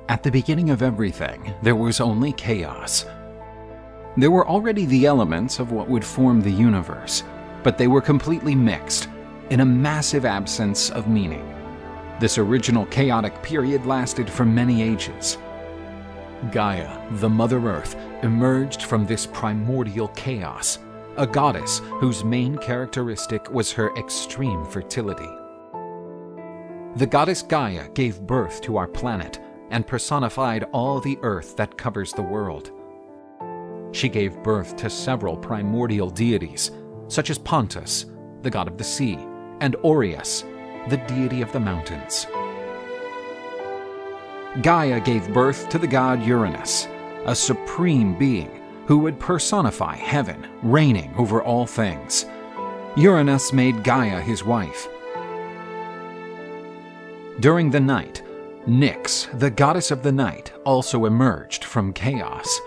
At the beginning of everything, there was only chaos. There were already the elements of what would form the universe, but they were completely mixed, in a massive absence of meaning. This original chaotic period lasted for many ages. Gaia, the Mother Earth, emerged from this primordial chaos, a goddess whose main characteristic was her extreme fertility. The goddess Gaia gave birth to our planet and personified all the earth that covers the world. She gave birth to several primordial deities, such as Pontus, the god of the sea, and Aureus, the deity of the mountains. Gaia gave birth to the god Uranus, a supreme being who would personify heaven, reigning over all things. Uranus made Gaia his wife. During the night, Nyx, the goddess of the night, also emerged from chaos.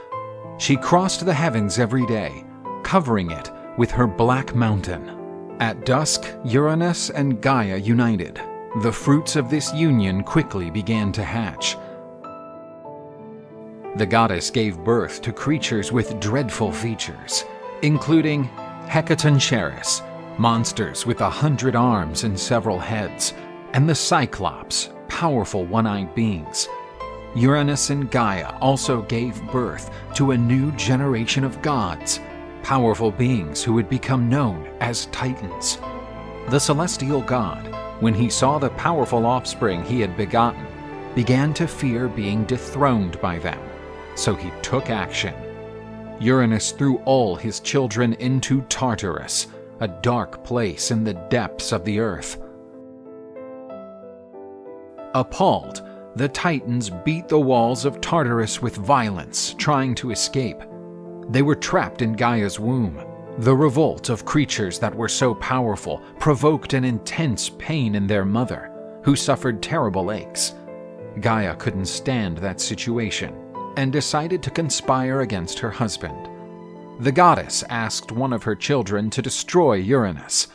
She crossed the heavens every day, covering it with her black mountain. At dusk, Uranus and Gaia united. The fruits of this union quickly began to hatch. The goddess gave birth to creatures with dreadful features, including Hecatoncheirus, monsters with 100 arms and several heads, and the Cyclops, powerful one-eyed beings. Uranus and Gaia also gave birth to a new generation of gods, powerful beings who would become known as Titans. The celestial god, when he saw the powerful offspring he had begotten, began to fear being dethroned by them, so he took action. Uranus threw all his children into Tartarus, a dark place in the depths of the earth. Appalled, the Titans beat the walls of Tartarus with violence, trying to escape. They were trapped in Gaia's womb. The revolt of creatures that were so powerful provoked an intense pain in their mother, who suffered terrible aches. Gaia couldn't stand that situation and decided to conspire against her husband. The goddess asked one of her children to destroy Uranus,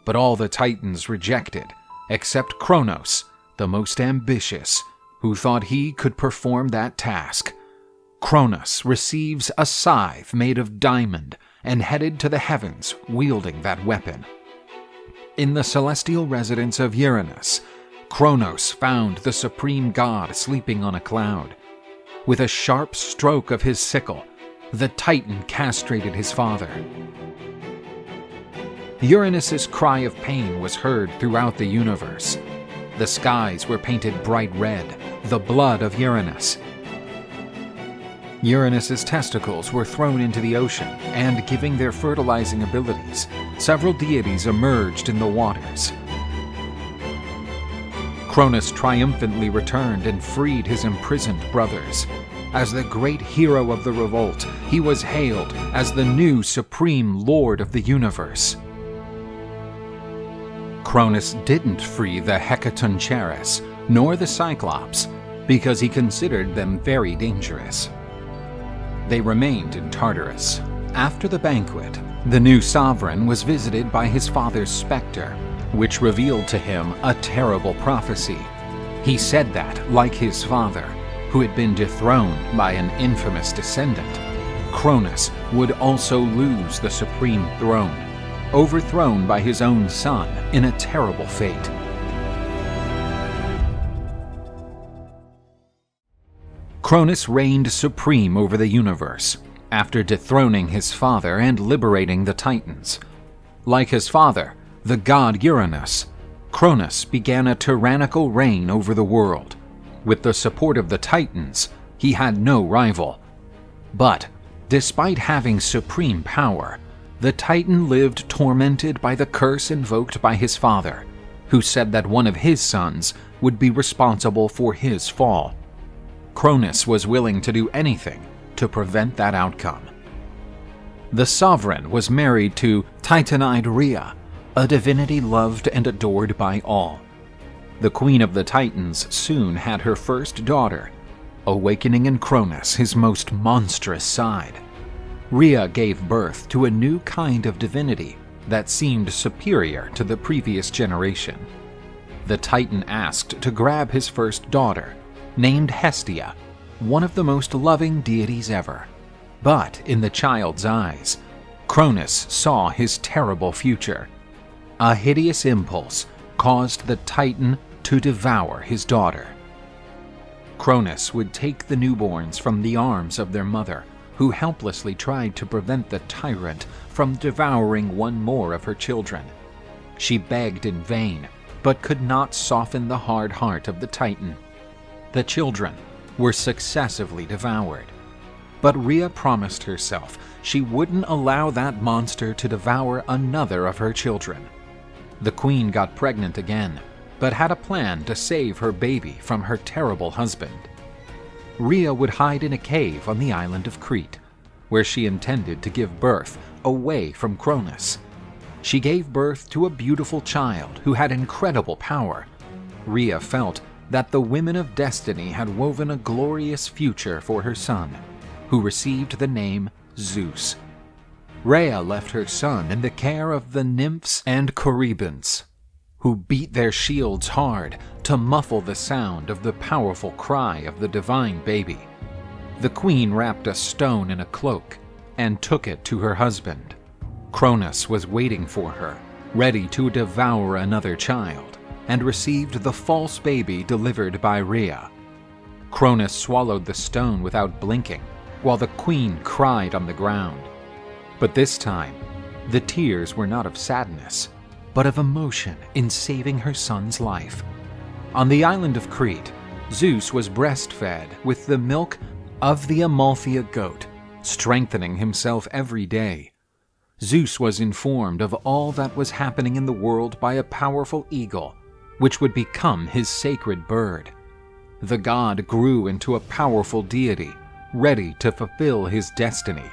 but all the Titans rejected, except Kronos, the most ambitious, who thought he could perform that task. Kronos receives a scythe made of diamond and headed to the heavens wielding that weapon. In the celestial residence of Uranus, Kronos found the supreme god sleeping on a cloud. With a sharp stroke of his sickle, the Titan castrated his father. Uranus's cry of pain was heard throughout the universe. The skies were painted bright red, the blood of Uranus. Uranus's testicles were thrown into the ocean, and giving their fertilizing abilities, several deities emerged in the waters. Kronos triumphantly returned and freed his imprisoned brothers. As the great hero of the revolt, he was hailed as the new supreme lord of the universe. Kronos didn't free the Hecatoncheirus, nor the Cyclops, because he considered them very dangerous. They remained in Tartarus. After the banquet, the new sovereign was visited by his father's specter, which revealed to him a terrible prophecy. He said that, like his father, who had been dethroned by an infamous descendant, Kronos would also lose the supreme throne, overthrown by his own son in a terrible fate. Kronos reigned supreme over the universe, after dethroning his father and liberating the Titans. Like his father, the god Uranus, Kronos began a tyrannical reign over the world. With the support of the Titans, he had no rival. But, despite having supreme power, the Titan lived tormented by the curse invoked by his father, who said that one of his sons would be responsible for his fall. Kronos was willing to do anything to prevent that outcome. The sovereign was married to Titanide Rhea, a divinity loved and adored by all. The queen of the Titans soon had her first daughter, awakening in Kronos his most monstrous side. Rhea gave birth to a new kind of divinity that seemed superior to the previous generation. The Titan asked to grab his first daughter, named Hestia, one of the most loving deities ever. But in the child's eyes, Kronos saw his terrible future. A hideous impulse caused the Titan to devour his daughter. Kronos would take the newborns from the arms of their mother, who helplessly tried to prevent the tyrant from devouring one more of her children. She begged in vain, but could not soften the hard heart of the Titan. The children were successively devoured. But Rhea promised herself she wouldn't allow that monster to devour another of her children. The queen got pregnant again, but had a plan to save her baby from her terrible husband. Rhea would hide in a cave on the island of Crete, where she intended to give birth away from Kronos. She gave birth to a beautiful child who had incredible power. Rhea felt that the women of destiny had woven a glorious future for her son, who received the name Zeus. Rhea left her son in the care of the nymphs and Corybants, who beat their shields hard to muffle the sound of the powerful cry of the divine baby. The queen wrapped a stone in a cloak and took it to her husband. Kronos was waiting for her, ready to devour another child, and received the false baby delivered by Rhea. Kronos swallowed the stone without blinking, while the queen cried on the ground. But this time, the tears were not of sadness, but of emotion in saving her son's life. On the island of Crete, Zeus was breastfed with the milk of the Amalthea goat, strengthening himself every day. Zeus was informed of all that was happening in the world by a powerful eagle, which would become his sacred bird. The god grew into a powerful deity, ready to fulfill his destiny.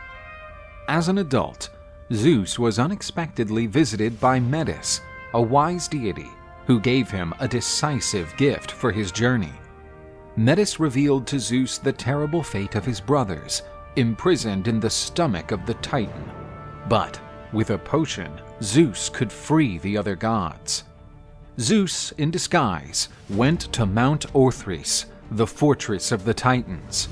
As an adult, Zeus was unexpectedly visited by Metis, a wise deity, who gave him a decisive gift for his journey. Metis revealed to Zeus the terrible fate of his brothers, imprisoned in the stomach of the Titan. But with a potion, Zeus could free the other gods. Zeus, in disguise, went to Mount Orpheus, the fortress of the Titans.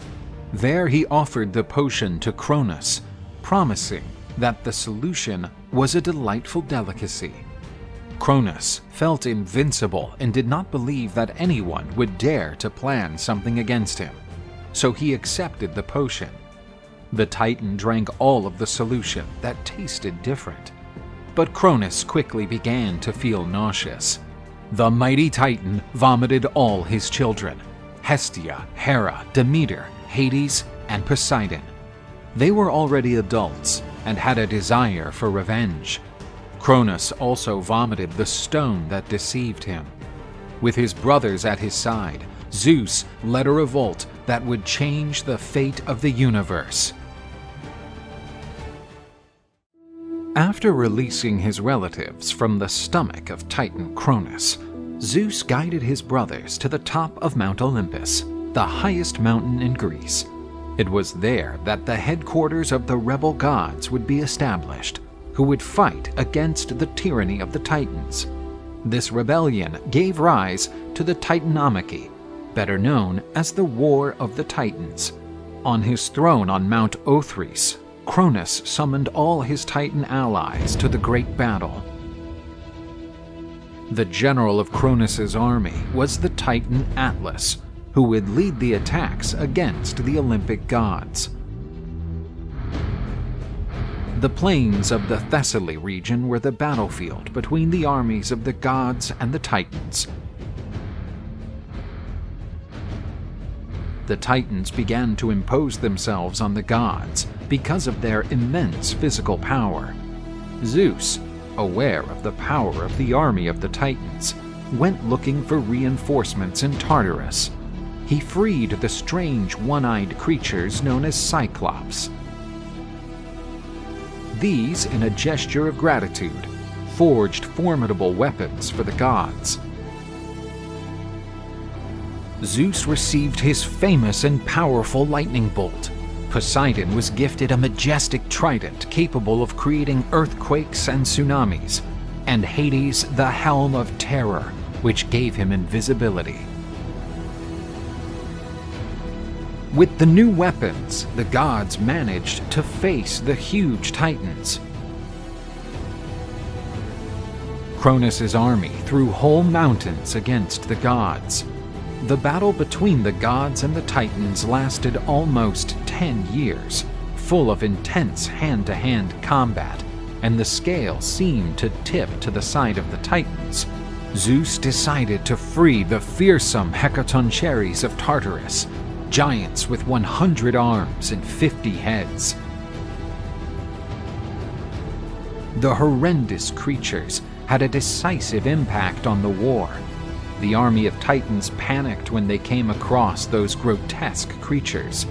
There he offered the potion to Kronos, promising that the solution was a delightful delicacy. Kronos felt invincible and did not believe that anyone would dare to plan something against him, so he accepted the potion. The Titan drank all of the solution that tasted different, but Kronos quickly began to feel nauseous. The mighty Titan vomited all his children: Hestia, Hera, Demeter, Hades, and Poseidon. They were already adults and had a desire for revenge. Kronos also vomited the stone that deceived him. With his brothers at his side, Zeus led a revolt that would change the fate of the universe. After releasing his relatives from the stomach of Titan Kronos, Zeus guided his brothers to the top of Mount Olympus, the highest mountain in Greece. It was there that the headquarters of the rebel gods would be established, who would fight against the tyranny of the Titans. This rebellion gave rise to the Titanomachy, better known as the War of the Titans. On his throne on Mount Orpheus, Kronos summoned all his Titan allies to the great battle. The general of Kronos' army was the Titan Atlas, who would lead the attacks against the Olympic gods. The plains of the Thessaly region were the battlefield between the armies of the gods and the Titans. The Titans began to impose themselves on the gods because of their immense physical power. Zeus, aware of the power of the army of the Titans, went looking for reinforcements in Tartarus. He freed the strange one-eyed creatures known as Cyclops. These, in a gesture of gratitude, forged formidable weapons for the gods. Zeus received his famous and powerful lightning bolt. Poseidon was gifted a majestic trident capable of creating earthquakes and tsunamis, and Hades the helm of terror, which gave him invisibility. With the new weapons, the gods managed to face the huge Titans. Kronos' army threw whole mountains against the gods. The battle between the gods and the Titans lasted almost 10 years, full of intense hand-to-hand combat, and the scale seemed to tip to the side of the Titans. Zeus decided to free the fearsome Hecatoncheires of Tartarus, giants with 100 arms and 50 heads. The horrendous creatures had a decisive impact on the war. The army of Titans panicked when they came across those grotesque creatures.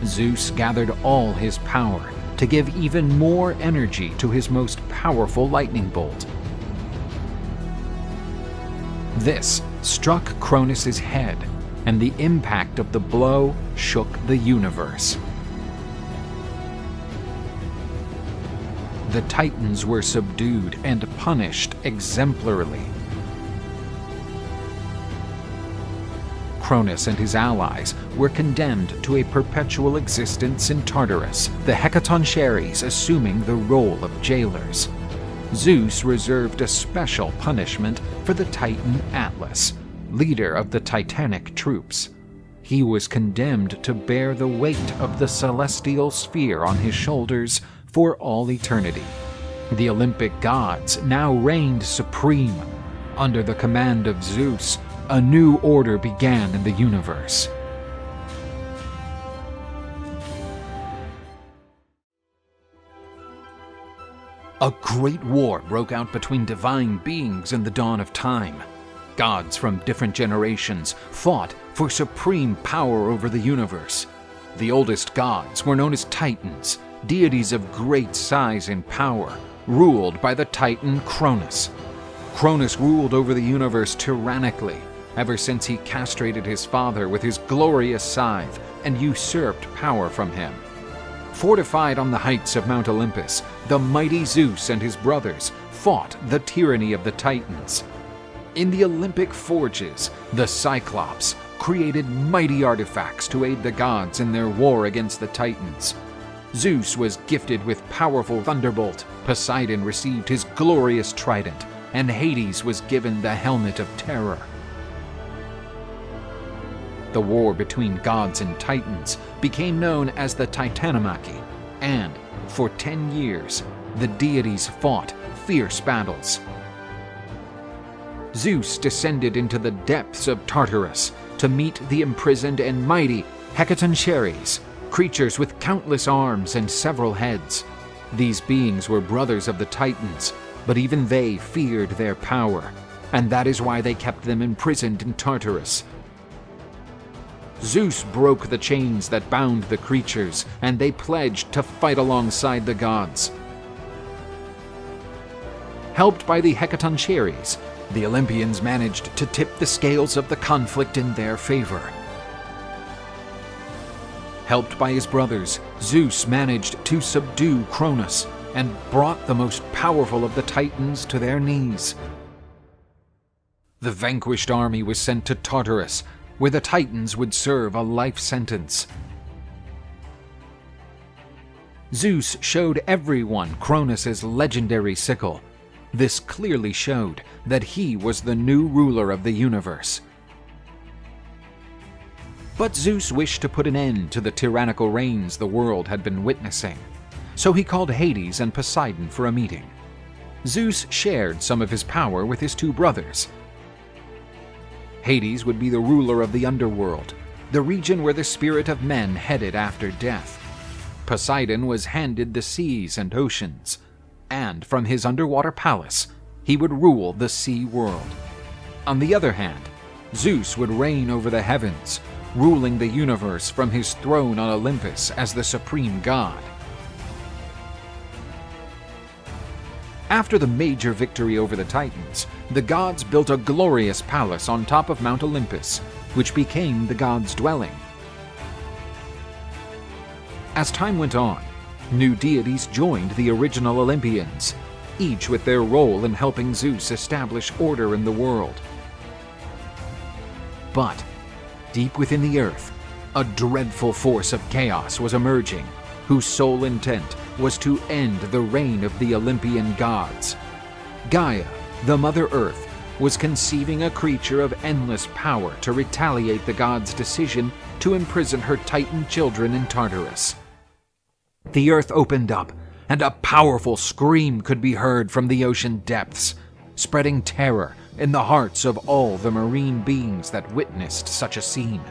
Zeus gathered all his power to give even more energy to his most powerful lightning bolt. This struck Kronos' head, and the impact of the blow shook the universe. The Titans were subdued and punished exemplarily. Kronos and his allies were condemned to a perpetual existence in Tartarus, the Hecatoncheires assuming the role of jailers. Zeus reserved a special punishment for the Titan Atlas, leader of the Titanic troops. He was condemned to bear the weight of the celestial sphere on his shoulders for all eternity. The Olympic gods now reigned supreme. Under the command of Zeus, a new order began in the universe. A great war broke out between divine beings in the dawn of time. Gods from different generations fought for supreme power over the universe. The oldest gods were known as Titans, deities of great size and power, ruled by the Titan Kronos. Kronos ruled over the universe tyrannically, ever since he castrated his father with his glorious scythe and usurped power from him. Fortified on the heights of Mount Olympus, the mighty Zeus and his brothers fought the tyranny of the Titans. In the Olympic forges, the Cyclops created mighty artifacts to aid the gods in their war against the Titans. Zeus was gifted with powerful thunderbolt, Poseidon received his glorious trident, and Hades was given the helmet of terror. The war between gods and Titans became known as the Titanomachy, and for 10 years, the deities fought fierce battles. Zeus descended into the depths of Tartarus to meet the imprisoned and mighty Hecatoncheires, creatures with countless arms and several heads. These beings were brothers of the Titans, but even they feared their power, and that is why they kept them imprisoned in Tartarus. Zeus broke the chains that bound the creatures, and they pledged to fight alongside the gods. Helped by the Hecatoncheires, the Olympians managed to tip the scales of the conflict in their favor. Helped by his brothers, Zeus managed to subdue Kronos and brought the most powerful of the Titans to their knees. The vanquished army was sent to Tartarus, where the Titans would serve a life sentence. Zeus showed everyone Kronos' legendary sickle. This clearly showed that he was the new ruler of the universe. But Zeus wished to put an end to the tyrannical reigns the world had been witnessing, so he called Hades and Poseidon for a meeting. Zeus shared some of his power with his two brothers. Hades would be the ruler of the underworld, the region where the spirit of men headed after death. Poseidon was handed the seas and oceans, and from his underwater palace, he would rule the sea world. On the other hand, Zeus would reign over the heavens, ruling the universe from his throne on Olympus as the supreme god. After the major victory over the Titans, the gods built a glorious palace on top of Mount Olympus, which became the gods' dwelling. As time went on, new deities joined the original Olympians, each with their role in helping Zeus establish order in the world. But Deep within the earth, a dreadful force of chaos was emerging, whose sole intent was to end the reign of the Olympian gods. Gaia, the Mother Earth, was conceiving a creature of endless power to retaliate the gods' decision to imprison her Titan children in Tartarus. The earth opened up, and a powerful scream could be heard from the ocean depths, spreading terror in the hearts of all the marine beings that witnessed such a scene.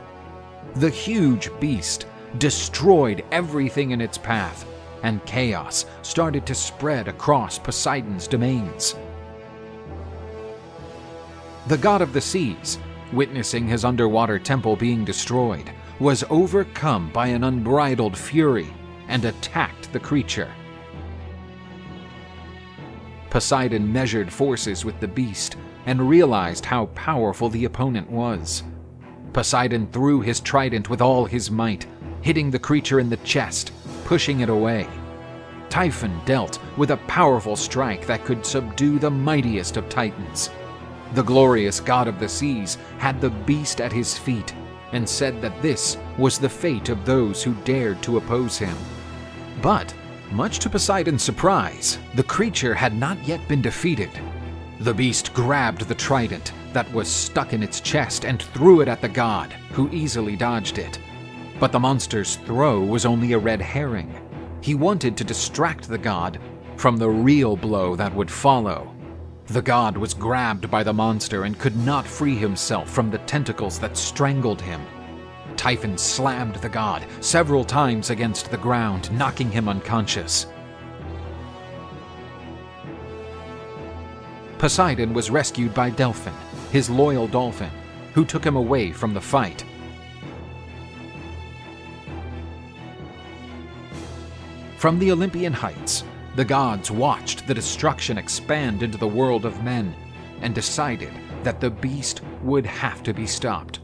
The huge beast destroyed everything in its path, and chaos started to spread across Poseidon's domains. The god of the seas, witnessing his underwater temple being destroyed, was overcome by an unbridled fury and attacked the creature. Poseidon measured forces with the beast and realized how powerful the opponent was. Poseidon threw his trident with all his might, hitting the creature in the chest, pushing it away. Typhon dealt with a powerful strike that could subdue the mightiest of Titans. The glorious god of the seas had the beast at his feet and said that this was the fate of those who dared to oppose him. But, much to Poseidon's surprise, the creature had not yet been defeated. The beast grabbed the trident that was stuck in its chest and threw it at the god, who easily dodged it. But the monster's throw was only a red herring. He wanted to distract the god from the real blow that would follow. The god was grabbed by the monster and could not free himself from the tentacles that strangled him. Typhon slammed the god several times against the ground, knocking him unconscious. Poseidon was rescued by Delphin, his loyal dolphin, who took him away from the fight. From the Olympian heights, the gods watched the destruction expand into the world of men and decided that the beast would have to be stopped.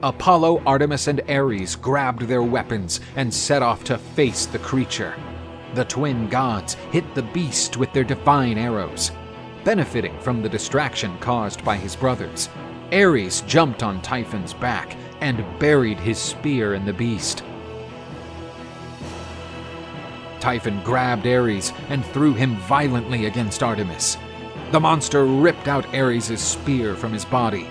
Apollo, Artemis, and Aries grabbed their weapons and set off to face the creature. The twin gods hit the beast with their divine arrows. Benefiting from the distraction caused by his brothers, Ares jumped on Typhon's back and buried his spear in the beast. Typhon grabbed Ares and threw him violently against Artemis. The monster ripped out Ares' spear from his body,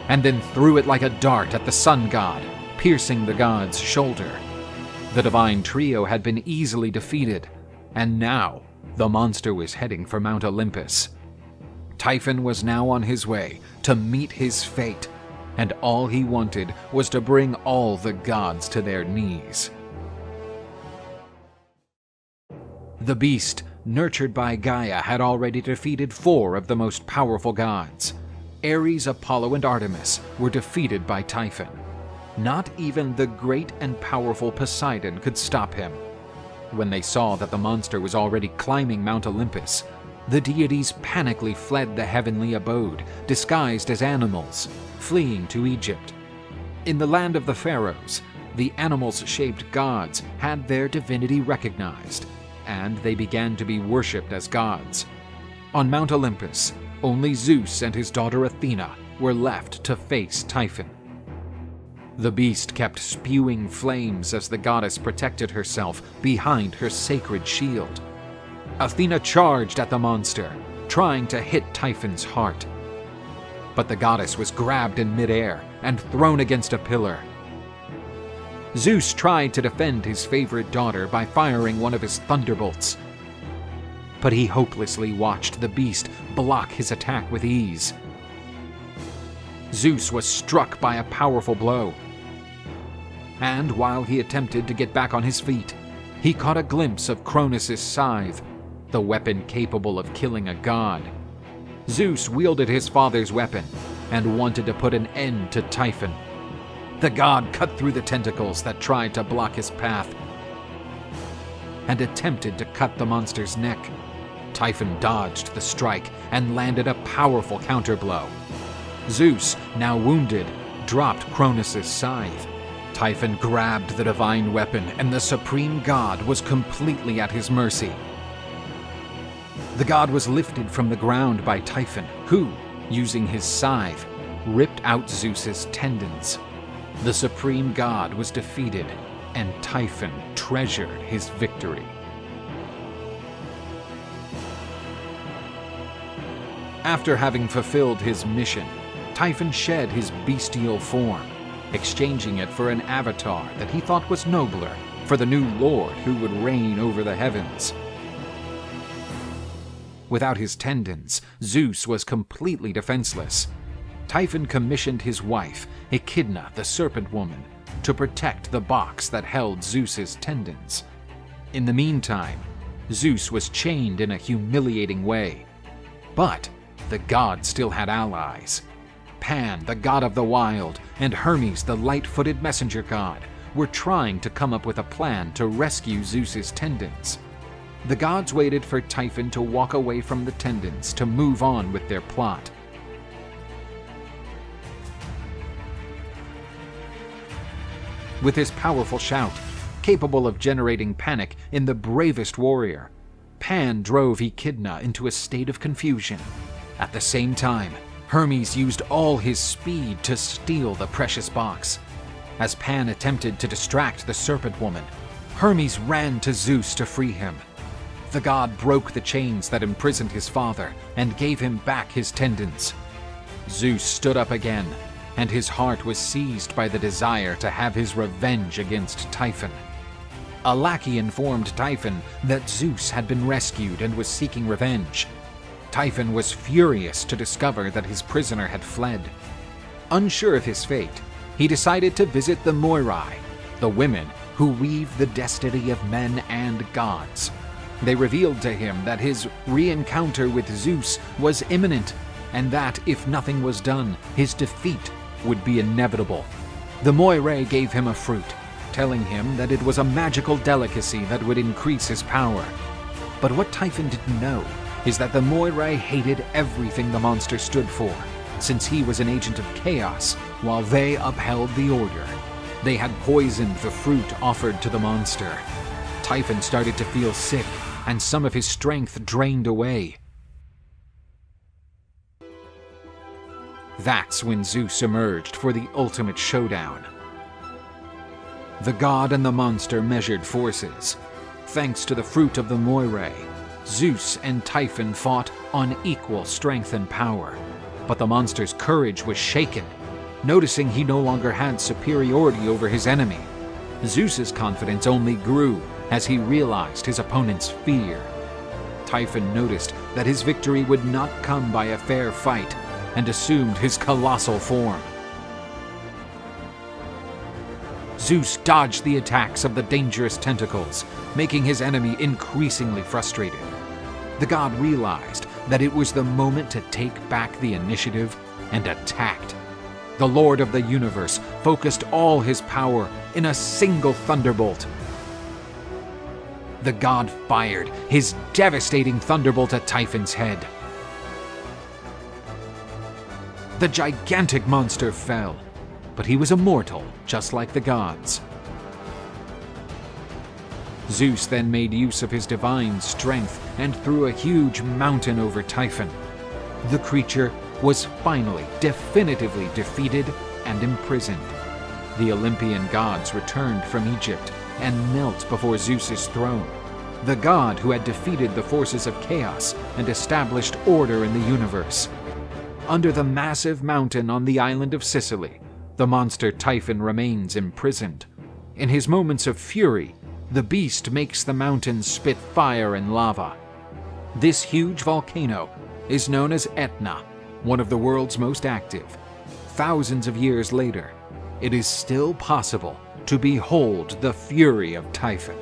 and then threw it like a dart at the sun god, piercing the god's shoulder. The divine trio had been easily defeated, and now the monster was heading for Mount Olympus. Typhon was now on his way to meet his fate, and all he wanted was to bring all the gods to their knees. The beast, nurtured by Gaia, had already defeated 4 of the most powerful gods. Ares, Apollo, and Artemis were defeated by Typhon. Not even the great and powerful Poseidon could stop him. When they saw that the monster was already climbing Mount Olympus, the deities panically fled the heavenly abode, disguised as animals, fleeing to Egypt. In the land of the pharaohs, the animals-shaped gods had their divinity recognized, and they began to be worshipped as gods. On Mount Olympus, only Zeus and his daughter Athena were left to face Typhon. The beast kept spewing flames as the goddess protected herself behind her sacred shield. Athena charged at the monster, trying to hit Typhon's heart. But the goddess was grabbed in midair and thrown against a pillar. Zeus tried to defend his favorite daughter by firing one of his thunderbolts, but he hopelessly watched the beast block his attack with ease. Zeus was struck by a powerful blow, and while he attempted to get back on his feet, he caught a glimpse of Kronos' scythe, the weapon capable of killing a god. Zeus wielded his father's weapon and wanted to put an end to Typhon. The god cut through the tentacles that tried to block his path and attempted to cut the monster's neck. Typhon dodged the strike and landed a powerful counterblow. Zeus, now wounded, dropped Kronos' scythe. Typhon grabbed the divine weapon, and the supreme god was completely at his mercy. The god was lifted from the ground by Typhon, who, using his scythe, ripped out Zeus's tendons. The supreme god was defeated, and Typhon treasured his victory. After having fulfilled his mission, Typhon shed his bestial form, exchanging it for an avatar that he thought was nobler for the new lord who would reign over the heavens. Without his tendons, Zeus was completely defenseless. Typhon commissioned his wife, Echidna the serpent woman, to protect the box that held Zeus's tendons. In the meantime, Zeus was chained in a humiliating way. But the god still had allies. Pan, the god of the wild, and Hermes, the light-footed messenger god, were trying to come up with a plan to rescue Zeus's tendons. The gods waited for Typhon to walk away from the tendons to move on with their plot. With his powerful shout, capable of generating panic in the bravest warrior, Pan drove Echidna into a state of confusion. At the same time, Hermes used all his speed to steal the precious box. As Pan attempted to distract the serpent woman, Hermes ran to Zeus to free him. The god broke the chains that imprisoned his father and gave him back his tendons. Zeus stood up again, and his heart was seized by the desire to have his revenge against Typhon. A lackey informed Typhon that Zeus had been rescued and was seeking revenge. Typhon was furious to discover that his prisoner had fled. Unsure of his fate, he decided to visit the Moirai, the women who weave the destiny of men and gods. They revealed to him that his re-encounter with Zeus was imminent, and that if nothing was done, his defeat would be inevitable. The Moirai gave him a fruit, telling him that it was a magical delicacy that would increase his power. But what Typhon didn't know is that the Moirai hated everything the monster stood for, since he was an agent of chaos while they upheld the order. They had poisoned the fruit offered to the monster. Typhon started to feel sick, and some of his strength drained away. That's when Zeus emerged for the ultimate showdown. The god and the monster measured forces. Thanks to the fruit of the Moirai, Zeus and Typhon fought on equal strength and power. But the monster's courage was shaken, noticing he no longer had superiority over his enemy. Zeus's confidence only grew as he realized his opponent's fear. Typhon noticed that his victory would not come by a fair fight and assumed his colossal form. Zeus dodged the attacks of the dangerous tentacles, making his enemy increasingly frustrated. The god realized that it was the moment to take back the initiative and attacked. The Lord of the Universe focused all his power in a single thunderbolt. The god fired his devastating thunderbolt at Typhon's head. The gigantic monster fell, but he was immortal, just like the gods. Zeus then made use of his divine strength and threw a huge mountain over Typhon. The creature was finally definitively defeated and imprisoned. The Olympian gods returned from Egypt and knelt before Zeus's throne, the god who had defeated the forces of chaos and established order in the universe. Under the massive mountain on the island of Sicily, the monster Typhon remains imprisoned. In his moments of fury, the beast makes the mountain spit fire and lava. This huge volcano is known as Etna, one of the world's most active. Thousands of years later, it is still possible to behold the fury of Typhon.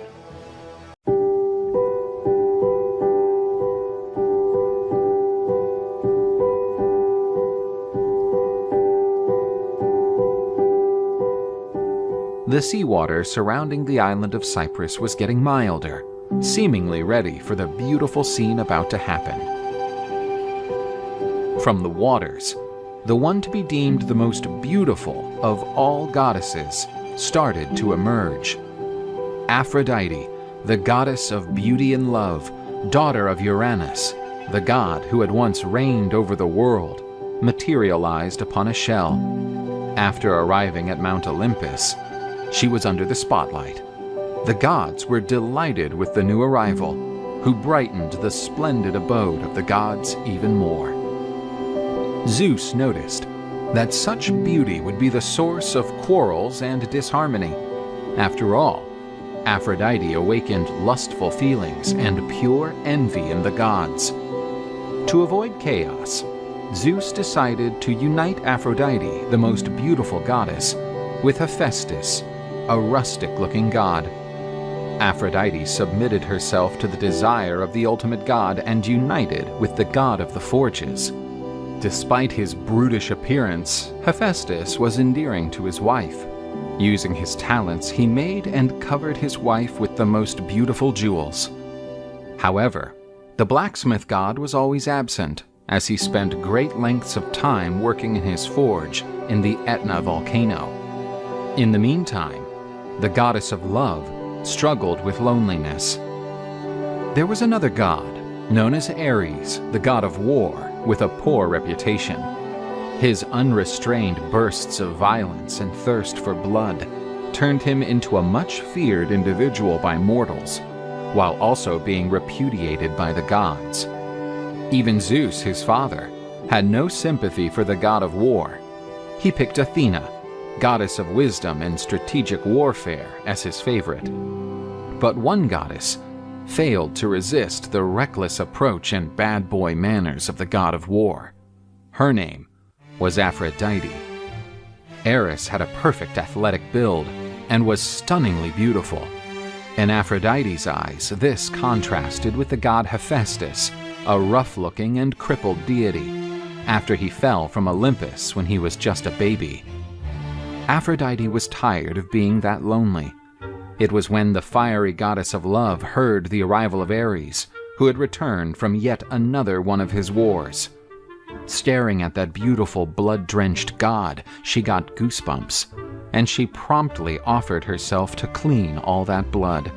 The seawater surrounding the island of Cyprus was getting milder, seemingly ready for the beautiful scene about to happen. From the waters, the one to be deemed the most beautiful of all goddesses started to emerge. Aphrodite, the goddess of beauty and love, daughter of Uranus, the god who had once reigned over the world, materialized upon a shell. After arriving at Mount Olympus, she was under the spotlight. The gods were delighted with the new arrival, who brightened the splendid abode of the gods even more. Zeus noticed that such beauty would be the source of quarrels and disharmony. After all, Aphrodite awakened lustful feelings and pure envy in the gods. To avoid chaos, Zeus decided to unite Aphrodite, the most beautiful goddess, with Hephaestus, a rustic-looking god. Aphrodite submitted herself to the desire of the ultimate god and united with the god of the forges. Despite his brutish appearance, Hephaestus was endearing to his wife. Using his talents, he made and covered his wife with the most beautiful jewels. However, the blacksmith god was always absent, as he spent great lengths of time working in his forge in the Etna volcano. In the meantime, the goddess of love struggled with loneliness. There was another god, known as Ares, the god of war, with a poor reputation. His unrestrained bursts of violence and thirst for blood turned him into a much feared individual by mortals, while also being repudiated by the gods. Even Zeus, his father, had no sympathy for the god of war. He picked Athena, goddess of wisdom and strategic warfare, as his favorite. But one goddess failed to resist the reckless approach and bad boy manners of the god of war. Her name was Aphrodite. Ares had a perfect athletic build and was stunningly beautiful. In Aphrodite's eyes, this contrasted with the god Hephaestus, a rough-looking and crippled deity, after he fell from Olympus when he was just a baby. Aphrodite was tired of being that lonely. It was when the fiery goddess of love heard the arrival of Ares, who had returned from yet another one of his wars. Staring at that beautiful, blood-drenched god, she got goosebumps, and she promptly offered herself to clean all that blood.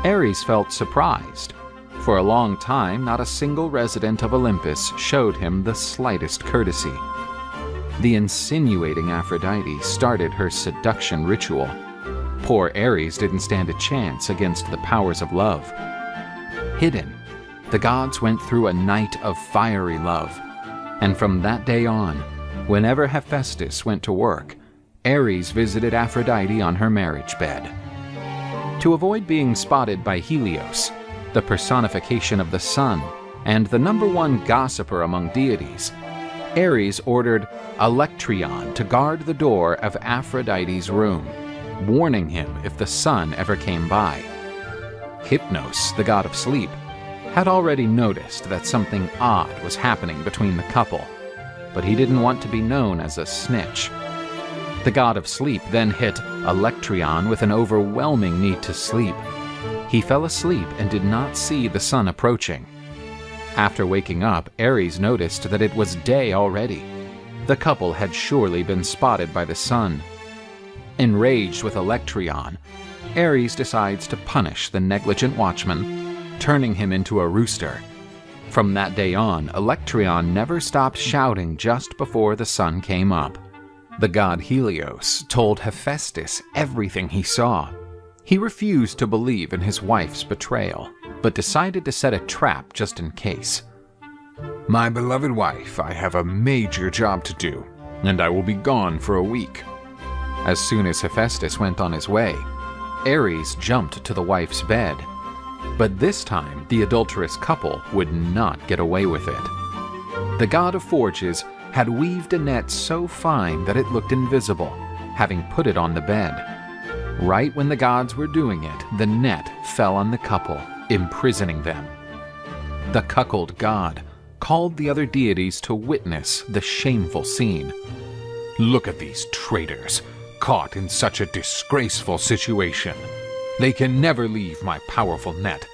Ares felt surprised. For a long time, not a single resident of Olympus showed him the slightest courtesy. The insinuating Aphrodite started her seduction ritual. Poor Ares didn't stand a chance against the powers of love. Hidden, the gods went through a night of fiery love, and from that day on, whenever Hephaestus went to work, Ares visited Aphrodite on her marriage bed. To avoid being spotted by Helios, the personification of the sun and the #1 gossiper among deities, Ares ordered Alectryon to guard the door of Aphrodite's room, warning him if the sun ever came by. Hypnos, the god of sleep, had already noticed that something odd was happening between the couple, but he didn't want to be known as a snitch. The god of sleep then hit Alectryon with an overwhelming need to sleep. He fell asleep and did not see the sun approaching. After waking up, Ares noticed that it was day already. The couple had surely been spotted by the sun. Enraged with Alectryon, Ares decides to punish the negligent watchman, turning him into a rooster. From that day on, Alectryon never stopped shouting just before the sun came up. The god Helios told Hephaestus everything he saw. He refused to believe in his wife's betrayal, but decided to set a trap just in case. "My beloved wife, I have a major job to do, and I will be gone for a week." As soon as Hephaestus went on his way, Ares jumped to the wife's bed. But this time, the adulterous couple would not get away with it. The god of forges had weaved a net so fine that it looked invisible, having put it on the bed. Right when the gods were doing it, the net fell on the couple, imprisoning them. The cuckold god called the other deities to witness the shameful scene. "Look at these traitors, caught in such a disgraceful situation. They can never leave my powerful net.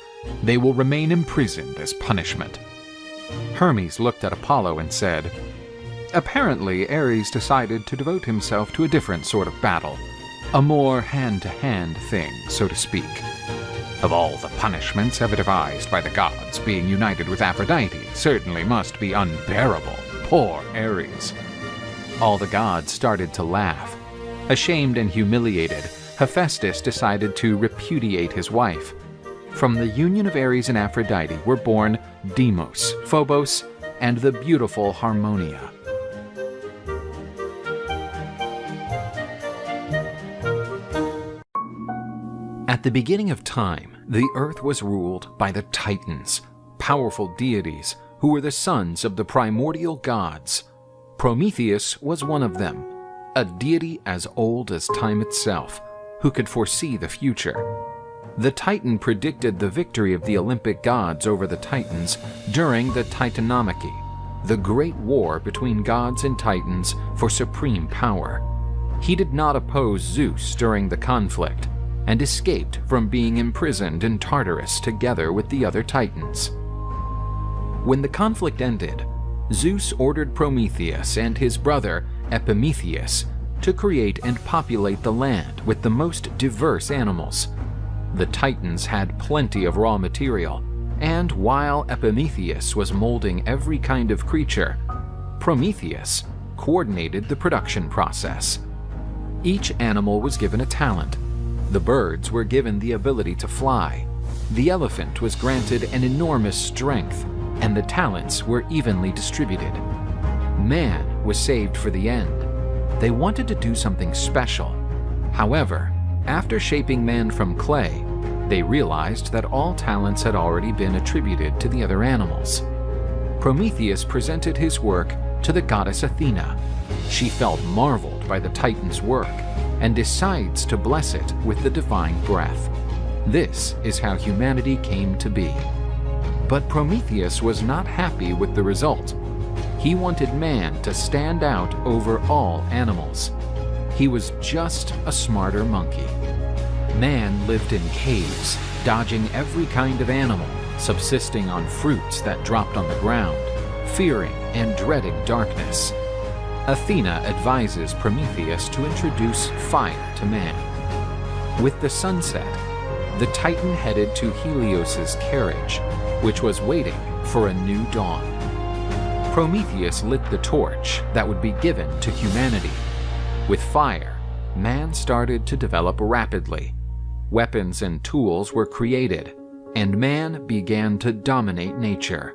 They will remain imprisoned as punishment." Hermes looked at Apollo and said, "Apparently, Ares decided to devote himself to a different sort of battle, a more hand-to-hand thing, so to speak. Of all the punishments ever devised by the gods, being united with Aphrodite certainly must be unbearable. Poor Ares." All the gods started to laugh. Ashamed and humiliated, Hephaestus decided to repudiate his wife. From the union of Aries and Aphrodite were born Deimos, Phobos, and the beautiful Harmonia. At the beginning of time, the earth was ruled by the Titans, powerful deities who were the sons of the primordial gods. Prometheus was one of them, a deity as old as time itself, who could foresee the future. The Titan predicted the victory of the Olympic gods over the Titans during the Titanomachy, the great war between gods and Titans for supreme power. He did not oppose Zeus during the conflict, and escaped from being imprisoned in Tartarus together with the other Titans. When the conflict ended, Zeus ordered Prometheus and his brother Epimetheus to create and populate the land with the most diverse animals. The Titans had plenty of raw material, and while Epimetheus was molding every kind of creature, Prometheus coordinated the production process. Each animal was given a talent. The birds were given the ability to fly. The elephant was granted an enormous strength, and the talents were evenly distributed. Man was saved for the end. They wanted to do something special. However, after shaping man from clay, they realized that all talents had already been attributed to the other animals. Prometheus presented his work to the goddess Athena. She felt marveled by the Titan's work and decides to bless it with the divine breath. This is how humanity came to be. But Prometheus was not happy with the result. He wanted man to stand out over all animals. He was just a smarter monkey. Man lived in caves, dodging every kind of animal, subsisting on fruits that dropped on the ground, fearing and dreading darkness. Athena advises Prometheus to introduce fire to man. With the sunset, the Titan headed to Helios's carriage, which was waiting for a new dawn. Prometheus lit the torch that would be given to humanity. With fire, man started to develop rapidly. Weapons and tools were created, and man began to dominate nature.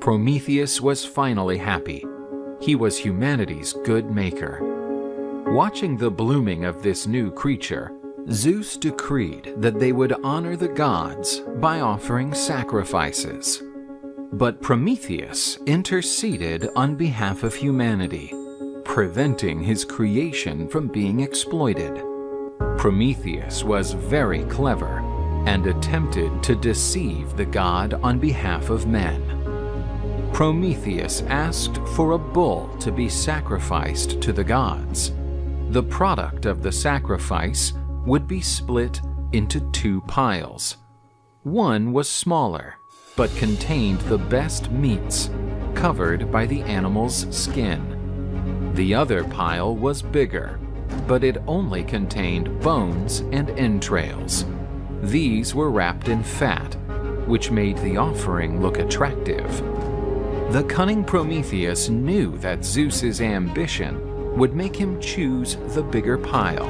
Prometheus was finally happy. He was humanity's good maker. Watching the blooming of this new creature, Zeus decreed that they would honor the gods by offering sacrifices. But Prometheus interceded on behalf of humanity, preventing his creation from being exploited. Prometheus was very clever and attempted to deceive the god on behalf of men. Prometheus asked for a bull to be sacrificed to the gods. The product of the sacrifice would be split into two piles. One was smaller, but contained the best meats, covered by the animal's skin. The other pile was bigger, but it only contained bones and entrails. These were wrapped in fat, which made the offering look attractive. The cunning Prometheus knew that Zeus's ambition would make him choose the bigger pile,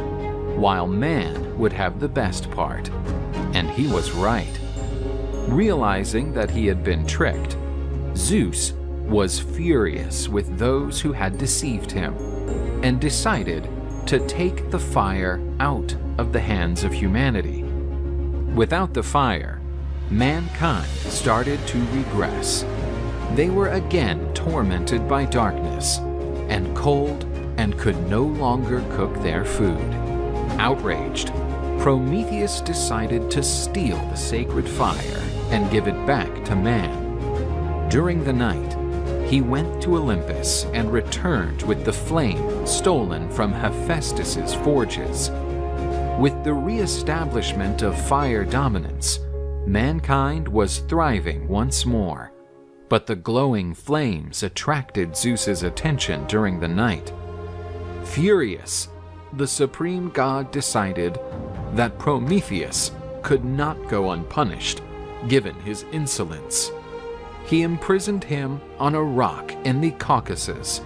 while man would have the best part. And he was right. Realizing that he had been tricked, Zeus was furious with those who had deceived him, and decided to take the fire out of the hands of humanity. Without the fire, mankind started to regress. They were again tormented by darkness and cold and could no longer cook their food. Outraged, Prometheus decided to steal the sacred fire and give it back to man. During the night, he went to Olympus and returned with the flame stolen from Hephaestus's forges. With the re-establishment of fire dominance, mankind was thriving once more. But the glowing flames attracted Zeus's attention during the night. Furious, the supreme god decided that Prometheus could not go unpunished, given his insolence. He imprisoned him on a rock in the Caucasus.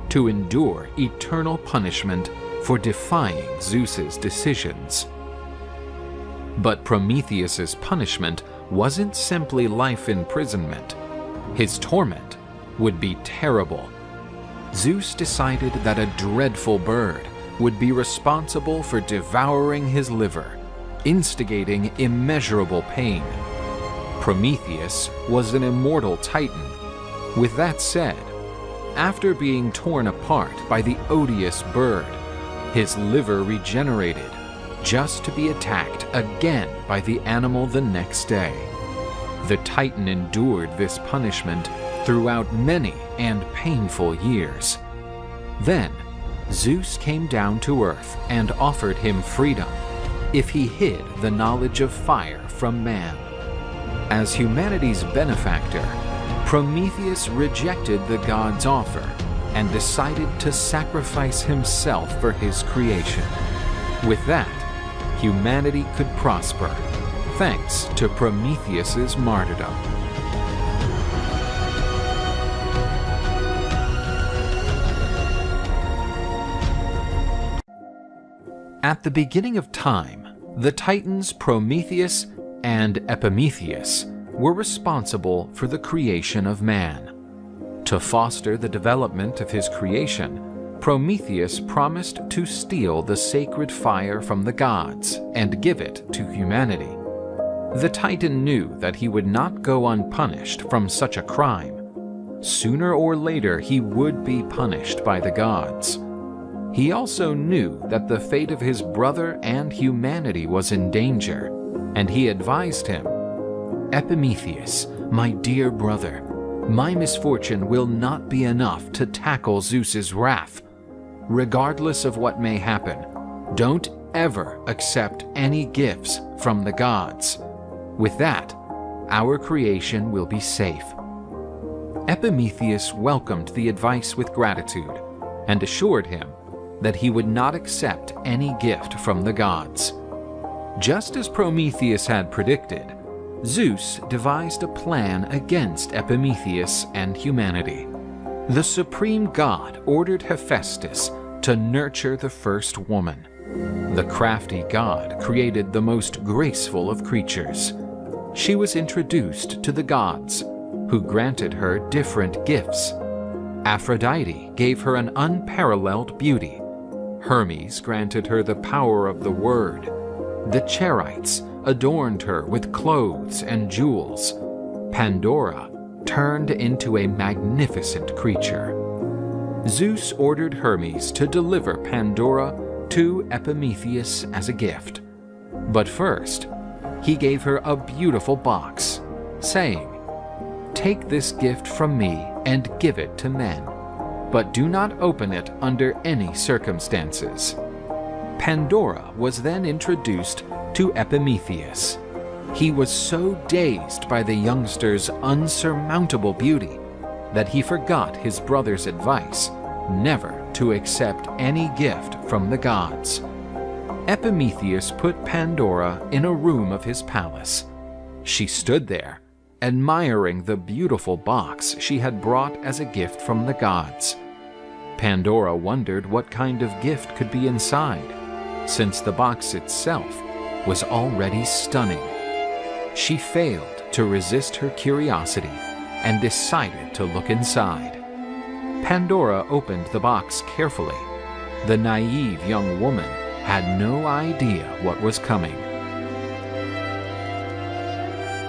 to endure eternal punishment for defying Zeus's decisions. But Prometheus's punishment wasn't simply life imprisonment. His torment would be terrible. Zeus decided that a dreadful bird would be responsible for devouring his liver, instigating immeasurable pain. Prometheus was an immortal titan. With that said, after being torn apart by the odious bird, his liver regenerated, just to be attacked again by the animal the next day. The Titan endured this punishment throughout many and painful years. Then, Zeus came down to earth and offered him freedom if he hid the knowledge of fire from man. As humanity's benefactor, Prometheus rejected the god's offer and decided to sacrifice himself for his creation. With that, humanity could prosper, thanks to Prometheus's martyrdom. At the beginning of time, the Titans Prometheus and Epimetheus were responsible for the creation of man. To foster the development of his creation, Prometheus promised to steal the sacred fire from the gods and give it to humanity. The Titan knew that he would not go unpunished from such a crime. Sooner or later he would be punished by the gods. He also knew that the fate of his brother and humanity was in danger, and he advised him, "Epimetheus, my dear brother, my misfortune will not be enough to tackle Zeus's wrath. Regardless of what may happen, don't ever accept any gifts from the gods. With that, our creation will be safe." Epimetheus welcomed the advice with gratitude and assured him that he would not accept any gift from the gods. Just as Prometheus had predicted, Zeus devised a plan against Epimetheus and humanity. The supreme god ordered Hephaestus to nurture the first woman. The crafty god created the most graceful of creatures. She was introduced to the gods, who granted her different gifts. Aphrodite gave her an unparalleled beauty. Hermes granted her the power of the word. The Charites adorned her with clothes and jewels. Pandora turned into a magnificent creature. Zeus ordered Hermes to deliver Pandora to Epimetheus as a gift. But first, he gave her a beautiful box, saying, "Take this gift from me and give it to men, but do not open it under any circumstances." Pandora was then introduced to Epimetheus. He was so dazed by the youngster's unsurmountable beauty that he forgot his brother's advice never to accept any gift from the gods. Epimetheus put Pandora in a room of his palace. She stood there, admiring the beautiful box she had brought as a gift from the gods. Pandora wondered what kind of gift could be inside, since the box itself was already stunning. She failed to resist her curiosity and decided to look inside. Pandora opened the box carefully. The naive young woman had no idea what was coming.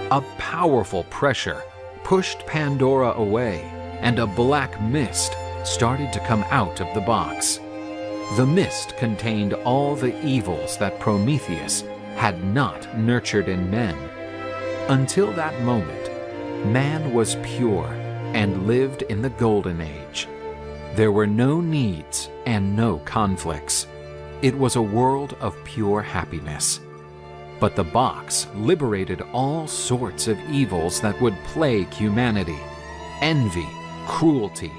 A powerful pressure pushed Pandora away, and a black mist started to come out of the box. The mist contained all the evils that Prometheus had not nurtured in men. Until that moment, man was pure and lived in the Golden Age. There were no needs and no conflicts. It was a world of pure happiness. But the box liberated all sorts of evils that would plague humanity. Envy, cruelty,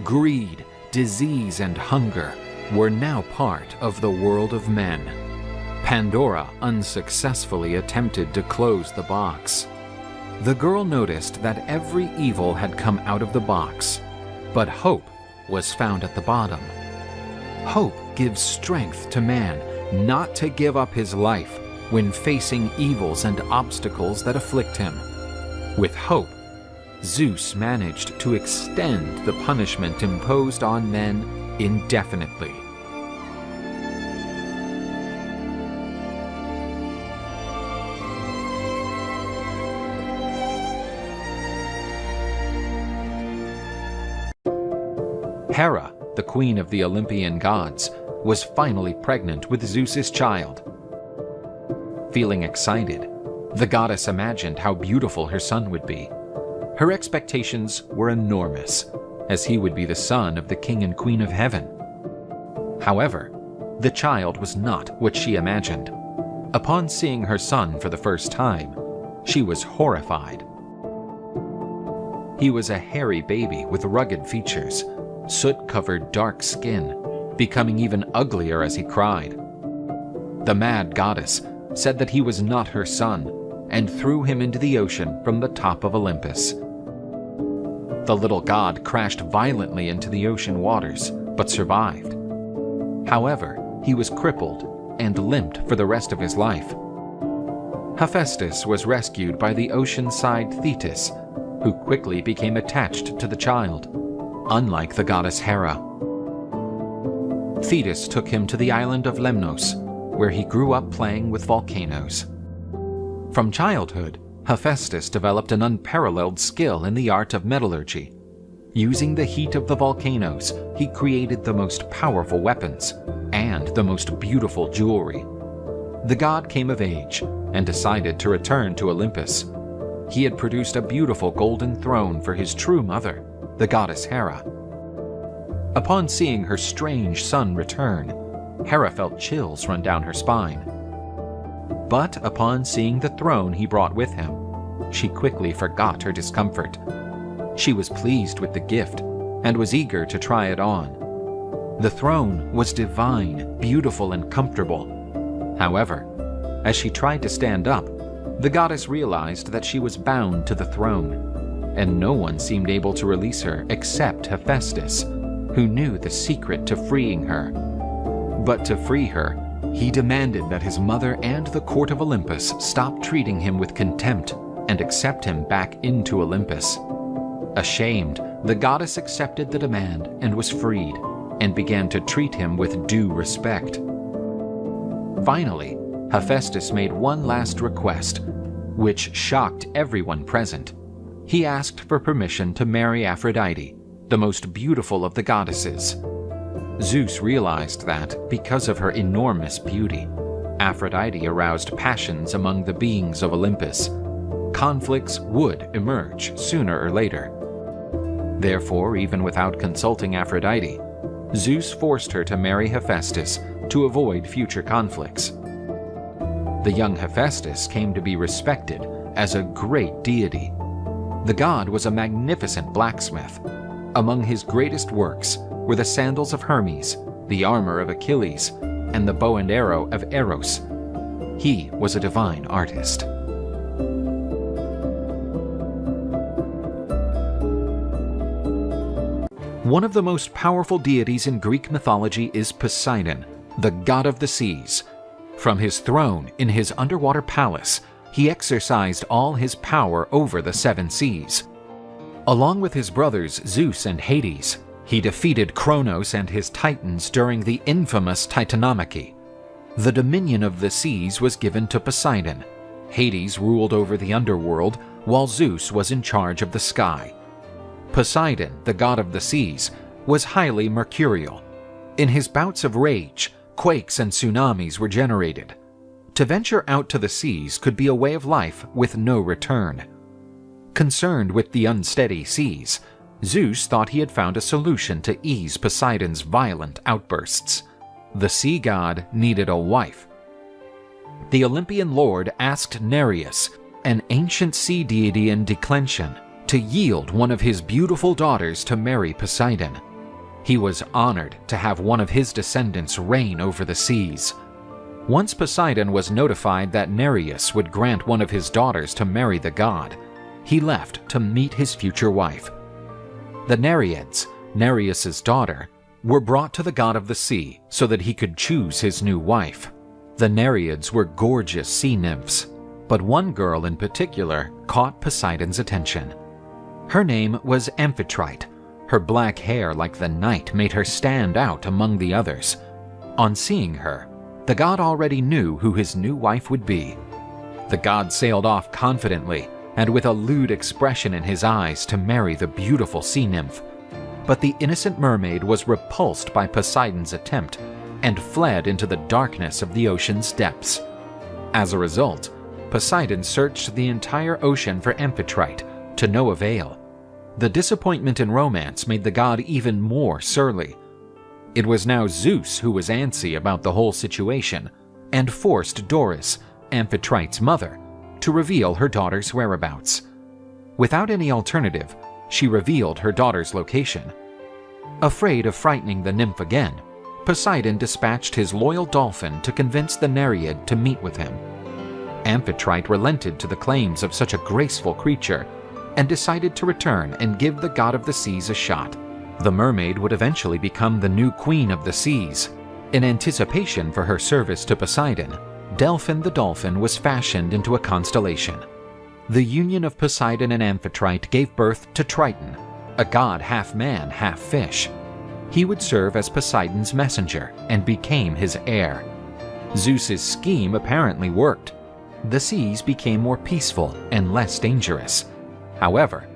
greed, disease, and hunger were now part of the world of men. Pandora unsuccessfully attempted to close the box. The girl noticed that every evil had come out of the box, but hope was found at the bottom. Hope gives strength to man not to give up his life when facing evils and obstacles that afflict him. With hope, Zeus managed to extend the punishment imposed on men indefinitely. Hera, the queen of the Olympian gods, was finally pregnant with Zeus's child. Feeling excited, the goddess imagined how beautiful her son would be. Her expectations were enormous, as he would be the son of the king and queen of heaven. However, the child was not what she imagined. Upon seeing her son for the first time, she was horrified. He was a hairy baby with rugged features, soot-covered dark skin, becoming even uglier as he cried. The mad goddess said that he was not her son and threw him into the ocean from the top of Olympus. The little god crashed violently into the ocean waters, but survived. However, he was crippled and limped for the rest of his life. Hephaestus was rescued by the ocean-side Thetis, who quickly became attached to the child, unlike the goddess Hera. Thetis took him to the island of Lemnos, where he grew up playing with volcanoes. From childhood, Hephaestus developed an unparalleled skill in the art of metallurgy. Using the heat of the volcanoes, he created the most powerful weapons and the most beautiful jewelry. The god came of age and decided to return to Olympus. He had produced a beautiful golden throne for his true mother, the goddess Hera. Upon seeing her strange son return, Hera felt chills run down her spine. But upon seeing the throne he brought with him, she quickly forgot her discomfort. She was pleased with the gift and was eager to try it on. The throne was divine, beautiful, and comfortable. However, as she tried to stand up, the goddess realized that she was bound to the throne, and no one seemed able to release her except Hephaestus, who knew the secret to freeing her. But to free her, he demanded that his mother and the court of Olympus stop treating him with contempt and accept him back into Olympus. Ashamed, the goddess accepted the demand and was freed, and began to treat him with due respect. Finally, Hephaestus made one last request, which shocked everyone present. He asked for permission to marry Aphrodite, the most beautiful of the goddesses. Zeus realized that, because of her enormous beauty, Aphrodite aroused passions among the beings of Olympus. Conflicts would emerge sooner or later. Therefore, even without consulting Aphrodite, Zeus forced her to marry Hephaestus to avoid future conflicts. The young Hephaestus came to be respected as a great deity. The god was a magnificent blacksmith. Among his greatest works were the sandals of Hermes, the armor of Achilles, and the bow and arrow of Eros. He was a divine artist. One of the most powerful deities in Greek mythology is Poseidon, the god of the seas. From his throne in his underwater palace, he exercised all his power over the seven seas. Along with his brothers Zeus and Hades, he defeated Kronos and his Titans during the infamous Titanomachy. The dominion of the seas was given to Poseidon. Hades ruled over the underworld, while Zeus was in charge of the sky. Poseidon, the god of the seas, was highly mercurial. In his bouts of rage, quakes and tsunamis were generated. To venture out to the seas could be a way of life with no return. Concerned with the unsteady seas, Zeus thought he had found a solution to ease Poseidon's violent outbursts. The sea god needed a wife. The Olympian lord asked Nereus, an ancient sea deity in declension, to yield one of his beautiful daughters to marry Poseidon. He was honored to have one of his descendants reign over the seas. Once Poseidon was notified that Nereus would grant one of his daughters to marry the god, he left to meet his future wife. The Nereids Nereus's daughter, were brought to the god of the sea so that he could choose his new wife. The Nereids were gorgeous sea nymphs, but one girl in particular caught Poseidon's attention. Her name was Amphitrite. Her black hair like the night made her stand out among the others. On seeing her, the god already knew who his new wife would be. The god sailed off confidently and with a lewd expression in his eyes to marry the beautiful sea nymph. But the innocent mermaid was repulsed by Poseidon's attempt and fled into the darkness of the ocean's depths. As a result, Poseidon searched the entire ocean for Amphitrite, to no avail. The disappointment in romance made the god even more surly. It was now Zeus who was antsy about the whole situation and forced Doris, Amphitrite's mother, to reveal her daughter's whereabouts. Without any alternative, she revealed her daughter's location. Afraid of frightening the nymph again, Poseidon dispatched his loyal dolphin to convince the Nereid to meet with him. Amphitrite relented to the claims of such a graceful creature and decided to return and give the god of the seas a shot. The mermaid would eventually become the new queen of the seas. In anticipation for her service to Poseidon, Delphin the dolphin was fashioned into a constellation. The union of Poseidon and Amphitrite gave birth to Triton, a god half man, half fish. He would serve as Poseidon's messenger and became his heir. Zeus's scheme apparently worked. The seas became more peaceful and less dangerous. However,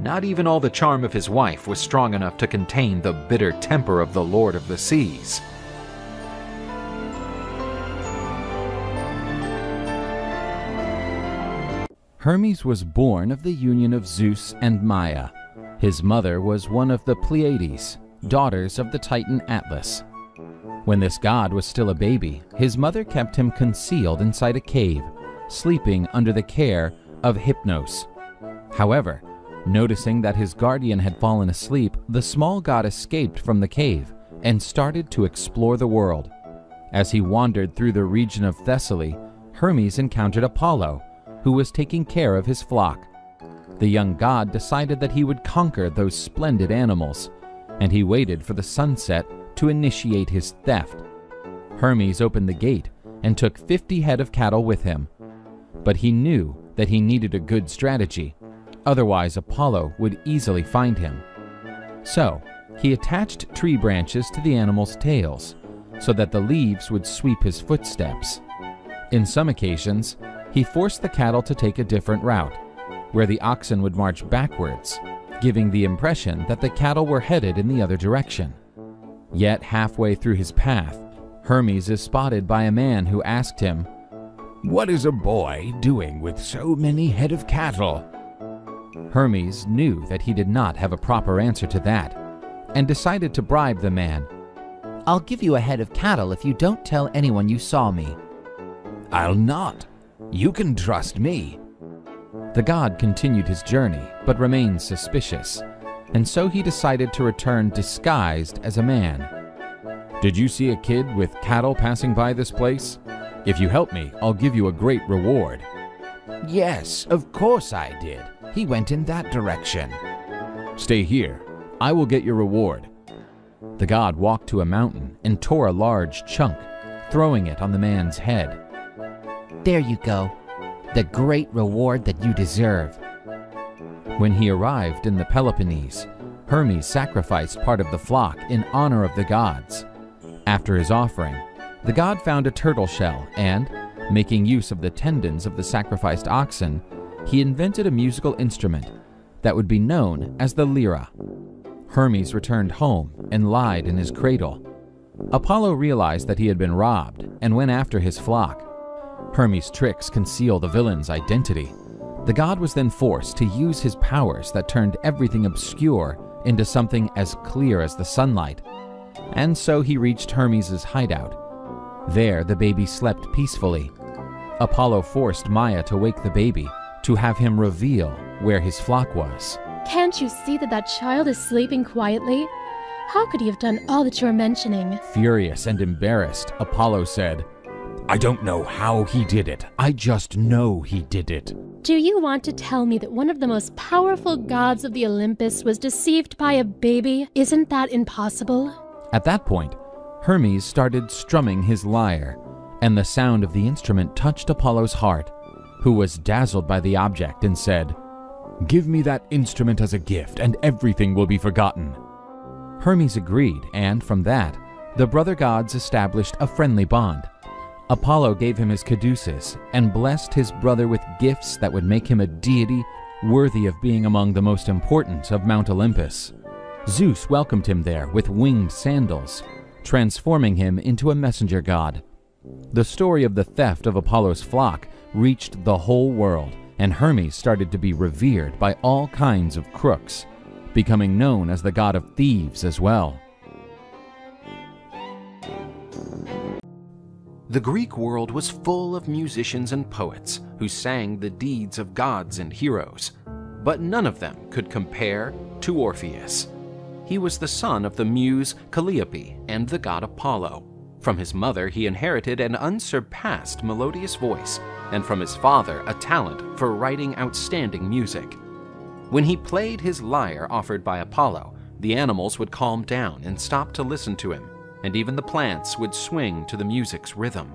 not even all the charm of his wife was strong enough to contain the bitter temper of the Lord of the Seas. Hermes was born of the union of Zeus and Maia. His mother was one of the Pleiades, daughters of the Titan Atlas. When this god was still a baby, his mother kept him concealed inside a cave, sleeping under the care of Hypnos. However, noticing that his guardian had fallen asleep, the small god escaped from the cave and started to explore the world. As he wandered through the region of Thessaly, Hermes encountered Apollo, who was taking care of his flock. The young god decided that he would conquer those splendid animals, and he waited for the sunset to initiate his theft. Hermes opened the gate and took 50 head of cattle with him. But he knew that he needed a good strategy, otherwise Apollo would easily find him. So, he attached tree branches to the animals' tails, so that the leaves would sweep his footsteps. In some occasions, he forced the cattle to take a different route, where the oxen would march backwards, giving the impression that the cattle were headed in the other direction. Yet halfway through his path, Hermes is spotted by a man who asked him, "What is a boy doing with so many head of cattle?" Hermes knew that he did not have a proper answer to that, and decided to bribe the man. "I'll give you a head of cattle if you don't tell anyone you saw me." "I'll not. You can trust me." The god continued his journey, but remained suspicious, and so he decided to return disguised as a man. "Did you see a kid with cattle passing by this place? If you help me, I'll give you a great reward." "Yes, of course I did. He went in that direction." "Stay here. I will get your reward." The god walked to a mountain and tore a large chunk, throwing it on the man's head. "There you go. The great reward that you deserve." When he arrived in the Peloponnese, Hermes sacrificed part of the flock in honor of the gods. After his offering, the god found a turtle shell and, making use of the tendons of the sacrificed oxen, he invented a musical instrument that would be known as the lyra. Hermes returned home and lied in his cradle. Apollo realized that he had been robbed and went after his flock. Hermes' tricks conceal the villain's identity. The god was then forced to use his powers that turned everything obscure into something as clear as the sunlight. And so he reached Hermes' hideout. There the baby slept peacefully. Apollo forced Maia to wake the baby, to have him reveal where his flock was. "Can't you see that that child is sleeping quietly? How could he have done all that you're mentioning?" Furious and embarrassed, Apollo said, I don't know how he did it. I just know he did it. Do you want to tell me that one of the most powerful gods of the Olympus was deceived by a baby? Isn't that impossible? At that point, Hermes started strumming his lyre, and the sound of the instrument touched Apollo's heart, who was dazzled by the object and said, "Give me that instrument as a gift, and everything will be forgotten." Hermes agreed, and from that, the brother gods established a friendly bond. Apollo gave him his caduceus and blessed his brother with gifts that would make him a deity worthy of being among the most important of Mount Olympus. Zeus welcomed him there with winged sandals, transforming him into a messenger god. The story of the theft of Apollo's flock reached the whole world, and Hermes started to be revered by all kinds of crooks, becoming known as the god of thieves as well. The Greek world was full of musicians and poets who sang the deeds of gods and heroes, but none of them could compare to Orpheus. He was the son of the muse Calliope and the god Apollo. From his mother he inherited an unsurpassed melodious voice, and from his father a talent for writing outstanding music. When he played his lyre offered by Apollo, the animals would calm down and stop to listen to him, and even the plants would swing to the music's rhythm.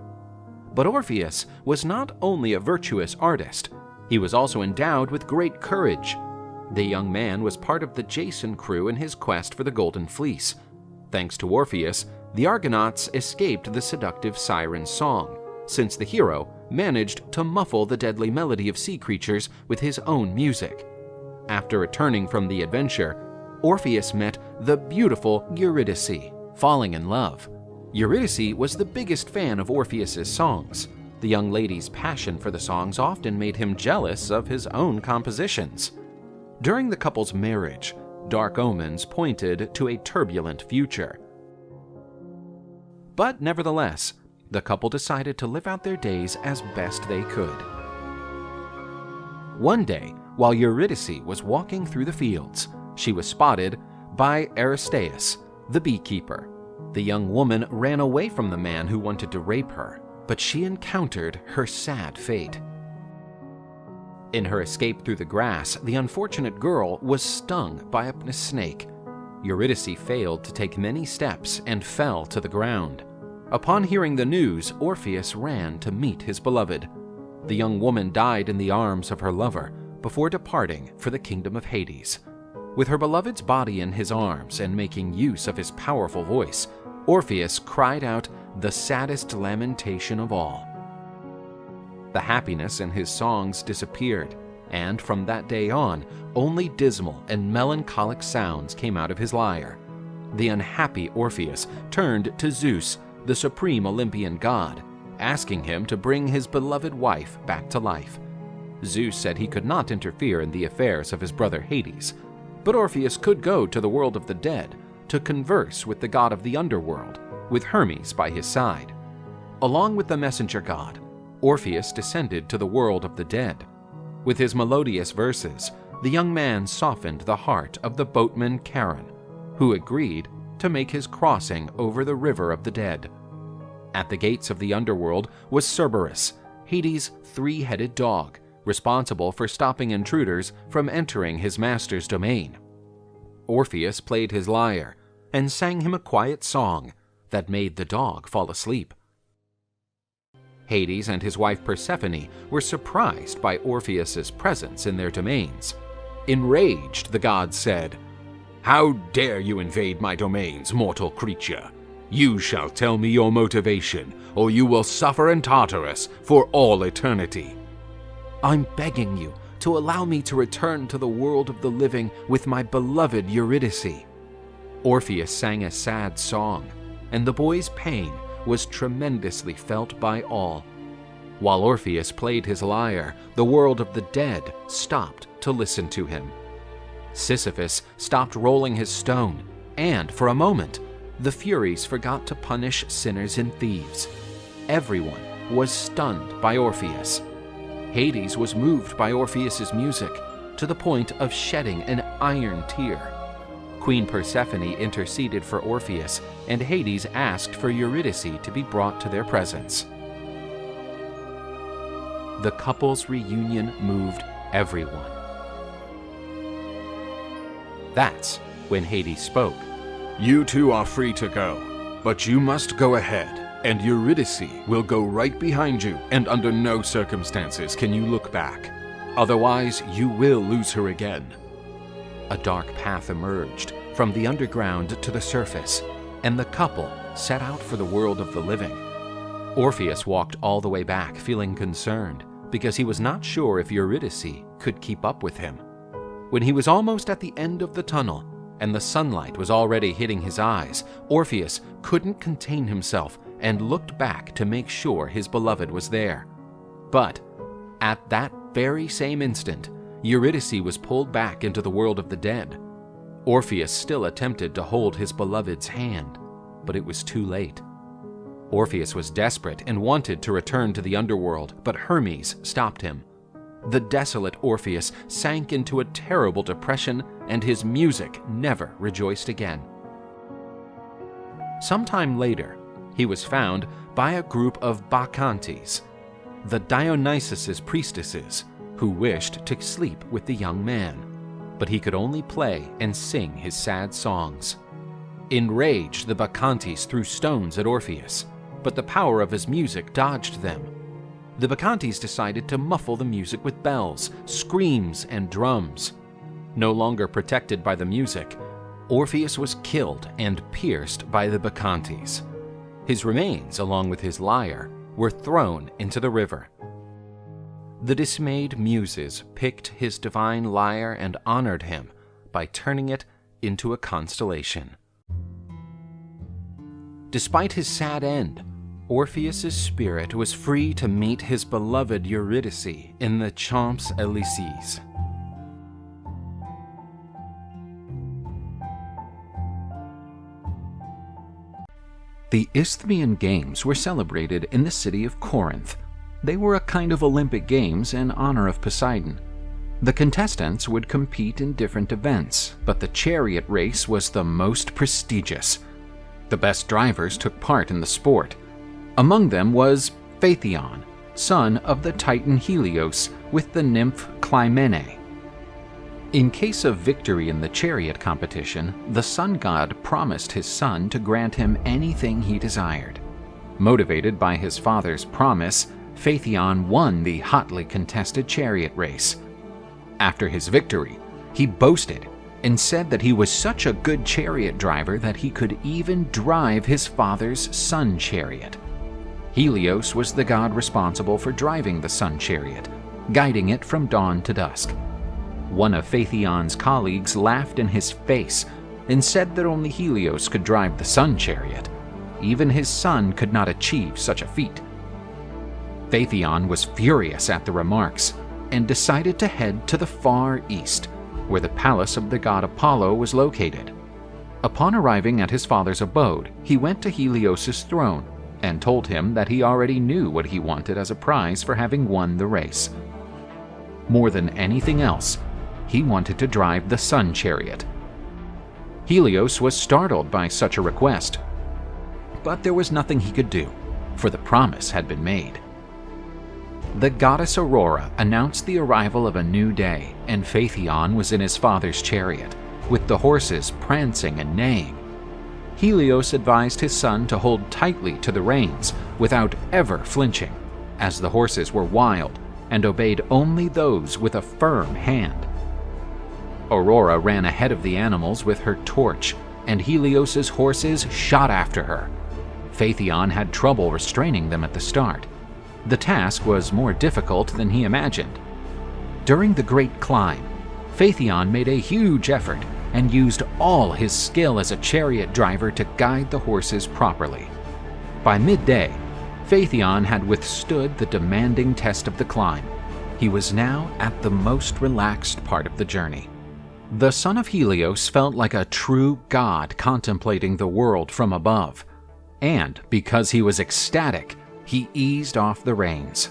But Orpheus was not only a virtuous artist, he was also endowed with great courage. The young man was part of the Jason crew in his quest for the Golden Fleece. Thanks to Orpheus, the Argonauts escaped the seductive siren song, since the hero managed to muffle the deadly melody of sea creatures with his own music. After returning from the adventure, Orpheus met the beautiful Eurydice. Falling in love, Eurydice was the biggest fan of Orpheus's songs. The young lady's passion for the songs often made him jealous of his own compositions. During the couple's marriage, dark omens pointed to a turbulent future. But nevertheless, the couple decided to live out their days as best they could. One day, while Eurydice was walking through the fields, she was spotted by Aristaeus, the beekeeper. The young woman ran away from the man who wanted to rape her, but she encountered her sad fate. In her escape through the grass, the unfortunate girl was stung by a snake. Eurydice failed to take many steps and fell to the ground. Upon hearing the news, Orpheus ran to meet his beloved. The young woman died in the arms of her lover before departing for the kingdom of Hades. With her beloved's body in his arms and making use of his powerful voice, Orpheus cried out the saddest lamentation of all. The happiness in his songs disappeared, and from that day on, only dismal and melancholic sounds came out of his lyre. The unhappy Orpheus turned to Zeus, the supreme Olympian god, asking him to bring his beloved wife back to life. Zeus said he could not interfere in the affairs of his brother Hades, but Orpheus could go to the world of the dead to converse with the god of the underworld, with Hermes by his side. Along with the messenger god, Orpheus descended to the world of the dead. With his melodious verses, the young man softened the heart of the boatman Charon, who agreed to make his crossing over the river of the dead. At the gates of the underworld was Cerberus, Hades' three-headed dog, responsible for stopping intruders from entering his master's domain. Orpheus played his lyre and sang him a quiet song that made the dog fall asleep. Hades and his wife Persephone were surprised by Orpheus's presence in their domains. Enraged, the gods said, "How dare you invade my domains, mortal creature? You shall tell me your motivation, or you will suffer in Tartarus for all eternity." "I'm begging you to allow me to return to the world of the living with my beloved Eurydice." Orpheus sang a sad song, and the boy's pain was tremendously felt by all. While Orpheus played his lyre, the world of the dead stopped to listen to him. Sisyphus stopped rolling his stone, and for a moment, the Furies forgot to punish sinners and thieves. Everyone was stunned by Orpheus. Hades was moved by Orpheus's music to the point of shedding an iron tear. Queen Persephone interceded for Orpheus, and Hades asked for Eurydice to be brought to their presence. the couple's reunion moved everyone. That's when Hades spoke. You two are free to go, but you must go ahead, and Eurydice will go right behind you, and under no circumstances can you look back. Otherwise, you will lose her again. A dark path emerged from the underground to the surface, and the couple set out for the world of the living. Orpheus walked all the way back, feeling concerned, because he was not sure if Eurydice could keep up with him. When he was almost at the end of the tunnel, and the sunlight was already hitting his eyes, Orpheus couldn't contain himself and looked back to make sure his beloved was there. But at that very same instant, Eurydice was pulled back into the world of the dead. Orpheus still attempted to hold his beloved's hand, but it was too late. Orpheus was desperate and wanted to return to the underworld, but Hermes stopped him. The desolate Orpheus sank into a terrible depression, and his music never rejoiced again. Sometime later, he was found by a group of Bacchantes, the Dionysus's priestesses, who wished to sleep with the young man, but he could only play and sing his sad songs. Enraged, the Bacchantes threw stones at Orpheus, but the power of his music dodged them. The Bacchantes decided to muffle the music with bells, screams, and drums. No longer protected by the music, Orpheus was killed and pierced by the Bacchantes. His remains, along with his lyre, were thrown into the river. The dismayed Muses picked his divine lyre and honored him by turning it into a constellation. Despite his sad end, Orpheus's spirit was free to meet his beloved Eurydice in the Champs-Élysées. The Isthmian Games were celebrated in the city of Corinth. They were a kind of Olympic Games in honor of Poseidon. The contestants would compete in different events, but the chariot race was the most prestigious. The best drivers took part in the sport. Among them was Phaethon, son of the Titan Helios, with the nymph Clymene. In case of victory in the chariot competition, the sun god promised his son to grant him anything he desired. Motivated by his father's promise, Phaethon won the hotly contested chariot race. After his victory, he boasted and said that he was such a good chariot driver that he could even drive his father's sun chariot. Helios was the god responsible for driving the sun chariot, guiding it from dawn to dusk. One of Phaethon's colleagues laughed in his face and said that only Helios could drive the sun chariot. Even his son could not achieve such a feat. Phaethon was furious at the remarks and decided to head to the far east, where the palace of the god Apollo was located. Upon arriving at his father's abode, he went to Helios's throne and told him that he already knew what he wanted as a prize for having won the race. More than anything else, he wanted to drive the sun chariot. Helios was startled by such a request, but there was nothing he could do, for the promise had been made. The goddess Aurora announced the arrival of a new day, and Phaethon was in his father's chariot, with the horses prancing and neighing. Helios advised his son to hold tightly to the reins without ever flinching, as the horses were wild and obeyed only those with a firm hand. Aurora ran ahead of the animals with her torch, and Helios's horses shot after her. Phaethon had trouble restraining them at the start. The task was more difficult than he imagined. During the great climb, Phaethon made a huge effort and used all his skill as a chariot driver to guide the horses properly. By midday, Phaethon had withstood the demanding test of the climb. He was now at the most relaxed part of the journey. The son of Helios felt like a true god contemplating the world from above, and because he was ecstatic, he eased off the reins.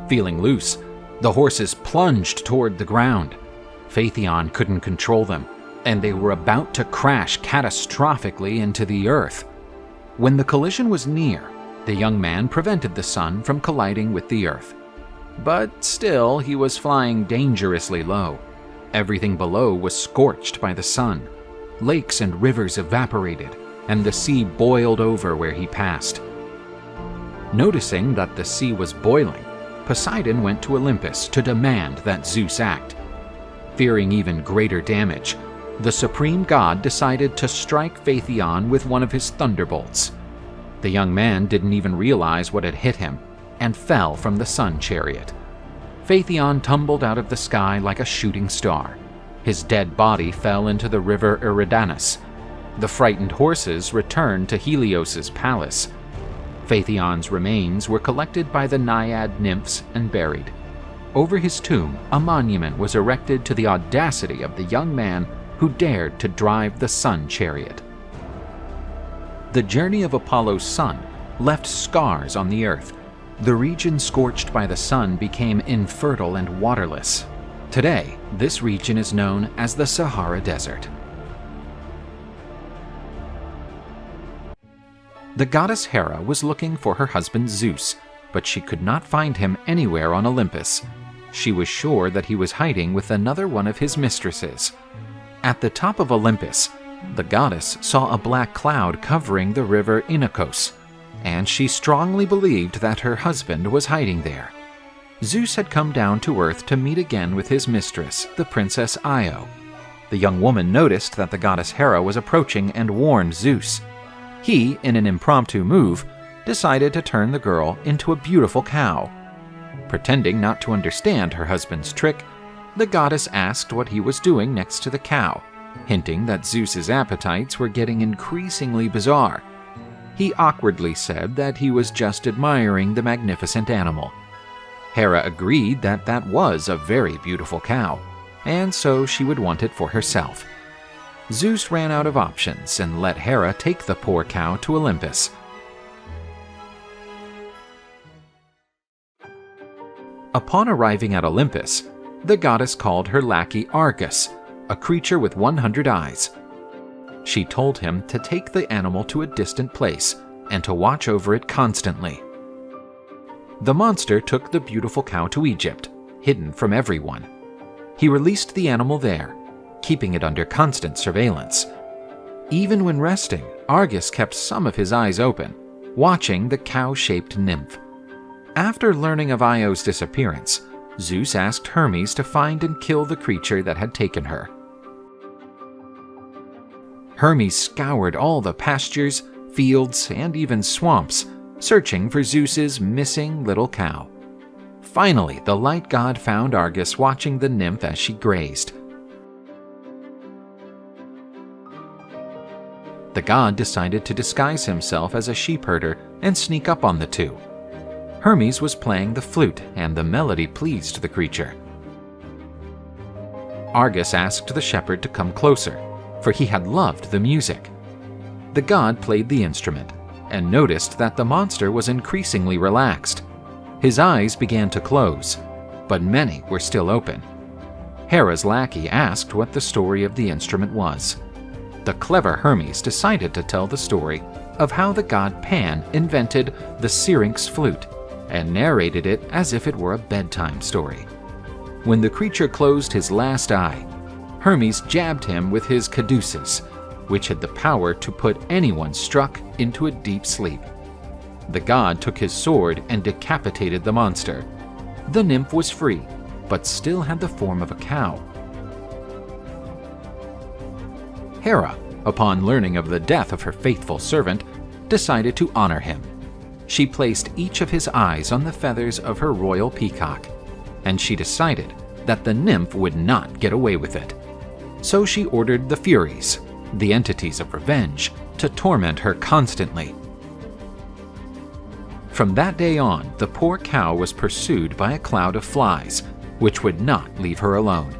Feeling loose, the horses plunged toward the ground. Phaethon couldn't control them, and they were about to crash catastrophically into the earth. When the collision was near, the young man prevented the son from colliding with the earth. But still, he was flying dangerously low. Everything below was scorched by the sun. Lakes and rivers evaporated, and the sea boiled over where he passed. Noticing that the sea was boiling, Poseidon went to Olympus to demand that Zeus act. Fearing even greater damage, the supreme god decided to strike Phaethon with one of his thunderbolts. The young man didn't even realize what had hit him, and fell from the sun chariot. Phaethon tumbled out of the sky like a shooting star. His dead body fell into the river Eridanus. The frightened horses returned to Helios's palace. Phaethon's remains were collected by the naiad nymphs and buried. Over his tomb, a monument was erected to the audacity of the young man who dared to drive the sun chariot. The journey of Apollo's son left scars on the earth. The region scorched by the sun became infertile and waterless. Today, this region is known as the Sahara Desert. The goddess Hera was looking for her husband Zeus, but she could not find him anywhere on Olympus. She was sure that he was hiding with another one of his mistresses. At the top of Olympus, the goddess saw a black cloud covering the river Inachos, and she strongly believed that her husband was hiding there. Zeus had come down to earth to meet again with his mistress, the princess Io. The young woman noticed that the goddess Hera was approaching and warned Zeus. He, in an impromptu move, decided to turn the girl into a beautiful cow. Pretending not to understand her husband's trick, the goddess asked what he was doing next to the cow, hinting that Zeus's appetites were getting increasingly bizarre. He awkwardly said that he was just admiring the magnificent animal. Hera agreed that that was a very beautiful cow, and so she would want it for herself. Zeus ran out of options and let Hera take the poor cow to Olympus. Upon arriving at Olympus, the goddess called her lackey Argus, a creature with 100 eyes. She told him to take the animal to a distant place and to watch over it constantly. The monster took the beautiful cow to Egypt, hidden from everyone. He released the animal there, keeping it under constant surveillance. Even when resting, Argus kept some of his eyes open, watching the cow-shaped nymph. After learning of Io's disappearance, Zeus asked Hermes to find and kill the creature that had taken her. Hermes scoured all the pastures, fields, and even swamps, searching for Zeus's missing little cow. Finally, the light god found Argus watching the nymph as she grazed. The god decided to disguise himself as a sheepherder and sneak up on the two. Hermes was playing the flute, and the melody pleased the creature. Argus asked the shepherd to come closer, for he had loved the music. The god played the instrument, and noticed that the monster was increasingly relaxed. His eyes began to close, but many were still open. Hera's lackey asked what the story of the instrument was. The clever Hermes decided to tell the story of how the god Pan invented the syrinx flute, and narrated it as if it were a bedtime story. When the creature closed his last eye, Hermes jabbed him with his caduceus, which had the power to put anyone struck into a deep sleep. The god took his sword and decapitated the monster. The nymph was free, but still had the form of a cow. Hera, upon learning of the death of her faithful servant, decided to honor him. She placed each of his eyes on the feathers of her royal peacock, and she decided that the nymph would not get away with it. So she ordered the Furies, the entities of revenge, to torment her constantly. From that day on, the poor cow was pursued by a cloud of flies, which would not leave her alone.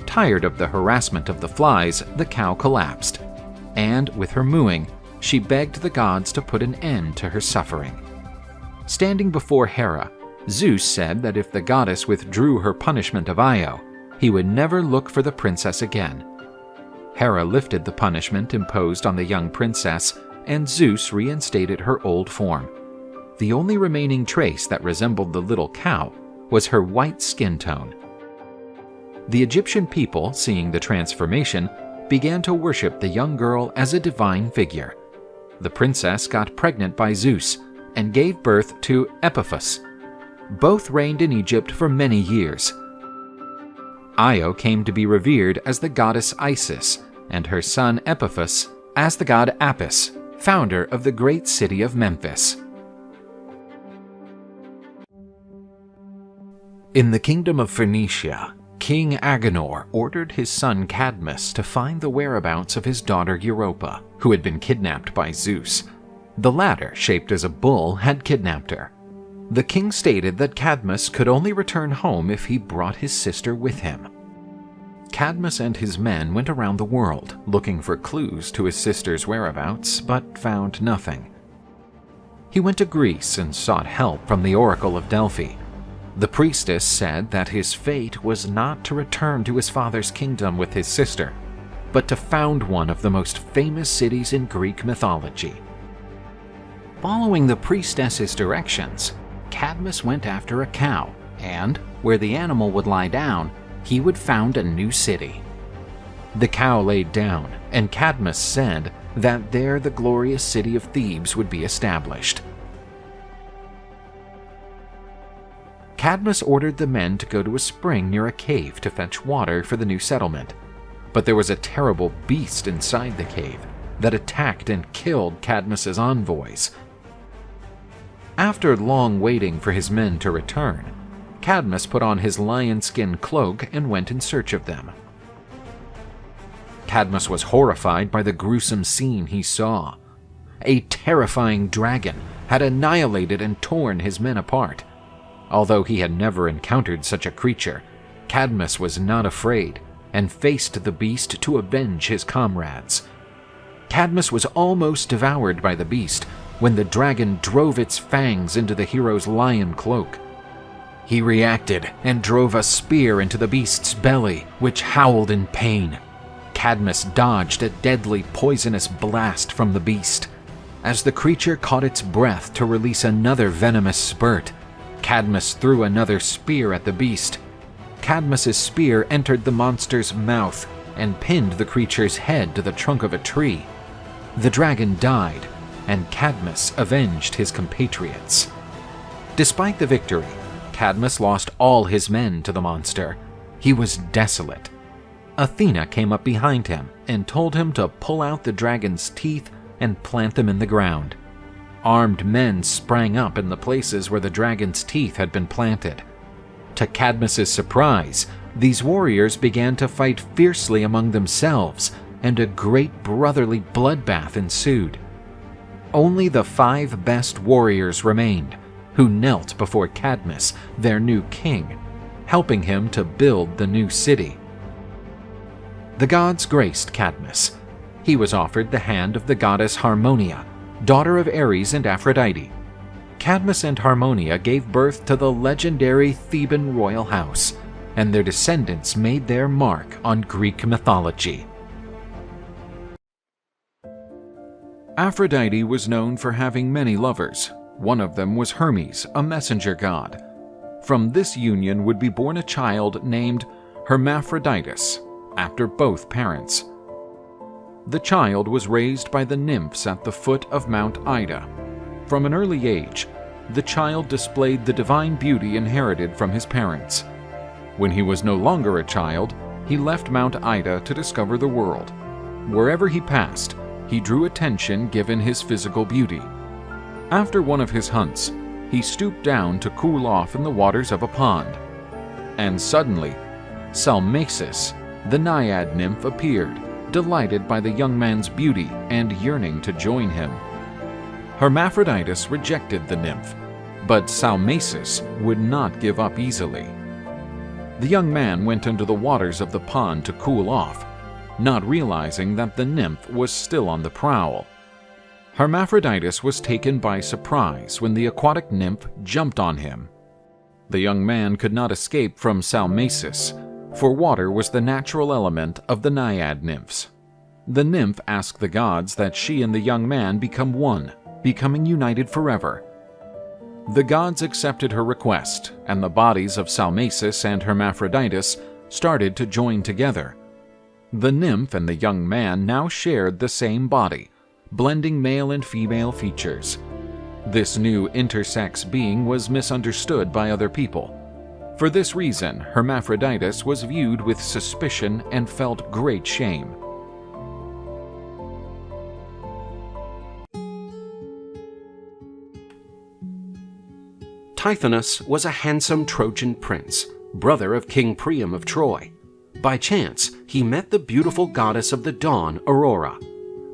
Tired of the harassment of the flies, the cow collapsed, and with her mooing, she begged the gods to put an end to her suffering. Standing before Hera, Zeus said that if the goddess withdrew her punishment of Io, he would never look for the princess again. Hera lifted the punishment imposed on the young princess, and Zeus reinstated her old form. The only remaining trace that resembled the little cow was her white skin tone. The Egyptian people, seeing the transformation, began to worship the young girl as a divine figure. The princess got pregnant by Zeus and gave birth to Epiphus. Both reigned in Egypt for many years. Io came to be revered as the goddess Isis, and her son Epiphus as the god Apis, founder of the great city of Memphis. In the kingdom of Phoenicia, King Agenor ordered his son Cadmus to find the whereabouts of his daughter Europa, who had been kidnapped by Zeus. The latter, shaped as a bull, had kidnapped her. The king stated that Cadmus could only return home if he brought his sister with him. Cadmus and his men went around the world, looking for clues to his sister's whereabouts, but found nothing. He went to Greece and sought help from the Oracle of Delphi. The priestess said that his fate was not to return to his father's kingdom with his sister, but to found one of the most famous cities in Greek mythology. Following the priestess's directions, Cadmus went after a cow, and, where the animal would lie down, he would found a new city. The cow laid down, and Cadmus said that there the glorious city of Thebes would be established. Cadmus ordered the men to go to a spring near a cave to fetch water for the new settlement, but there was a terrible beast inside the cave that attacked and killed Cadmus's envoys. After long waiting for his men to return, Cadmus put on his lion-skin cloak and went in search of them. Cadmus was horrified by the gruesome scene he saw. A terrifying dragon had annihilated and torn his men apart. Although he had never encountered such a creature, Cadmus was not afraid and faced the beast to avenge his comrades. Cadmus was almost devoured by the beast when the dragon drove its fangs into the hero's lion cloak. He reacted and drove a spear into the beast's belly, which howled in pain. Cadmus dodged a deadly poisonous blast from the beast. As the creature caught its breath to release another venomous spurt, Cadmus threw another spear at the beast. Cadmus's spear entered the monster's mouth and pinned the creature's head to the trunk of a tree. The dragon died, and Cadmus avenged his compatriots. Despite the victory, Cadmus lost all his men to the monster. He was desolate. Athena came up behind him and told him to pull out the dragon's teeth and plant them in the ground. Armed men sprang up in the places where the dragon's teeth had been planted. To Cadmus's surprise, these warriors began to fight fiercely among themselves, and a great brotherly bloodbath ensued. Only the 5 best warriors remained, who knelt before Cadmus, their new king, helping him to build the new city. The gods graced Cadmus. He was offered the hand of the goddess Harmonia, daughter of Aries and Aphrodite. Cadmus and Harmonia gave birth to the legendary Theban royal house, and their descendants made their mark on Greek mythology. Aphrodite was known for having many lovers. One of them was Hermes, a messenger god. From this union would be born a child named Hermaphroditus, after both parents. The child was raised by the nymphs at the foot of Mount Ida. From an early age, the child displayed the divine beauty inherited from his parents. When he was no longer a child, he left Mount Ida to discover the world. Wherever he passed, he drew attention given his physical beauty. After one of his hunts, he stooped down to cool off in the waters of a pond. And suddenly, Salmacis, the naiad nymph, appeared, delighted by the young man's beauty and yearning to join him. Hermaphroditus rejected the nymph, but Salmacis would not give up easily. The young man went into the waters of the pond to cool off, not realizing that the nymph was still on the prowl. Hermaphroditus was taken by surprise when the aquatic nymph jumped on him. The young man could not escape from Salmacis, for water was the natural element of the naiad nymphs. The nymph asked the gods that she and the young man become one, becoming united forever. The gods accepted her request, and the bodies of Salmacis and Hermaphroditus started to join together. The nymph and the young man now shared the same body, blending male and female features. This new intersex being was misunderstood by other people. For this reason, Hermaphroditus was viewed with suspicion and felt great shame. Tithonus was a handsome Trojan prince, brother of King Priam of Troy. By chance, he met the beautiful goddess of the dawn, Aurora.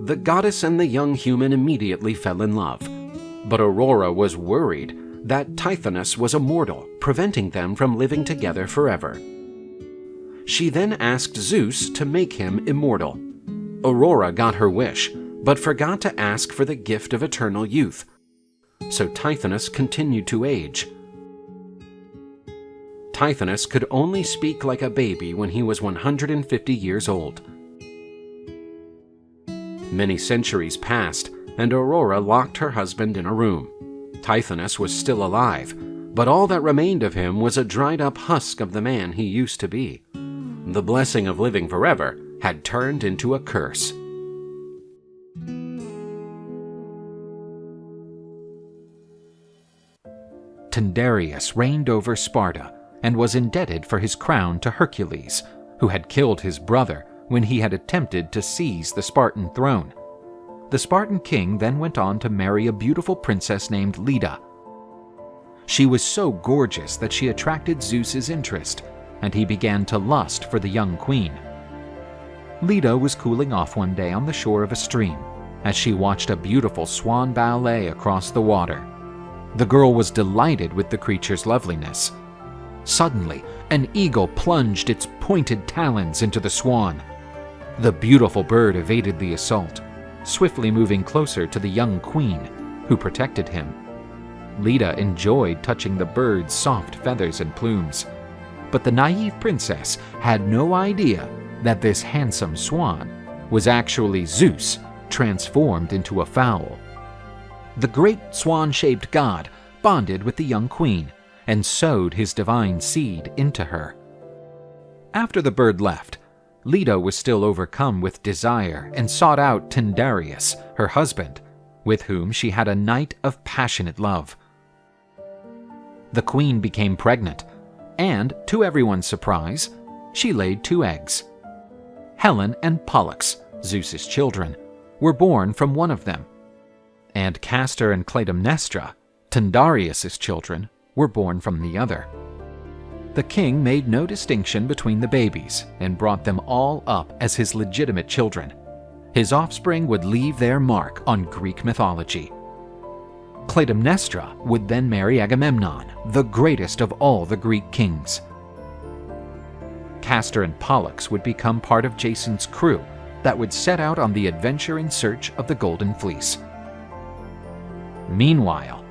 The goddess and the young human immediately fell in love. But Aurora was worried that Tithonus was immortal, preventing them from living together forever. She then asked Zeus to make him immortal. Aurora got her wish, but forgot to ask for the gift of eternal youth. So Tithonus continued to age. Tithonus could only speak like a baby when he was 150 years old. Many centuries passed, and Aurora locked her husband in a room. Tithonus was still alive, but all that remained of him was a dried-up husk of the man he used to be. The blessing of living forever had turned into a curse. Tyndareus reigned over Sparta and was indebted for his crown to Hercules, who had killed his brother when he had attempted to seize the Spartan throne. The Spartan king then went on to marry a beautiful princess named Leda. She was so gorgeous that she attracted Zeus's interest, and he began to lust for the young queen. Leda was cooling off one day on the shore of a stream as she watched a beautiful swan ballet across the water. The girl was delighted with the creature's loveliness. Suddenly, an eagle plunged its pointed talons into the swan. The beautiful bird evaded the assault, swiftly moving closer to the young queen, who protected him. Leda enjoyed touching the bird's soft feathers and plumes, but the naive princess had no idea that this handsome swan was actually Zeus transformed into a fowl. The great swan-shaped god bonded with the young queen and sowed his divine seed into her. After the bird left, Leda was still overcome with desire and sought out Tyndareus, her husband, with whom she had a night of passionate love. The queen became pregnant, and, to everyone's surprise, she laid 2 eggs. Helen and Pollux, Zeus's children, were born from one of them, and Castor and Clytemnestra, Tyndareus' children, were born from the other. The king made no distinction between the babies and brought them all up as his legitimate children. His offspring would leave their mark on Greek mythology. Clytemnestra would then marry Agamemnon, the greatest of all the Greek kings. Castor and Pollux would become part of Jason's crew that would set out on the adventure in search of the Golden Fleece. Meanwhile,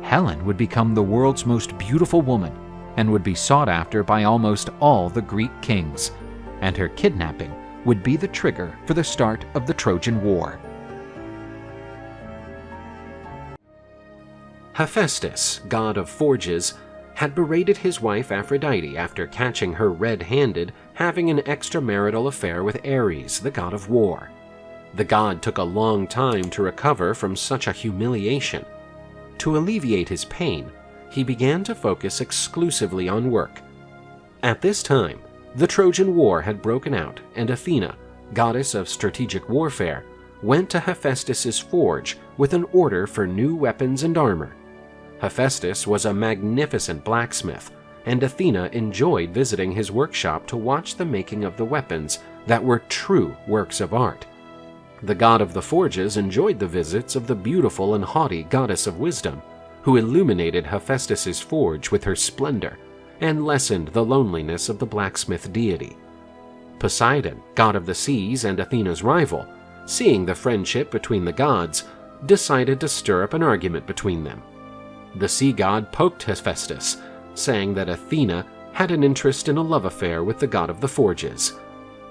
Helen would become the world's most beautiful woman and would be sought after by almost all the Greek kings, and her kidnapping would be the trigger for the start of the Trojan War. Hephaestus, god of forges, had berated his wife Aphrodite after catching her red-handed having an extramarital affair with Ares, the god of war. The god took a long time to recover from such a humiliation. To alleviate his pain, he began to focus exclusively on work. At this time, the Trojan War had broken out, and Athena, goddess of strategic warfare, went to Hephaestus's forge with an order for new weapons and armor. Hephaestus was a magnificent blacksmith, and Athena enjoyed visiting his workshop to watch the making of the weapons that were true works of art. The god of the forges enjoyed the visits of the beautiful and haughty goddess of wisdom, who illuminated Hephaestus's forge with her splendor and lessened the loneliness of the blacksmith deity. Poseidon, god of the seas and Athena's rival, seeing the friendship between the gods, decided to stir up an argument between them. The sea god poked Hephaestus, saying that Athena had an interest in a love affair with the god of the forges.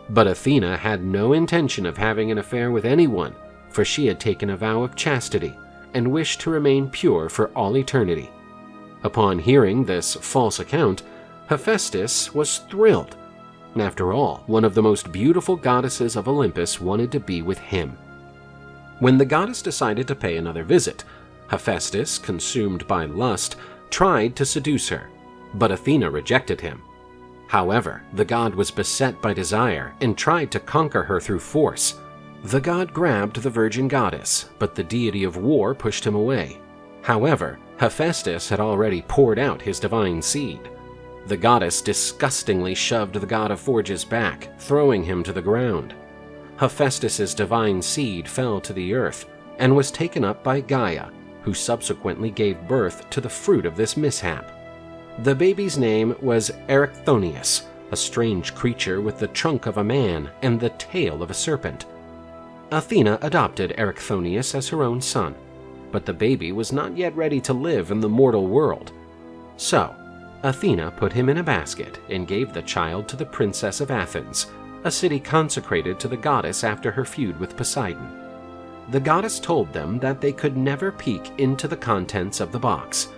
But Athena had no intention of having an affair with anyone, for she had taken a vow of chastity and wished to remain pure for all eternity. Upon hearing this false account, Hephaestus was thrilled. After all, one of the most beautiful goddesses of Olympus wanted to be with him. When the goddess decided to pay another visit, Hephaestus, consumed by lust, tried to seduce her, but Athena rejected him. However, the god was beset by desire and tried to conquer her through force. The god grabbed the virgin goddess, but the deity of war pushed him away. However, Hephaestus had already poured out his divine seed. The goddess disgustingly shoved the god of forges back, throwing him to the ground. Hephaestus's divine seed fell to the earth and was taken up by Gaia, who subsequently gave birth to the fruit of this mishap. The baby's name was Erichthonius, a strange creature with the trunk of a man and the tail of a serpent. Athena adopted Erichthonius as her own son, but the baby was not yet ready to live in the mortal world. So, Athena put him in a basket and gave the child to the princess of Athens, a city consecrated to the goddess after her feud with Poseidon. The goddess told them that they could never peek into the contents of the box,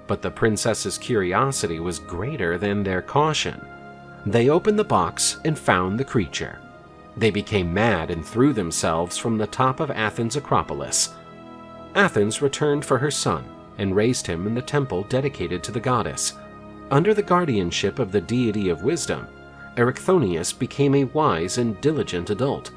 but the princess's curiosity was greater than their caution. They opened the box and found the creature. They became mad and threw themselves from the top of Athens' Acropolis. Athens returned for her son and raised him in the temple dedicated to the goddess. Under the guardianship of the deity of wisdom, Erichthonius became a wise and diligent adult.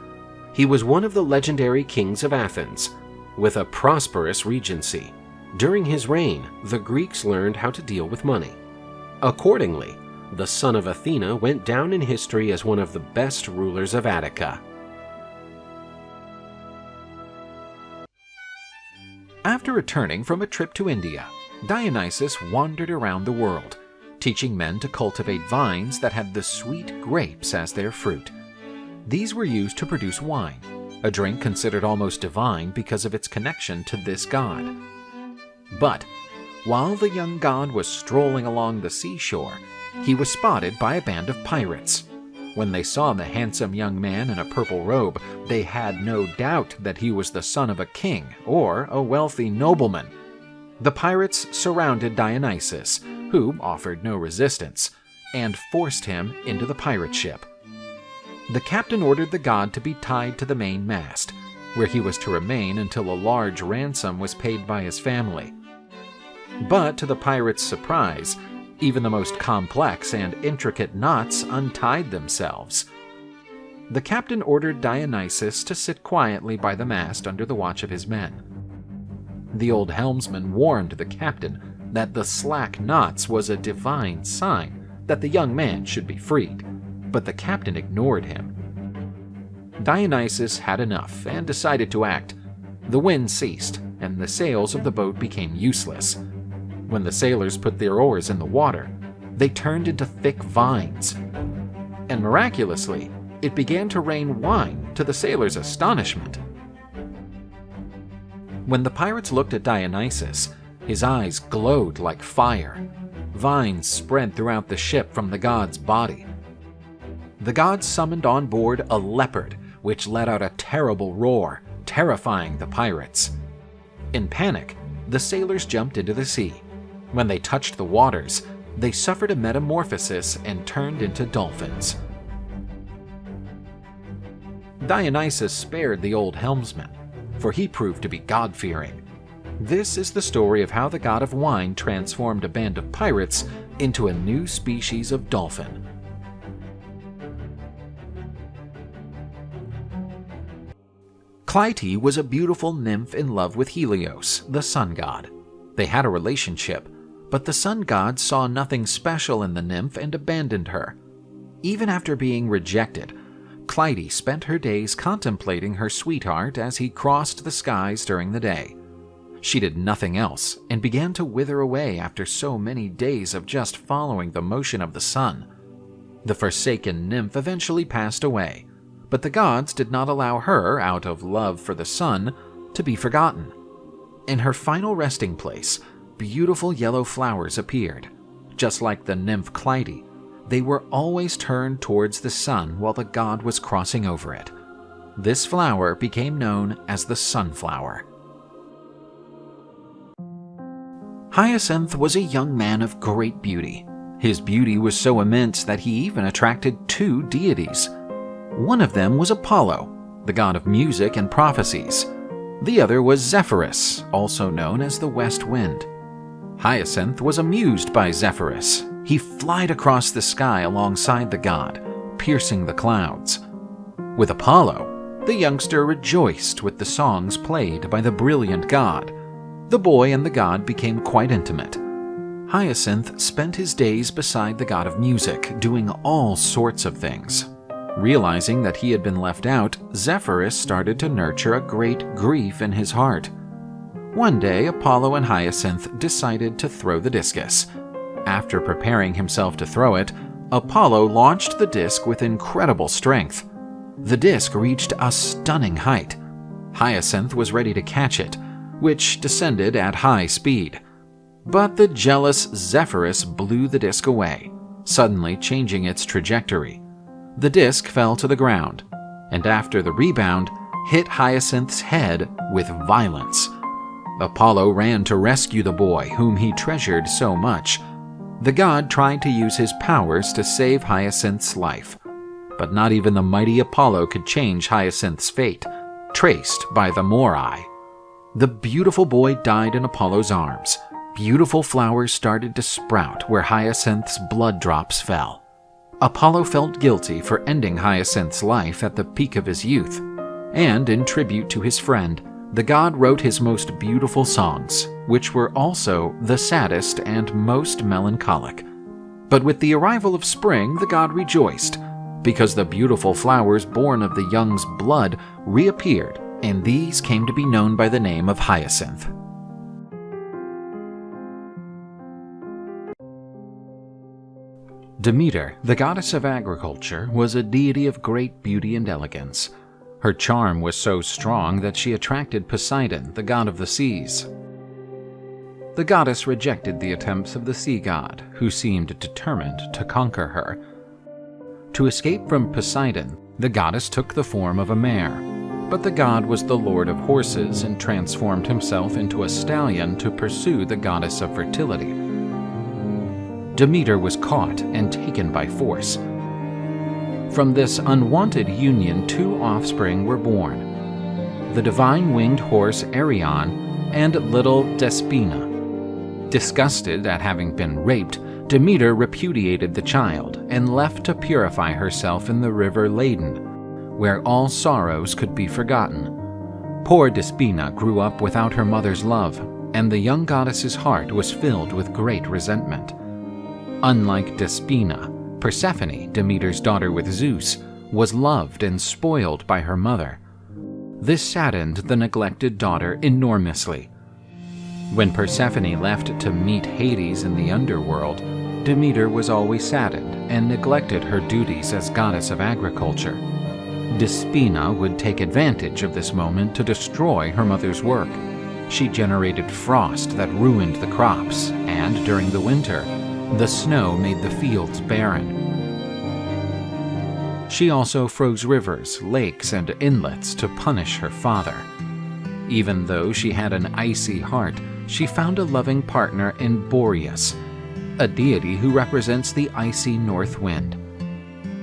He was one of the legendary kings of Athens, with a prosperous regency. During his reign, the Greeks learned how to deal with money. Accordingly, the son of Athena went down in history as one of the best rulers of Attica. After returning from a trip to India, Dionysus wandered around the world, teaching men to cultivate vines that had the sweet grapes as their fruit. These were used to produce wine, a drink considered almost divine because of its connection to this god. But while the young god was strolling along the seashore, he was spotted by a band of pirates. When they saw the handsome young man in a purple robe, they had no doubt that he was the son of a king or a wealthy nobleman. The pirates surrounded Dionysus, who offered no resistance, and forced him into the pirate ship. The captain ordered the god to be tied to the main mast, where he was to remain until a large ransom was paid by his family. But to the pirates' surprise, even the most complex and intricate knots untied themselves. The captain ordered Dionysus to sit quietly by the mast under the watch of his men. The old helmsman warned the captain that the slack knots was a divine sign that the young man should be freed, but the captain ignored him. Dionysus had enough and decided to act. The wind ceased, and the sails of the boat became useless. When the sailors put their oars in the water, they turned into thick vines. And miraculously, it began to rain wine to the sailors' astonishment. When the pirates looked at Dionysus, his eyes glowed like fire. Vines spread throughout the ship from the god's body. The god summoned on board a leopard, which let out a terrible roar, terrifying the pirates. In panic, the sailors jumped into the sea. When they touched the waters, they suffered a metamorphosis and turned into dolphins. Dionysus spared the old helmsman, for he proved to be God-fearing. This is the story of how the god of wine transformed a band of pirates into a new species of dolphin. Clytie was a beautiful nymph in love with Helios, the sun god. They had a relationship, but the sun god saw nothing special in the nymph and abandoned her. Even after being rejected, Clytie spent her days contemplating her sweetheart as he crossed the skies during the day. She did nothing else and began to wither away after so many days of just following the motion of the sun. The forsaken nymph eventually passed away, but the gods did not allow her, out of love for the sun, to be forgotten. In her final resting place, beautiful yellow flowers appeared. Just like the nymph Clytie, they were always turned towards the sun while the god was crossing over it. This flower became known as the sunflower. Hyacinth was a young man of great beauty. His beauty was so immense that he even attracted two deities. One of them was Apollo, the god of music and prophecies. The other was Zephyrus, also known as the West Wind. Hyacinth was amused by Zephyrus. He flied across the sky alongside the god, piercing the clouds. With Apollo, the youngster rejoiced with the songs played by the brilliant god. The boy and the god became quite intimate. Hyacinth spent his days beside the god of music, doing all sorts of things. Realizing that he had been left out, Zephyrus started to nurture a great grief in his heart. One day, Apollo and Hyacinth decided to throw the discus. After preparing himself to throw it, Apollo launched the disc with incredible strength. The disc reached a stunning height. Hyacinth was ready to catch it, which descended at high speed. But the jealous Zephyrus blew the disc away, suddenly changing its trajectory. The disc fell to the ground, and after the rebound, hit Hyacinth's head with violence. Apollo ran to rescue the boy, whom he treasured so much. The god tried to use his powers to save Hyacinth's life, but not even the mighty Apollo could change Hyacinth's fate, traced by the Moirai. The beautiful boy died in Apollo's arms. Beautiful flowers started to sprout where Hyacinth's blood drops fell. Apollo felt guilty for ending Hyacinth's life at the peak of his youth, and in tribute to his friend, the god wrote his most beautiful songs, which were also the saddest and most melancholic. But with the arrival of spring, the god rejoiced, because the beautiful flowers born of the young's blood reappeared, and these came to be known by the name of Hyacinth. Demeter, the goddess of agriculture, was a deity of great beauty and elegance. Her charm was so strong that she attracted Poseidon, the god of the seas. The goddess rejected the attempts of the sea god, who seemed determined to conquer her. To escape from Poseidon, the goddess took the form of a mare, but the god was the lord of horses and transformed himself into a stallion to pursue the goddess of fertility. Demeter was caught and taken by force. From this unwanted union, two offspring were born: the divine winged horse Arion and little Despina. Disgusted at having been raped, Demeter repudiated the child and left to purify herself in the river Leda, where all sorrows could be forgotten. Poor Despina grew up without her mother's love, and the young goddess's heart was filled with great resentment. Unlike Despina, Persephone, Demeter's daughter with Zeus, was loved and spoiled by her mother. This saddened the neglected daughter enormously. When Persephone left to meet Hades in the underworld, Demeter was always saddened and neglected her duties as goddess of agriculture. Despina would take advantage of this moment to destroy her mother's work. She generated frost that ruined the crops, and during the winter, the snow made the fields barren. She also froze rivers, lakes, and inlets to punish her father. Even though she had an icy heart, she found a loving partner in Boreas, a deity who represents the icy north wind.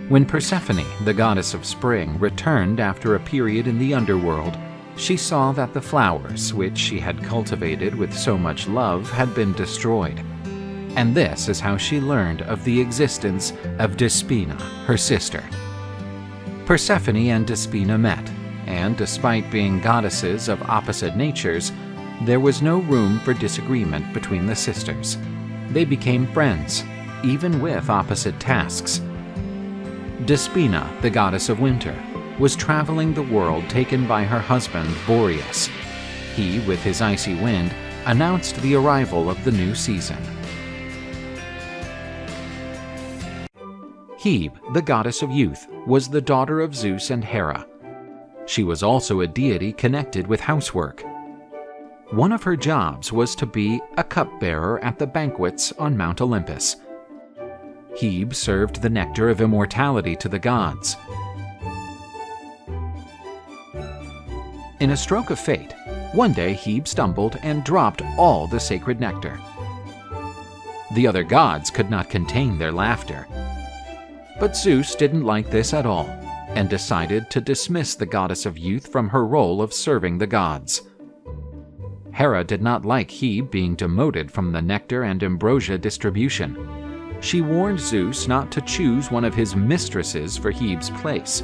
When Persephone, the goddess of spring, returned after a period in the underworld, she saw that the flowers, which she had cultivated with so much love, had been destroyed. And this is how she learned of the existence of Despina, her sister. Persephone and Despina met, and despite being goddesses of opposite natures, there was no room for disagreement between the sisters. They became friends, even with opposite tasks. Despina, the goddess of winter, was traveling the world taken by her husband Boreas. He, with his icy wind, announced the arrival of the new season. Hebe, the goddess of youth, was the daughter of Zeus and Hera. She was also a deity connected with housework. One of her jobs was to be a cupbearer at the banquets on Mount Olympus. Hebe served the nectar of immortality to the gods. In a stroke of fate, one day Hebe stumbled and dropped all the sacred nectar. The other gods could not contain their laughter. But Zeus didn't like this at all, and decided to dismiss the goddess of youth from her role of serving the gods. Hera did not like Hebe being demoted from the nectar and ambrosia distribution. She warned Zeus not to choose one of his mistresses for Hebe's place.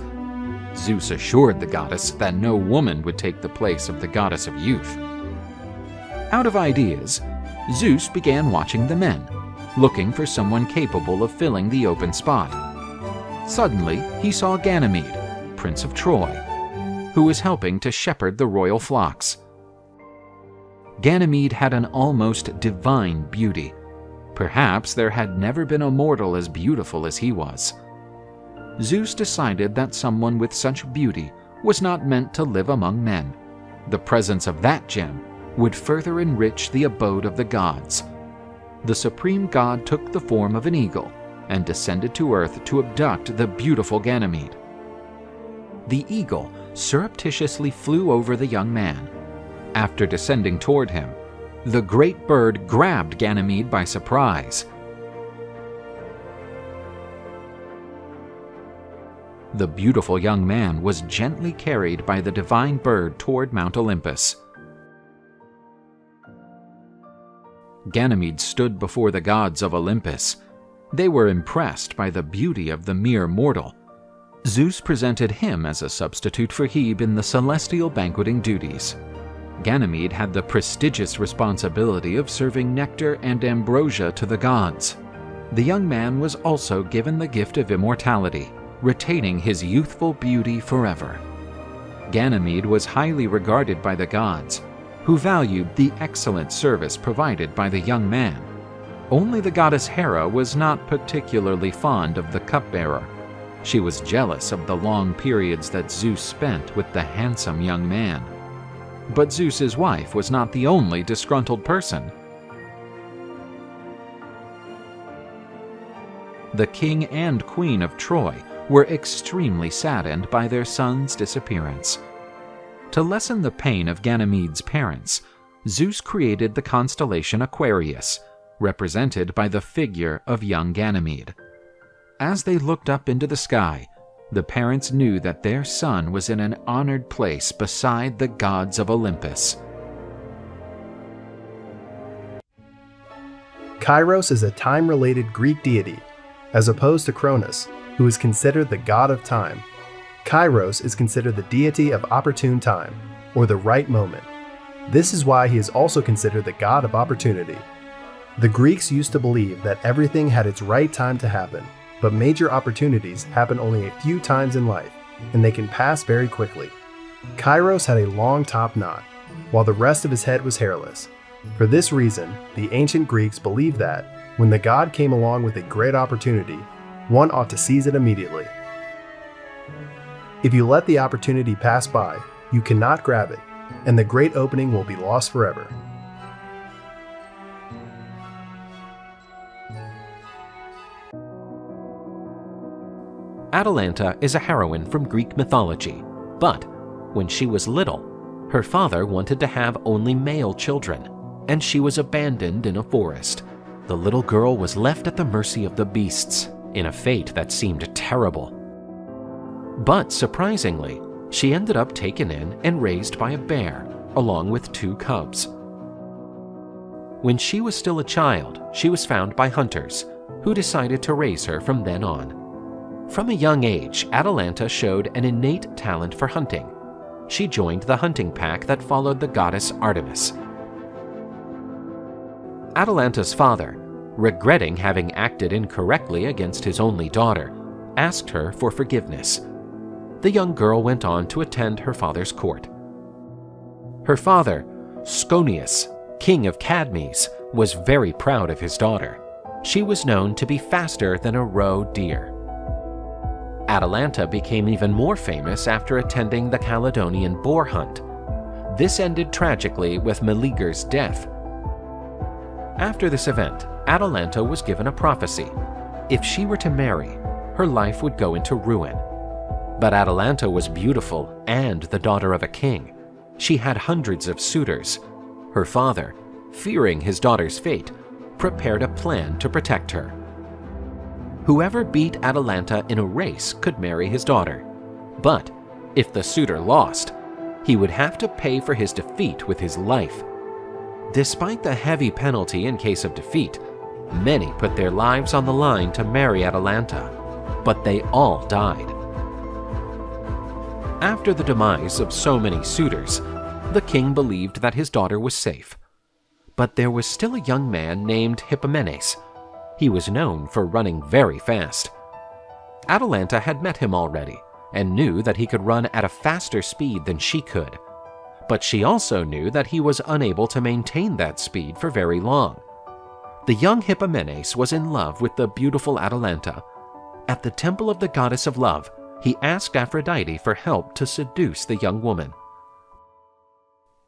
Zeus assured the goddess that no woman would take the place of the goddess of youth. Out of ideas, Zeus began watching the men, looking for someone capable of filling the open spot. Suddenly, he saw Ganymede, Prince of Troy, who was helping to shepherd the royal flocks. Ganymede had an almost divine beauty. Perhaps there had never been a mortal as beautiful as he was. Zeus decided that someone with such beauty was not meant to live among men. The presence of that gem would further enrich the abode of the gods. The supreme god took the form of an eagle and descended to earth to abduct the beautiful Ganymede. The eagle surreptitiously flew over the young man. After descending toward him, the great bird grabbed Ganymede by surprise. The beautiful young man was gently carried by the divine bird toward Mount Olympus. Ganymede stood before the gods of Olympus. They were impressed by the beauty of the mere mortal. Zeus presented him as a substitute for Hebe in the celestial banqueting duties. Ganymede had the prestigious responsibility of serving nectar and ambrosia to the gods. The young man was also given the gift of immortality, retaining his youthful beauty forever. Ganymede was highly regarded by the gods, who valued the excellent service provided by the young man. Only the goddess Hera was not particularly fond of the cupbearer. She was jealous of the long periods that Zeus spent with the handsome young man. But Zeus's wife was not the only disgruntled person. The king and queen of Troy were extremely saddened by their son's disappearance. To lessen the pain of Ganymede's parents, Zeus created the constellation Aquarius, represented by the figure of young Ganymede. As they looked up into the sky, the parents knew that their son was in an honored place beside the gods of Olympus. Kairos is a time-related Greek deity, as opposed to Kronos, who is considered the god of time. Kairos is considered the deity of opportune time, or the right moment. This is why he is also considered the god of opportunity. The Greeks used to believe that everything had its right time to happen, but major opportunities happen only a few times in life, and they can pass very quickly. Kairos had a long top knot, while the rest of his head was hairless. For this reason, the ancient Greeks believed that, when the god came along with a great opportunity, one ought to seize it immediately. If you let the opportunity pass by, you cannot grab it, and the great opening will be lost forever. Atalanta is a heroine from Greek mythology, but when she was little, her father wanted to have only male children, and she was abandoned in a forest. The little girl was left at the mercy of the beasts, in a fate that seemed terrible. But surprisingly, she ended up taken in and raised by a bear, along with 2 cubs. When she was still a child, she was found by hunters, who decided to raise her from then on. From a young age, Atalanta showed an innate talent for hunting. She joined the hunting pack that followed the goddess Artemis. Atalanta's father, regretting having acted incorrectly against his only daughter, asked her for forgiveness. The young girl went on to attend her father's court. Her father, Sconius, king of Cadmes, was very proud of his daughter. She was known to be faster than a roe deer. Atalanta became even more famous after attending the Caledonian boar hunt. This ended tragically with Meleager's death. After this event, Atalanta was given a prophecy. If she were to marry, her life would go into ruin. But Atalanta was beautiful and the daughter of a king. She had hundreds of suitors. Her father, fearing his daughter's fate, prepared a plan to protect her. Whoever beat Atalanta in a race could marry his daughter, but if the suitor lost, he would have to pay for his defeat with his life. Despite the heavy penalty in case of defeat, many put their lives on the line to marry Atalanta, but they all died. After the demise of so many suitors, the king believed that his daughter was safe. But there was still a young man named Hippomenes. He was known for running very fast. Atalanta had met him already and knew that he could run at a faster speed than she could. But she also knew that he was unable to maintain that speed for very long. The young Hippomenes was in love with the beautiful Atalanta. At the temple of the goddess of love, he asked Aphrodite for help to seduce the young woman.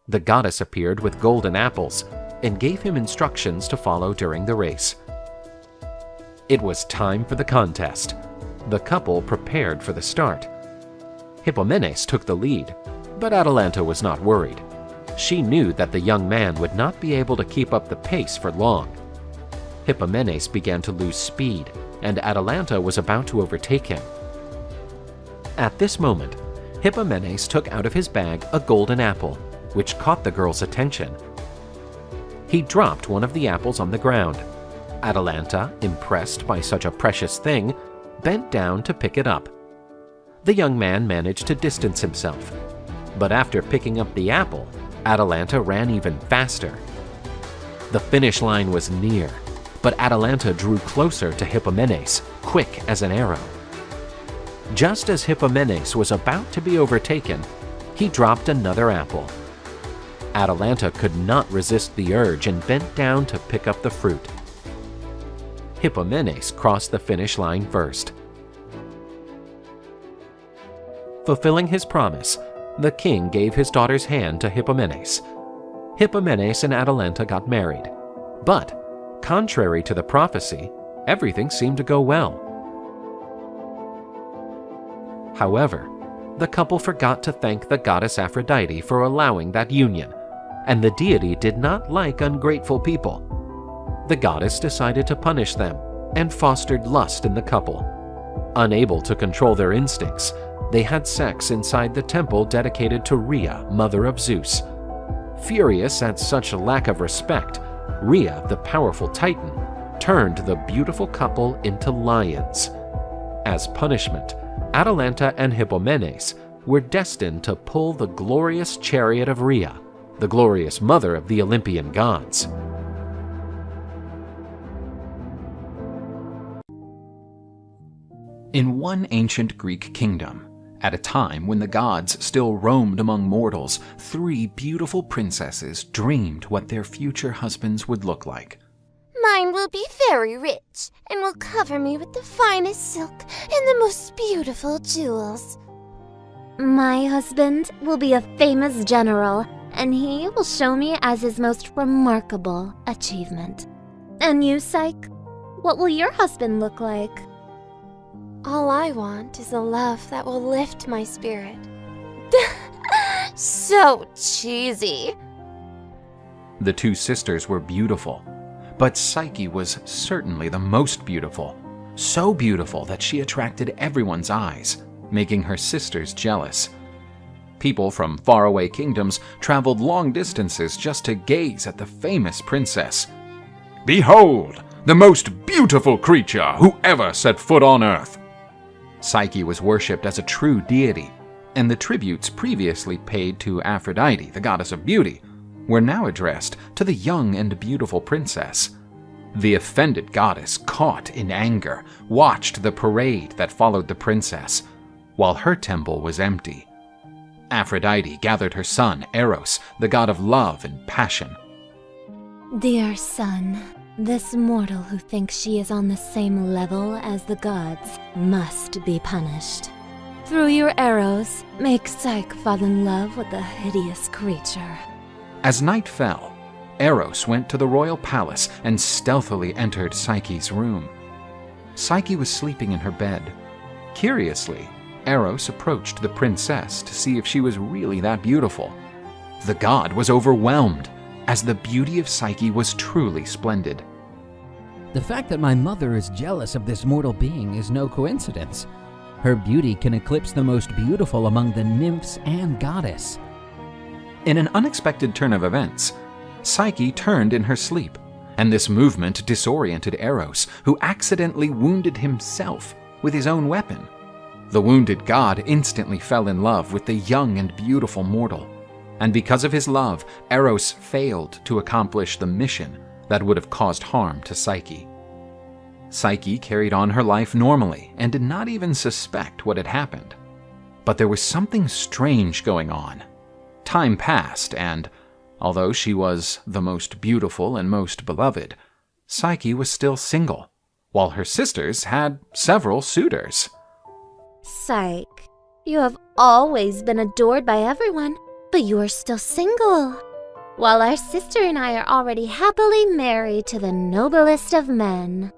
The goddess appeared with golden apples and gave him instructions to follow during the race. It was time for the contest. The couple prepared for the start. Hippomenes took the lead, but Atalanta was not worried. She knew that the young man would not be able to keep up the pace for long. Hippomenes began to lose speed, and Atalanta was about to overtake him. At this moment, Hippomenes took out of his bag a golden apple, which caught the girl's attention. He dropped one of the apples on the ground. Atalanta, impressed by such a precious thing, bent down to pick it up. The young man managed to distance himself, but after picking up the apple, Atalanta ran even faster. The finish line was near, but Atalanta drew closer to Hippomenes, quick as an arrow. Just as Hippomenes was about to be overtaken, he dropped another apple. Atalanta could not resist the urge and bent down to pick up the fruit. Hippomenes crossed the finish line first. Fulfilling his promise, the king gave his daughter's hand to Hippomenes. Hippomenes and Atalanta got married, but, contrary to the prophecy, everything seemed to go well. However, the couple forgot to thank the goddess Aphrodite for allowing that union, and the deity did not like ungrateful people. The goddess decided to punish them and fostered lust in the couple. Unable to control their instincts, they had sex inside the temple dedicated to Rhea, mother of Zeus. Furious at such a lack of respect, Rhea, the powerful Titan, turned the beautiful couple into lions. As punishment, Atalanta and Hippomenes were destined to pull the glorious chariot of Rhea, the glorious mother of the Olympian gods. In one ancient Greek kingdom, at a time when the gods still roamed among mortals, 3 beautiful princesses dreamed what their future husbands would look like. Mine will be very rich and will cover me with the finest silk and the most beautiful jewels. My husband will be a famous general, and he will show me as his most remarkable achievement. And you, Psyche, what will your husband look like? All I want is a love that will lift my spirit. So cheesy. The 2 sisters were beautiful, but Psyche was certainly the most beautiful, so beautiful that she attracted everyone's eyes, making her sisters jealous. People from faraway kingdoms traveled long distances just to gaze at the famous princess. Behold, the most beautiful creature who ever set foot on earth! Psyche was worshipped as a true deity, and the tributes previously paid to Aphrodite, the goddess of beauty, were now addressed to the young and beautiful princess. The offended goddess, caught in anger, watched the parade that followed the princess, while her temple was empty. Aphrodite gathered her son, Eros, the god of love and passion. Dear son, this mortal who thinks she is on the same level as the gods must be punished. Through your arrows, make Psyche fall in love with the hideous creature. As night fell, Eros went to the royal palace and stealthily entered Psyche's room. Psyche was sleeping in her bed. Curiously, Eros approached the princess to see if she was really that beautiful. The god was overwhelmed, as the beauty of Psyche was truly splendid. The fact that my mother is jealous of this mortal being is no coincidence. Her beauty can eclipse the most beautiful among the nymphs and goddess. In an unexpected turn of events, Psyche turned in her sleep, and this movement disoriented Eros, who accidentally wounded himself with his own weapon. The wounded god instantly fell in love with the young and beautiful mortal, and because of his love, Eros failed to accomplish the mission that would have caused harm to Psyche. Psyche carried on her life normally and did not even suspect what had happened. But there was something strange going on. Time passed, and although she was the most beautiful and most beloved, Psyche was still single, while her sisters had several suitors. Psyche, you have always been adored by everyone, but you are still single, while our sister and I are already happily married to the noblest of men.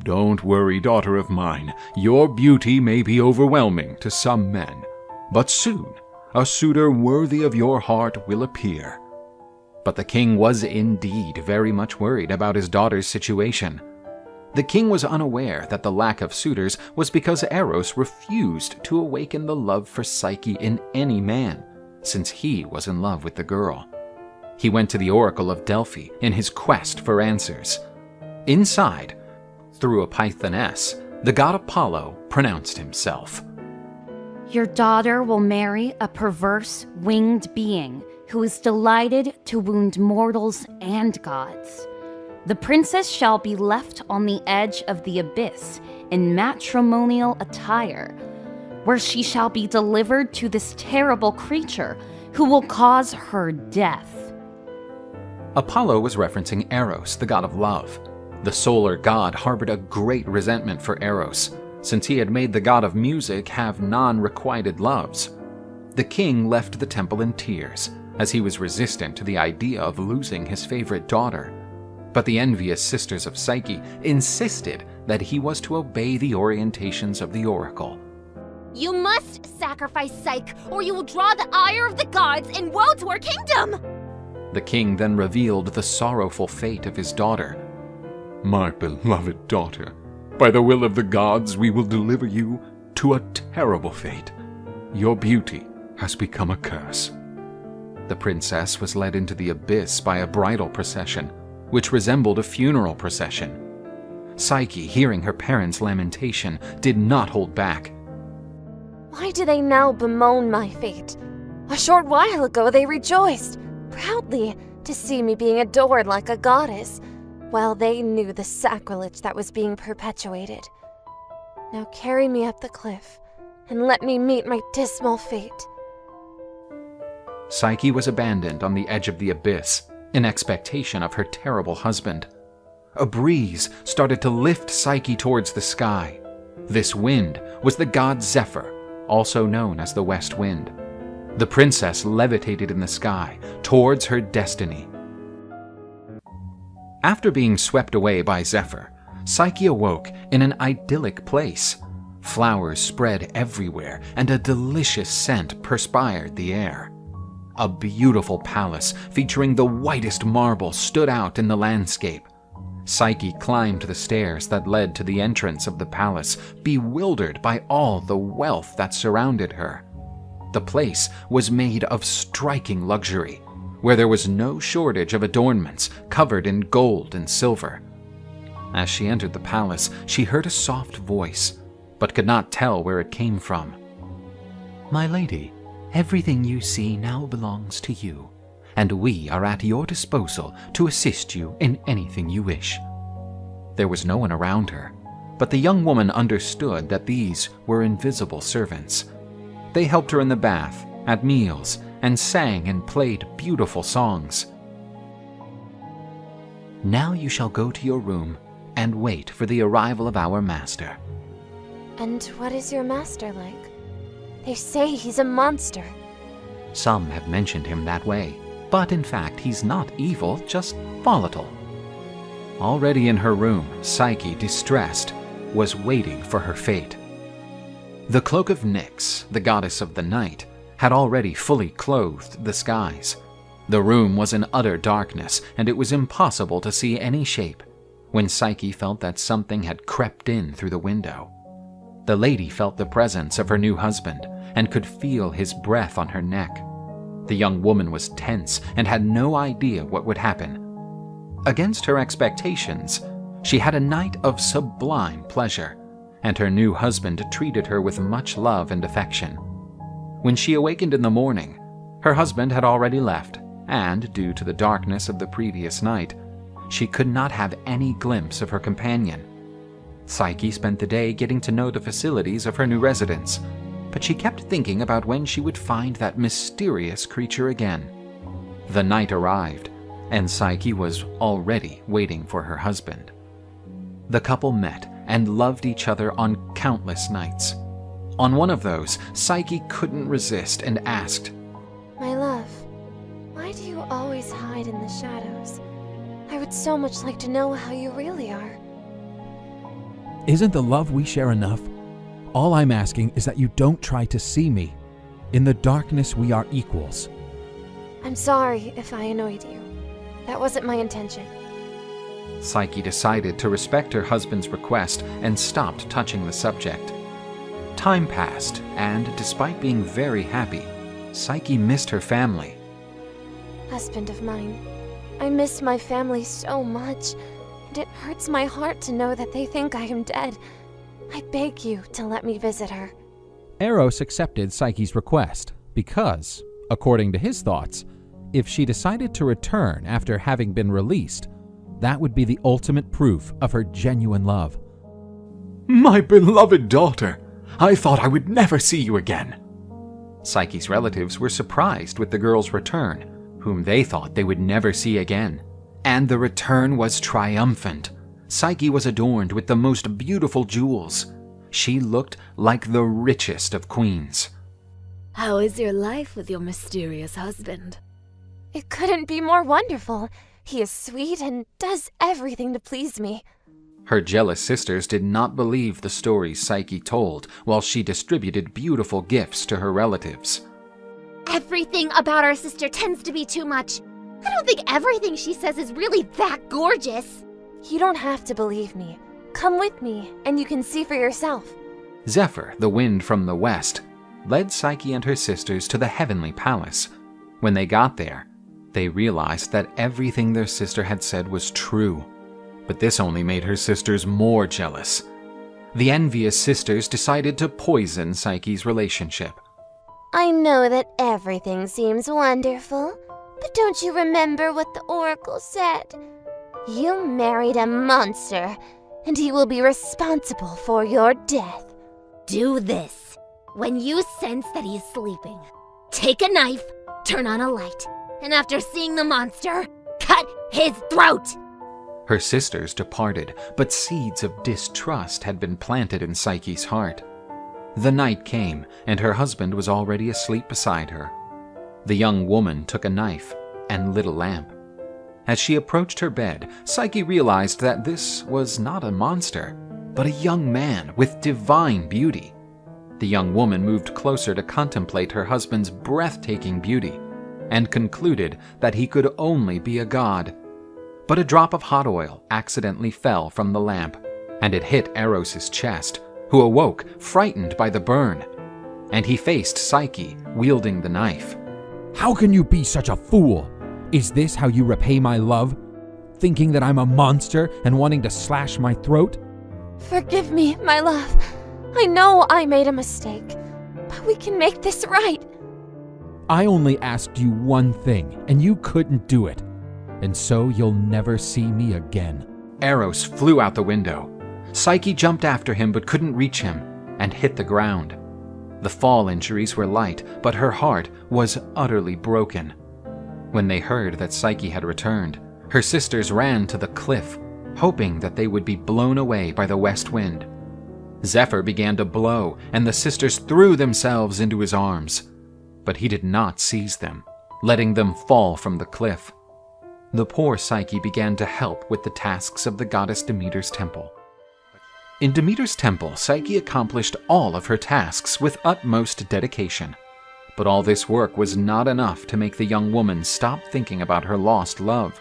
Don't worry, daughter of mine. Your beauty may be overwhelming to some men, but soon a suitor worthy of your heart will appear. But the king was indeed very much worried about his daughter's situation. The king was unaware that the lack of suitors was because Eros refused to awaken the love for Psyche in any man, since he was in love with the girl. He went to the Oracle of Delphi in his quest for answers. Inside, through a Pythoness, the god Apollo pronounced himself. Your daughter will marry a perverse, winged being who is delighted to wound mortals and gods. The princess shall be left on the edge of the abyss in matrimonial attire, where she shall be delivered to this terrible creature who will cause her death. Apollo was referencing Eros, the god of love. The solar god harbored a great resentment for Eros, since he had made the god of music have non-requited loves. The king left the temple in tears, as he was resistant to the idea of losing his favorite daughter. But the envious sisters of Psyche insisted that he was to obey the orientations of the oracle. You must sacrifice Psyche, or you will draw the ire of the gods, and woe to our kingdom! The king then revealed the sorrowful fate of his daughter. My beloved daughter, by the will of the gods, we will deliver you to a terrible fate. Your beauty has become a curse. The princess was led into the abyss by a bridal procession, which resembled a funeral procession. Psyche, hearing her parents' lamentation, did not hold back. Why do they now bemoan my fate? A short while ago they rejoiced, proudly, to see me being adored like a goddess, while they knew the sacrilege that was being perpetuated. Now carry me up the cliff, and let me meet my dismal fate. Psyche was abandoned on the edge of the abyss, in expectation of her terrible husband. A breeze started to lift Psyche towards the sky. This wind was the god Zephyr, also known as the West Wind. The princess levitated in the sky towards her destiny. After being swept away by Zephyr, Psyche awoke in an idyllic place. Flowers spread everywhere, and a delicious scent perspired the air. A beautiful palace featuring the whitest marble stood out in the landscape. Psyche climbed the stairs that led to the entrance of the palace, bewildered by all the wealth that surrounded her. The place was made of striking luxury, where there was no shortage of adornments covered in gold and silver. As she entered the palace, she heard a soft voice, but could not tell where it came from. My lady, everything you see now belongs to you, and we are at your disposal to assist you in anything you wish. There was no one around her, but the young woman understood that these were invisible servants. They helped her in the bath, at meals, and sang and played beautiful songs. Now you shall go to your room and wait for the arrival of our master. And what is your master like? They say he's a monster. Some have mentioned him that way, but in fact he's not evil, just volatile. Already in her room, Psyche, distressed, was waiting for her fate. The cloak of Nyx, the goddess of the night, had already fully clothed the skies. The room was in utter darkness, and it was impossible to see any shape. when Psyche felt that something had crept in through the window. The lady felt the presence of her new husband and could feel his breath on her neck. The young woman was tense and had no idea what would happen. Against her expectations, she had a night of sublime pleasure, and her new husband treated her with much love and affection. When she awakened in the morning, her husband had already left, and due to the darkness of the previous night, she could not have any glimpse of her companion. Psyche spent the day getting to know the facilities of her new residence, but she kept thinking about when she would find that mysterious creature again. The night arrived, and Psyche was already waiting for her husband. The couple met and loved each other on countless nights. On one of those, Psyche couldn't resist and asked, My love, why do you always hide in the shadows? I would so much like to know how you really are. Isn't the love we share enough? All I'm asking is that you don't try to see me. In the darkness, we are equals. I'm sorry if I annoyed you. That wasn't my intention. Psyche decided to respect her husband's request and stopped touching the subject. Time passed, and despite being very happy, Psyche missed her family. Husband of mine, I miss my family so much, and it hurts my heart to know that they think I am dead. I beg you to let me visit her. Eros accepted Psyche's request because, according to his thoughts, if she decided to return after having been released, that would be the ultimate proof of her genuine love. My beloved daughter, I thought I would never see you again. Psyche's relatives were surprised with the girl's return, whom they thought they would never see again. And the return was triumphant. Psyche was adorned with the most beautiful jewels. She looked like the richest of queens. How is your life with your mysterious husband? It couldn't be more wonderful. He is sweet and does everything to please me. Her jealous sisters did not believe the stories Psyche told while she distributed beautiful gifts to her relatives. Everything about our sister tends to be too much. I don't think everything she says is really that gorgeous. You don't have to believe me. Come with me, and you can see for yourself. Zephyr, the wind from the west, led Psyche and her sisters to the heavenly palace. When they got there, they realized that everything their sister had said was true. But this only made her sisters more jealous. The envious sisters decided to poison Psyche's relationship. I know that everything seems wonderful, but don't you remember what the oracle said? You married a monster, and he will be responsible for your death. Do this. When you sense that he is sleeping, take a knife, turn on a light, and after seeing the monster, cut his throat! Her sisters departed, but seeds of distrust had been planted in Psyche's heart. The night came, and her husband was already asleep beside her. The young woman took a knife and lit a lamp. As she approached her bed, Psyche realized that this was not a monster, but a young man with divine beauty. The young woman moved closer to contemplate her husband's breathtaking beauty, and concluded that he could only be a god. But a drop of hot oil accidentally fell from the lamp, and it hit Eros' chest, who awoke, frightened by the burn. And he faced Psyche, wielding the knife. How can you be such a fool? Is this how you repay my love? Thinking that I'm a monster and wanting to slash my throat? Forgive me, my love. I know I made a mistake, but we can make this right. I only asked you one thing, and you couldn't do it. And so you'll never see me again. Eros flew out the window. Psyche jumped after him but couldn't reach him and hit the ground. The fall injuries were light, but her heart was utterly broken. When they heard that Psyche had returned, her sisters ran to the cliff, hoping that they would be blown away by the west wind. Zephyr began to blow, and the sisters threw themselves into his arms. But he did not seize them, letting them fall from the cliff. The poor Psyche began to help with the tasks of the goddess Demeter's temple. In Demeter's temple, Psyche accomplished all of her tasks with utmost dedication. But all this work was not enough to make the young woman stop thinking about her lost love.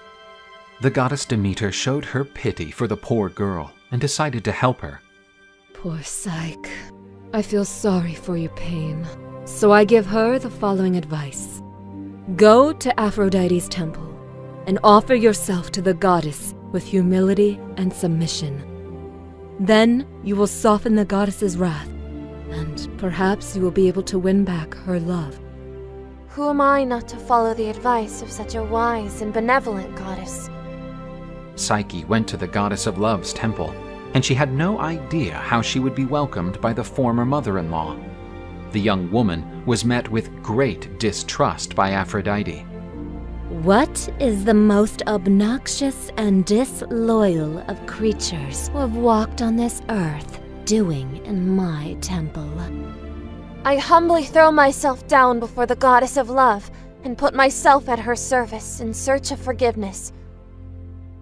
The goddess Demeter showed her pity for the poor girl and decided to help her. Poor Psyche. I feel sorry for your pain, so I give her the following advice. Go to Aphrodite's temple and offer yourself to the goddess with humility and submission. Then you will soften the goddess's wrath, and perhaps you will be able to win back her love. Who am I not to follow the advice of such a wise and benevolent goddess? Psyche went to the goddess of love's temple, and she had no idea how she would be welcomed by the former mother-in-law. The young woman was met with great distrust by Aphrodite. What is the most obnoxious and disloyal of creatures who have walked on this earth doing in my temple? I humbly throw myself down before the goddess of love and put myself at her service in search of forgiveness.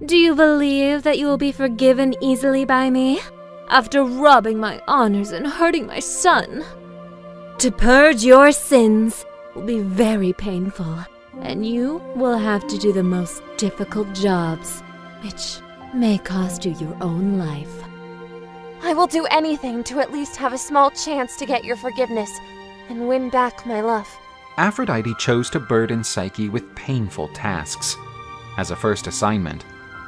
Do you believe that you will be forgiven easily by me, after robbing my honors and hurting my son? To purge your sins will be very painful, and you will have to do the most difficult jobs, which may cost you your own life. I will do anything to at least have a small chance to get your forgiveness and win back my love. Aphrodite chose to burden Psyche with painful tasks. As a first assignment,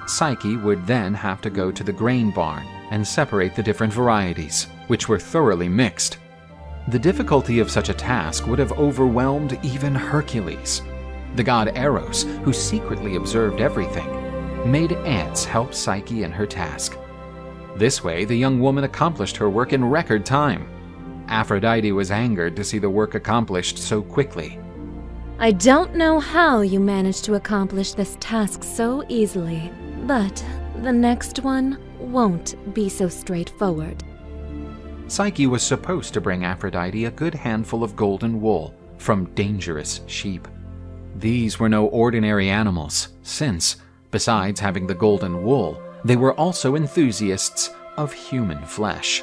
Psyche would then have to go to the grain barn and separate the different varieties, which were thoroughly mixed. The difficulty of such a task would have overwhelmed even Hercules. The god Eros, who secretly observed everything, made ants help Psyche in her task. This way, the young woman accomplished her work in record time. Aphrodite was angered to see the work accomplished so quickly. I don't know how you managed to accomplish this task so easily, but the next one won't be so straightforward. Psyche was supposed to bring Aphrodite a good handful of golden wool from dangerous sheep. These were no ordinary animals, since, besides having the golden wool, they were also enthusiasts of human flesh.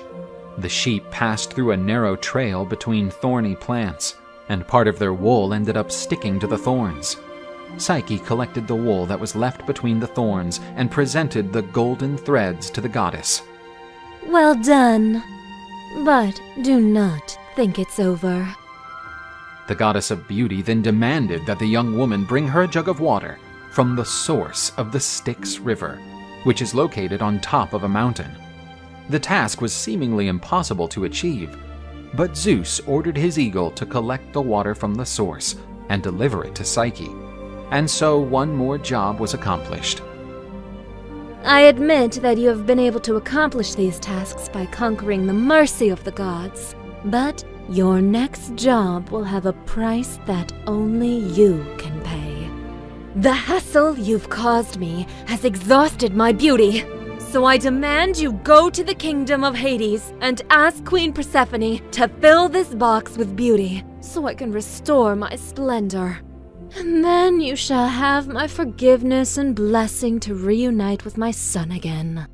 The sheep passed through a narrow trail between thorny plants, and part of their wool ended up sticking to the thorns. Psyche collected the wool that was left between the thorns and presented the golden threads to the goddess. Well done, but do not think it's over. The goddess of beauty then demanded that the young woman bring her a jug of water from the source of the Styx River, which is located on top of a mountain. The task was seemingly impossible to achieve, but Zeus ordered his eagle to collect the water from the source and deliver it to Psyche, and so one more job was accomplished. I admit that you have been able to accomplish these tasks by conquering the mercy of the gods, but your next job will have a price that only you can pay. The hassle you've caused me has exhausted my beauty, so I demand you go to the kingdom of Hades and ask Queen Persephone to fill this box with beauty so I can restore my splendor. And then you shall have my forgiveness and blessing to reunite with my son again.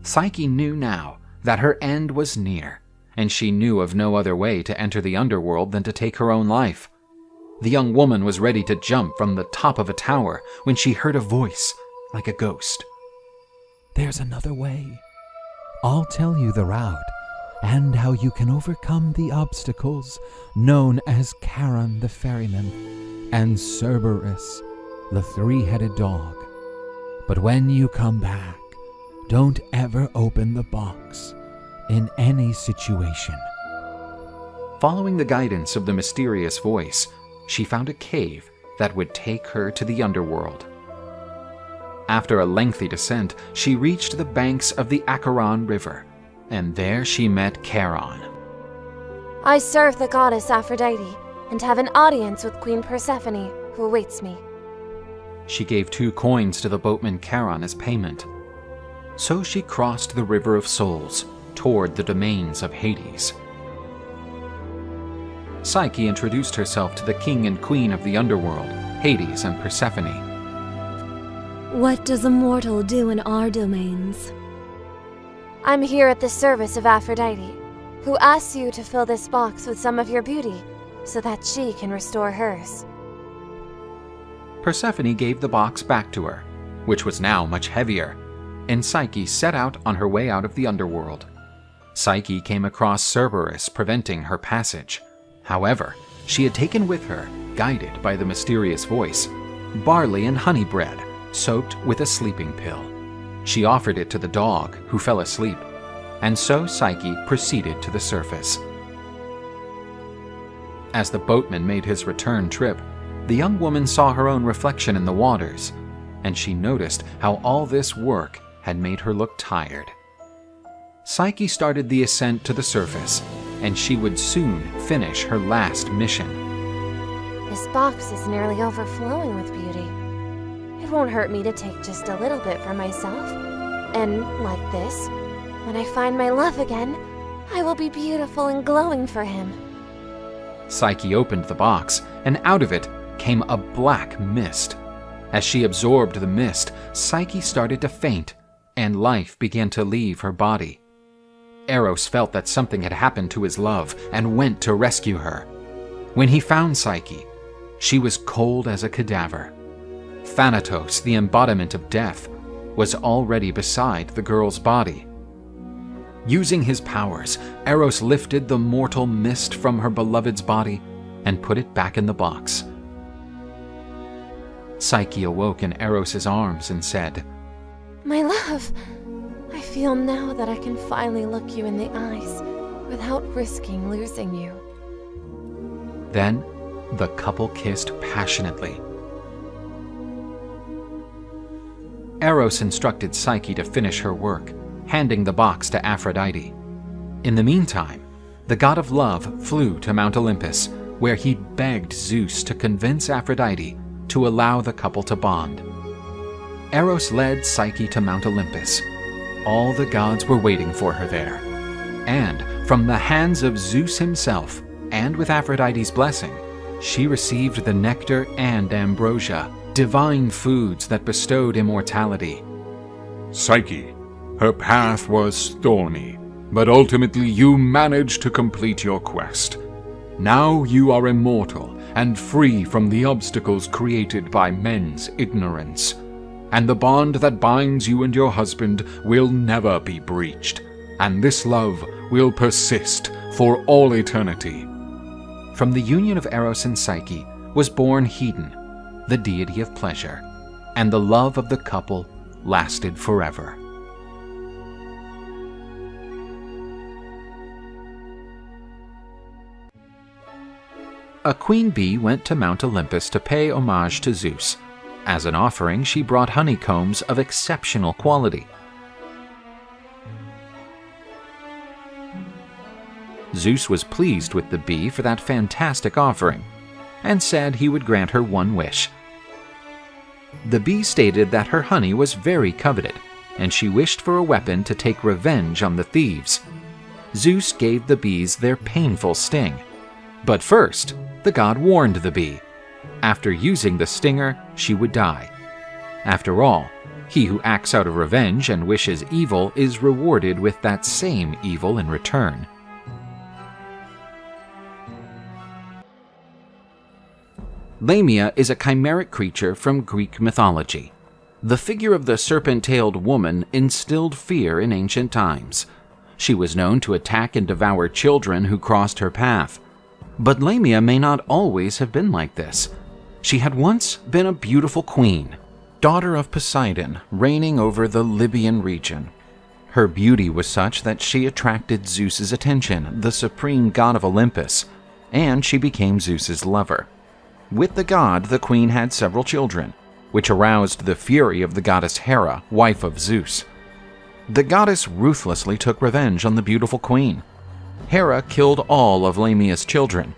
Psyche knew now that her end was near, and she knew of no other way to enter the underworld than to take her own life. The young woman was ready to jump from the top of a tower when she heard a voice like a ghost. There's another way. I'll tell you the route, and how you can overcome the obstacles known as Charon the ferryman and Cerberus, the three-headed dog. But when you come back, don't ever open the box in any situation. Following the guidance of the mysterious voice, she found a cave that would take her to the underworld. After a lengthy descent, she reached the banks of the Acheron River, and there she met Charon. I serve the goddess Aphrodite and have an audience with Queen Persephone, who awaits me. She gave 2 coins to the boatman Charon as payment. So she crossed the River of Souls toward the domains of Hades. Psyche introduced herself to the king and queen of the underworld, Hades and Persephone. What does a mortal do in our domains? I'm here at the service of Aphrodite, who asks you to fill this box with some of your beauty so that she can restore hers. Persephone gave the box back to her, which was now much heavier, and Psyche set out on her way out of the underworld. Psyche came across Cerberus, preventing her passage. However, she had taken with her, guided by the mysterious voice, barley and honey bread, soaked with a sleeping pill. She offered it to the dog, who fell asleep, and so Psyche proceeded to the surface. As the boatman made his return trip, the young woman saw her own reflection in the waters, and she noticed how all this work had made her look tired. Psyche started the ascent to the surface, and she would soon finish her last mission. This box is nearly overflowing with beauty. It won't hurt me to take just a little bit for myself. And like this, when I find my love again, I will be beautiful and glowing for him. Psyche opened the box, and out of it came a black mist. As she absorbed the mist, Psyche started to faint, and life began to leave her body. Eros felt that something had happened to his love and went to rescue her. When he found Psyche, she was cold as a cadaver. Thanatos, the embodiment of death, was already beside the girl's body. Using his powers, Eros lifted the mortal mist from her beloved's body and put it back in the box. Psyche awoke in Eros's arms and said, My love, I feel now that I can finally look you in the eyes without risking losing you. Then the couple kissed passionately. Eros instructed Psyche to finish her work, handing the box to Aphrodite. In the meantime, the god of love flew to Mount Olympus, where he begged Zeus to convince Aphrodite to allow the couple to bond. Eros led Psyche to Mount Olympus. All the gods were waiting for her there. And from the hands of Zeus himself, and with Aphrodite's blessing, she received the nectar and ambrosia, divine foods that bestowed immortality. Psyche, her path was thorny, but ultimately you managed to complete your quest. Now you are immortal and free from the obstacles created by men's ignorance. And the bond that binds you and your husband will never be breached, and this love will persist for all eternity. From the union of Eros and Psyche was born Hedon, the deity of pleasure, and the love of the couple lasted forever. A queen bee went to Mount Olympus to pay homage to Zeus. As an offering, she brought honeycombs of exceptional quality. Zeus was pleased with the bee for that fantastic offering, and said he would grant her one wish. The bee stated that her honey was very coveted, and she wished for a weapon to take revenge on the thieves. Zeus gave the bees their painful sting. But first, the god warned the bee. After using the stinger, she would die. After all, he who acts out of revenge and wishes evil is rewarded with that same evil in return. Lamia is a chimeric creature from Greek mythology. The figure of the serpent-tailed woman instilled fear in ancient times. She was known to attack and devour children who crossed her path. But Lamia may not always have been like this. She had once been a beautiful queen, daughter of Poseidon, reigning over the Libyan region. Her beauty was such that she attracted Zeus's attention, the supreme god of Olympus, and she became Zeus's lover. With the god, the queen had several children, which aroused the fury of the goddess Hera, wife of Zeus. The goddess ruthlessly took revenge on the beautiful queen. Hera killed all of Lamia's children.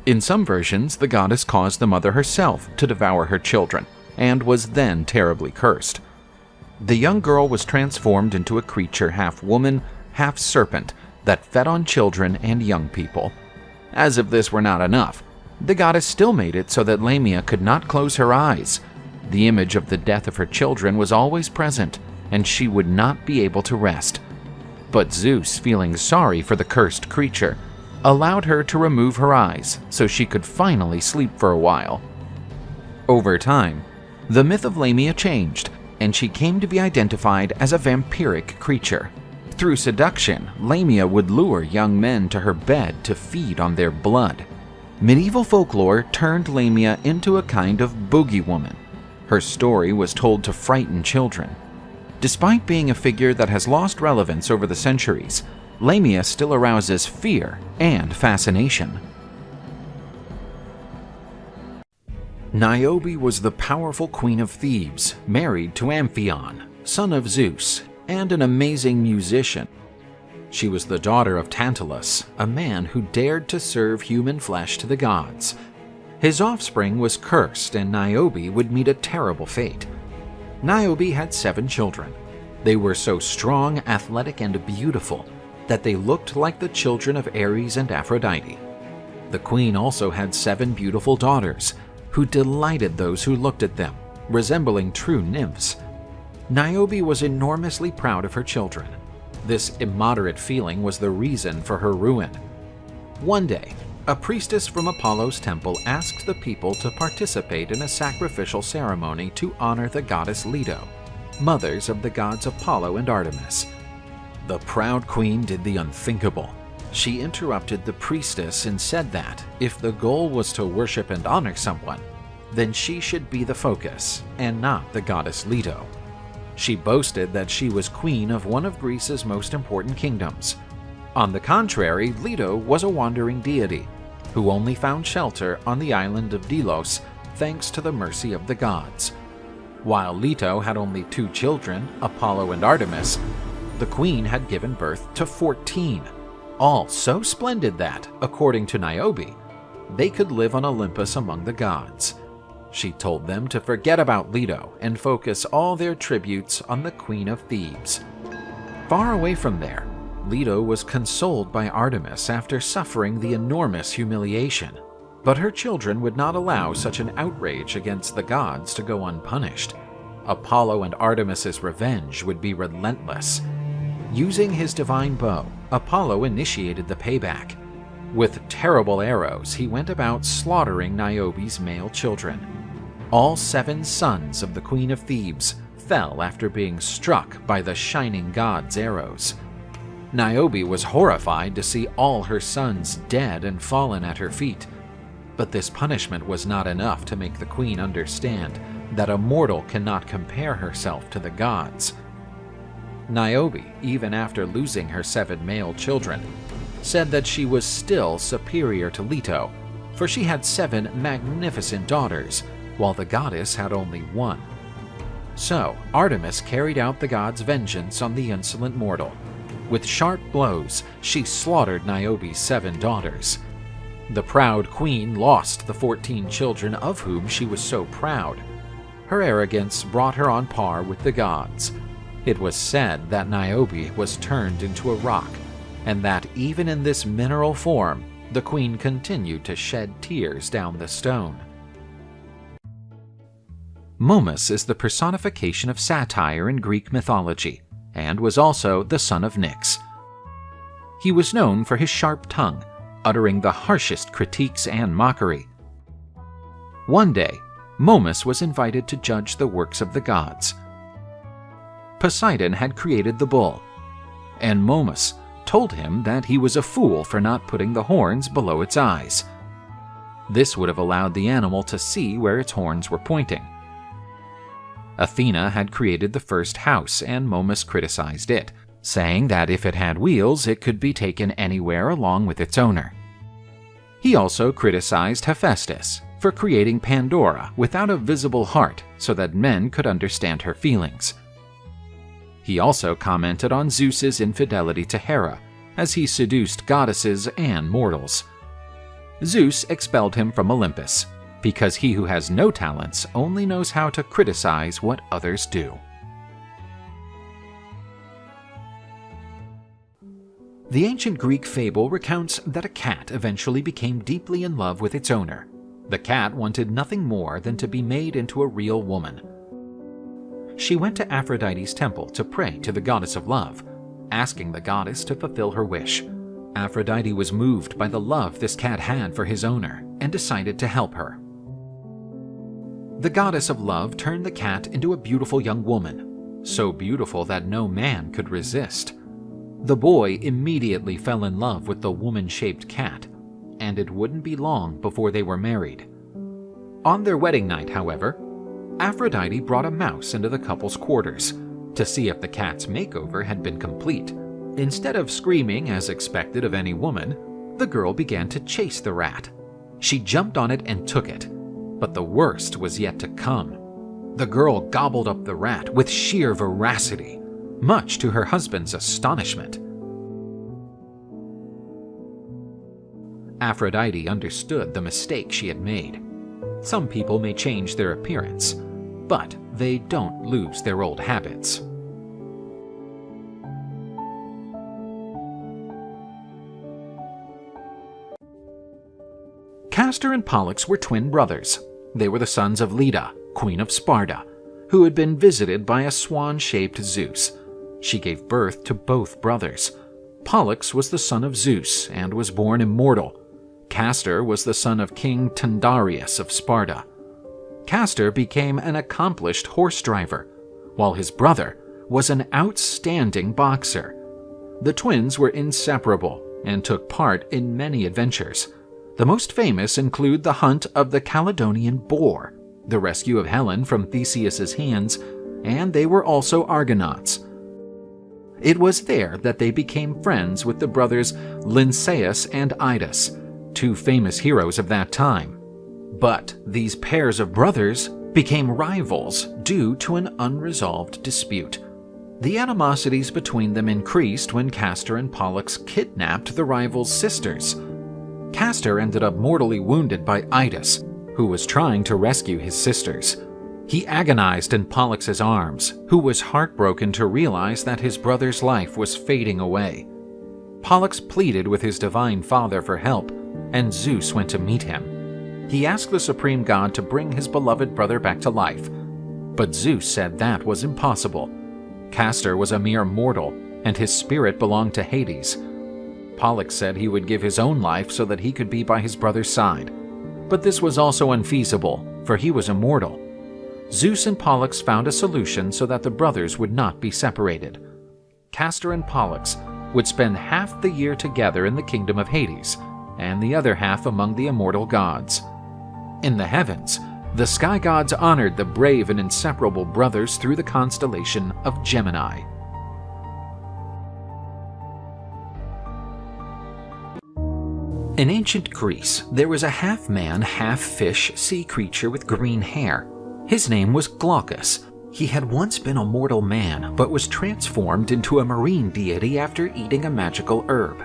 In some versions, the goddess caused the mother herself to devour her children, and was then terribly cursed. The young girl was transformed into a creature half woman, half serpent, that fed on children and young people. As if this were not enough, the goddess still made it so that Lamia could not close her eyes. The image of the death of her children was always present, and she would not be able to rest. But Zeus, feeling sorry for the cursed creature, allowed her to remove her eyes so she could finally sleep for a while. Over time, the myth of Lamia changed, and she came to be identified as a vampiric creature. Through seduction, Lamia would lure young men to her bed to feed on their blood. Medieval folklore turned Lamia into a kind of boogie woman. Her story was told to frighten children. Despite being a figure that has lost relevance over the centuries, Lamia still arouses fear and fascination. Niobe was the powerful queen of Thebes, married to Amphion, son of Zeus, and an amazing musician. She was the daughter of Tantalus, a man who dared to serve human flesh to the gods. His offspring was cursed, and Niobe would meet a terrible fate. Niobe had 7 children. They were so strong, athletic, and beautiful that they looked like the children of Aries and Aphrodite. The queen also had 7 beautiful daughters, who delighted those who looked at them, resembling true nymphs. Niobe was enormously proud of her children. This immoderate feeling was the reason for her ruin. One day, a priestess from Apollo's temple asked the people to participate in a sacrificial ceremony to honor the goddess Leda, mothers of the gods Apollo and Artemis. The proud queen did the unthinkable. She interrupted the priestess and said that, if the goal was to worship and honor someone, then she should be the focus, and not the goddess Leto. She boasted that she was queen of one of Greece's most important kingdoms. On the contrary, Leto was a wandering deity, who only found shelter on the island of Delos thanks to the mercy of the gods. While Leto had only 2 children, Apollo and Artemis, the queen had given birth to 14. All so splendid that, according to Niobe, they could live on Olympus among the gods. She told them to forget about Leto and focus all their tributes on the Queen of Thebes. Far away from there, Leto was consoled by Artemis after suffering the enormous humiliation, but her children would not allow such an outrage against the gods to go unpunished. Apollo and Artemis's revenge would be relentless. Using his divine bow, Apollo initiated the payback. With terrible arrows, he went about slaughtering Niobe's male children. All 7 sons of the Queen of Thebes fell after being struck by the shining god's arrows. Niobe was horrified to see all her sons dead and fallen at her feet. But this punishment was not enough to make the queen understand that a mortal cannot compare herself to the gods. Niobe, even after losing her 7 male children, said that she was still superior to Leto, for she had 7 magnificent daughters, while the goddess had only 1. So Artemis carried out the god's vengeance on the insolent mortal. With sharp blows, she slaughtered Niobe's 7 daughters. The proud queen lost the 14 children of whom she was so proud. Her arrogance brought her on par with the gods. It was said that Niobe was turned into a rock, and that even in this mineral form, the queen continued to shed tears down the stone. Momus is the personification of satire in Greek mythology, and was also the son of Nyx. He was known for his sharp tongue, uttering the harshest critiques and mockery. One day, Momus was invited to judge the works of the gods. Poseidon had created the bull, and Momus told him that he was a fool for not putting the horns below its eyes. This would have allowed the animal to see where its horns were pointing. Athena had created the first house, and Momus criticized it, saying that if it had wheels, it could be taken anywhere along with its owner. He also criticized Hephaestus for creating Pandora without a visible heart so that men could understand her feelings. He also commented on Zeus's infidelity to Hera, as he seduced goddesses and mortals. Zeus expelled him from Olympus, because he who has no talents only knows how to criticize what others do. The ancient Greek fable recounts that a cat eventually became deeply in love with its owner. The cat wanted nothing more than to be made into a real woman. She went to Aphrodite's temple to pray to the goddess of love, asking the goddess to fulfill her wish. Aphrodite was moved by the love this cat had for his owner and decided to help her. The goddess of love turned the cat into a beautiful young woman, so beautiful that no man could resist. The boy immediately fell in love with the woman-shaped cat, and it wouldn't be long before they were married. On their wedding night, however, Aphrodite brought a mouse into the couple's quarters to see if the cat's makeover had been complete. Instead of screaming as expected of any woman, the girl began to chase the rat. She jumped on it and took it, but the worst was yet to come. The girl gobbled up the rat with sheer voracity, much to her husband's astonishment. Aphrodite understood the mistake she had made. Some people may change their appearance, but they don't lose their old habits. Castor and Pollux were twin brothers. They were the sons of Leda, queen of Sparta, who had been visited by a swan-shaped Zeus. She gave birth to both brothers. Pollux was the son of Zeus and was born immortal. Castor was the son of King Tyndareus of Sparta. Castor became an accomplished horse driver, while his brother was an outstanding boxer. The twins were inseparable and took part in many adventures. The most famous include the hunt of the Caledonian boar, the rescue of Helen from Theseus's hands, and they were also Argonauts. It was there that they became friends with the brothers Lynceus and Idas, two famous heroes of that time. But these pairs of brothers became rivals due to an unresolved dispute. The animosities between them increased when Castor and Pollux kidnapped the rivals' sisters. Castor ended up mortally wounded by Idas, who was trying to rescue his sisters. He agonized in Pollux's arms, who was heartbroken to realize that his brother's life was fading away. Pollux pleaded with his divine father for help, and Zeus went to meet him. He asked the supreme god to bring his beloved brother back to life, but Zeus said that was impossible. Castor was a mere mortal, and his spirit belonged to Hades. Pollux said he would give his own life so that he could be by his brother's side, but this was also unfeasible, for he was immortal. Zeus and Pollux found a solution so that the brothers would not be separated. Castor and Pollux would spend half the year together in the kingdom of Hades, and the other half among the immortal gods. In the heavens, the sky gods honored the brave and inseparable brothers through the constellation of Gemini. In ancient Greece, there was a half-man, half-fish sea creature with green hair. His name was Glaucus. He had once been a mortal man, but was transformed into a marine deity after eating a magical herb.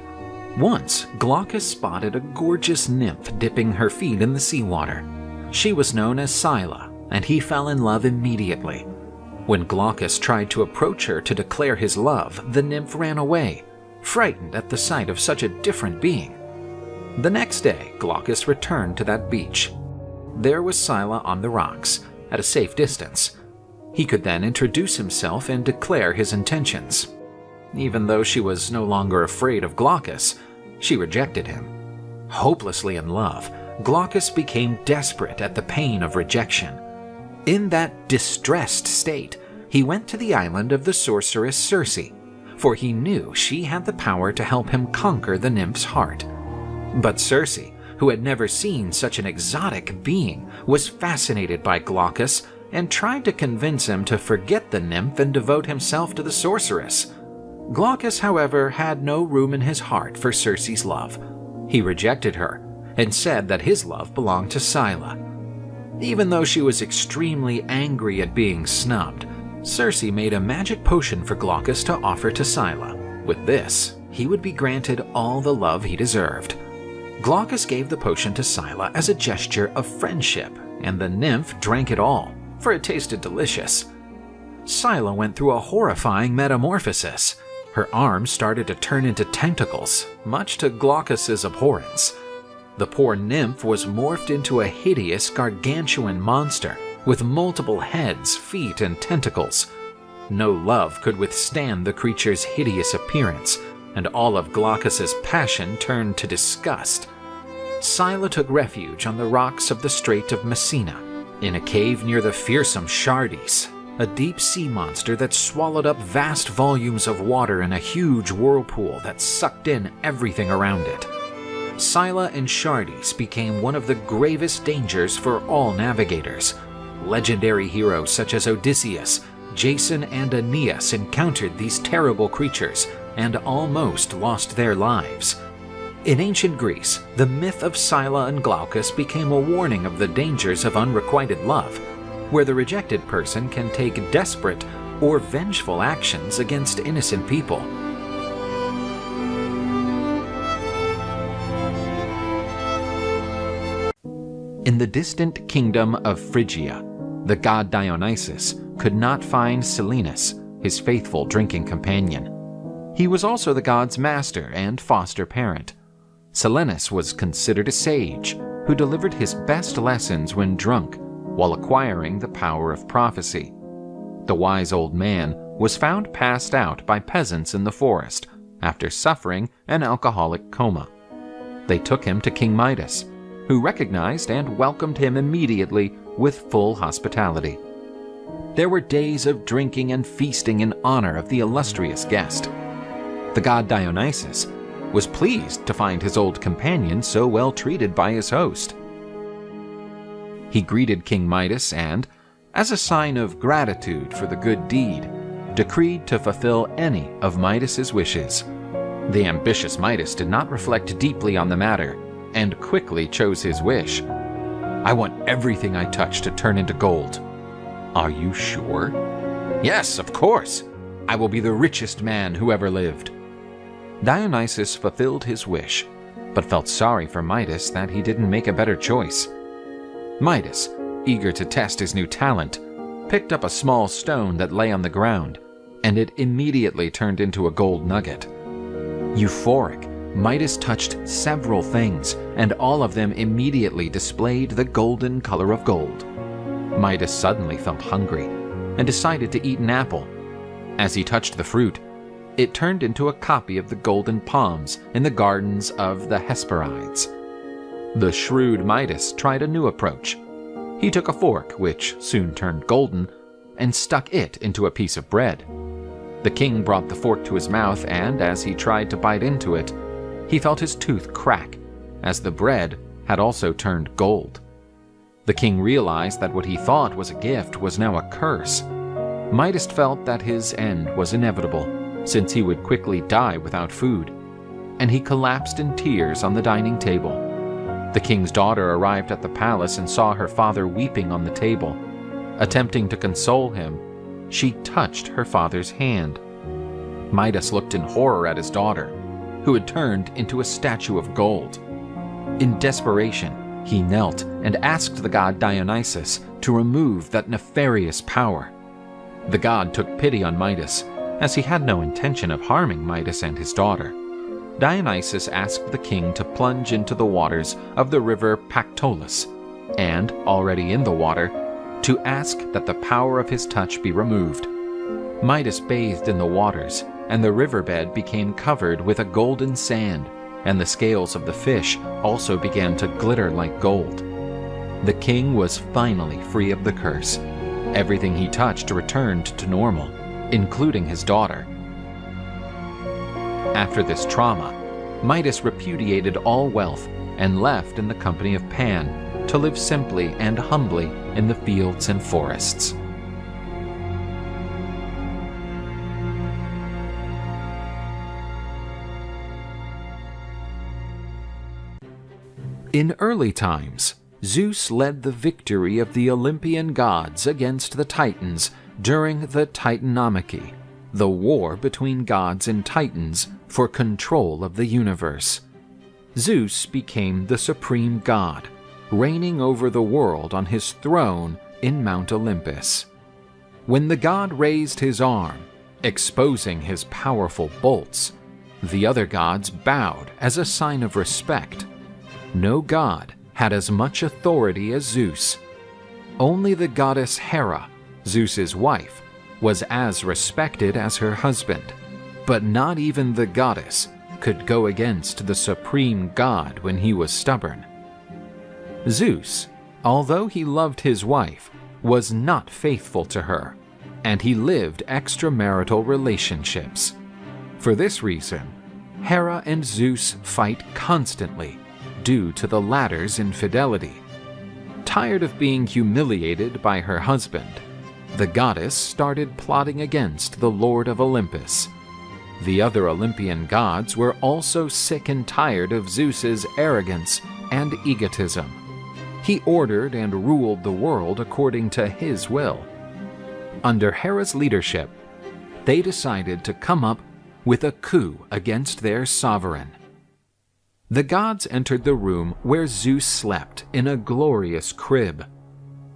Once, Glaucus spotted a gorgeous nymph dipping her feet in the seawater. She was known as Scylla, and he fell in love immediately. When Glaucus tried to approach her to declare his love, the nymph ran away, frightened at the sight of such a different being. The next day, Glaucus returned to that beach. There was Scylla on the rocks, at a safe distance. He could then introduce himself and declare his intentions. Even though she was no longer afraid of Glaucus, she rejected him. Hopelessly in love, Glaucus became desperate at the pain of rejection. In that distressed state, he went to the island of the sorceress Circe, for he knew she had the power to help him conquer the nymph's heart. But Circe, who had never seen such an exotic being, was fascinated by Glaucus and tried to convince him to forget the nymph and devote himself to the sorceress. Glaucus, however, had no room in his heart for Circe's love. He rejected her and said that his love belonged to Scylla. Even though she was extremely angry at being snubbed, Circe made a magic potion for Glaucus to offer to Scylla. With this, he would be granted all the love he deserved. Glaucus gave the potion to Scylla as a gesture of friendship, and the nymph drank it all, for it tasted delicious. Scylla went through a horrifying metamorphosis. Her arms started to turn into tentacles, much to Glaucus's abhorrence. The poor nymph was morphed into a hideous gargantuan monster with multiple heads, feet, and tentacles. No love could withstand the creature's hideous appearance, and all of Glaucus's passion turned to disgust. Scylla took refuge on the rocks of the Strait of Messina, in a cave near the fearsome Charybdis, a deep sea monster that swallowed up vast volumes of water in a huge whirlpool that sucked in everything around it. Scylla and Charybdis became one of the gravest dangers for all navigators. Legendary heroes such as Odysseus, Jason, and Aeneas encountered these terrible creatures and almost lost their lives. In ancient Greece, the myth of Scylla and Glaucus became a warning of the dangers of unrequited love, where the rejected person can take desperate or vengeful actions against innocent people. In the distant kingdom of Phrygia, the god Dionysus could not find Silenus, his faithful drinking companion. He was also the god's master and foster parent. Silenus was considered a sage who delivered his best lessons when drunk, while acquiring the power of prophecy. The wise old man was found passed out by peasants in the forest after suffering an alcoholic coma. They took him to King Midas, who recognized and welcomed him immediately with full hospitality. There were days of drinking and feasting in honor of the illustrious guest. The god Dionysus was pleased to find his old companion so well treated by his host. He greeted King Midas and, as a sign of gratitude for the good deed, decreed to fulfill any of Midas's wishes. The ambitious Midas did not reflect deeply on the matter and quickly chose his wish. "I want everything I touch to turn into gold." "Are you sure?" "Yes, of course. I will be the richest man who ever lived." Dionysus fulfilled his wish, but felt sorry for Midas that he didn't make a better choice. Midas, eager to test his new talent, picked up a small stone that lay on the ground, and it immediately turned into a gold nugget. Euphoric, Midas touched several things, and all of them immediately displayed the golden color of gold. Midas suddenly felt hungry and decided to eat an apple. As he touched the fruit, it turned into a copy of the golden palms in the gardens of the Hesperides. The shrewd Midas tried a new approach. He took a fork, which soon turned golden, and stuck it into a piece of bread. The king brought the fork to his mouth, and as he tried to bite into it, he felt his tooth crack, as the bread had also turned gold. The king realized that what he thought was a gift was now a curse. Midas felt that his end was inevitable, since he would quickly die without food, and he collapsed in tears on the dining table. The king's daughter arrived at the palace and saw her father weeping on the table. Attempting to console him, she touched her father's hand. Midas looked in horror at his daughter, who had turned into a statue of gold. In desperation, he knelt and asked the god Dionysus to remove that nefarious power. The god took pity on Midas, as he had no intention of harming Midas and his daughter. Dionysus asked the king to plunge into the waters of the river Pactolus, and, already in the water, to ask that the power of his touch be removed. Midas bathed in the waters, and the riverbed became covered with a golden sand, and the scales of the fish also began to glitter like gold. The king was finally free of the curse. Everything he touched returned to normal, including his daughter. After this trauma, Midas repudiated all wealth and left in the company of Pan to live simply and humbly in the fields and forests. In early times, Zeus led the victory of the Olympian gods against the Titans during the Titanomachy, the war between gods and Titans for control of the universe. Zeus became the supreme god, reigning over the world on his throne in Mount Olympus. When the god raised his arm, exposing his powerful bolts, the other gods bowed as a sign of respect. No god had as much authority as Zeus. Only the goddess Hera, Zeus's wife, was as respected as her husband, but not even the goddess could go against the supreme god when he was stubborn. Zeus, although he loved his wife, was not faithful to her, and he lived extramarital relationships. For this reason, Hera and Zeus fight constantly due to the latter's infidelity. Tired of being humiliated by her husband, the goddess started plotting against the Lord of Olympus. The other Olympian gods were also sick and tired of Zeus's arrogance and egotism. He ordered and ruled the world according to his will. Under Hera's leadership, they decided to come up with a coup against their sovereign. The gods entered the room where Zeus slept in a glorious crib.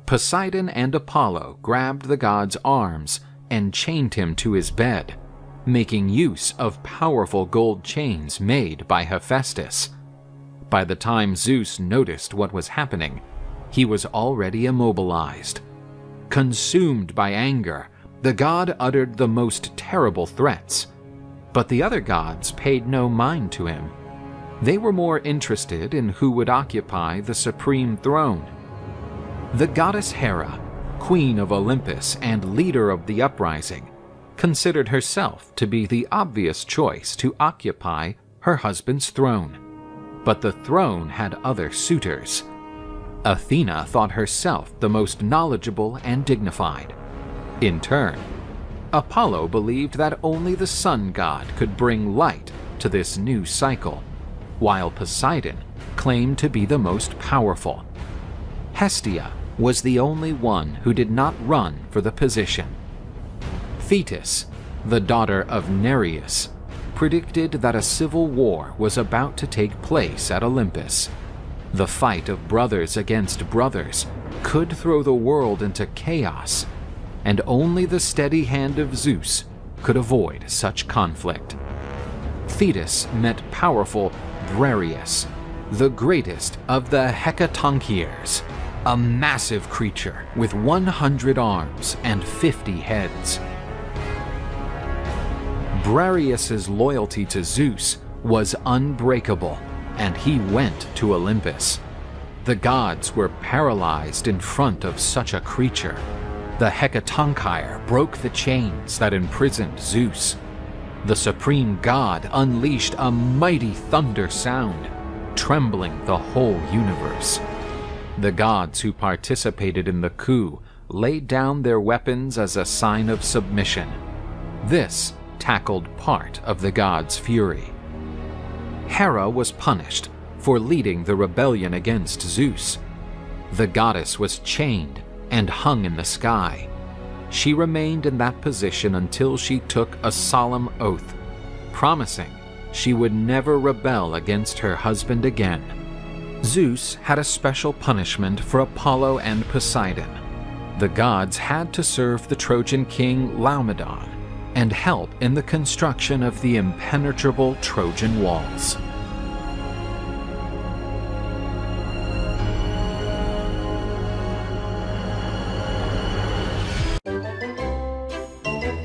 Poseidon and Apollo grabbed the god's arms and chained him to his bed, making use of powerful gold chains made by Hephaestus. By the time Zeus noticed what was happening, he was already immobilized. Consumed by anger, the god uttered the most terrible threats. But the other gods paid no mind to him. They were more interested in who would occupy the supreme throne. The goddess Hera, queen of Olympus and leader of the uprising, considered herself to be the obvious choice to occupy her husband's throne. But the throne had other suitors. Athena thought herself the most knowledgeable and dignified. In turn, Apollo believed that only the sun god could bring light to this new cycle, while Poseidon claimed to be the most powerful. Hestia was the only one who did not run for the position. Thetis, the daughter of Nereus, predicted that a civil war was about to take place at Olympus. The fight of brothers against brothers could throw the world into chaos, and only the steady hand of Zeus could avoid such conflict. Thetis met powerful Briareus, the greatest of the Hecatoncheires, a massive creature with 100 arms and 50 heads. Briareus's loyalty to Zeus was unbreakable, and he went to Olympus. The gods were paralyzed in front of such a creature. The Hecatoncheire broke the chains that imprisoned Zeus. The supreme god unleashed a mighty thunder sound, trembling the whole universe. The gods who participated in the coup laid down their weapons as a sign of submission. This tackled part of the gods' fury. Hera was punished for leading the rebellion against Zeus. The goddess was chained and hung in the sky. She remained in that position until she took a solemn oath, promising she would never rebel against her husband again. Zeus had a special punishment for Apollo and Poseidon. The gods had to serve the Trojan king Laomedon and help in the construction of the impenetrable Trojan walls.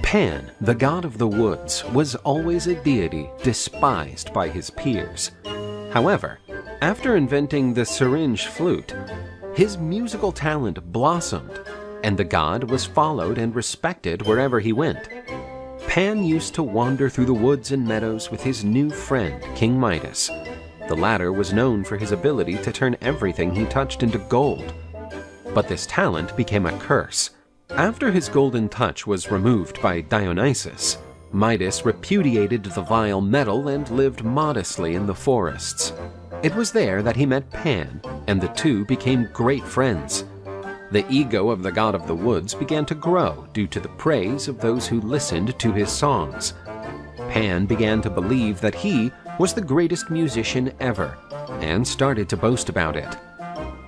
Pan, the god of the woods, was always a deity despised by his peers. However, after inventing the syringe flute, his musical talent blossomed, and the god was followed and respected wherever he went. Pan used to wander through the woods and meadows with his new friend, King Midas. The latter was known for his ability to turn everything he touched into gold. But this talent became a curse. After his golden touch was removed by Dionysus, Midas repudiated the vile metal and lived modestly in the forests. It was there that he met Pan, and the two became great friends. The ego of the god of the woods began to grow due to the praise of those who listened to his songs. Pan began to believe that he was the greatest musician ever, and started to boast about it.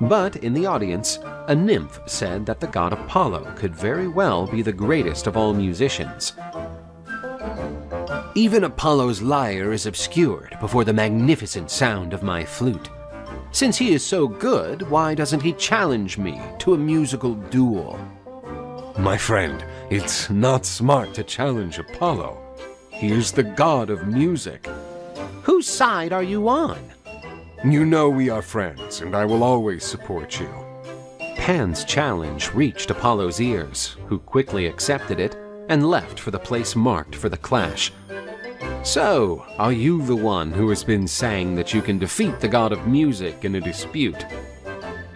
But in the audience, a nymph said that the god Apollo could very well be the greatest of all musicians. Even Apollo's lyre is obscured before the magnificent sound of my flute. Since he is so good, why doesn't he challenge me to a musical duel? My friend, it's not smart to challenge Apollo. He is the god of music. Whose side are you on? You know we are friends, and I will always support you. Pan's challenge reached Apollo's ears, who quickly accepted it and left for the place marked for the clash. So, are you the one who has been saying that you can defeat the god of music in a dispute?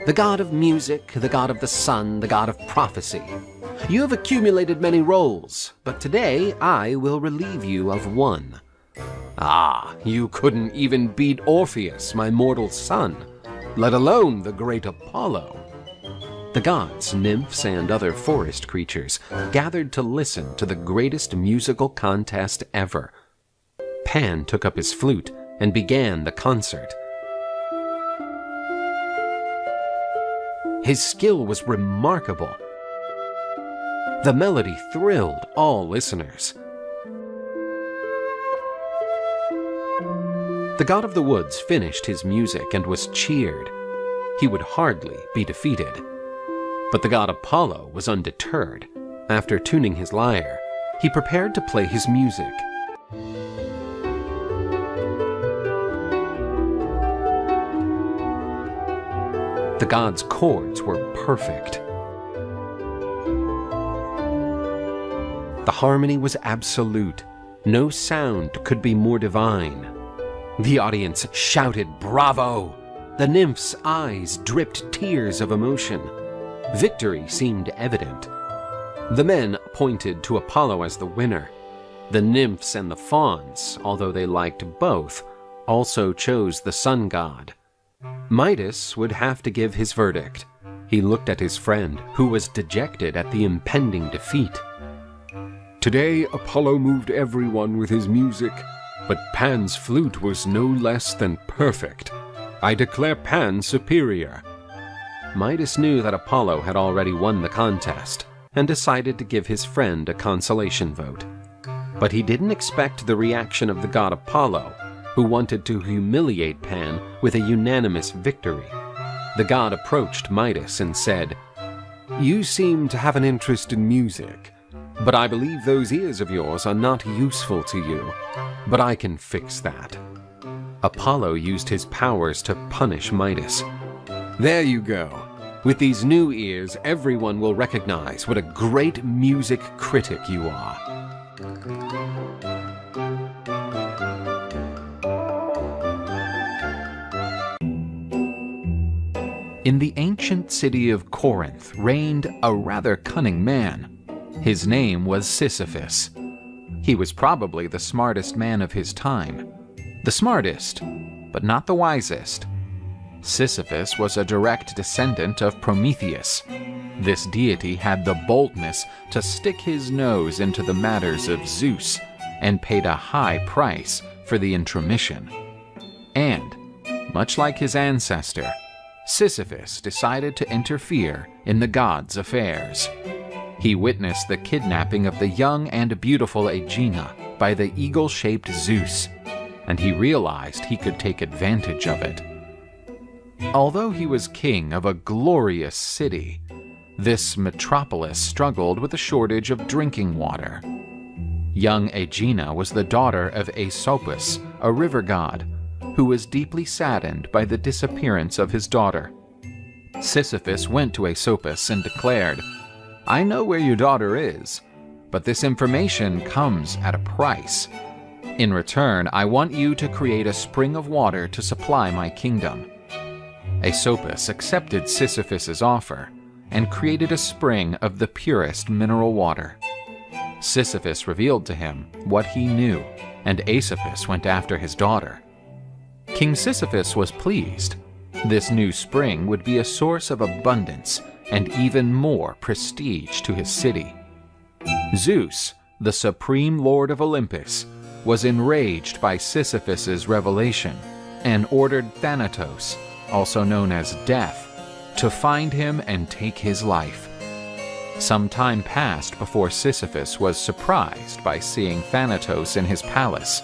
The god of music, the god of the sun, the god of prophecy. You have accumulated many roles, but today I will relieve you of one. Ah, you couldn't even beat Orpheus, my mortal son, let alone the great Apollo. The gods, nymphs, and other forest creatures gathered to listen to the greatest musical contest ever. Pan took up his flute and began the concert. His skill was remarkable. The melody thrilled all listeners. The god of the woods finished his music and was cheered. He would hardly be defeated. But the god Apollo was undeterred. After tuning his lyre, he prepared to play his music. The god's chords were perfect. The harmony was absolute. No sound could be more divine. The audience shouted "Bravo!" The nymph's eyes dripped tears of emotion. Victory seemed evident. The men pointed to Apollo as the winner. The nymphs and the fauns, although they liked both, also chose the sun god. Midas would have to give his verdict. He looked at his friend, who was dejected at the impending defeat. Today Apollo moved everyone with his music, but Pan's flute was no less than perfect. I declare Pan superior. Midas knew that Apollo had already won the contest, and decided to give his friend a consolation vote. But he didn't expect the reaction of the god Apollo, who wanted to humiliate Pan with a unanimous victory. The god approached Midas and said, "You seem to have an interest in music, but I believe those ears of yours are not useful to you. But I can fix that." Apollo used his powers to punish Midas. "There you go. With these new ears, everyone will recognize what a great music critic you are." In the ancient city of Corinth reigned a rather cunning man. His name was Sisyphus. He was probably the smartest man of his time. The smartest, but not the wisest. Sisyphus was a direct descendant of Prometheus. This deity had the boldness to stick his nose into the matters of Zeus and paid a high price for the intromission. And, much like his ancestor, Sisyphus decided to interfere in the gods' affairs. He witnessed the kidnapping of the young and beautiful Aegina by the eagle-shaped Zeus, and he realized he could take advantage of it. Although he was king of a glorious city, this metropolis struggled with a shortage of drinking water. Young Aegina was the daughter of Aesopus, a river god, who was deeply saddened by the disappearance of his daughter. Sisyphus went to Aesopus and declared, "I know where your daughter is, but this information comes at a price. In return, I want you to create a spring of water to supply my kingdom." Aesopus accepted Sisyphus's offer and created a spring of the purest mineral water. Sisyphus revealed to him what he knew, and Aesopus went after his daughter. King Sisyphus was pleased. This new spring would be a source of abundance and even more prestige to his city. Zeus, the supreme lord of Olympus, was enraged by Sisyphus's revelation and ordered Thanatos, also known as Death, to find him and take his life. Some time passed before Sisyphus was surprised by seeing Thanatos in his palace,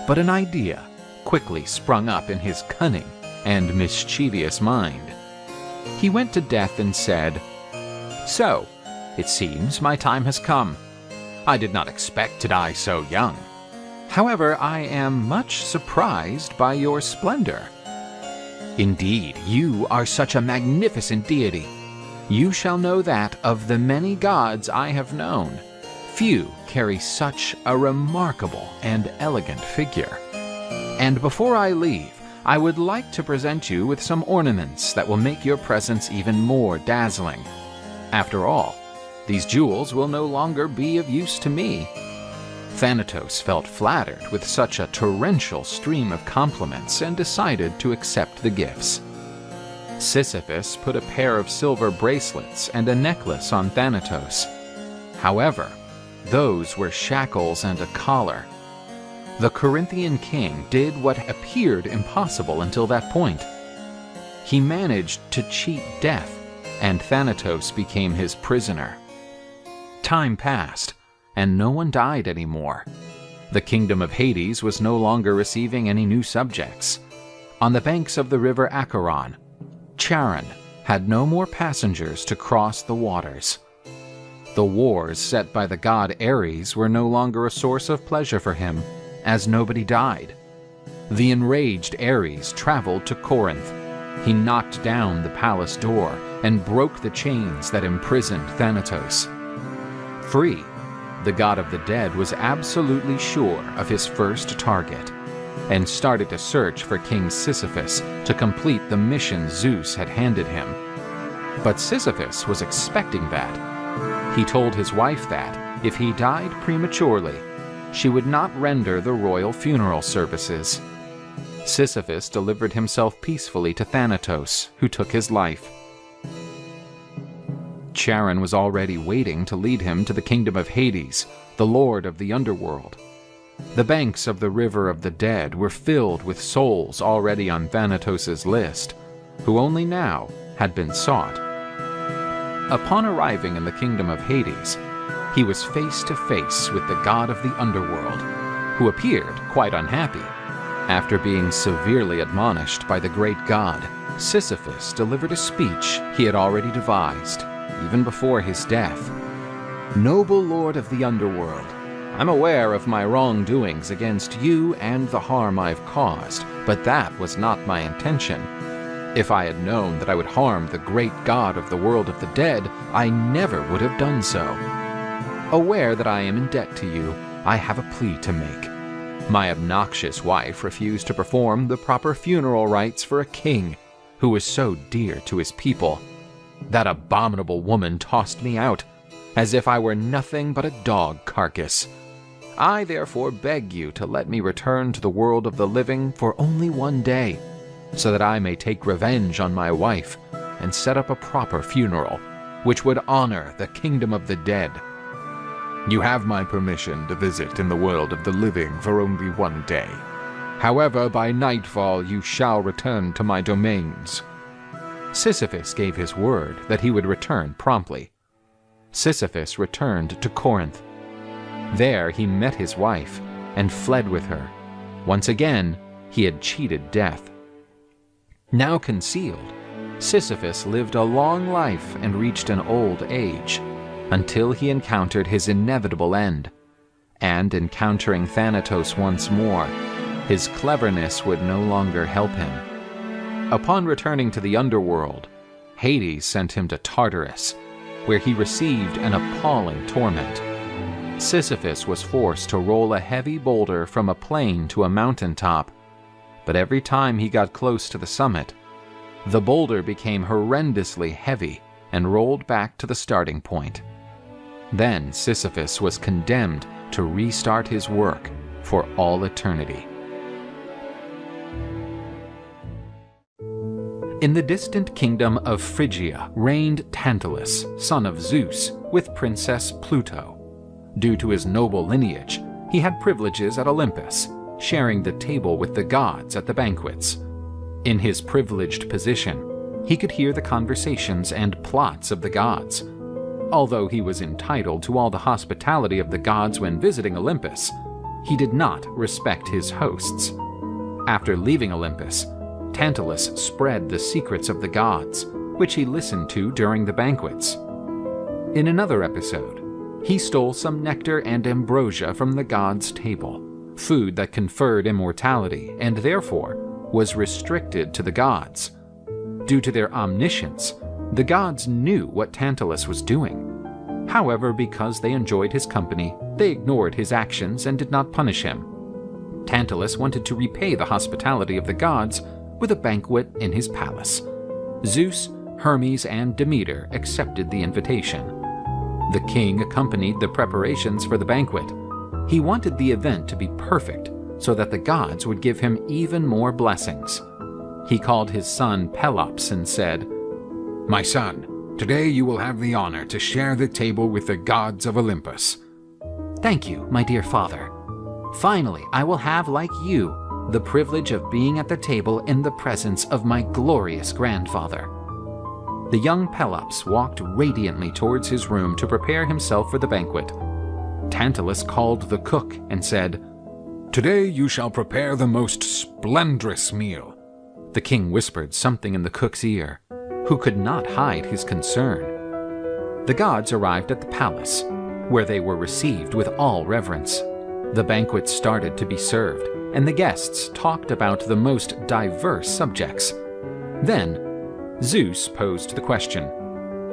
but an idea quickly sprung up in his cunning and mischievous mind. He went to Death and said, "So, it seems my time has come. I did not expect to die so young. However, I am much surprised by your splendor. Indeed, you are such a magnificent deity. You shall know that of the many gods I have known, few carry such a remarkable and elegant figure. And before I leave, I would like to present you with some ornaments that will make your presence even more dazzling. After all, these jewels will no longer be of use to me. Thanatos felt flattered with such a torrential stream of compliments and decided to accept the gifts. Sisyphus put a pair of silver bracelets and a necklace on Thanatos. However, those were shackles and a collar. The Corinthian king did what appeared impossible until that point. He managed to cheat death, and Thanatos became his prisoner. Time passed, and no one died anymore. The kingdom of Hades was no longer receiving any new subjects. On the banks of the river Acheron, Charon had no more passengers to cross the waters. The wars set by the god Ares were no longer a source of pleasure for him, as nobody died. The enraged Ares traveled to Corinth. He knocked down the palace door and broke the chains that imprisoned Thanatos. Free, the god of the dead was absolutely sure of his first target, and started to search for King Sisyphus to complete the mission Zeus had handed him. But Sisyphus was expecting that. He told his wife that, if he died prematurely, she would not render the royal funeral services. Sisyphus delivered himself peacefully to Thanatos, who took his life. Charon was already waiting to lead him to the kingdom of Hades, the lord of the underworld. The banks of the river of the dead were filled with souls already on Thanatos' list, who only now had been sought. Upon arriving in the kingdom of Hades, he was face to face with the god of the underworld, who appeared quite unhappy. After being severely admonished by the great god, Sisyphus delivered a speech he had already devised, even before his death. "Noble lord of the underworld, I'm aware of my wrongdoings against you and the harm I've caused, but that was not my intention. If I had known that I would harm the great god of the world of the dead, I never would have done so. Aware that I am in debt to you, I have a plea to make. My obnoxious wife refused to perform the proper funeral rites for a king who was so dear to his people. That abominable woman tossed me out, as if I were nothing but a dog carcass. I therefore beg you to let me return to the world of the living for only one day, so that I may take revenge on my wife and set up a proper funeral, which would honor the kingdom of the dead. You have my permission to visit in the world of the living for only one day. However, by nightfall you shall return to my domains." Sisyphus gave his word that he would return promptly. Sisyphus returned to Corinth. There he met his wife and fled with her. Once again, he had cheated death. Now concealed, Sisyphus lived a long life and reached an old age, until he encountered his inevitable end. And encountering Thanatos once more, his cleverness would no longer help him. Upon returning to the underworld, Hades sent him to Tartarus, where he received an appalling torment. Sisyphus was forced to roll a heavy boulder from a plain to a mountaintop, but every time he got close to the summit, the boulder became horrendously heavy and rolled back to the starting point. Then Sisyphus was condemned to restart his work for all eternity. In the distant kingdom of Phrygia reigned Tantalus, son of Zeus, with Princess Pluto. Due to his noble lineage, he had privileges at Olympus, sharing the table with the gods at the banquets. In his privileged position, he could hear the conversations and plots of the gods. Although he was entitled to all the hospitality of the gods when visiting Olympus, he did not respect his hosts. After leaving Olympus, Tantalus spread the secrets of the gods, which he listened to during the banquets. In another episode, he stole some nectar and ambrosia from the gods' table, food that conferred immortality and therefore was restricted to the gods. Due to their omniscience, The gods knew what Tantalus was doing. However, because they enjoyed his company, they ignored his actions and did not punish him. Tantalus wanted to repay the hospitality of the gods with a banquet in his palace. Zeus, Hermes, and Demeter accepted the invitation. The king accompanied the preparations for the banquet. He wanted the event to be perfect so that the gods would give him even more blessings. He called his son Pelops and said, "My son, today you will have the honor to share the table with the gods of Olympus." "Thank you, my dear father. Finally, I will have, like you, the privilege of being at the table in the presence of my glorious grandfather." The young Pelops walked radiantly towards his room to prepare himself for the banquet. Tantalus called the cook and said, "Today you shall prepare the most splendrous meal." The king whispered something in the cook's ear, who could not hide his concern. The gods arrived at the palace, where they were received with all reverence. The banquet started to be served, and the guests talked about the most diverse subjects. Then, Zeus posed the question,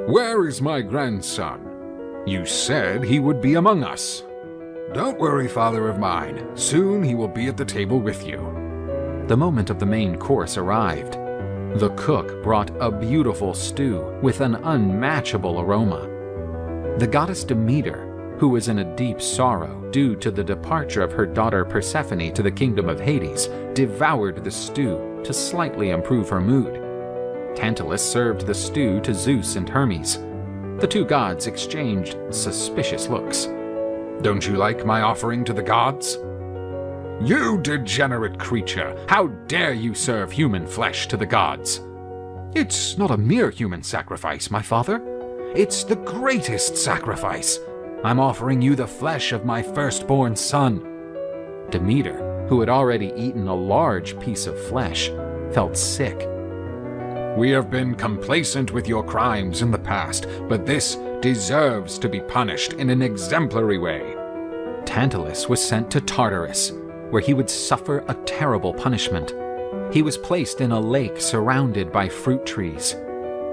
"Where is my grandson? You said he would be among us." "Don't worry, father of mine. Soon he will be at the table with you." The moment of the main course arrived. The cook brought a beautiful stew with an unmatchable aroma. The goddess Demeter, who was in a deep sorrow due to the departure of her daughter Persephone to the kingdom of Hades, devoured the stew to slightly improve her mood. Tantalus served the stew to Zeus and Hermes. The two gods exchanged suspicious looks. "Don't you like my offering to the gods?" "You degenerate creature! How dare you serve human flesh to the gods?" "It's not a mere human sacrifice, my father. It's the greatest sacrifice. I'm offering you the flesh of my firstborn son." Demeter, who had already eaten a large piece of flesh, felt sick. "We have been complacent with your crimes in the past, but this deserves to be punished in an exemplary way." Tantalus was sent to Tartarus, where he would suffer a terrible punishment. He was placed in a lake surrounded by fruit trees.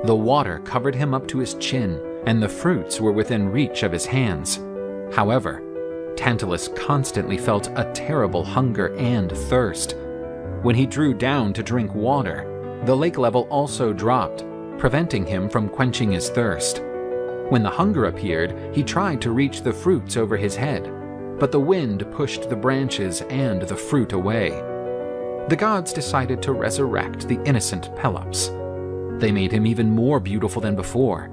The water covered him up to his chin, and the fruits were within reach of his hands. However, Tantalus constantly felt a terrible hunger and thirst. When he drew down to drink water, the lake level also dropped, preventing him from quenching his thirst. When the hunger appeared, he tried to reach the fruits over his head, but the wind pushed the branches and the fruit away. The gods decided to resurrect the innocent Pelops. They made him even more beautiful than before.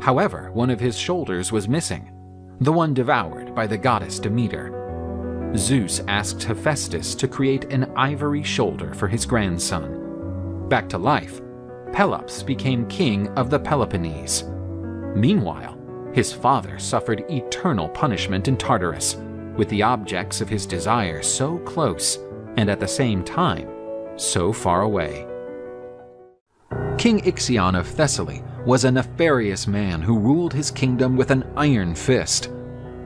However, one of his shoulders was missing, the one devoured by the goddess Demeter. Zeus asked Hephaestus to create an ivory shoulder for his grandson. Back to life, Pelops became king of the Peloponnese. Meanwhile, his father suffered eternal punishment in Tartarus, with the objects of his desire so close and at the same time so far away. King Ixion of Thessaly was a nefarious man who ruled his kingdom with an iron fist.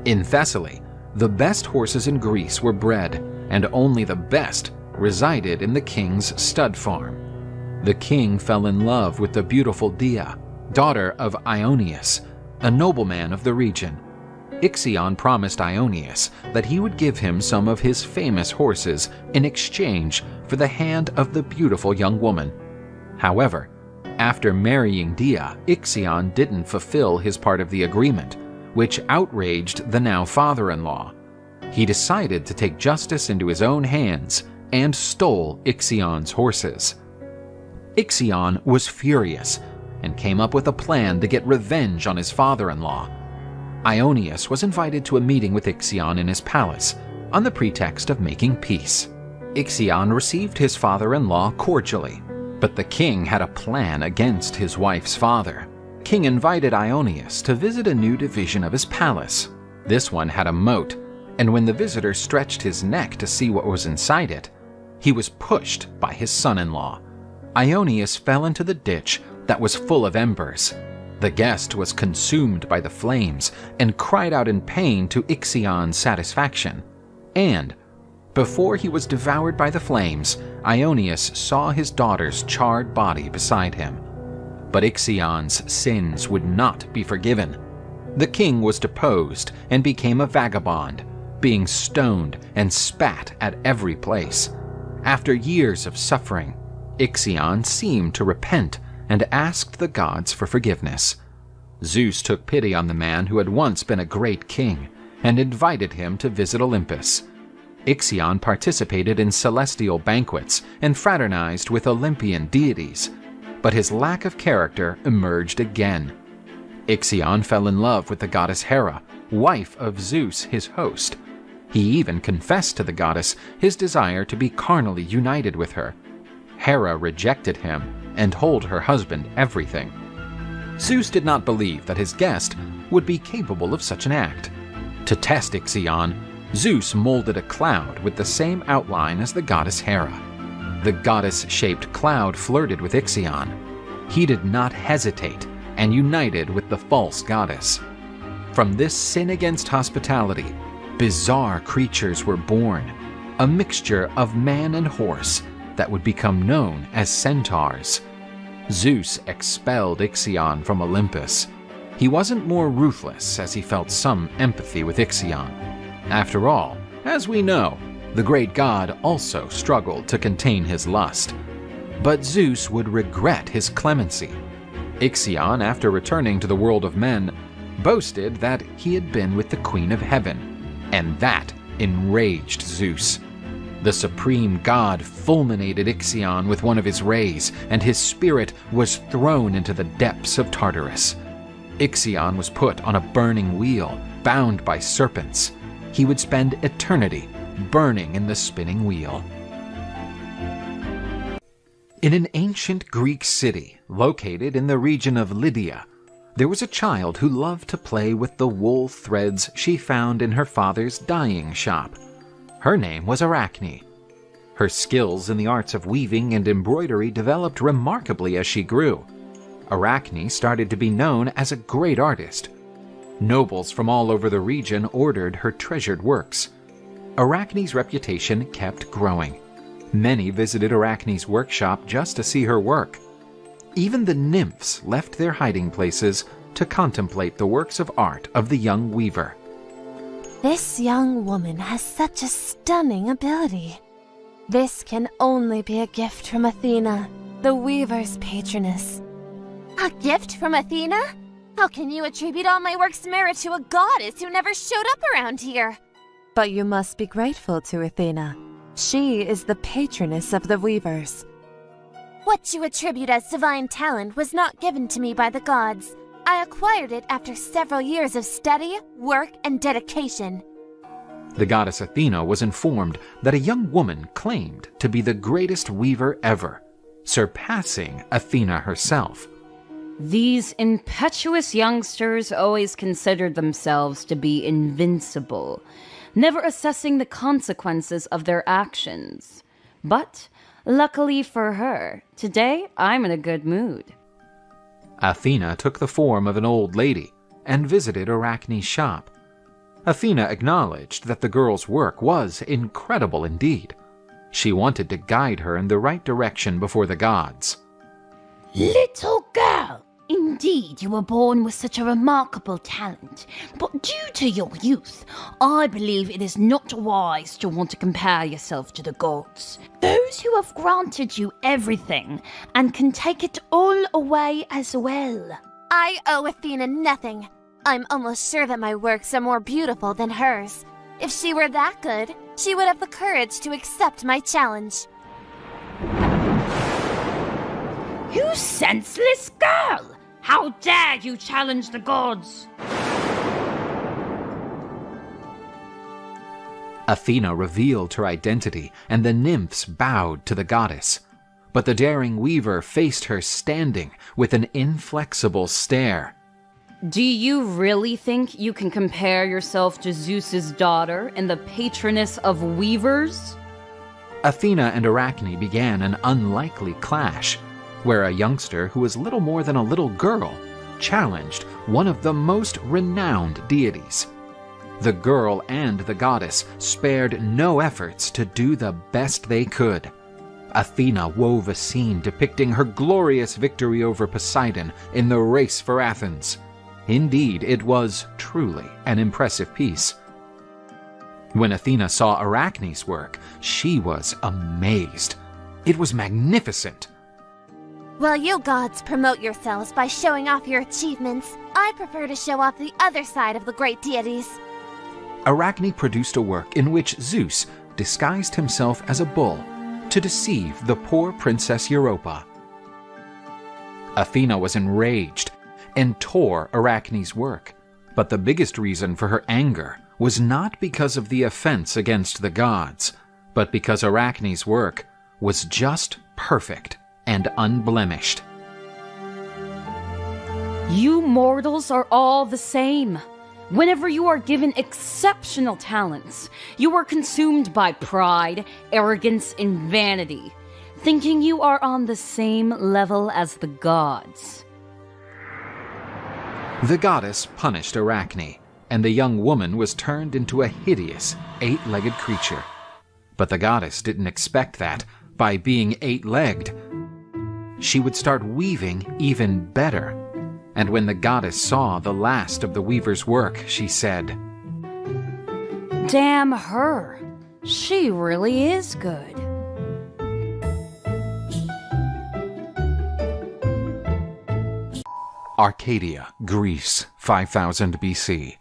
In Thessaly, the best horses in Greece were bred, and only the best resided in the king's stud farm. The king fell in love with the beautiful Dia, daughter of Ionius, a nobleman of the region. Ixion promised Ionius that he would give him some of his famous horses in exchange for the hand of the beautiful young woman. However, after marrying Dia, Ixion didn't fulfill his part of the agreement, which outraged the now father-in-law. He decided to take justice into his own hands and stole Ixion's horses. Ixion was furious and came up with a plan to get revenge on his father-in-law. Ionius was invited to a meeting with Ixion in his palace on the pretext of making peace. Ixion received his father-in-law cordially, but the king had a plan against his wife's father. King invited Ionius to visit a new division of his palace. This one had a moat, and when the visitor stretched his neck to see what was inside it, he was pushed by his son-in-law. Ionius fell into the ditch that was full of embers. The guest was consumed by the flames and cried out in pain to Ixion's satisfaction. And, before he was devoured by the flames, Ionius saw his daughter's charred body beside him. But Ixion's sins would not be forgiven. The king was deposed and became a vagabond, being stoned and spat at every place. After years of suffering, Ixion seemed to repent and asked the gods for forgiveness. Zeus took pity on the man who had once been a great king and invited him to visit Olympus. Ixion participated in celestial banquets and fraternized with Olympian deities, but his lack of character emerged again. Ixion fell in love with the goddess Hera, wife of Zeus, his host. He even confessed to the goddess his desire to be carnally united with her. Hera rejected him and told her husband everything. Zeus did not believe that his guest would be capable of such an act. To test Ixion, Zeus molded a cloud with the same outline as the goddess Hera. The goddess-shaped cloud flirted with Ixion. He did not hesitate and united with the false goddess. From this sin against hospitality, bizarre creatures were born, a mixture of man and horse that would become known as centaurs. Zeus expelled Ixion from Olympus. He wasn't more ruthless, as he felt some empathy with Ixion. After all, as we know, the great god also struggled to contain his lust. But Zeus would regret his clemency. Ixion, after returning to the world of men, boasted that he had been with the Queen of Heaven, and that enraged Zeus. The supreme god fulminated Ixion with one of his rays, and his spirit was thrown into the depths of Tartarus. Ixion was put on a burning wheel, bound by serpents. He would spend eternity burning in the spinning wheel. In an ancient Greek city located in the region of Lydia, there was a child who loved to play with the wool threads she found in her father's dyeing shop. Her name was Arachne. Her skills in the arts of weaving and embroidery developed remarkably as she grew. Arachne started to be known as a great artist. Nobles from all over the region ordered her treasured works. Arachne's reputation kept growing. Many visited Arachne's workshop just to see her work. Even the nymphs left their hiding places to contemplate the works of art of the young weaver. This young woman has such a stunning ability. This can only be a gift from Athena, the weaver's patroness. A gift from Athena? How can you attribute all my work's merit to a goddess who never showed up around here? But you must be grateful to Athena. She is the patroness of the weavers. What you attribute as divine talent was not given to me by the gods. I acquired it after several years of study, work, and dedication. The goddess Athena was informed that a young woman claimed to be the greatest weaver ever, surpassing Athena herself. These impetuous youngsters always considered themselves to be invincible, never assessing the consequences of their actions. But, luckily for her, today I'm in a good mood. Athena took the form of an old lady and visited Arachne's shop. Athena acknowledged that the girl's work was incredible indeed. She wanted to guide her in the right direction before the gods. Little girl! Indeed, you were born with such a remarkable talent, but due to your youth, I believe it is not wise to want to compare yourself to the gods. Those who have granted you everything and can take it all away as well. I owe Athena nothing. I'm almost sure that my works are more beautiful than hers. If she were that good, she would have the courage to accept my challenge. You senseless girl! How dare you challenge the gods? Athena revealed her identity, and the nymphs bowed to the goddess. But the daring weaver faced her standing with an inflexible stare. Do you really think you can compare yourself to Zeus's daughter and the patroness of weavers? Athena and Arachne began an unlikely clash, where a youngster who was little more than a little girl challenged one of the most renowned deities. The girl and the goddess spared no efforts to do the best they could. Athena wove a scene depicting her glorious victory over Poseidon in the race for Athens. Indeed, it was truly an impressive piece. When Athena saw Arachne's work, she was amazed. It was magnificent. While you gods promote yourselves by showing off your achievements, I prefer to show off the other side of the great deities. Arachne produced a work in which Zeus disguised himself as a bull to deceive the poor Princess Europa. Athena was enraged and tore Arachne's work, but the biggest reason for her anger was not because of the offense against the gods, but because Arachne's work was just perfect and unblemished. You mortals are all the same. Whenever you are given exceptional talents, you are consumed by pride, arrogance, and vanity, thinking you are on the same level as the gods. The goddess punished Arachne, and the young woman was turned into a hideous, 8-legged creature. But the goddess didn't expect that, by being 8-legged, she would start weaving even better. And when the goddess saw the last of the weaver's work, she said, "Damn her. She really is good." Arcadia, Greece, 5000 BC.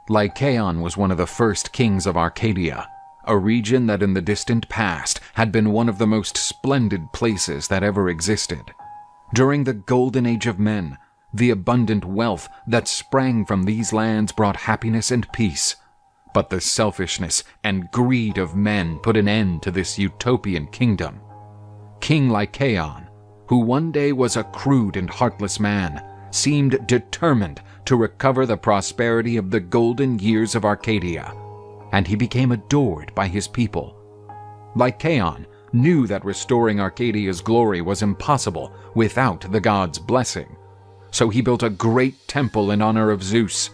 Lycaon was one of the first kings of Arcadia, a region that in the distant past had been one of the most splendid places that ever existed. During the golden age of men, the abundant wealth that sprang from these lands brought happiness and peace. But the selfishness and greed of men put an end to this utopian kingdom. King Lycaon, who one day was a crude and heartless man, seemed determined to recover the prosperity of the golden years of Arcadia, and he became adored by his people. Lycaon knew that restoring Arcadia's glory was impossible without the gods' blessing, so he built a great temple in honor of Zeus.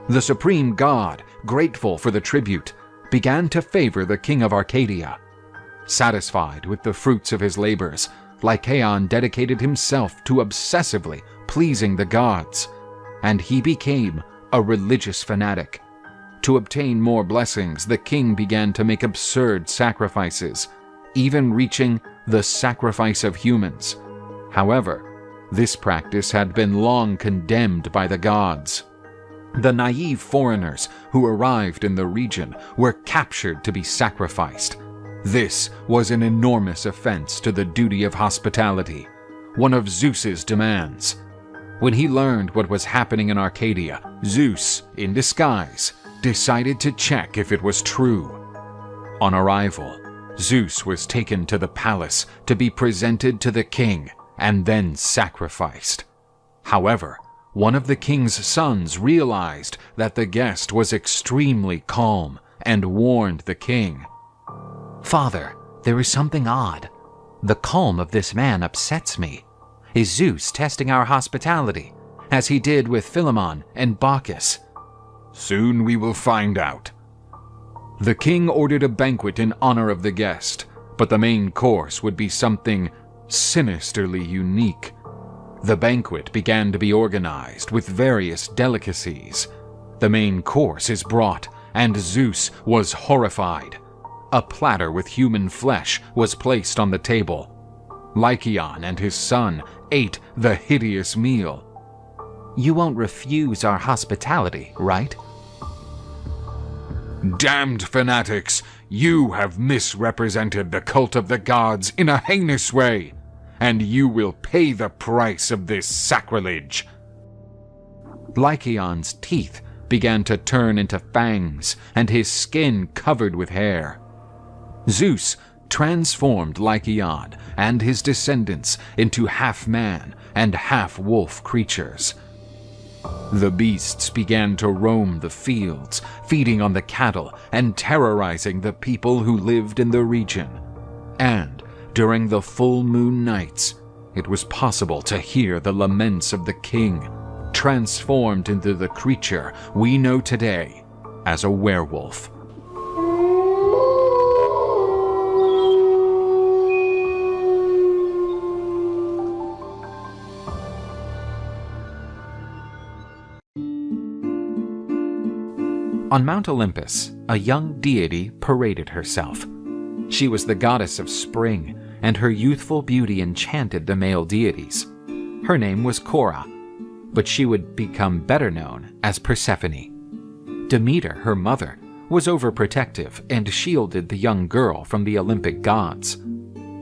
The supreme god, grateful for the tribute, began to favor the king of Arcadia. Satisfied with the fruits of his labors, Lycaon dedicated himself to obsessively pleasing the gods, and he became a religious fanatic. To obtain more blessings, the king began to make absurd sacrifices, even reaching the sacrifice of humans. However, this practice had been long condemned by the gods. The naive foreigners who arrived in the region were captured to be sacrificed. This was an enormous offense to the duty of hospitality, one of Zeus's demands. When he learned what was happening in Arcadia, Zeus, in disguise, decided to check if it was true. On arrival, Zeus was taken to the palace to be presented to the king and then sacrificed. However, one of the king's sons realized that the guest was extremely calm and warned the king. "Father, there is something odd. The calm of this man upsets me. Is Zeus testing our hospitality, as he did with Philemon and Bacchus?" "Soon we will find out." The king ordered a banquet in honor of the guest, but the main course would be something sinisterly unique. The banquet began to be organized with various delicacies. The main course is brought, and Zeus was horrified. A platter with human flesh was placed on the table. Lycaon and his son ate the hideous meal. "You won't refuse our hospitality, right?" "Damned fanatics, you have misrepresented the cult of the gods in a heinous way, and you will pay the price of this sacrilege." Lycaon's teeth began to turn into fangs, and his skin covered with hair. Zeus transformed Lycaon and his descendants into half-man and half-wolf creatures. The beasts began to roam the fields, feeding on the cattle and terrorizing the people who lived in the region. And during the full moon nights, it was possible to hear the laments of the king, transformed into the creature we know today as a werewolf. ' On Mount Olympus, a young deity paraded herself. She was the goddess of spring, and her youthful beauty enchanted the male deities. Her name was Cora, but she would become better known as Persephone. Demeter, her mother, was overprotective and shielded the young girl from the Olympic gods.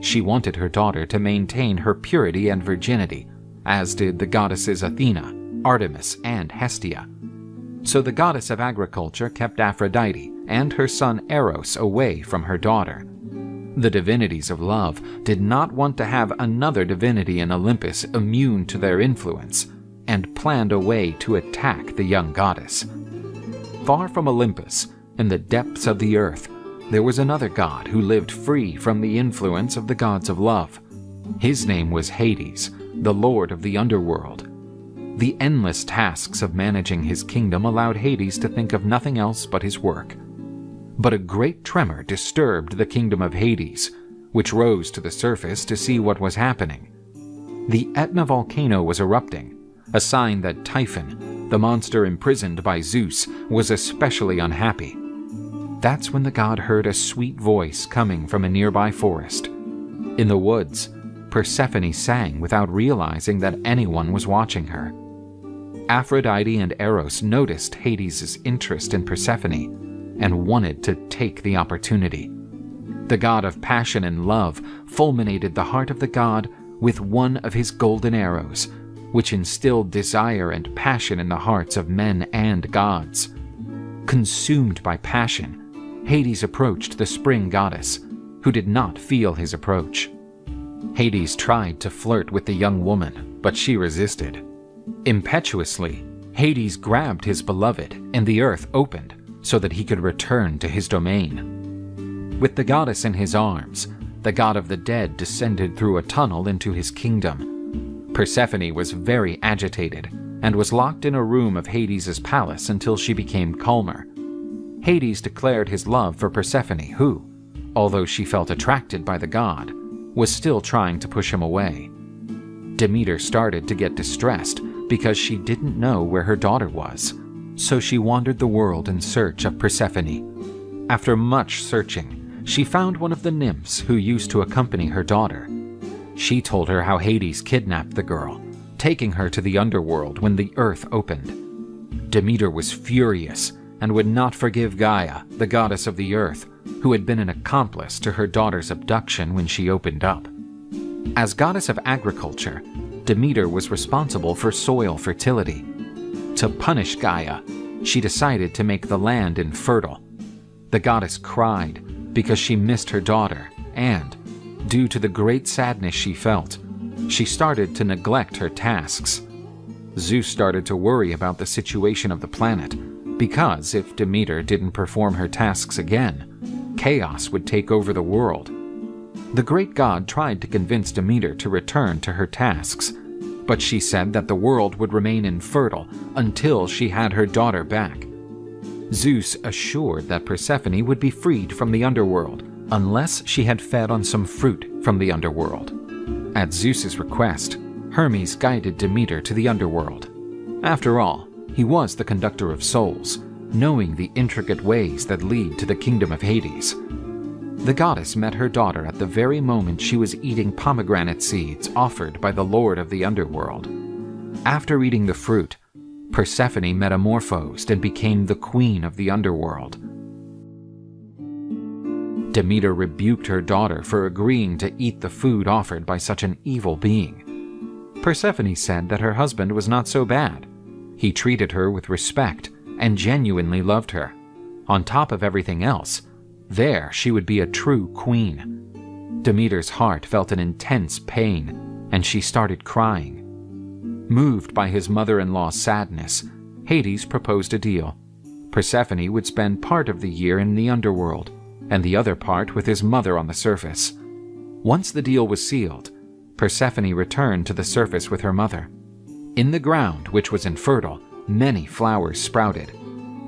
She wanted her daughter to maintain her purity and virginity, as did the goddesses Athena, Artemis, and Hestia. So the goddess of agriculture kept Aphrodite and her son Eros away from her daughter. The divinities of love did not want to have another divinity in Olympus immune to their influence, and planned a way to attack the young goddess. Far from Olympus, in the depths of the earth, there was another god who lived free from the influence of the gods of love. His name was Hades, the lord of the underworld. The endless tasks of managing his kingdom allowed Hades to think of nothing else but his work. But a great tremor disturbed the kingdom of Hades, which rose to the surface to see what was happening. The Etna volcano was erupting, a sign that Typhon, the monster imprisoned by Zeus, was especially unhappy. That's when the god heard a sweet voice coming from a nearby forest. In the woods, Persephone sang without realizing that anyone was watching her. Aphrodite and Eros noticed Hades' interest in Persephone and wanted to take the opportunity. The god of passion and love fulminated the heart of the god with one of his golden arrows, which instilled desire and passion in the hearts of men and gods. Consumed by passion, Hades approached the spring goddess, who did not feel his approach. Hades tried to flirt with the young woman, but she resisted. Impetuously, Hades grabbed his beloved, and the earth opened so that he could return to his domain. With the goddess in his arms, the god of the dead descended through a tunnel into his kingdom. Persephone was very agitated and was locked in a room of Hades' palace until she became calmer. Hades declared his love for Persephone, who, although she felt attracted by the god, was still trying to push him away. Demeter started to get distressed because she didn't know where her daughter was, so she wandered the world in search of Persephone. After much searching, she found one of the nymphs who used to accompany her daughter. She told her how Hades kidnapped the girl, taking her to the underworld when the earth opened. Demeter was furious and would not forgive Gaia, the goddess of the earth, who had been an accomplice to her daughter's abduction when she opened up. As goddess of agriculture, Demeter was responsible for soil fertility. To punish Gaia, she decided to make the land infertile. The goddess cried because she missed her daughter, and, due to the great sadness she felt, she started to neglect her tasks. Zeus started to worry about the situation of the planet, because if Demeter didn't perform her tasks again, chaos would take over the world. The great god tried to convince Demeter to return to her tasks, but she said that the world would remain infertile until she had her daughter back. Zeus assured that Persephone would be freed from the underworld unless she had fed on some fruit from the underworld. At Zeus's request, Hermes guided Demeter to the underworld. After all, he was the conductor of souls, knowing the intricate ways that lead to the kingdom of Hades. The goddess met her daughter at the very moment she was eating pomegranate seeds offered by the lord of the underworld. After eating the fruit, Persephone metamorphosed and became the queen of the underworld. Demeter rebuked her daughter for agreeing to eat the food offered by such an evil being. Persephone said that her husband was not so bad. He treated her with respect and genuinely loved her. On top of everything else, there she would be a true queen. Demeter's heart felt an intense pain, and she started crying. Moved by his mother-in-law's sadness, Hades proposed a deal. Persephone would spend part of the year in the underworld, and the other part with his mother on the surface. Once the deal was sealed, Persephone returned to the surface with her mother. In the ground, which was infertile, many flowers sprouted.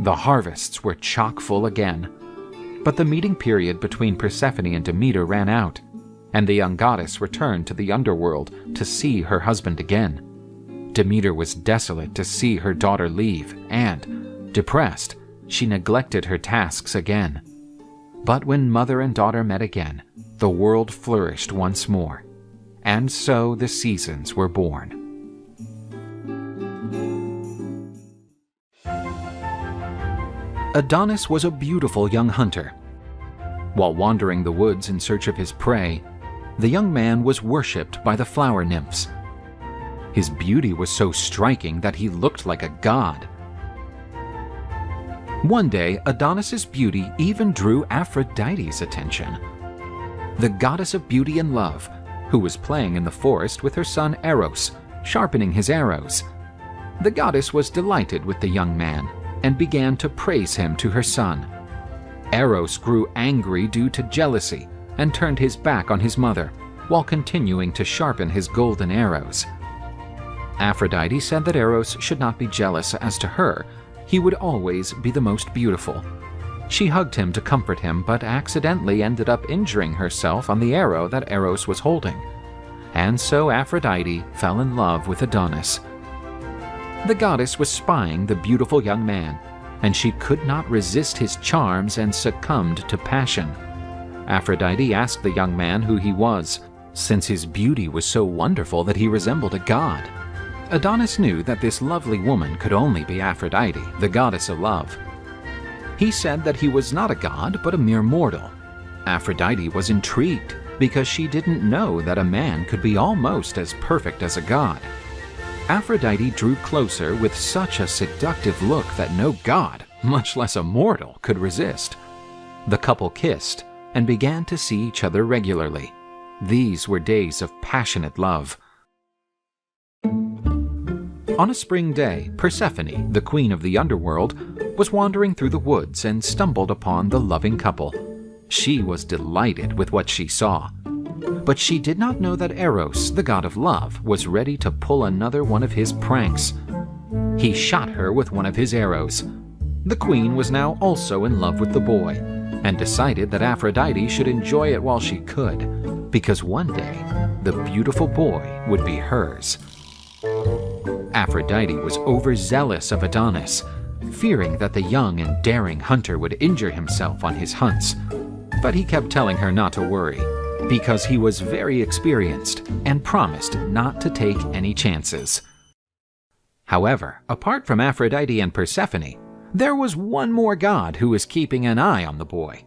The harvests were chock full again. But the meeting period between Persephone and Demeter ran out, and the young goddess returned to the underworld to see her husband again. Demeter was desolate to see her daughter leave, and, depressed, she neglected her tasks again. But when mother and daughter met again, the world flourished once more, and so the seasons were born. Adonis was a beautiful young hunter. While wandering the woods in search of his prey, the young man was worshipped by the flower nymphs. His beauty was so striking that he looked like a god. One day, Adonis's beauty even drew Aphrodite's attention. The goddess of beauty and love, who was playing in the forest with her son Eros, sharpening his arrows. The goddess was delighted with the young man and began to praise him to her son. Eros grew angry due to jealousy and turned his back on his mother while continuing to sharpen his golden arrows. Aphrodite said that Eros should not be jealous, as to her, he would always be the most beautiful. She hugged him to comfort him, but accidentally ended up injuring herself on the arrow that Eros was holding. And so Aphrodite fell in love with Adonis. The goddess was spying the beautiful young man, and she could not resist his charms and succumbed to passion. Aphrodite asked the young man who he was, since his beauty was so wonderful that he resembled a god. Adonis knew that this lovely woman could only be Aphrodite, the goddess of love. He said that he was not a god, but a mere mortal. Aphrodite was intrigued because she didn't know that a man could be almost as perfect as a god. Aphrodite drew closer with such a seductive look that no god, much less a mortal, could resist. The couple kissed and began to see each other regularly. These were days of passionate love. On a spring day, Persephone, the queen of the underworld, was wandering through the woods and stumbled upon the loving couple. She was delighted with what she saw. But she did not know that Eros, the god of love, was ready to pull another one of his pranks. He shot her with one of his arrows. The queen was now also in love with the boy, and decided that Aphrodite should enjoy it while she could, because one day the beautiful boy would be hers. Aphrodite was overzealous of Adonis, fearing that the young and daring hunter would injure himself on his hunts. But he kept telling her not to worry, because he was very experienced and promised not to take any chances. However, apart from Aphrodite and Persephone, there was one more god who was keeping an eye on the boy.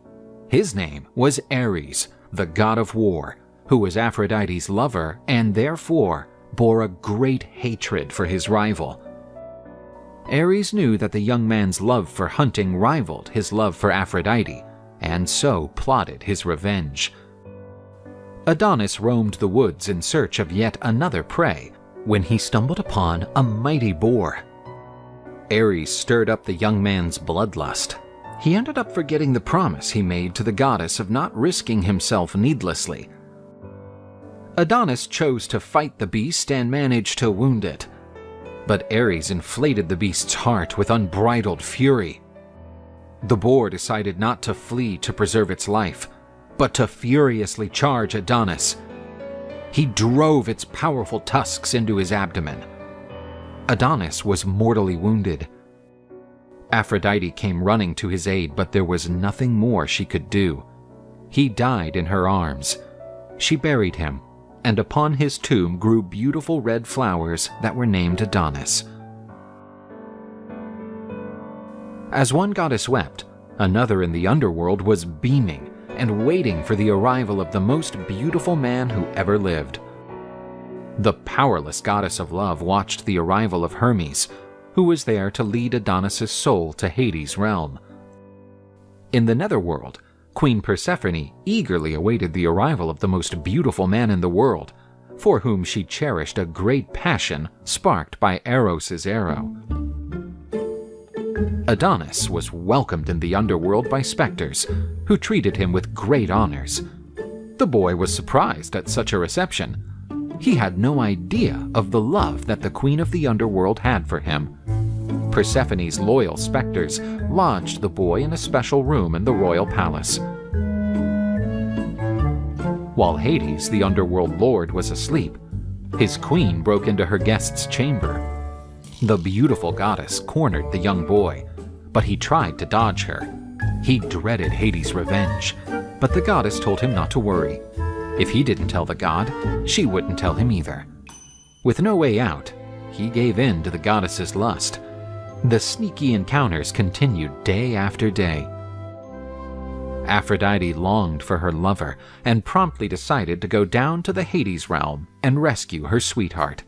His name was Ares, the god of war, who was Aphrodite's lover and therefore bore a great hatred for his rival. Ares knew that the young man's love for hunting rivaled his love for Aphrodite, and so plotted his revenge. Adonis roamed the woods in search of yet another prey when he stumbled upon a mighty boar. Ares stirred up the young man's bloodlust. He ended up forgetting the promise he made to the goddess of not risking himself needlessly. Adonis chose to fight the beast and managed to wound it. But Ares inflated the beast's heart with unbridled fury. The boar decided not to flee to preserve its life, but to furiously charge Adonis. He drove its powerful tusks into his abdomen. Adonis was mortally wounded. Aphrodite came running to his aid, but there was nothing more she could do. He died in her arms. She buried him, and upon his tomb grew beautiful red flowers that were named Adonis. As one goddess wept, another in the underworld was beaming and waiting for the arrival of the most beautiful man who ever lived. The powerless goddess of love watched the arrival of Hermes, who was there to lead Adonis's soul to Hades' realm. In the netherworld, Queen Persephone eagerly awaited the arrival of the most beautiful man in the world, for whom she cherished a great passion sparked by Eros's arrow. Adonis was welcomed in the underworld by specters, who treated him with great honors. The boy was surprised at such a reception. He had no idea of the love that the queen of the underworld had for him. Persephone's loyal specters lodged the boy in a special room in the royal palace. While Hades, the underworld lord, was asleep, his queen broke into her guest's chamber. The beautiful goddess cornered the young boy, but he tried to dodge her. He dreaded Hades' revenge, but the goddess told him not to worry. If he didn't tell the god, she wouldn't tell him either. With no way out, he gave in to the goddess's lust. The sneaky encounters continued day after day. Aphrodite longed for her lover and promptly decided to go down to the Hades realm and rescue her sweetheart.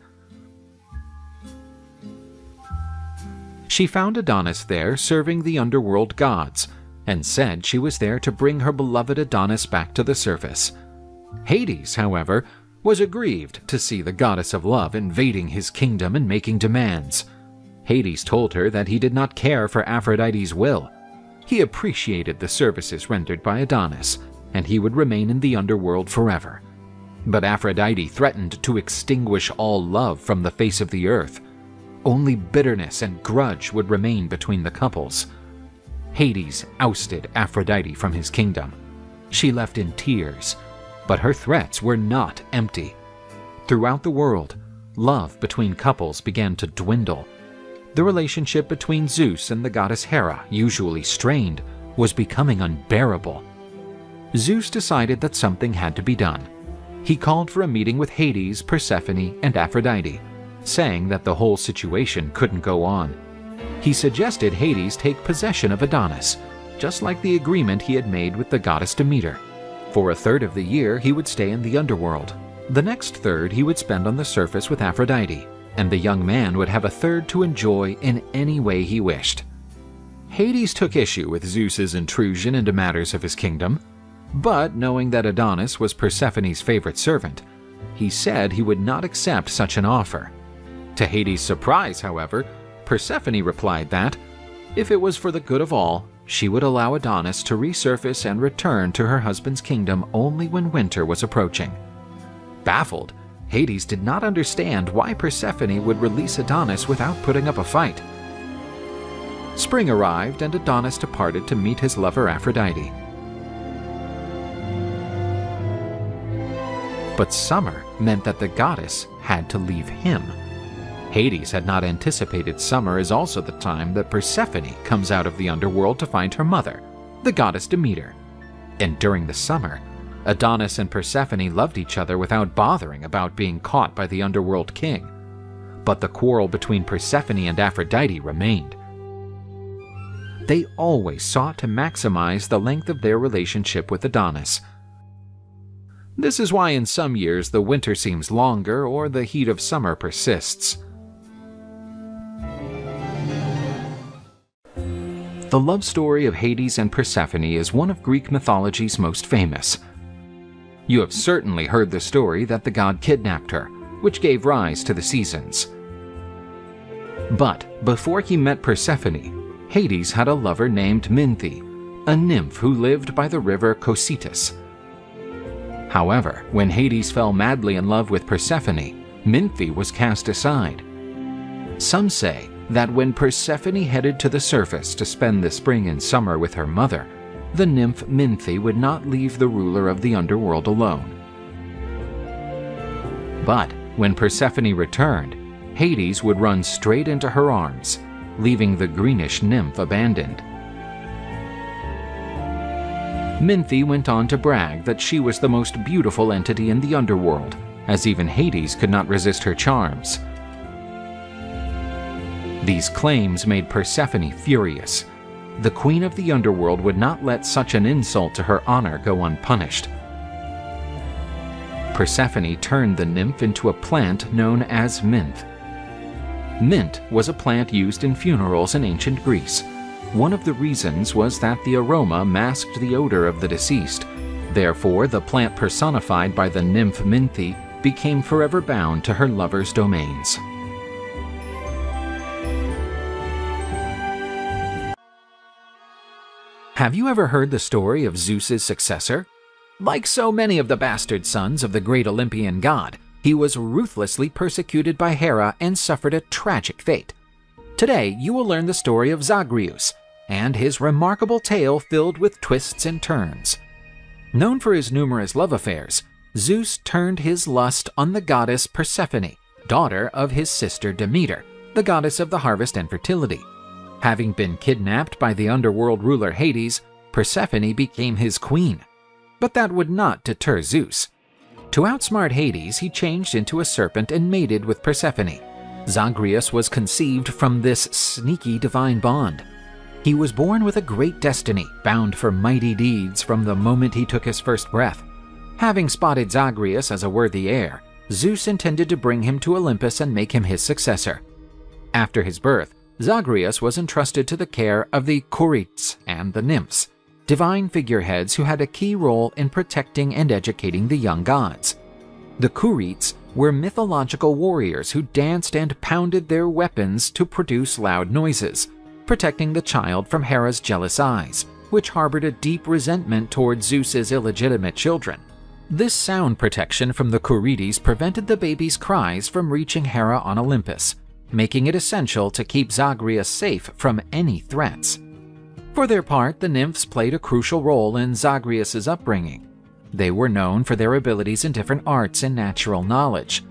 She found Adonis there serving the underworld gods and said she was there to bring her beloved Adonis back to the surface. Hades, however, was aggrieved to see the goddess of love invading his kingdom and making demands. Hades told her that he did not care for Aphrodite's will. He appreciated the services rendered by Adonis, and he would remain in the underworld forever. But Aphrodite threatened to extinguish all love from the face of the earth. Only bitterness and grudge would remain between the couples. Hades ousted Aphrodite from his kingdom. She left in tears, but her threats were not empty. Throughout the world, love between couples began to dwindle. The relationship between Zeus and the goddess Hera, usually strained, was becoming unbearable. Zeus decided that something had to be done. He called for a meeting with Hades, Persephone, and Aphrodite, saying that the whole situation couldn't go on. He suggested Hades take possession of Adonis, just like the agreement he had made with the goddess Demeter. For a third of the year, he would stay in the underworld. The next third he would spend on the surface with Aphrodite, and the young man would have a third to enjoy in any way he wished. Hades took issue with Zeus's intrusion into matters of his kingdom, but knowing that Adonis was Persephone's favorite servant, he said he would not accept such an offer. To Hades' surprise, however, Persephone replied that, if it was for the good of all, she would allow Adonis to resurface and return to her husband's kingdom only when winter was approaching. Baffled, Hades did not understand why Persephone would release Adonis without putting up a fight. Spring arrived and Adonis departed to meet his lover Aphrodite. But summer meant that the goddess had to leave him. Hades had not anticipated summer is also the time that Persephone comes out of the underworld to find her mother, the goddess Demeter. And during the summer, Adonis and Persephone loved each other without bothering about being caught by the underworld king. But the quarrel between Persephone and Aphrodite remained. They always sought to maximize the length of their relationship with Adonis. This is why in some years the winter seems longer or the heat of summer persists. The love story of Hades and Persephone is one of Greek mythology's most famous. You have certainly heard the story that the god kidnapped her, which gave rise to the seasons. But before he met Persephone, Hades had a lover named Minthe, a nymph who lived by the river Cocytus. However, when Hades fell madly in love with Persephone, Minthe was cast aside. Some say that when Persephone headed to the surface to spend the spring and summer with her mother, the nymph Minthe would not leave the ruler of the underworld alone. But when Persephone returned, Hades would run straight into her arms, leaving the greenish nymph abandoned. Minthe went on to brag that she was the most beautiful entity in the underworld, as even Hades could not resist her charms. These claims made Persephone furious. The queen of the underworld would not let such an insult to her honor go unpunished. Persephone turned the nymph into a plant known as mint. Mint was a plant used in funerals in ancient Greece. One of the reasons was that the aroma masked the odor of the deceased. Therefore, the plant personified by the nymph Minthe became forever bound to her lover's domains. Have you ever heard the story of Zeus's successor? Like so many of the bastard sons of the great Olympian god, he was ruthlessly persecuted by Hera and suffered a tragic fate. Today, you will learn the story of Zagreus and his remarkable tale filled with twists and turns. Known for his numerous love affairs, Zeus turned his lust on the goddess Persephone, daughter of his sister Demeter, the goddess of the harvest and fertility. Having been kidnapped by the underworld ruler Hades, Persephone became his queen. But that would not deter Zeus. To outsmart Hades, he changed into a serpent and mated with Persephone. Zagreus was conceived from this sneaky divine bond. He was born with a great destiny, bound for mighty deeds from the moment he took his first breath. Having spotted Zagreus as a worthy heir, Zeus intended to bring him to Olympus and make him his successor. After his birth, Zagreus was entrusted to the care of the Curetes and the Nymphs, divine figureheads who had a key role in protecting and educating the young gods. The Curetes were mythological warriors who danced and pounded their weapons to produce loud noises, protecting the child from Hera's jealous eyes, which harbored a deep resentment toward Zeus's illegitimate children. This sound protection from the Curetes prevented the baby's cries from reaching Hera on Olympus, making it essential to keep Zagreus safe from any threats. For their part, the nymphs played a crucial role in Zagreus's upbringing. They were known for their abilities in different arts and natural knowledge.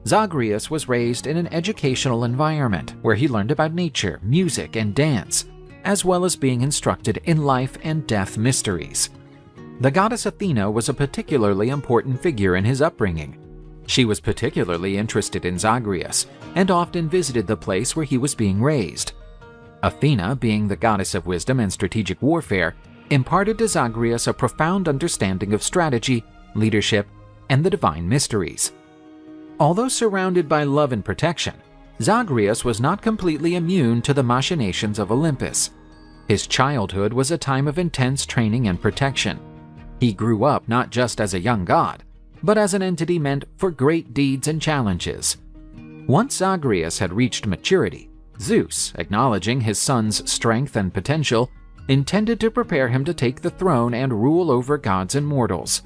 Zagreus was raised in an educational environment where he learned about nature, music, and dance, as well as being instructed in life and death mysteries. The goddess Athena was a particularly important figure in his upbringing. She was particularly interested in Zagreus and often visited the place where he was being raised. Athena, being the goddess of wisdom and strategic warfare, imparted to Zagreus a profound understanding of strategy, leadership, and the divine mysteries. Although surrounded by love and protection, Zagreus was not completely immune to the machinations of Olympus. His childhood was a time of intense training and protection. He grew up not just as a young god, but as an entity meant for great deeds and challenges. Once Zagreus had reached maturity, Zeus, acknowledging his son's strength and potential, intended to prepare him to take the throne and rule over gods and mortals.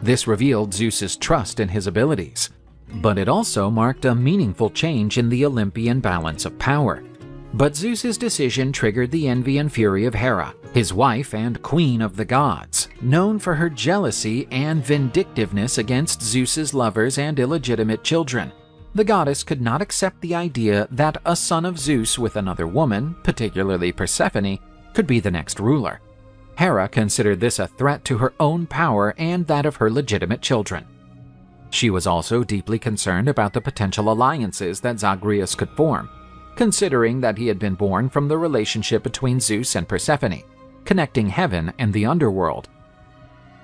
This revealed Zeus's trust in his abilities, but it also marked a meaningful change in the Olympian balance of power. But Zeus's decision triggered the envy and fury of Hera, his wife and queen of the gods, known for her jealousy and vindictiveness against Zeus's lovers and illegitimate children. The goddess could not accept the idea that a son of Zeus with another woman, particularly Persephone, could be the next ruler. Hera considered this a threat to her own power and that of her legitimate children. She was also deeply concerned about the potential alliances that Zagreus could form, considering that he had been born from the relationship between Zeus and Persephone, connecting heaven and the underworld.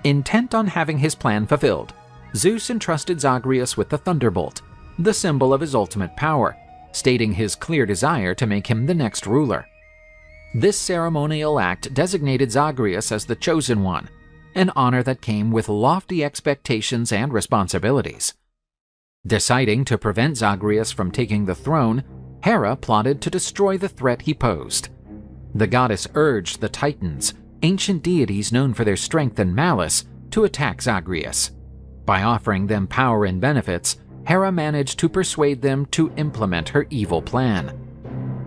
Intent on having his plan fulfilled, Zeus entrusted Zagreus with the thunderbolt, the symbol of his ultimate power, stating his clear desire to make him the next ruler. This ceremonial act designated Zagreus as the chosen one, an honor that came with lofty expectations and responsibilities. Deciding to prevent Zagreus from taking the throne, Hera plotted to destroy the threat he posed. The goddess urged the Titans, ancient deities known for their strength and malice, to attack Zagreus. By offering them power and benefits, Hera managed to persuade them to implement her evil plan.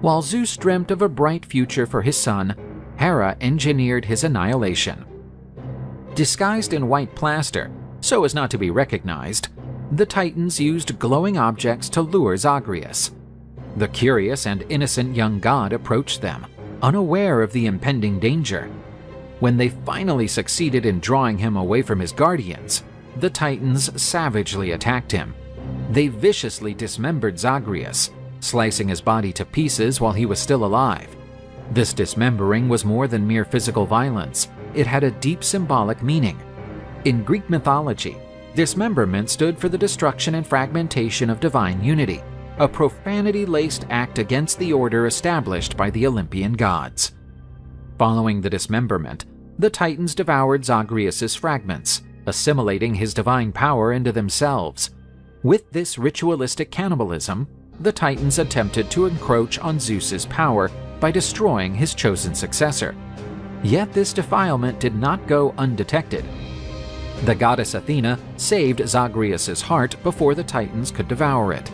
While Zeus dreamt of a bright future for his son, Hera engineered his annihilation. Disguised in white plaster, so as not to be recognized, the Titans used glowing objects to lure Zagreus. The curious and innocent young god approached them, unaware of the impending danger. When they finally succeeded in drawing him away from his guardians, the Titans savagely attacked him. They viciously dismembered Zagreus, slicing his body to pieces while he was still alive. This dismembering was more than mere physical violence. It had a deep symbolic meaning. In Greek mythology, dismemberment stood for the destruction and fragmentation of divine unity, a profanity-laced act against the order established by the Olympian gods. Following the dismemberment, the Titans devoured Zagreus's fragments, assimilating his divine power into themselves. With this ritualistic cannibalism, the Titans attempted to encroach on Zeus's power by destroying his chosen successor. Yet this defilement did not go undetected. The goddess Athena saved Zagreus's heart before the Titans could devour it.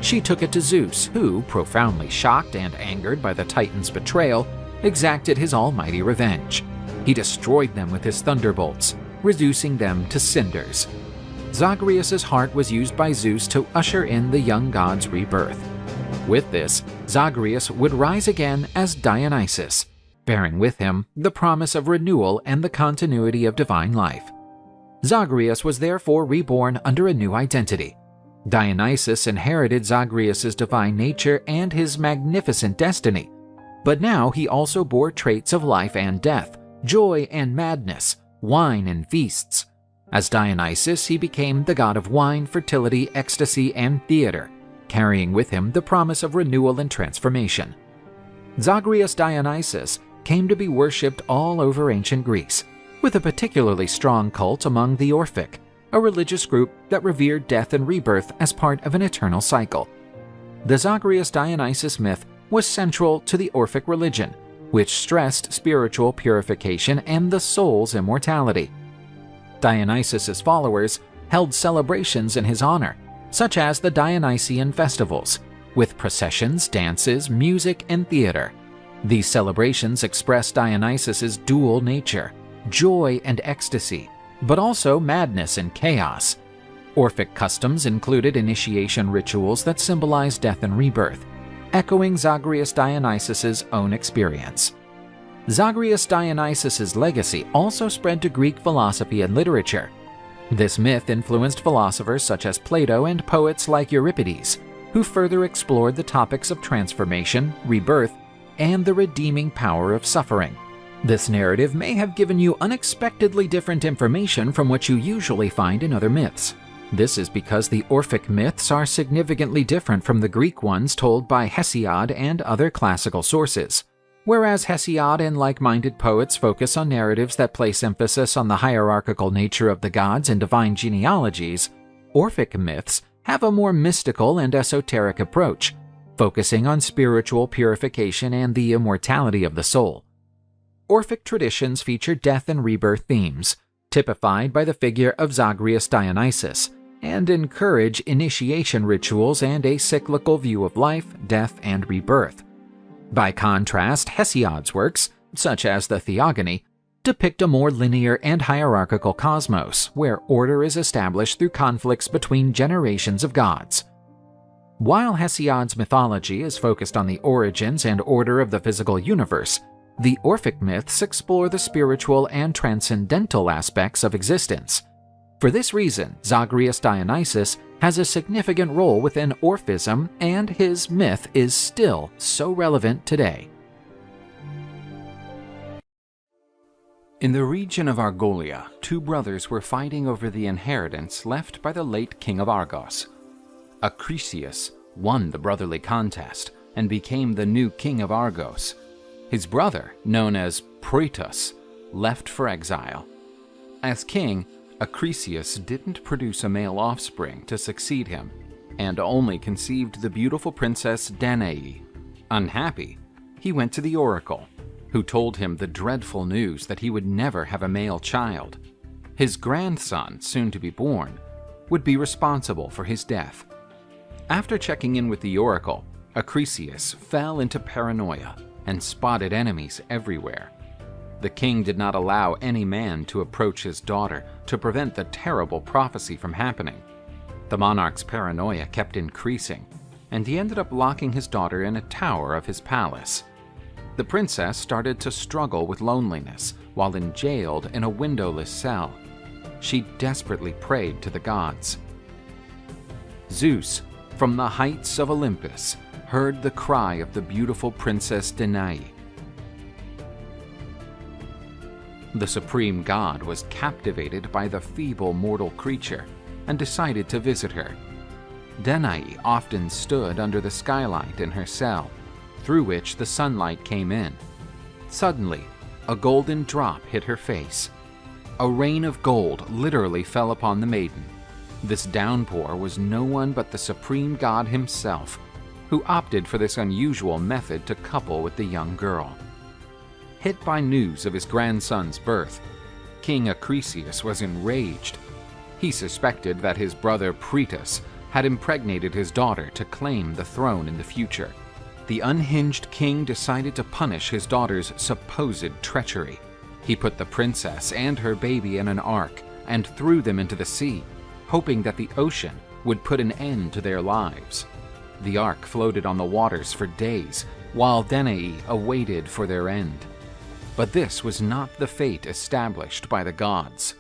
She took it to Zeus, who, profoundly shocked and angered by the Titans' betrayal, exacted his almighty revenge. He destroyed them with his thunderbolts, reducing them to cinders. Zagreus's heart was used by Zeus to usher in the young god's rebirth. With this, Zagreus would rise again as Dionysus, bearing with him the promise of renewal and the continuity of divine life. Zagreus was therefore reborn under a new identity. Dionysus inherited Zagreus's divine nature and his magnificent destiny, but now he also bore traits of life and death, joy and madness, wine and feasts. As Dionysus, he became the god of wine, fertility, ecstasy, and theater, carrying with him the promise of renewal and transformation. Zagreus Dionysus came to be worshipped all over ancient Greece, with a particularly strong cult among the Orphic, a religious group that revered death and rebirth as part of an eternal cycle. The Zagreus Dionysus myth was central to the Orphic religion, which stressed spiritual purification and the soul's immortality. Dionysus's followers held celebrations in his honor, such as the Dionysian festivals, with processions, dances, music, and theater. These celebrations expressed Dionysus's dual nature, joy and ecstasy, but also madness and chaos. Orphic customs included initiation rituals that symbolized death and rebirth, echoing Zagreus Dionysus's own experience. Zagreus Dionysus's legacy also spread to Greek philosophy and literature. This myth influenced philosophers such as Plato and poets like Euripides, who further explored the topics of transformation, rebirth, and the redeeming power of suffering. This narrative may have given you unexpectedly different information from what you usually find in other myths. This is because the Orphic myths are significantly different from the Greek ones told by Hesiod and other classical sources. Whereas Hesiod and like-minded poets focus on narratives that place emphasis on the hierarchical nature of the gods and divine genealogies, Orphic myths have a more mystical and esoteric approach, focusing on spiritual purification and the immortality of the soul. Orphic traditions feature death and rebirth themes, typified by the figure of Zagreus Dionysus, and encourage initiation rituals and a cyclical view of life, death, and rebirth. By contrast, Hesiod's works, such as the Theogony, depict a more linear and hierarchical cosmos, where order is established through conflicts between generations of gods. While Hesiod's mythology is focused on the origins and order of the physical universe, the Orphic myths explore the spiritual and transcendental aspects of existence. For this reason, Zagreus Dionysus has a significant role within Orphism, and his myth is still so relevant today. In the region of Argolia, two brothers were fighting over the inheritance left by the late king of Argos. Acrisius won the brotherly contest and became the new king of Argos. His brother, known as Proetus, left for exile. As king, Acrisius didn't produce a male offspring to succeed him, and only conceived the beautiful princess Danae. Unhappy, he went to the oracle, who told him the dreadful news that he would never have a male child. His grandson, soon to be born, would be responsible for his death. After checking in with the oracle, Acrisius fell into paranoia and spotted enemies everywhere. The king did not allow any man to approach his daughter to prevent the terrible prophecy from happening. The monarch's paranoia kept increasing, and he ended up locking his daughter in a tower of his palace. The princess started to struggle with loneliness while jailed in a windowless cell. She desperately prayed to the gods. Zeus, from the heights of Olympus, heard the cry of the beautiful princess Danae. The supreme god was captivated by the feeble mortal creature and decided to visit her. Danae often stood under the skylight in her cell, through which the sunlight came in. Suddenly, a golden drop hit her face. A rain of gold literally fell upon the maiden. This downpour was no one but the supreme god himself, who opted for this unusual method to couple with the young girl. Hit by news of his grandson's birth, King Acrisius was enraged. He suspected that his brother Proetus had impregnated his daughter to claim the throne in the future. The unhinged king decided to punish his daughter's supposed treachery. He put the princess and her baby in an ark and threw them into the sea, hoping that the ocean would put an end to their lives. The ark floated on the waters for days, while Danae awaited for their end. But this was not the fate established by the gods.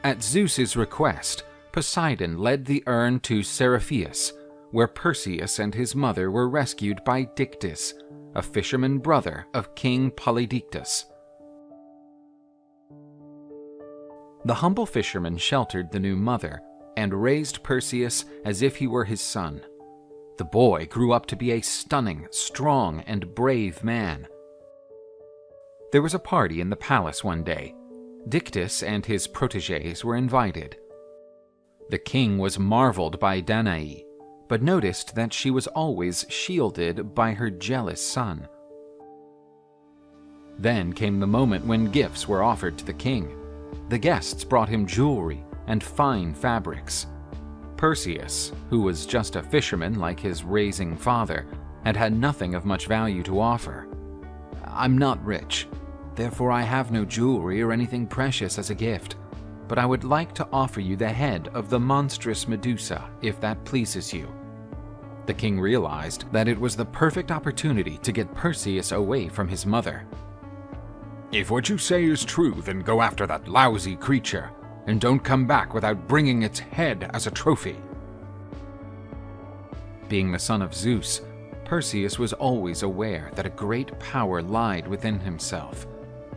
At Zeus's request, Poseidon led the urn to Serapheus, where Perseus and his mother were rescued by Dictys, a fisherman brother of King Polydectes. The humble fisherman sheltered the new mother and raised Perseus as if he were his son. The boy grew up to be a stunning, strong, and brave man. There was a party in the palace one day. Dictys and his protégés were invited. The king was marveled by Danae, but noticed that she was always shielded by her jealous son. Then came the moment when gifts were offered to the king. The guests brought him jewelry and fine fabrics. Perseus, who was just a fisherman like his raising father, had had nothing of much value to offer. "I'm not rich, therefore I have no jewelry or anything precious as a gift, but I would like to offer you the head of the monstrous Medusa, if that pleases you." The king realized that it was the perfect opportunity to get Perseus away from his mother. "If what you say is true, then go after that lousy creature, and don't come back without bringing its head as a trophy." Being the son of Zeus, Perseus was always aware that a great power lied within himself,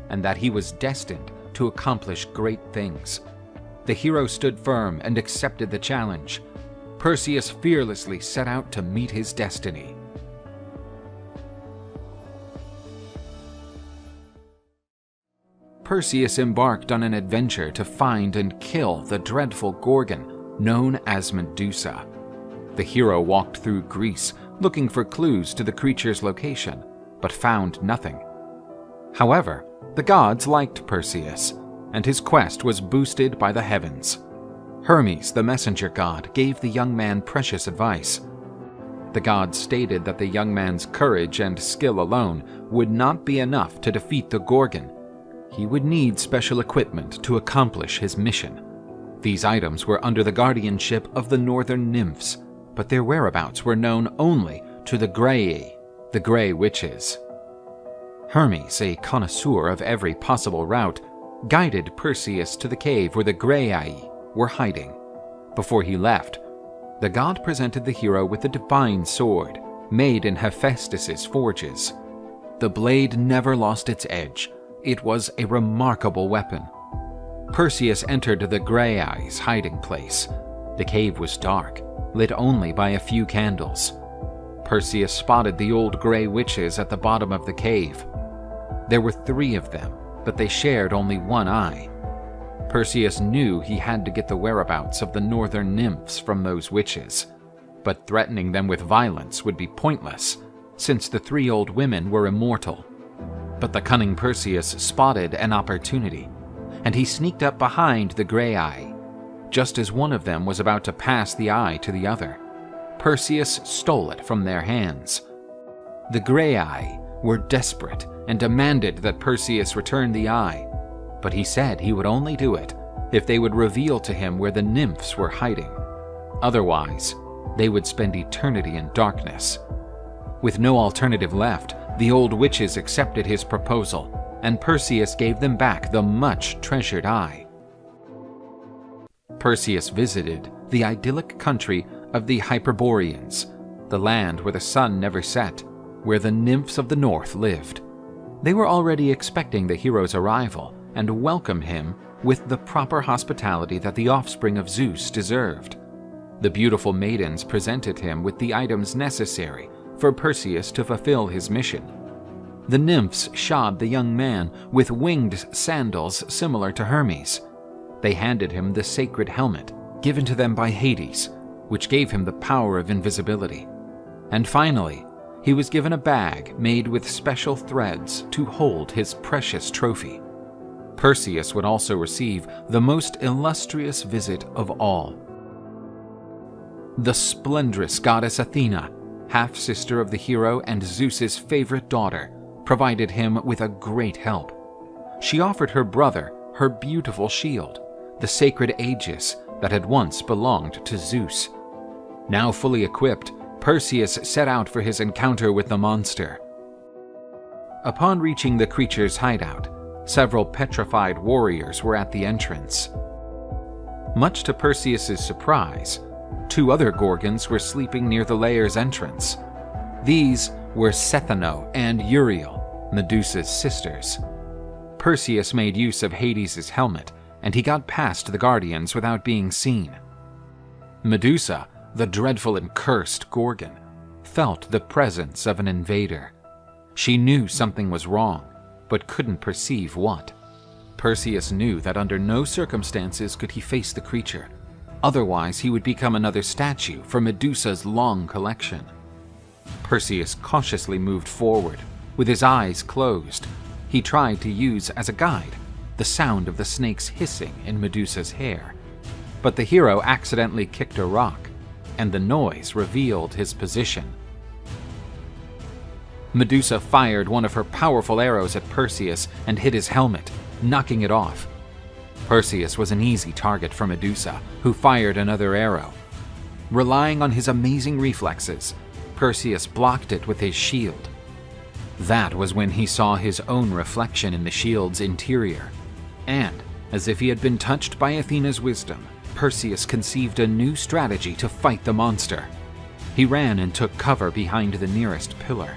and that he was destined to accomplish great things. The hero stood firm and accepted the challenge. Perseus fearlessly set out to meet his destiny. Perseus embarked on an adventure to find and kill the dreadful Gorgon, known as Medusa. The hero walked through Greece, looking for clues to the creature's location, but found nothing. However, the gods liked Perseus, and his quest was boosted by the heavens. Hermes, the messenger god, gave the young man precious advice. The gods stated that the young man's courage and skill alone would not be enough to defeat the Gorgon. He would need special equipment to accomplish his mission. These items were under the guardianship of the northern nymphs, but their whereabouts were known only to the Graeae, the Grey Witches. Hermes, a connoisseur of every possible route, guided Perseus to the cave where the Graeae were hiding. Before he left, the god presented the hero with a divine sword, made in Hephaestus's forges. The blade never lost its edge. It was a remarkable weapon. Perseus entered the Graeae's hiding place. The cave was dark, lit only by a few candles. Perseus spotted the old Grey Witches at the bottom of the cave. There were 3 of them, but they shared only one eye. Perseus knew he had to get the whereabouts of the northern nymphs from those witches, but threatening them with violence would be pointless, since the 3 old women were immortal. But the cunning Perseus spotted an opportunity, and he sneaked up behind the Graeae. Just as one of them was about to pass the eye to the other, Perseus stole it from their hands. The Graeae were desperate and demanded that Perseus return the eye, but he said he would only do it if they would reveal to him where the nymphs were hiding. Otherwise, they would spend eternity in darkness. With no alternative left, the old witches accepted his proposal, and Perseus gave them back the much-treasured eye. Perseus visited the idyllic country of the Hyperboreans, the land where the sun never set, where the nymphs of the north lived. They were already expecting the hero's arrival and welcomed him with the proper hospitality that the offspring of Zeus deserved. The beautiful maidens presented him with the items necessary for Perseus to fulfill his mission. The nymphs shod the young man with winged sandals similar to Hermes. They handed him the sacred helmet, given to them by Hades, which gave him the power of invisibility. And finally, he was given a bag made with special threads to hold his precious trophy. Perseus would also receive the most illustrious visit of all. The splendorous goddess Athena, half-sister of the hero and Zeus's favorite daughter, provided him with a great help. She offered her brother her beautiful shield, the sacred Aegis that had once belonged to Zeus. Now fully equipped, Perseus set out for his encounter with the monster. Upon reaching the creature's hideout, several petrified warriors were at the entrance. Much to Perseus's surprise, 2 other Gorgons were sleeping near the lair's entrance. These were Cethano and Uriel, Medusa's sisters. Perseus made use of Hades' helmet, and he got past the guardians without being seen. Medusa, the dreadful and cursed Gorgon, felt the presence of an invader. She knew something was wrong, but couldn't perceive what. Perseus knew that under no circumstances could he face the creature. Otherwise, he would become another statue for Medusa's long collection. Perseus cautiously moved forward, with his eyes closed. He tried to use as a guide the sound of the snakes hissing in Medusa's hair. But the hero accidentally kicked a rock, and the noise revealed his position. Medusa fired one of her powerful arrows at Perseus and hit his helmet, knocking it off. Perseus was an easy target for Medusa, who fired another arrow. Relying on his amazing reflexes, Perseus blocked it with his shield. That was when he saw his own reflection in the shield's interior, and, as if he had been touched by Athena's wisdom, Perseus conceived a new strategy to fight the monster. He ran and took cover behind the nearest pillar.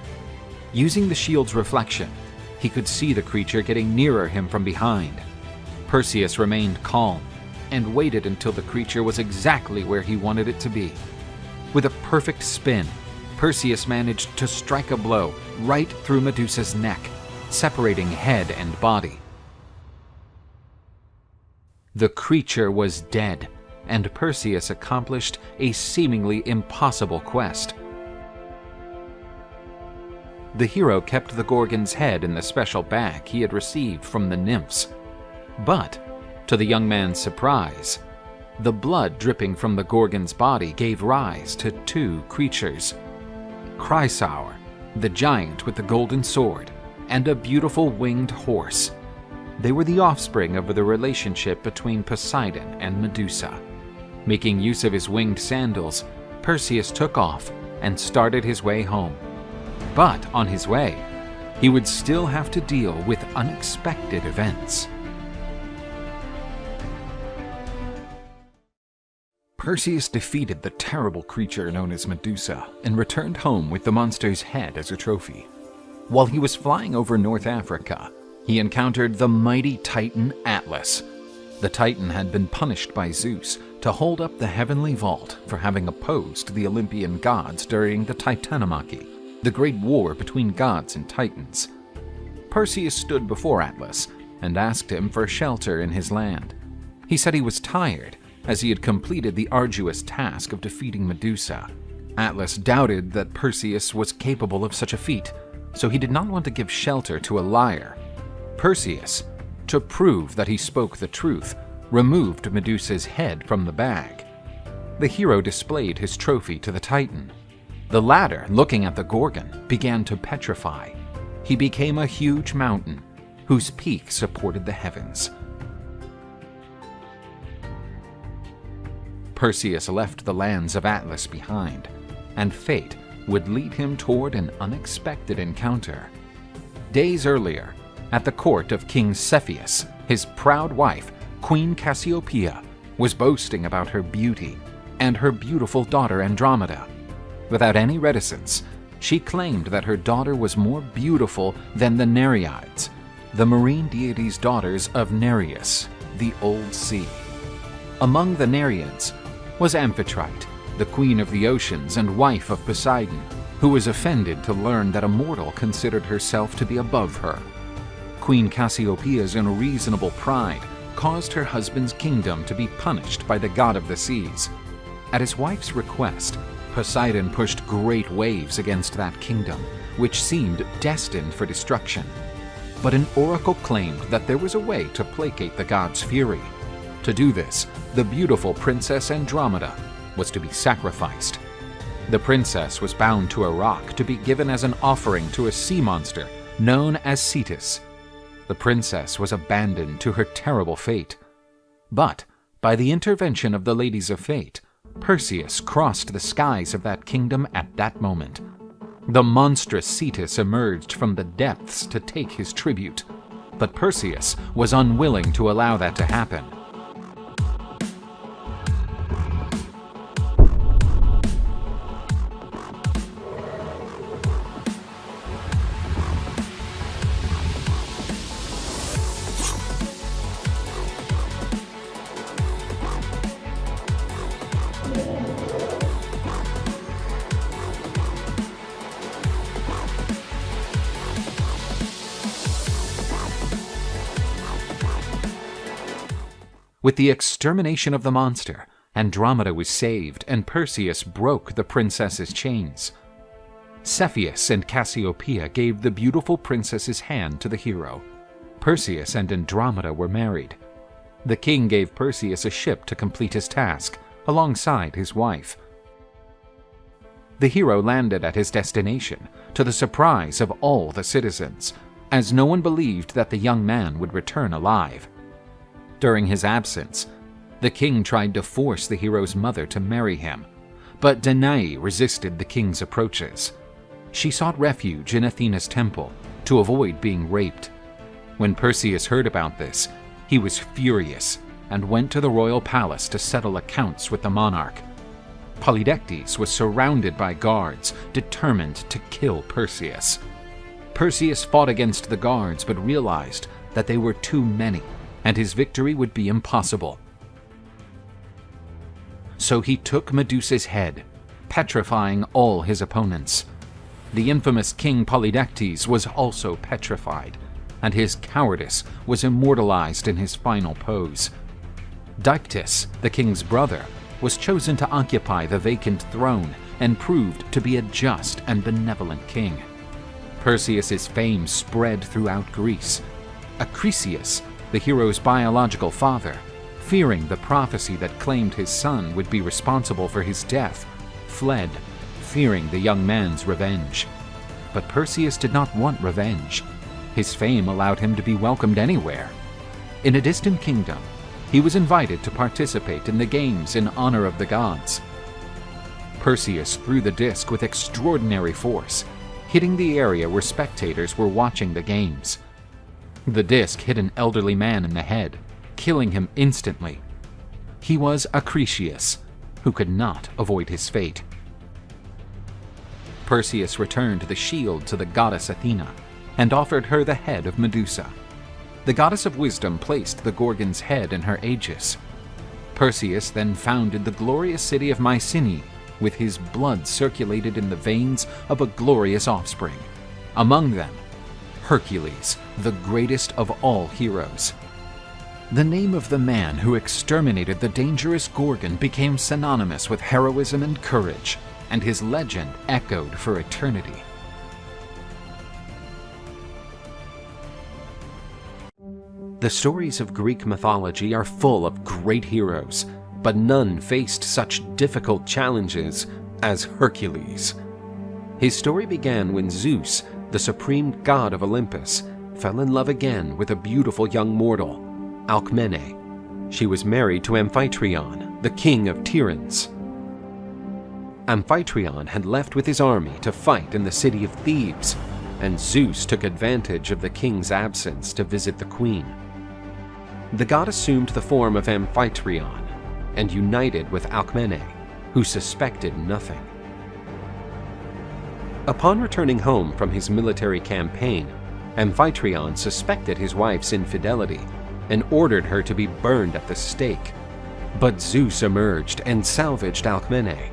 Using the shield's reflection, he could see the creature getting nearer him from behind. Perseus remained calm and waited until the creature was exactly where he wanted it to be. With a perfect spin, Perseus managed to strike a blow right through Medusa's neck, separating head and body. The creature was dead, and Perseus accomplished a seemingly impossible quest. The hero kept the Gorgon's head in the special bag he had received from the nymphs. But, to the young man's surprise, the blood dripping from the Gorgon's body gave rise to 2 creatures. Chrysaor, the giant with the golden sword, and a beautiful winged horse. They were the offspring of the relationship between Poseidon and Medusa. Making use of his winged sandals, Perseus took off and started his way home. But on his way, he would still have to deal with unexpected events. Perseus defeated the terrible creature known as Medusa and returned home with the monster's head as a trophy. While he was flying over North Africa, he encountered the mighty Titan Atlas. The Titan had been punished by Zeus to hold up the heavenly vault for having opposed the Olympian gods during the Titanomachy, the great war between gods and titans. Perseus stood before Atlas and asked him for shelter in his land. He said he was tired, as he had completed the arduous task of defeating Medusa. Atlas doubted that Perseus was capable of such a feat, so he did not want to give shelter to a liar. Perseus, to prove that he spoke the truth, removed Medusa's head from the bag. The hero displayed his trophy to the Titan. The latter, looking at the Gorgon, began to petrify. He became a huge mountain, whose peak supported the heavens. Perseus left the lands of Atlas behind, and fate would lead him toward an unexpected encounter. Days earlier, at the court of King Cepheus, his proud wife, Queen Cassiopeia, was boasting about her beauty and her beautiful daughter Andromeda. Without any reticence, she claimed that her daughter was more beautiful than the Nereids, the marine deities' daughters of Nereus, the Old Sea. Among the Nereids was Amphitrite, the queen of the oceans and wife of Poseidon, who was offended to learn that a mortal considered herself to be above her. Queen Cassiopeia's unreasonable pride caused her husband's kingdom to be punished by the god of the seas. At his wife's request, Poseidon pushed great waves against that kingdom, which seemed destined for destruction. But an oracle claimed that there was a way to placate the god's fury. To do this, the beautiful princess Andromeda was to be sacrificed. The princess was bound to a rock to be given as an offering to a sea monster known as Cetus. The princess was abandoned to her terrible fate. But, by the intervention of the Ladies of Fate, Perseus crossed the skies of that kingdom at that moment. The monstrous Cetus emerged from the depths to take his tribute, but Perseus was unwilling to allow that to happen. With the extermination of the monster, Andromeda was saved and Perseus broke the princess's chains. Cepheus and Cassiopeia gave the beautiful princess's hand to the hero. Perseus and Andromeda were married. The king gave Perseus a ship to complete his task, alongside his wife. The hero landed at his destination, to the surprise of all the citizens, as no one believed that the young man would return alive. During his absence, the king tried to force the hero's mother to marry him, but Danae resisted the king's approaches. She sought refuge in Athena's temple to avoid being raped. When Perseus heard about this, he was furious and went to the royal palace to settle accounts with the monarch. Polydectes was surrounded by guards, determined to kill Perseus. Perseus fought against the guards but realized that they were too many, and his victory would be impossible. So he took Medusa's head, petrifying all his opponents. The infamous King Polydectes was also petrified, and his cowardice was immortalized in his final pose. Dictys, the king's brother, was chosen to occupy the vacant throne and proved to be a just and benevolent king. Perseus's fame spread throughout Greece. Acrisius, the hero's biological father, fearing the prophecy that claimed his son would be responsible for his death, fled, fearing the young man's revenge. But Perseus did not want revenge. His fame allowed him to be welcomed anywhere. In a distant kingdom, he was invited to participate in the games in honor of the gods. Perseus threw the disc with extraordinary force, hitting the area where spectators were watching the games. The disc hit an elderly man in the head, killing him instantly. He was Acrisius, who could not avoid his fate. Perseus returned the shield to the goddess Athena and offered her the head of Medusa. The goddess of wisdom placed the Gorgon's head in her aegis. Perseus then founded the glorious city of Mycenae, with his blood circulated in the veins of a glorious offspring. Among them, Hercules, the greatest of all heroes. The name of the man who exterminated the dangerous Gorgon became synonymous with heroism and courage, and his legend echoed for eternity. The stories of Greek mythology are full of great heroes, but none faced such difficult challenges as Hercules. His story began when Zeus, the supreme god of Olympus, fell in love again with a beautiful young mortal, Alcmene. She was married to Amphitryon, the king of Tiryns. Amphitryon had left with his army to fight in the city of Thebes, and Zeus took advantage of the king's absence to visit the queen. The god assumed the form of Amphitryon and united with Alcmene, who suspected nothing. Upon returning home from his military campaign, Amphitryon suspected his wife's infidelity and ordered her to be burned at the stake. But Zeus emerged and salvaged Alcmene.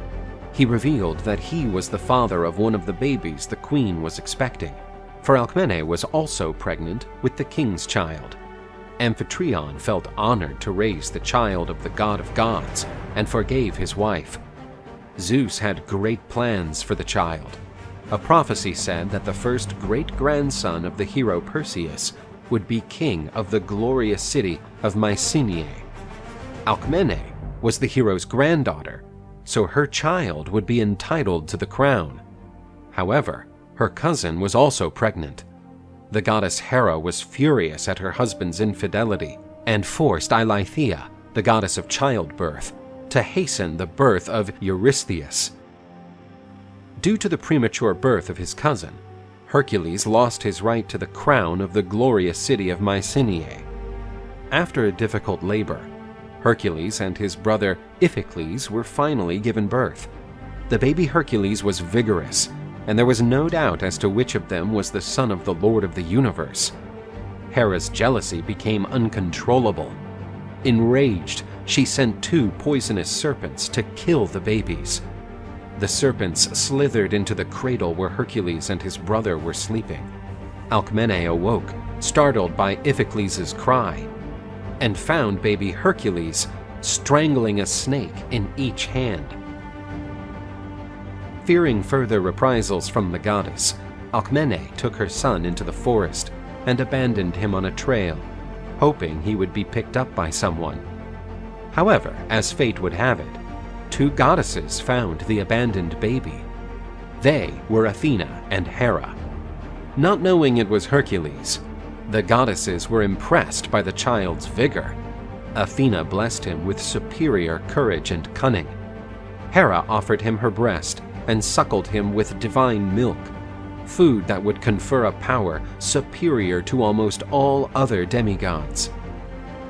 He revealed that he was the father of one of the babies the queen was expecting, for Alcmene was also pregnant with the king's child. Amphitryon felt honored to raise the child of the god of gods and forgave his wife. Zeus had great plans for the child. A prophecy said that the first great-grandson of the hero Perseus would be king of the glorious city of Mycenae. Alcmene was the hero's granddaughter, so her child would be entitled to the crown. However, her cousin was also pregnant. The goddess Hera was furious at her husband's infidelity and forced Eileithyia, the goddess of childbirth, to hasten the birth of Eurystheus. Due to the premature birth of his cousin, Hercules lost his right to the crown of the glorious city of Mycenae. After a difficult labor, Hercules and his brother Iphicles were finally given birth. The baby Hercules was vigorous, and there was no doubt as to which of them was the son of the Lord of the universe. Hera's jealousy became uncontrollable. Enraged, she sent 2 poisonous serpents to kill the babies. The serpents slithered into the cradle where Hercules and his brother were sleeping. Alcmene awoke, startled by Iphicles' cry, and found baby Hercules strangling a snake in each hand. Fearing further reprisals from the goddess, Alcmene took her son into the forest and abandoned him on a trail, hoping he would be picked up by someone. However, as fate would have it, 2 goddesses found the abandoned baby. They were Athena and Hera. Not knowing it was Hercules, the goddesses were impressed by the child's vigor. Athena blessed him with superior courage and cunning. Hera offered him her breast and suckled him with divine milk, food that would confer a power superior to almost all other demigods.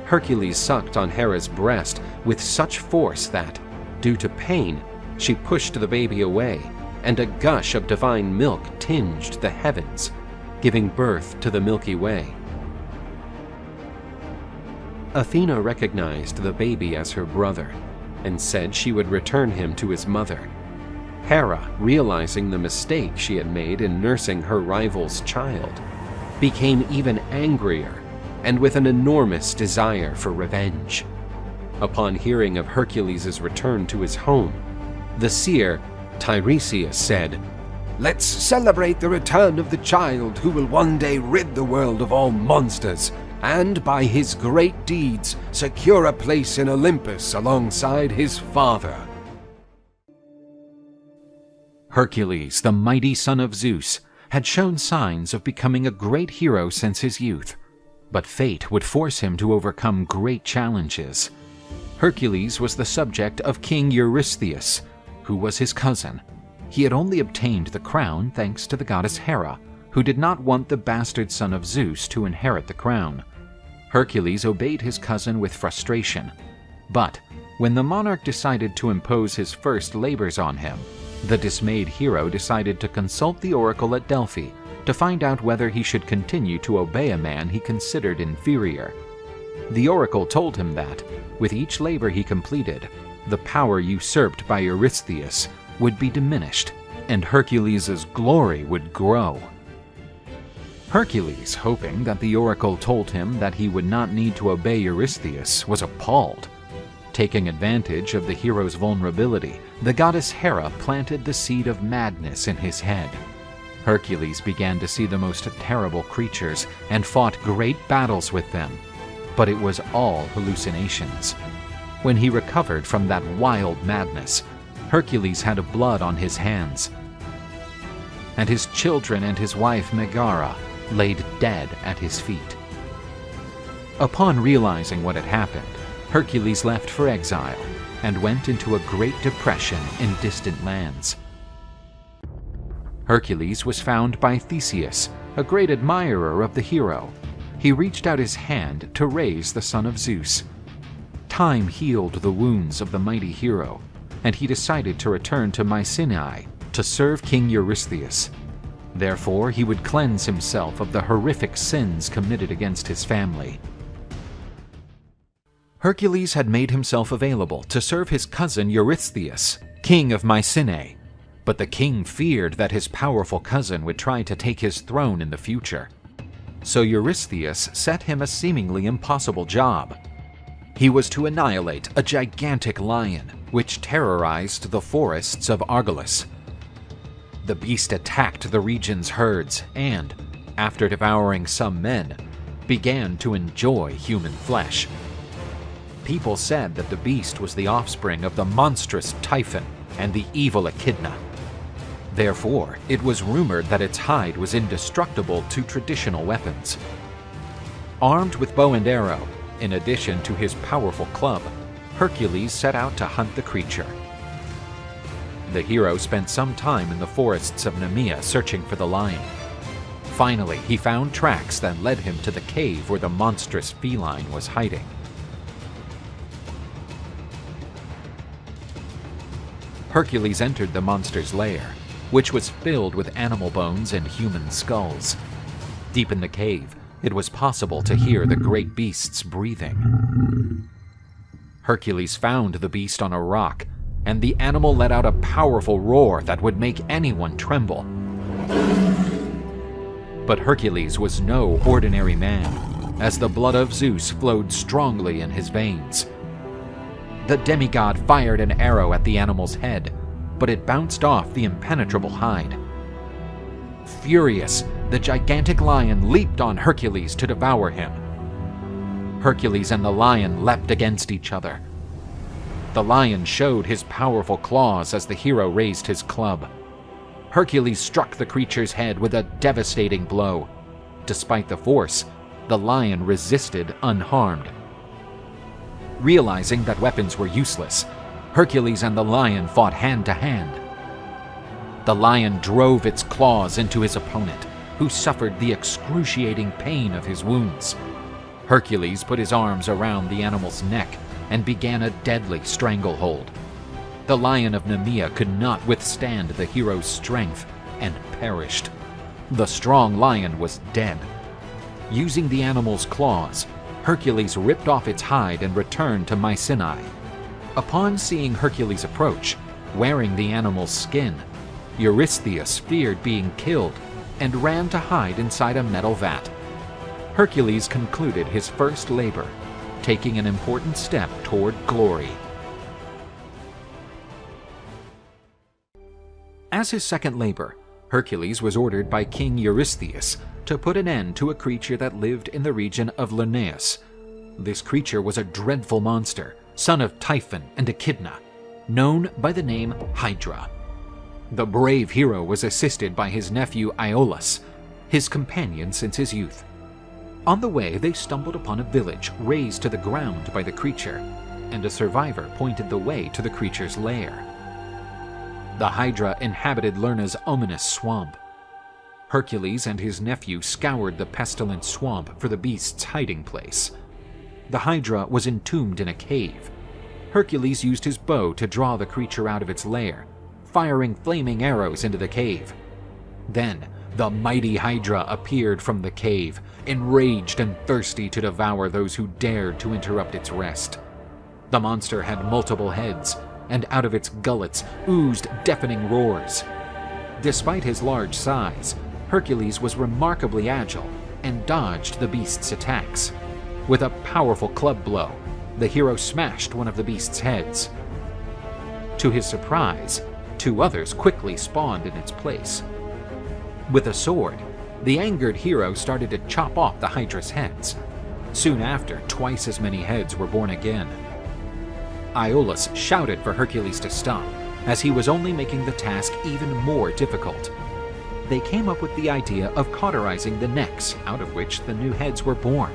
Hercules sucked on Hera's breast with such force that, due to pain, she pushed the baby away, and a gush of divine milk tinged the heavens, giving birth to the Milky Way. Athena recognized the baby as her brother, and said she would return him to his mother. Hera, realizing the mistake she had made in nursing her rival's child, became even angrier and with an enormous desire for revenge. Upon hearing of Hercules' return to his home, the seer Tiresias said, "Let's celebrate the return of the child who will one day rid the world of all monsters, and by his great deeds secure a place in Olympus alongside his father." Hercules, the mighty son of Zeus, had shown signs of becoming a great hero since his youth, but fate would force him to overcome great challenges. Hercules was the subject of King Eurystheus, who was his cousin. He had only obtained the crown thanks to the goddess Hera, who did not want the bastard son of Zeus to inherit the crown. Hercules obeyed his cousin with frustration, but when the monarch decided to impose his first labors on him, the dismayed hero decided to consult the oracle at Delphi to find out whether he should continue to obey a man he considered inferior. The oracle told him that, with each labor he completed, the power usurped by Eurystheus would be diminished, and Hercules' glory would grow. Hercules, hoping that the oracle told him that he would not need to obey Eurystheus, was appalled. Taking advantage of the hero's vulnerability, the goddess Hera planted the seed of madness in his head. Hercules began to see the most terrible creatures and fought great battles with them, but it was all hallucinations. When he recovered from that wild madness, Hercules had blood on his hands, and his children and his wife Megara laid dead at his feet. Upon realizing what had happened, Hercules left for exile and went into a great depression in distant lands. Hercules was found by Theseus, a great admirer of the hero. He reached out his hand to raise the son of Zeus. Time healed the wounds of the mighty hero, and he decided to return to Mycenae to serve King Eurystheus. Therefore, he would cleanse himself of the horrific sins committed against his family. Hercules had made himself available to serve his cousin Eurystheus, king of Mycenae, but the king feared that his powerful cousin would try to take his throne in the future. So Eurystheus set him a seemingly impossible job. He was to annihilate a gigantic lion, which terrorized the forests of Argolis. The beast attacked the region's herds and, after devouring some men, began to enjoy human flesh. People said that the beast was the offspring of the monstrous Typhon and the evil Echidna. Therefore, it was rumored that its hide was indestructible to traditional weapons. Armed with bow and arrow, in addition to his powerful club, Hercules set out to hunt the creature. The hero spent some time in the forests of Nemea searching for the lion. Finally, he found tracks that led him to the cave where the monstrous feline was hiding. Hercules entered the monster's lair, which was filled with animal bones and human skulls. Deep in the cave, it was possible to hear the great beast's breathing. Hercules found the beast on a rock, and the animal let out a powerful roar that would make anyone tremble. But Hercules was no ordinary man, as the blood of Zeus flowed strongly in his veins. The demigod fired an arrow at the animal's head, but it bounced off the impenetrable hide. Furious, the gigantic lion leaped on Hercules to devour him. Hercules and the lion leapt against each other. The lion showed his powerful claws as the hero raised his club. Hercules struck the creature's head with a devastating blow. Despite the force, the lion resisted unharmed. Realizing that weapons were useless, Hercules and the lion fought hand to hand. The lion drove its claws into his opponent, who suffered the excruciating pain of his wounds. Hercules put his arms around the animal's neck and began a deadly stranglehold. The lion of Nemea could not withstand the hero's strength and perished. The strong lion was dead. Using the animal's claws, Hercules ripped off its hide and returned to Mycenae. Upon seeing Hercules approach, wearing the animal's skin, Eurystheus feared being killed and ran to hide inside a metal vat. Hercules concluded his first labor, taking an important step toward glory. As his second labor, Hercules was ordered by King Eurystheus to put an end to a creature that lived in the region of Lernaeus. This creature was a dreadful monster, son of Typhon and Echidna, known by the name Hydra. The brave hero was assisted by his nephew Iolaus, his companion since his youth. On the way, they stumbled upon a village razed to the ground by the creature, and a survivor pointed the way to the creature's lair. The Hydra inhabited Lerna's ominous swamp. Hercules and his nephew scoured the pestilent swamp for the beast's hiding place. The Hydra was entombed in a cave. Hercules used his bow to draw the creature out of its lair, firing flaming arrows into the cave. Then, the mighty Hydra appeared from the cave, enraged and thirsty to devour those who dared to interrupt its rest. The monster had multiple heads, and out of its gullets oozed deafening roars. Despite his large size, Hercules was remarkably agile and dodged the beast's attacks. With a powerful club blow, the hero smashed one of the beast's heads. To his surprise, two others quickly spawned in its place. With a sword, the angered hero started to chop off the Hydra's heads. Soon after, twice as many heads were born again. Iolaus shouted for Hercules to stop, as he was only making the task even more difficult. They came up with the idea of cauterizing the necks out of which the new heads were born.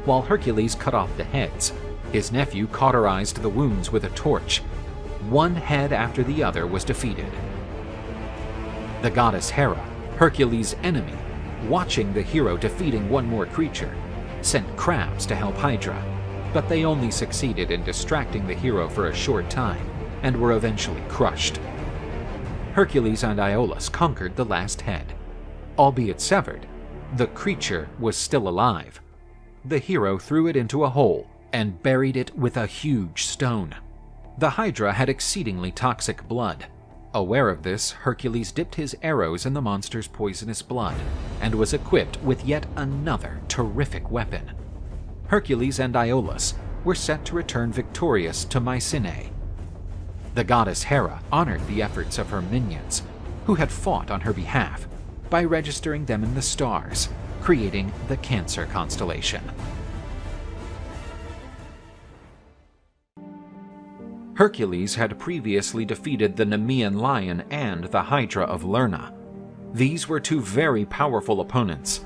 While Hercules cut off the heads, his nephew cauterized the wounds with a torch. One head after the other was defeated. The goddess Hera, Hercules' enemy, watching the hero defeating one more creature, sent crabs to help Hydra, but they only succeeded in distracting the hero for a short time and were eventually crushed. Hercules and Iolaus conquered the last head. Albeit severed, the creature was still alive. The hero threw it into a hole and buried it with a huge stone. The Hydra had exceedingly toxic blood. Aware of this, Hercules dipped his arrows in the monster's poisonous blood and was equipped with yet another terrific weapon. Hercules and Iolaus were set to return victorious to Mycenae. The goddess Hera honored the efforts of her minions, who had fought on her behalf, by registering them in the stars, creating the Cancer constellation. Hercules had previously defeated the Nemean lion and the Hydra of Lerna. These were two very powerful opponents.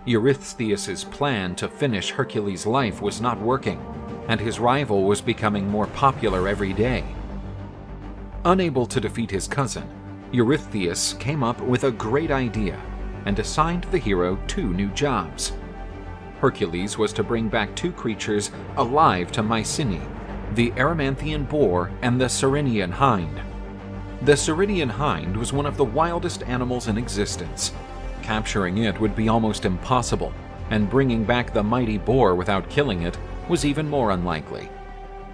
Eurystheus' plan to finish Hercules' life was not working, and his rival was becoming more popular every day. Unable to defeat his cousin, Eurystheus came up with a great idea and assigned the hero 2 new jobs. Hercules was to bring back 2 creatures alive to Mycenae, the Erymanthian boar and the Cyrenian hind. The Cyrenian hind was one of the wildest animals in existence. Capturing it would be almost impossible, and bringing back the mighty boar without killing it was even more unlikely.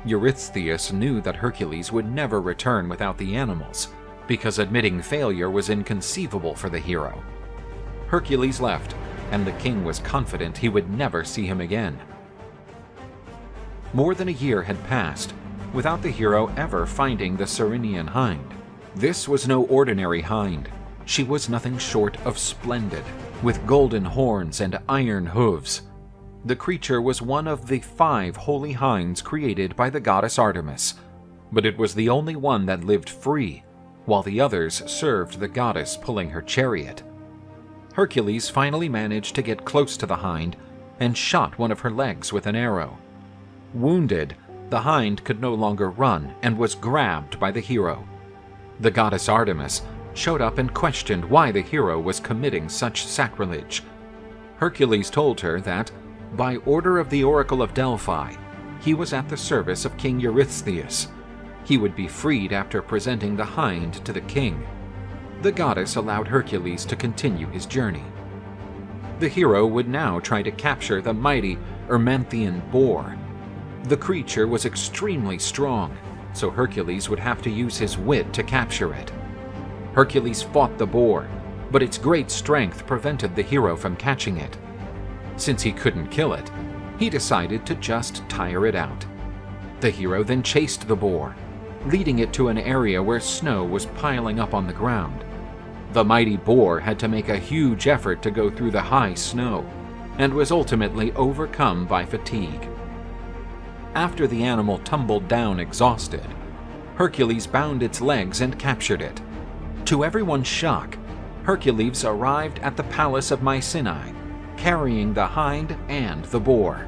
Eurystheus knew that Hercules would never return without the animals, because admitting failure was inconceivable for the hero. Hercules left, and the king was confident he would never see him again. More than a year had passed, without the hero ever finding the Cyrenian hind. This was no ordinary hind. She was nothing short of splendid, with golden horns and iron hooves. The creature was one of the 5 holy hinds created by the goddess Artemis, but it was the only one that lived free, while the others served the goddess pulling her chariot. Hercules finally managed to get close to the hind and shot one of her legs with an arrow. Wounded, the hind could no longer run and was grabbed by the hero. The goddess Artemis showed up and questioned why the hero was committing such sacrilege. Hercules told her that, by order of the Oracle of Delphi, he was at the service of King Eurystheus. He would be freed after presenting the hind to the king. The goddess allowed Hercules to continue his journey. The hero would now try to capture the mighty Erymanthian boar. The creature was extremely strong, so Hercules would have to use his wit to capture it. Hercules fought the boar, but its great strength prevented the hero from catching it. Since he couldn't kill it, he decided to just tire it out. The hero then chased the boar, leading it to an area where snow was piling up on the ground. The mighty boar had to make a huge effort to go through the high snow, and was ultimately overcome by fatigue. After the animal tumbled down exhausted, Hercules bound its legs and captured it. To everyone's shock, Hercules arrived at the palace of Mycenae, carrying the hind and the boar.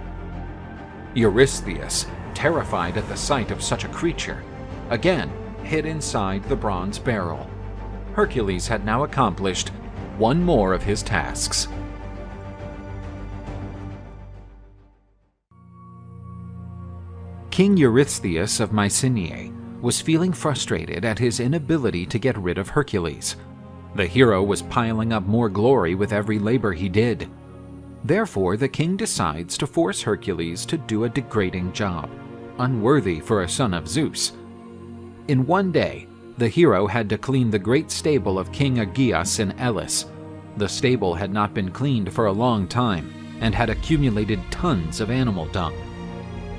Eurystheus, terrified at the sight of such a creature, again hid inside the bronze barrel. Hercules had now accomplished one more of his tasks. King Eurystheus of Mycenae was feeling frustrated at his inability to get rid of Hercules. The hero was piling up more glory with every labor he did. Therefore, the king decides to force Hercules to do a degrading job, unworthy for a son of Zeus. In one day, the hero had to clean the great stable of King Aegeus in Elis. The stable had not been cleaned for a long time and had accumulated tons of animal dung.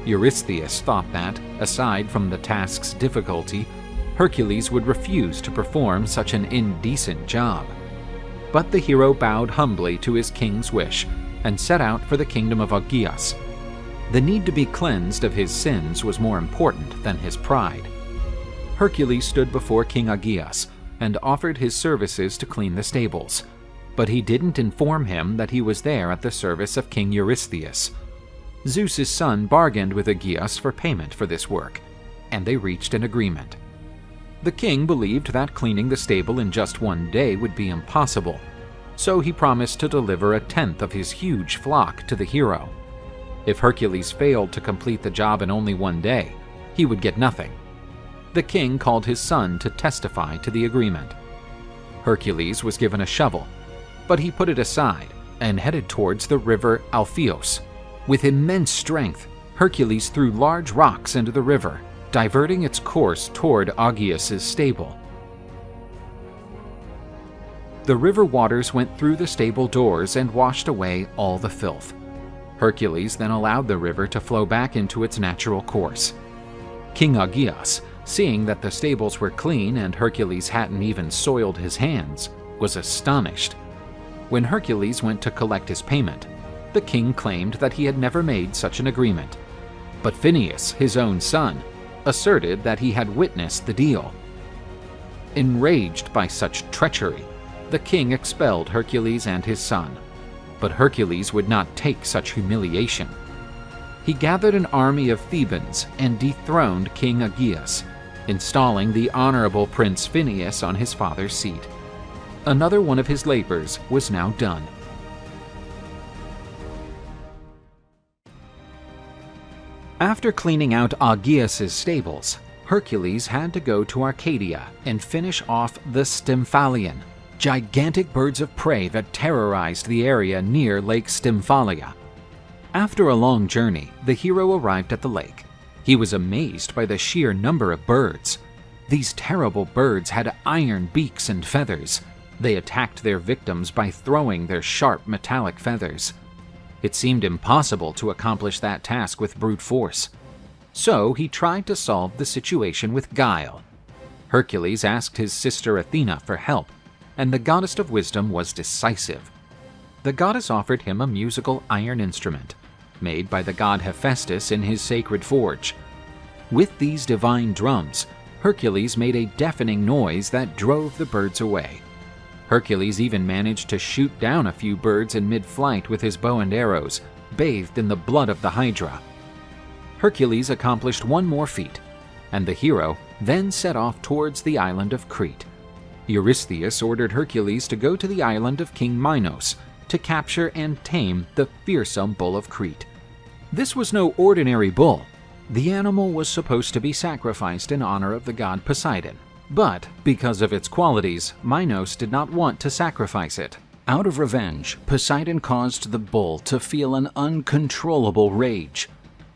Eurystheus thought that, aside from the task's difficulty, Hercules would refuse to perform such an indecent job. But the hero bowed humbly to his king's wish and set out for the kingdom of Aegeus. The need to be cleansed of his sins was more important than his pride. Hercules stood before King Aegeus and offered his services to clean the stables, but he didn't inform him that he was there at the service of King Eurystheus. Zeus's son bargained with Aegeus for payment for this work, and they reached an agreement. The king believed that cleaning the stable in just one day would be impossible, so he promised to deliver 1/10 of his huge flock to the hero. If Hercules failed to complete the job in only one day, he would get nothing. The king called his son to testify to the agreement. Hercules was given a shovel, but he put it aside and headed towards the river Alpheus. With immense strength, Hercules threw large rocks into the river, diverting its course toward Aegeus's stable. The river waters went through the stable doors and washed away all the filth. Hercules then allowed the river to flow back into its natural course. King Aegeus, seeing that the stables were clean and Hercules hadn't even soiled his hands, was astonished. When Hercules went to collect his payment, the king claimed that he had never made such an agreement. But Phineus, his own son, asserted that he had witnessed the deal. Enraged by such treachery, the king expelled Hercules and his son. But Hercules would not take such humiliation. he gathered an army of Thebans and dethroned King Aegeus, installing the honorable Prince Phineus on his father's seat. Another one of his labors was now done. After cleaning out Aegeus's stables, Hercules had to go to Arcadia and finish off the Stymphalian, gigantic birds of prey that terrorized the area near Lake Stymphalia. After a long journey, the hero arrived at the lake. He was amazed by the sheer number of birds. These terrible birds had iron beaks and feathers. They attacked their victims by throwing their sharp metallic feathers. It seemed impossible to accomplish that task with brute force. So he tried to solve the situation with guile. Hercules asked his sister Athena for help, and the goddess of wisdom was decisive. The goddess offered him a musical iron instrument, made by the god Hephaestus in his sacred forge. With these divine drums, Hercules made a deafening noise that drove the birds away. Hercules even managed to shoot down a few birds in mid-flight with his bow and arrows, bathed in the blood of the Hydra. Hercules accomplished one more feat, and the hero then set off towards the island of Crete. Eurystheus ordered Hercules to go to the island of King Minos to capture and tame the fearsome bull of Crete. This was no ordinary bull. The animal was supposed to be sacrificed in honor of the god Poseidon. But, because of its qualities, Minos did not want to sacrifice it. Out of revenge, Poseidon caused the bull to feel an uncontrollable rage.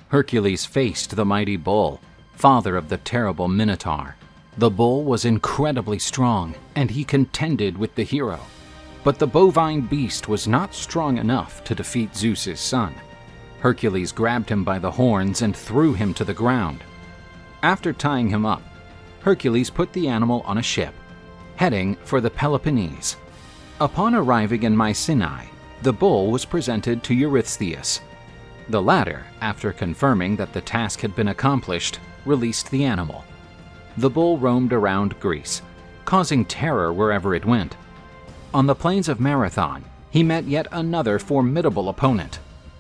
Hercules faced the mighty bull, father of the terrible Minotaur. The bull was incredibly strong, and he contended with the hero. But the bovine beast was not strong enough to defeat Zeus's son. Hercules grabbed him by the horns and threw him to the ground. After tying him up, Hercules put the animal on a ship, heading for the Peloponnese. Upon arriving in Mycenae, the bull was presented to Eurystheus. The latter, after confirming that the task had been accomplished, released the animal. The bull roamed around Greece, causing terror wherever it went. On the plains of Marathon, he met yet another formidable opponent.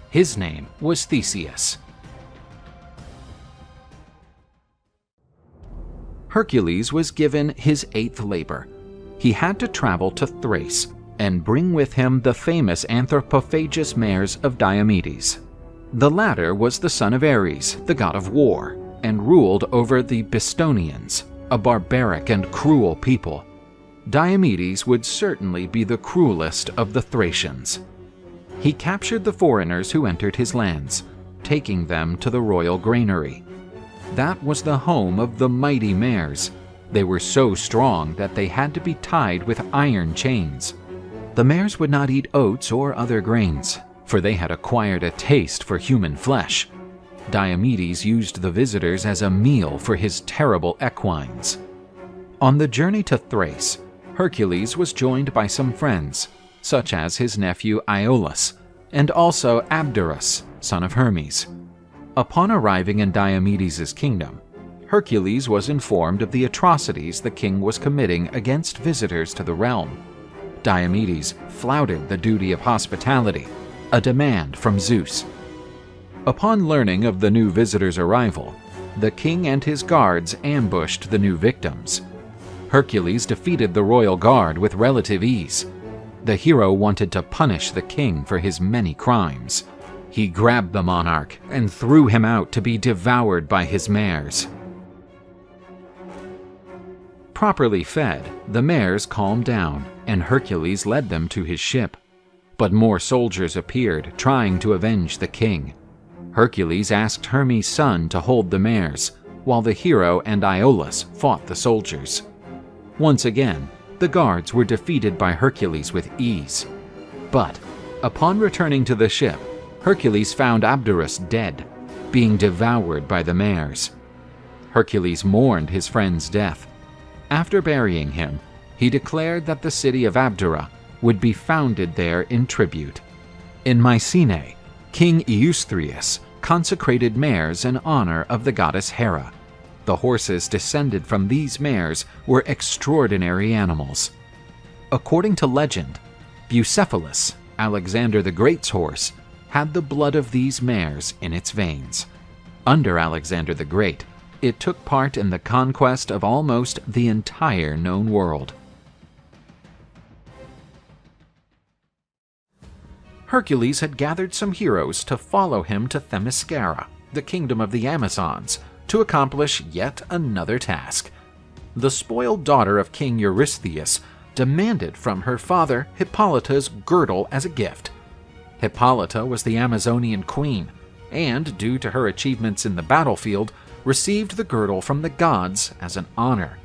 His name was Theseus. Hercules was given his 8th labor. He had to travel to Thrace and bring with him the famous anthropophagous mares of Diomedes. The latter was the son of Ares, the god of war, and ruled over the Bistonians, a barbaric and cruel people. Diomedes would certainly be the cruelest of the Thracians. He captured the foreigners who entered his lands, taking them to the royal granary. That was the home of the mighty mares. They were so strong that they had to be tied with iron chains. The mares would not eat oats or other grains, for they had acquired a taste for human flesh. Diomedes used the visitors as a meal for his terrible equines. On the journey to Thrace, Hercules was joined by some friends, such as his nephew Iolaus, and also Abderus, son of Hermes. Upon arriving in Diomedes' kingdom, Hercules was informed of the atrocities the king was committing against visitors to the realm. Diomedes flouted the duty of hospitality, a demand from Zeus. Upon learning of the new visitors' arrival, the king and his guards ambushed the new victims. Hercules defeated the royal guard with relative ease. The hero wanted to punish the king for his many crimes. He grabbed the monarch and threw him out to be devoured by his mares. Properly fed, the mares calmed down, and Hercules led them to his ship. But more soldiers appeared, trying to avenge the king. Hercules asked Hermes' son to hold the mares, while the hero and Iolaus fought the soldiers. Once again, the guards were defeated by Hercules with ease. But, upon returning to the ship, Hercules found Abderus dead, being devoured by the mares. Hercules mourned his friend's death. After burying him, he declared that the city of Abdera would be founded there in tribute. In Mycenae, King Eusthreus consecrated mares in honor of the goddess Hera. The horses descended from these mares were extraordinary animals. According to legend, Bucephalus, Alexander the Great's horse, had the blood of these mares in its veins. Under Alexander the Great, it took part in the conquest of almost the entire known world. Hercules had gathered some heroes to follow him to Themyscira, the kingdom of the Amazons, to accomplish yet another task. The spoiled daughter of King Eurystheus demanded from her father Hippolyta's girdle as a gift. Hippolyta was the Amazonian queen, and due to her achievements in the battlefield, received the girdle from the gods as an honor.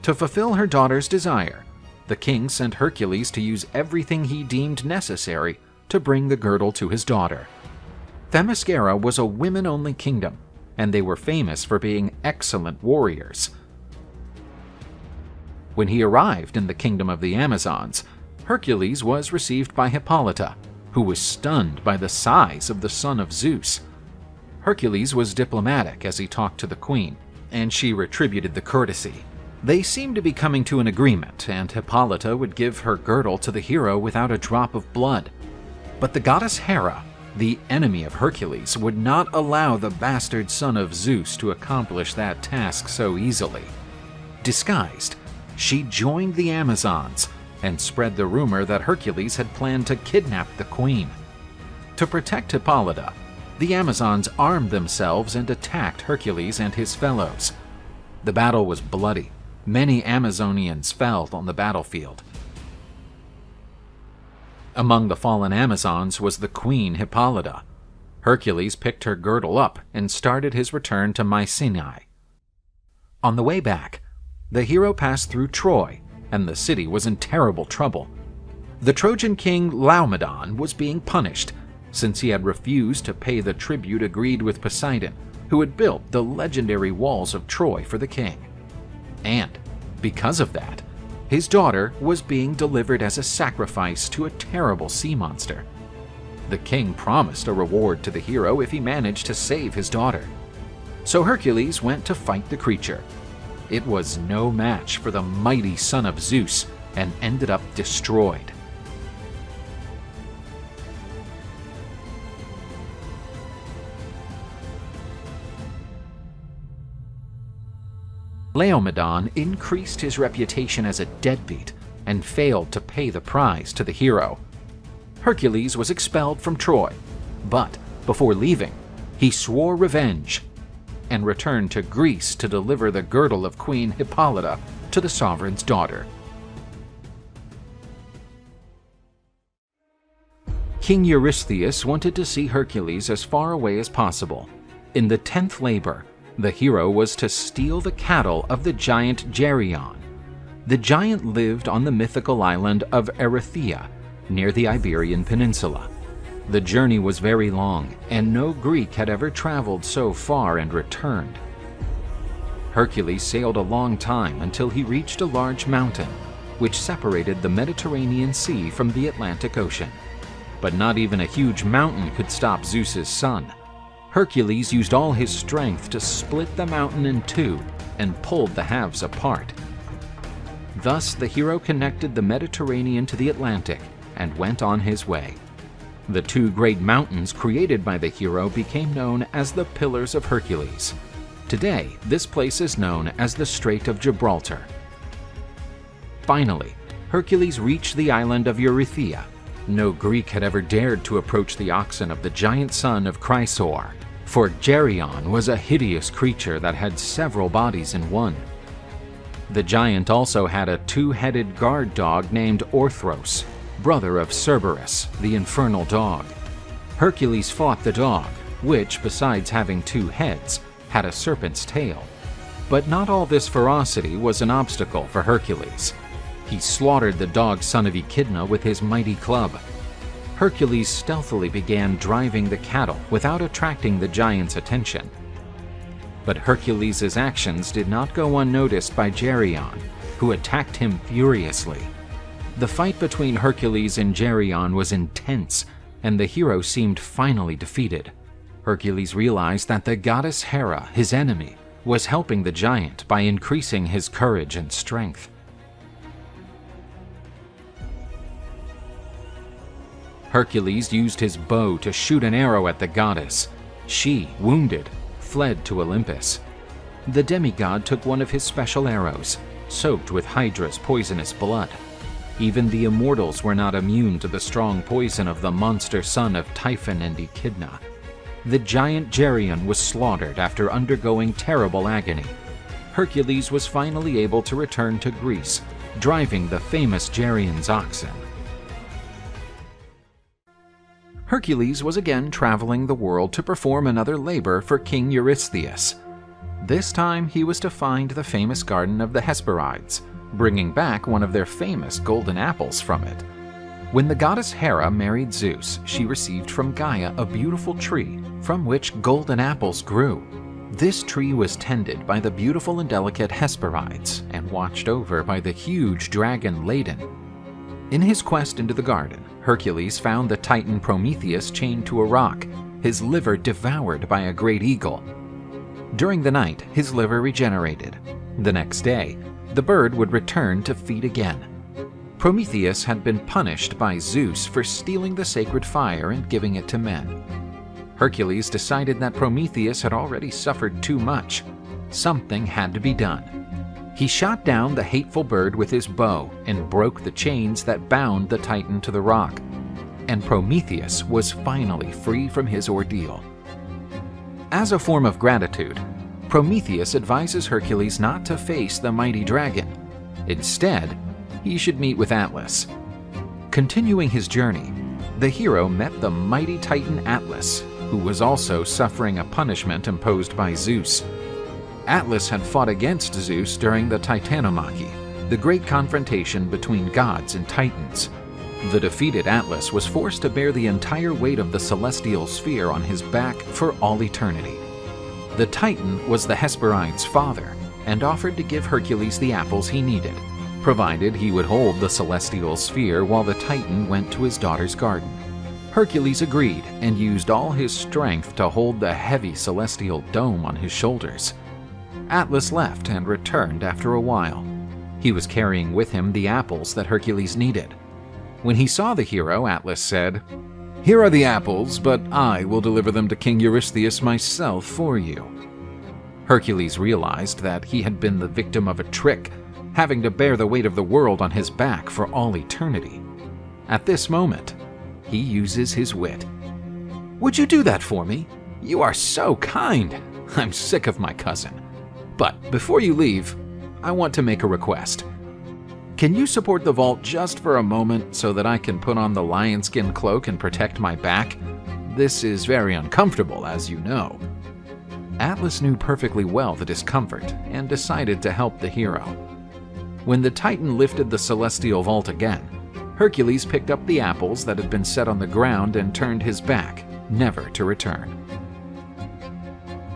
To fulfill her daughter's desire, the king sent Hercules to use everything he deemed necessary to bring the girdle to his daughter. Themyscira was a women-only kingdom, and they were famous for being excellent warriors. When he arrived in the kingdom of the Amazons, Hercules was received by Hippolyta, who was stunned by the size of the son of Zeus. Hercules was diplomatic as he talked to the queen, and she retributed the courtesy. They seemed to be coming to an agreement, and Hippolyta would give her girdle to the hero without a drop of blood. But the goddess Hera, the enemy of Hercules, would not allow the bastard son of Zeus to accomplish that task so easily. Disguised, she joined the Amazons and spread the rumor that Hercules had planned to kidnap the queen. To protect Hippolyta, the Amazons armed themselves and attacked Hercules and his fellows. The battle was bloody. Many Amazonians fell on the battlefield. Among the fallen Amazons was the queen Hippolyta. Hercules picked her girdle up and started his return to Mycenae. On the way back, the hero passed through Troy, and the city was in terrible trouble. The Trojan king Laomedon was being punished, since he had refused to pay the tribute agreed with Poseidon, who had built the legendary walls of Troy for the king. And, because of that, his daughter was being delivered as a sacrifice to a terrible sea monster. The king promised a reward to the hero if he managed to save his daughter. So Hercules went to fight the creature. It was no match for the mighty son of Zeus and ended up destroyed. Laomedon increased his reputation as a deadbeat and failed to pay the prize to the hero. Hercules was expelled from Troy, but before leaving, he swore revenge and returned to Greece to deliver the girdle of Queen Hippolyta to the sovereign's daughter. King Eurystheus wanted to see Hercules as far away as possible. In the 10th labor, the hero was to steal the cattle of the giant Geryon. The giant lived on the mythical island of Erythea, near the Iberian Peninsula. The journey was very long, and no Greek had ever traveled so far and returned. Hercules sailed a long time until he reached a large mountain, which separated the Mediterranean Sea from the Atlantic Ocean. But not even a huge mountain could stop Zeus's son. Hercules used all his strength to split the mountain in two and pulled the halves apart. Thus, the hero connected the Mediterranean to the Atlantic and went on his way. The two great mountains created by the hero became known as the Pillars of Hercules. Today, this place is known as the Strait of Gibraltar. Finally, Hercules reached the island of Erythea. No Greek had ever dared to approach the oxen of the giant son of Chrysaor, for Geryon was a hideous creature that had several bodies in one. The giant also had a two-headed guard dog named Orthros, brother of Cerberus, the infernal dog. Hercules fought the dog, which, besides having two heads, had a serpent's tail. But not all this ferocity was an obstacle for Hercules. He slaughtered the dog son of Echidna with his mighty club. Hercules stealthily began driving the cattle without attracting the giant's attention. But Hercules' actions did not go unnoticed by Geryon, who attacked him furiously. The fight between Hercules and Geryon was intense, and the hero seemed finally defeated. Hercules realized that the goddess Hera, his enemy, was helping the giant by increasing his courage and strength. Hercules used his bow to shoot an arrow at the goddess. She, wounded, fled to Olympus. The demigod took one of his special arrows, soaked with Hydra's poisonous blood. Even the immortals were not immune to the strong poison of the monster son of Typhon and Echidna. The giant Geryon was slaughtered after undergoing terrible agony. Hercules was finally able to return to Greece, driving the famous Geryon's oxen. Hercules was again traveling the world to perform another labor for King Eurystheus. This time he was to find the famous garden of the Hesperides, bringing back one of their famous golden apples from it. When the goddess Hera married Zeus, she received from Gaia a beautiful tree from which golden apples grew. This tree was tended by the beautiful and delicate Hesperides and watched over by the huge dragon Leda. In his quest into the garden, Hercules found the Titan Prometheus chained to a rock, his liver devoured by a great eagle. During the night, his liver regenerated. The next day, the bird would return to feed again. Prometheus had been punished by Zeus for stealing the sacred fire and giving it to men. Hercules decided that Prometheus had already suffered too much. Something had to be done. He shot down the hateful bird with his bow and broke the chains that bound the Titan to the rock. And Prometheus was finally free from his ordeal. As a form of gratitude, Prometheus advises Hercules not to face the mighty dragon. Instead, he should meet with Atlas. Continuing his journey, the hero met the mighty Titan Atlas, who was also suffering a punishment imposed by Zeus. Atlas had fought against Zeus during the Titanomachy, the great confrontation between gods and titans. The defeated Atlas was forced to bear the entire weight of the celestial sphere on his back for all eternity. The Titan was the Hesperides' father and offered to give Hercules the apples he needed, provided he would hold the celestial sphere while the Titan went to his daughter's garden. Hercules agreed and used all his strength to hold the heavy celestial dome on his shoulders. Atlas left and returned after a while. He was carrying with him the apples that Hercules needed. When he saw the hero, Atlas said, "Here are the apples, but I will deliver them to King Eurystheus myself for you." Hercules realized that he had been the victim of a trick, having to bear the weight of the world on his back for all eternity. At this moment, he uses his wit. "Would you do that for me? You are so kind. I'm sick of my cousin. But before you leave, I want to make a request. Can you support the vault just for a moment so that I can put on the lionskin cloak and protect my back? This is very uncomfortable, as you know." Atlas knew perfectly well the discomfort and decided to help the hero. When the Titan lifted the celestial vault again, Hercules picked up the apples that had been set on the ground and turned his back, never to return.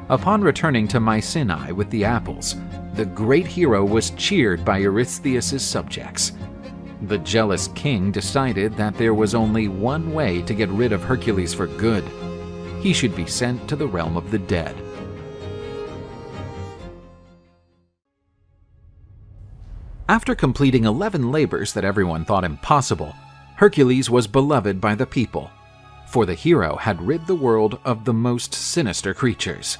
Upon returning to Mycenae with the apples, the great hero was cheered by Eurystheus' subjects. The jealous king decided that there was only one way to get rid of Hercules for good. He should be sent to the realm of the dead. After completing 11 labors that everyone thought impossible, Hercules was beloved by the people, for the hero had rid the world of the most sinister creatures.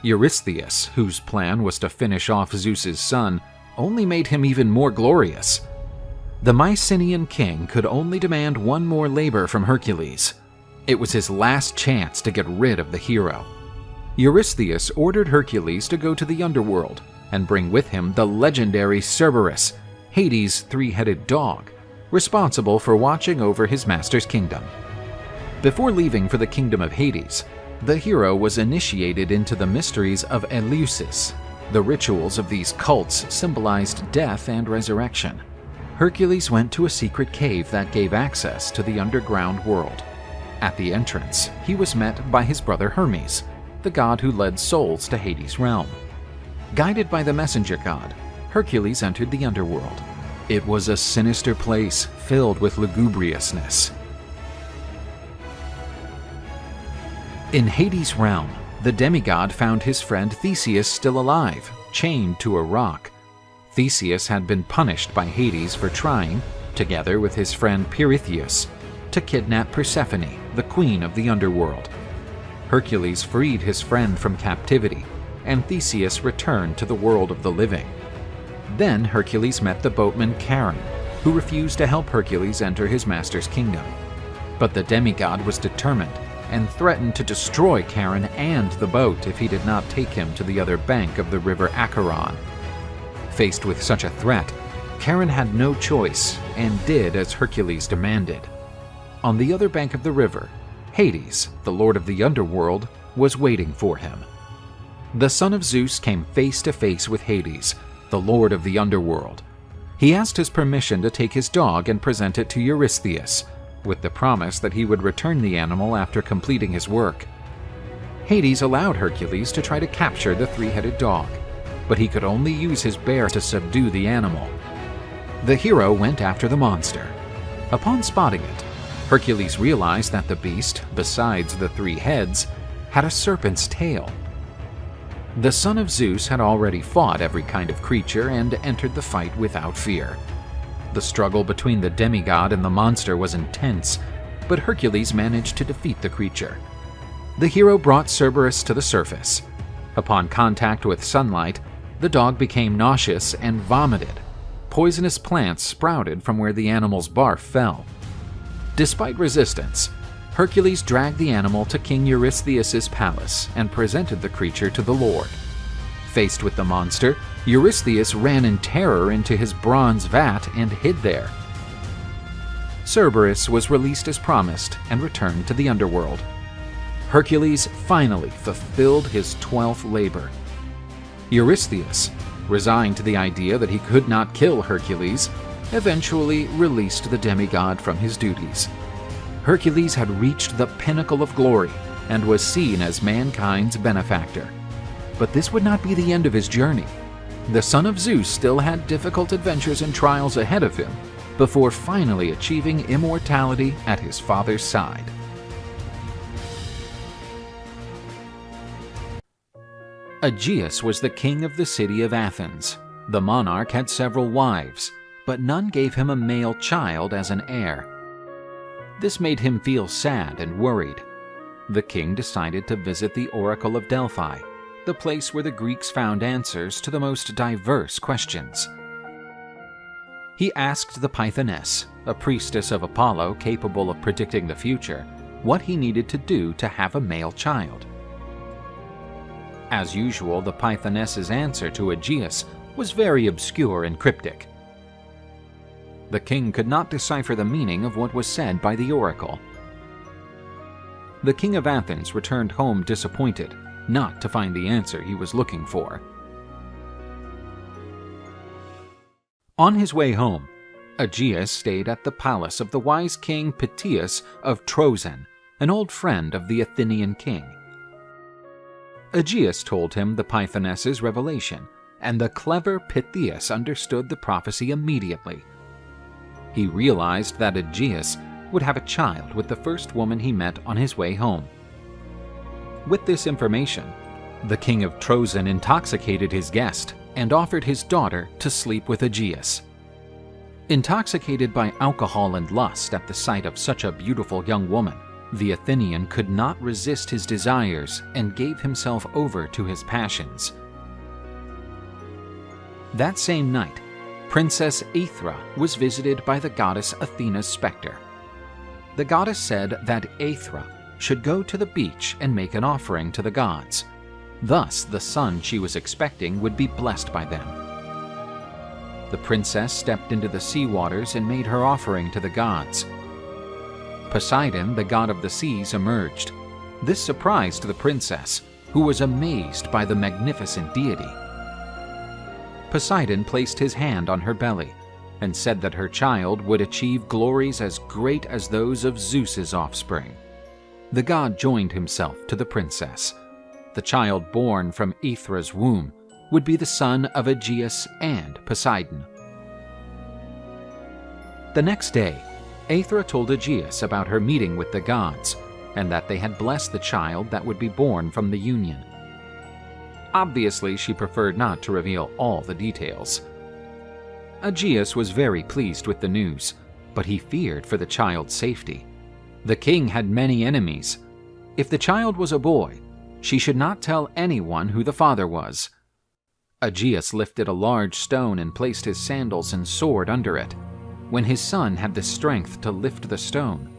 Eurystheus, whose plan was to finish off Zeus's son, only made him even more glorious. The Mycenaean king could only demand one more labor from Hercules. It was his last chance to get rid of the hero. Eurystheus ordered Hercules to go to the underworld and bring with him the legendary Cerberus, Hades' three-headed dog, responsible for watching over his master's kingdom. Before leaving for the kingdom of Hades, the hero was initiated into the mysteries of Eleusis. The rituals of these cults symbolized death and resurrection. Hercules went to a secret cave that gave access to the underground world. At the entrance, he was met by his brother Hermes, the god who led souls to Hades' realm. Guided by the messenger god, Hercules entered the underworld. It was a sinister place filled with lugubriousness. In Hades' realm, the demigod found his friend Theseus still alive, chained to a rock. Theseus had been punished by Hades for trying, together with his friend Pirithous, to kidnap Persephone, the queen of the underworld. Hercules freed his friend from captivity, and Theseus returned to the world of the living. Then Hercules met the boatman Charon, who refused to help Hercules enter his master's kingdom. But the demigod was determined and threatened to destroy Charon and the boat if he did not take him to the other bank of the river Acheron. Faced with such a threat, Charon had no choice and did as Hercules demanded. On the other bank of the river, Hades, the lord of the underworld, was waiting for him. The son of Zeus came face to face with Hades, the lord of the underworld. He asked his permission to take his dog and present it to Eurystheus, with the promise that he would return the animal after completing his work. Hades allowed Hercules to try to capture the three-headed dog, but he could only use his bear to subdue the animal. The hero went after the monster. Upon spotting it, Hercules realized that the beast, besides the three heads, had a serpent's tail. The son of Zeus had already fought every kind of creature and entered the fight without fear. The struggle between the demigod and the monster was intense, but Hercules managed to defeat the creature. The hero brought Cerberus to the surface. Upon contact with sunlight, the dog became nauseous and vomited. Poisonous plants sprouted from where the animal's barf fell. Despite resistance, Hercules dragged the animal to King Eurystheus' palace and presented the creature to the Lord. Faced with the monster, Eurystheus ran in terror into his bronze vat and hid there. Cerberus was released as promised and returned to the underworld. Hercules finally fulfilled his 12th labor. Eurystheus, resigned to the idea that he could not kill Hercules, eventually released the demigod from his duties. Hercules had reached the pinnacle of glory and was seen as mankind's benefactor. But this would not be the end of his journey. The son of Zeus still had difficult adventures and trials ahead of him before finally achieving immortality at his father's side. Aegeus was the king of the city of Athens. The monarch had several wives, but none gave him a male child as an heir. This made him feel sad and worried. The king decided to visit the Oracle of Delphi, the place where the Greeks found answers to the most diverse questions. He asked the Pythoness, a priestess of Apollo capable of predicting the future, what he needed to do to have a male child. As usual, the Pythoness's answer to Aegeus was very obscure and cryptic. The king could not decipher the meaning of what was said by the oracle. The king of Athens returned home disappointed, not to find the answer he was looking for. On his way home, Aegeus stayed at the palace of the wise king Pythias of Troezen, an old friend of the Athenian king. Aegeus told him the Pythoness's revelation, and the clever Pythias understood the prophecy immediately. He realized that Aegeus would have a child with the first woman he met on his way home. With this information, the king of Troezen intoxicated his guest and offered his daughter to sleep with Aegeus. Intoxicated by alcohol and lust at the sight of such a beautiful young woman, the Athenian could not resist his desires and gave himself over to his passions. That same night, Princess Aethra was visited by the goddess Athena's specter. The goddess said that Aethra should go to the beach and make an offering to the gods. Thus, the son she was expecting would be blessed by them. The princess stepped into the sea waters and made her offering to the gods. Poseidon, the god of the seas, emerged. This surprised the princess, who was amazed by the magnificent deity. Poseidon placed his hand on her belly and said that her child would achieve glories as great as those of Zeus's offspring. The god joined himself to the princess. The child born from Aethra's womb would be the son of Aegeus and Poseidon. The next day, Aethra told Aegeus about her meeting with the gods, and that they had blessed the child that would be born from the union. Obviously, she preferred not to reveal all the details. Aegeus was very pleased with the news, but he feared for the child's safety. The king had many enemies. If the child was a boy, she should not tell anyone who the father was. Aegeus lifted a large stone and placed his sandals and sword under it. When his son had the strength to lift the stone,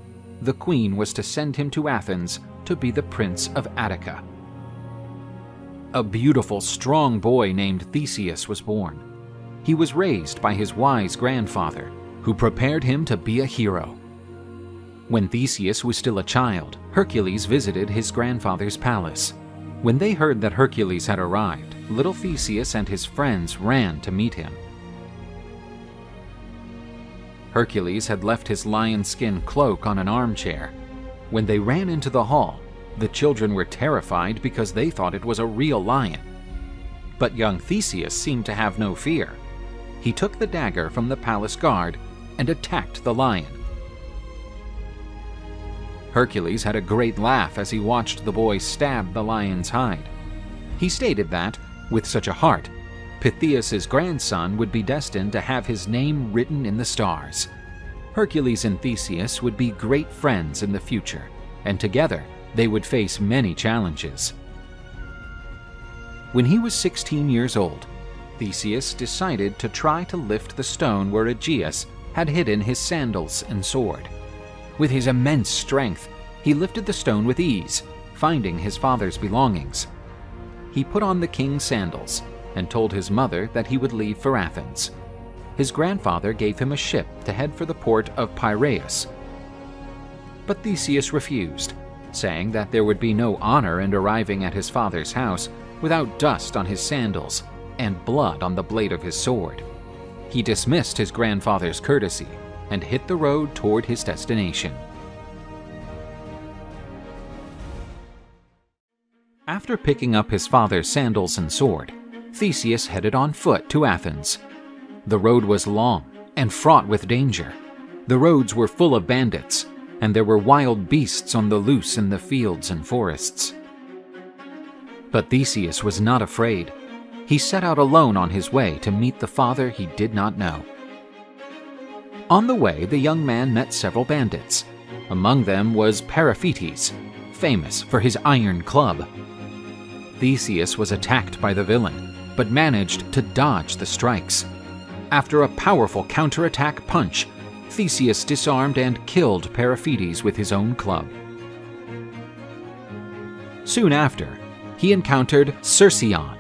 the queen was to send him to Athens to be the prince of Attica. A beautiful, strong boy named Theseus was born. He was raised by his wise grandfather, who prepared him to be a hero. When Theseus was still a child, Hercules visited his grandfather's palace. When they heard that Hercules had arrived, little Theseus and his friends ran to meet him. Hercules had left his lion skin cloak on an armchair. When they ran into the hall, the children were terrified because they thought it was a real lion. But young Theseus seemed to have no fear. He took the dagger from the palace guard and attacked the lion. Hercules had a great laugh as he watched the boy stab the lion's hide. He stated that, with such a heart, Pythias' grandson would be destined to have his name written in the stars. Hercules and Theseus would be great friends in the future, and together they would face many challenges. When he was 16 years old, Theseus decided to try to lift the stone where Aegeus had hidden his sandals and sword. With his immense strength, he lifted the stone with ease, finding his father's belongings. He put on the king's sandals and told his mother that he would leave for Athens. His grandfather gave him a ship to head for the port of Piraeus. But Theseus refused, saying that there would be no honor in arriving at his father's house without dust on his sandals and blood on the blade of his sword. He dismissed his grandfather's courtesy and hit the road toward his destination. After picking up his father's sandals and sword, Theseus headed on foot to Athens. The road was long and fraught with danger. The roads were full of bandits, and there were wild beasts on the loose in the fields and forests. But Theseus was not afraid. He set out alone on his way to meet the father he did not know. On the way, the young man met several bandits. Among them was Periphetes, famous for his iron club. Theseus was attacked by the villain, but managed to dodge the strikes. After a powerful counterattack punch, Theseus disarmed and killed Periphetes with his own club. Soon after, he encountered Cercyon,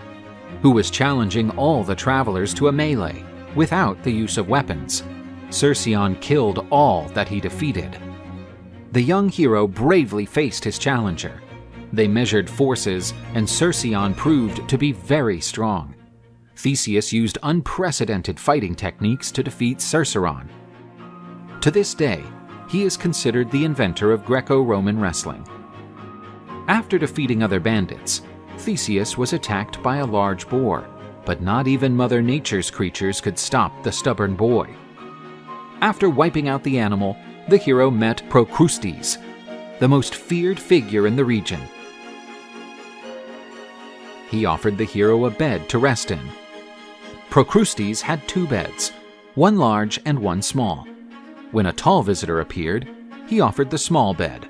who was challenging all the travelers to a melee without the use of weapons. Cercyon killed all that he defeated. The young hero bravely faced his challenger. They measured forces, and Cercyon proved to be very strong. Theseus used unprecedented fighting techniques to defeat Cerceron. To this day, he is considered the inventor of Greco-Roman wrestling. After defeating other bandits, Theseus was attacked by a large boar, but not even Mother Nature's creatures could stop the stubborn boy. After wiping out the animal, the hero met Procrustes, the most feared figure in the region. He offered the hero a bed to rest in. Procrustes had two beds, one large and one small. When a tall visitor appeared, he offered the small bed.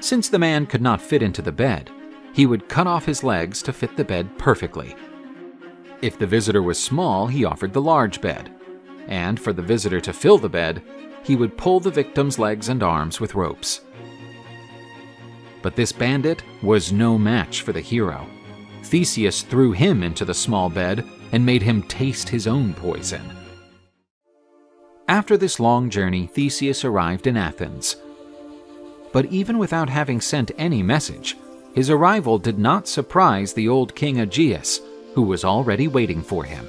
Since the man could not fit into the bed, he would cut off his legs to fit the bed perfectly. If the visitor was small, he offered the large bed. And for the visitor to fill the bed, he would pull the victim's legs and arms with ropes. But this bandit was no match for the hero. Theseus threw him into the small bed and made him taste his own poison. After this long journey, Theseus arrived in Athens. But even without having sent any message, his arrival did not surprise the old king Aegeus, who was already waiting for him.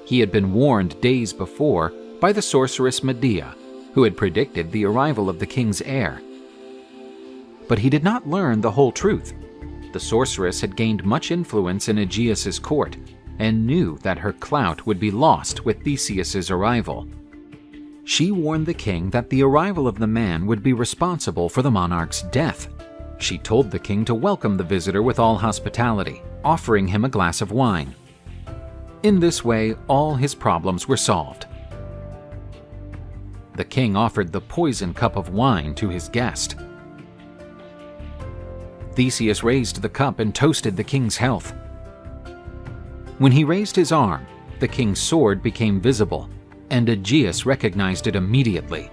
He had been warned days before by the sorceress Medea, who had predicted the arrival of the king's heir. But he did not learn the whole truth. The sorceress had gained much influence in Aegeus's court and knew that her clout would be lost with Theseus's arrival. She warned the king that the arrival of the man would be responsible for the monarch's death. She told the king to welcome the visitor with all hospitality, offering him a glass of wine. In this way, all his problems were solved. The king offered the poison cup of wine to his guest. Theseus raised the cup and toasted the king's health. When he raised his arm, the king's sword became visible, and Aegeus recognized it immediately.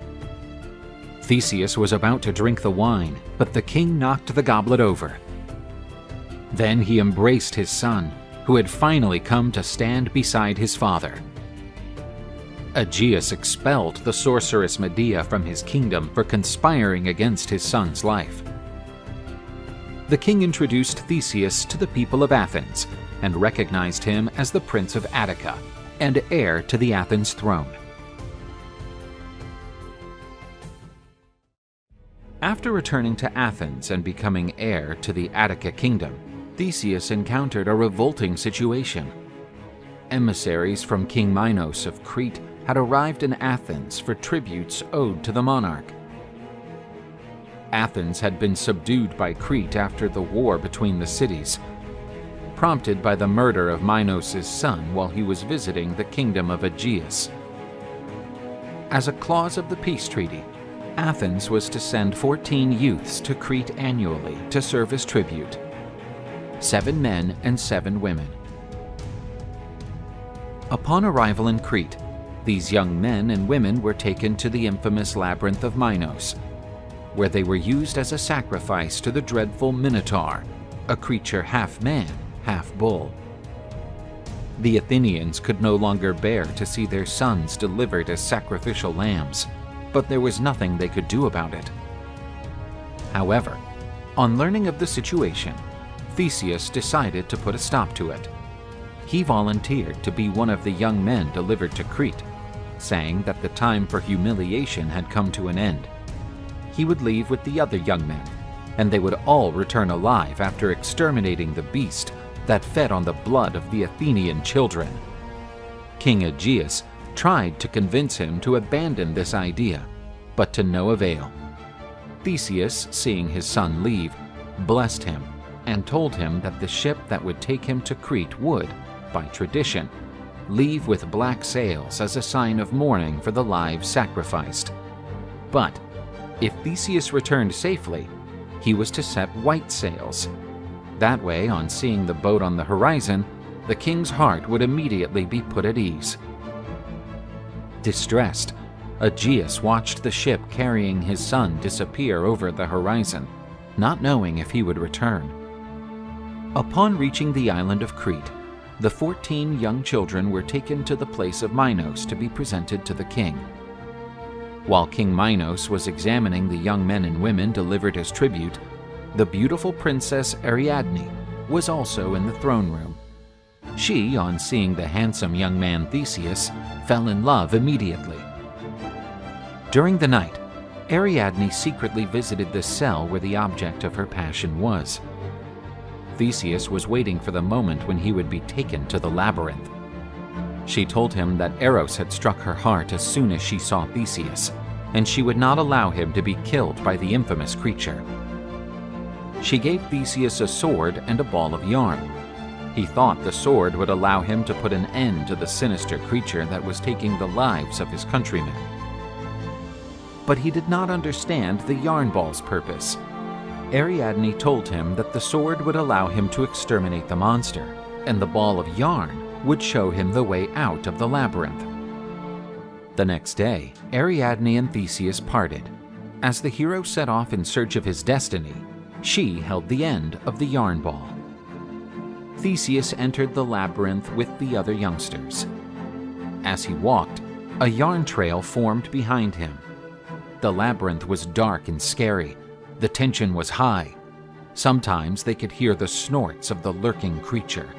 Theseus was about to drink the wine, but the king knocked the goblet over. Then he embraced his son, who had finally come to stand beside his father. Aegeus expelled the sorceress Medea from his kingdom for conspiring against his son's life. The king introduced Theseus to the people of Athens and recognized him as the Prince of Attica and heir to the Athens throne. After returning to Athens and becoming heir to the Attica kingdom, Theseus encountered a revolting situation. Emissaries from King Minos of Crete had arrived in Athens for tributes owed to the monarch. Athens had been subdued by Crete after the war between the cities, prompted by the murder of Minos' son while he was visiting the kingdom of Aegeus. As a clause of the peace treaty, Athens was to send 14 youths to Crete annually to serve as tribute, 7 men and 7 women. Upon arrival in Crete, these young men and women were taken to the infamous labyrinth of Minos, where they were used as a sacrifice to the dreadful Minotaur, a creature half man, half bull. The Athenians could no longer bear to see their sons delivered as sacrificial lambs, but there was nothing they could do about it. However, on learning of the situation, Theseus decided to put a stop to it. He volunteered to be one of the young men delivered to Crete, saying that the time for humiliation had come to an end. He would leave with the other young men, and they would all return alive after exterminating the beast that fed on the blood of the Athenian children. King Aegeus tried to convince him to abandon this idea, but to no avail. Theseus, seeing his son leave, blessed him and told him that the ship that would take him to Crete would, by tradition, leave with black sails as a sign of mourning for the lives sacrificed. But if Theseus returned safely, he was to set white sails. That way, on seeing the boat on the horizon, the king's heart would immediately be put at ease. Distressed, Aegeus watched the ship carrying his son disappear over the horizon, not knowing if he would return. Upon reaching the island of Crete, the 14 young children were taken to the place of Minos to be presented to the king. While King Minos was examining the young men and women delivered as tribute, the beautiful princess Ariadne was also in the throne room. She, on seeing the handsome young man Theseus, fell in love immediately. During the night, Ariadne secretly visited the cell where the object of her passion was. Theseus was waiting for the moment when he would be taken to the labyrinth. She told him that Eros had struck her heart as soon as she saw Theseus, and she would not allow him to be killed by the infamous creature. She gave Theseus a sword and a ball of yarn. He thought the sword would allow him to put an end to the sinister creature that was taking the lives of his countrymen. But he did not understand the yarn ball's purpose. Ariadne told him that the sword would allow him to exterminate the monster, and the ball of yarn would show him the way out of the labyrinth. The next day, Ariadne and Theseus parted. As the hero set off in search of his destiny, she held the end of the yarn ball. Theseus entered the labyrinth with the other youngsters. As he walked, a yarn trail formed behind him. The labyrinth was dark and scary. The tension was high. Sometimes they could hear the snorts of the lurking creature.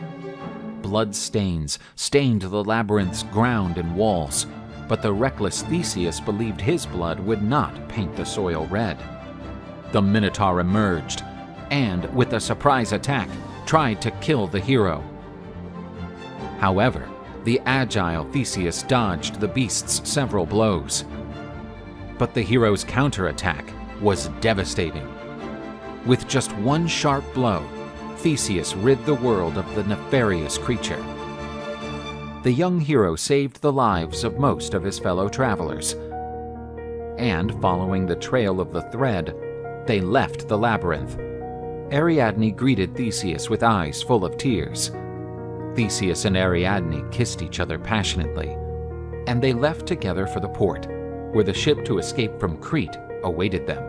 Blood stains stained the labyrinth's ground and walls, but the reckless Theseus believed his blood would not paint the soil red. The Minotaur emerged, and, with a surprise attack, tried to kill the hero. However, the agile Theseus dodged the beast's several blows. But the hero's counterattack was devastating. With just one sharp blow, Theseus rid the world of the nefarious creature. The young hero saved the lives of most of his fellow travelers. and, following the trail of the thread, they left the labyrinth. Ariadne greeted Theseus with eyes full of tears. Theseus and Ariadne kissed each other passionately, and they left together for the port, where the ship to escape from Crete awaited them.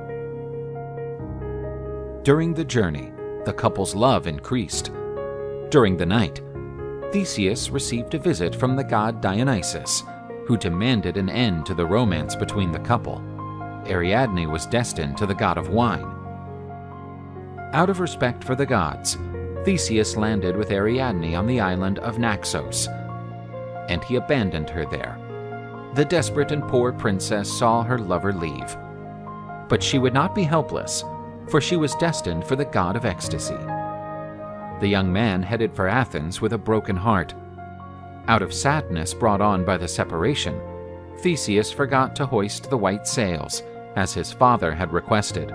During the journey, the couple's love increased. During the night, Theseus received a visit from the god Dionysus, who demanded an end to the romance between the couple. Ariadne was destined to the god of wine. Out of respect for the gods, Theseus landed with Ariadne on the island of Naxos, and he abandoned her there. The desperate and poor princess saw her lover leave. But she would not be helpless, for she was destined for the god of ecstasy. The young man headed for Athens with a broken heart. Out of sadness brought on by the separation, Theseus forgot to hoist the white sails, as his father had requested.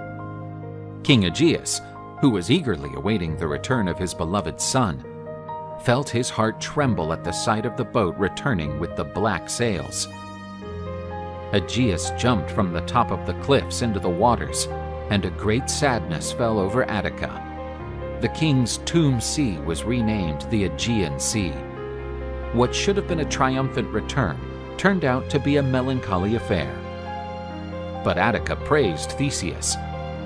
King Aegeus, who was eagerly awaiting the return of his beloved son, felt his heart tremble at the sight of the boat returning with the black sails. Aegeus jumped from the top of the cliffs into the waters, and a great sadness fell over Attica. The king's tomb sea was renamed the Aegean Sea. What should have been a triumphant return turned out to be a melancholy affair. But Attica praised Theseus.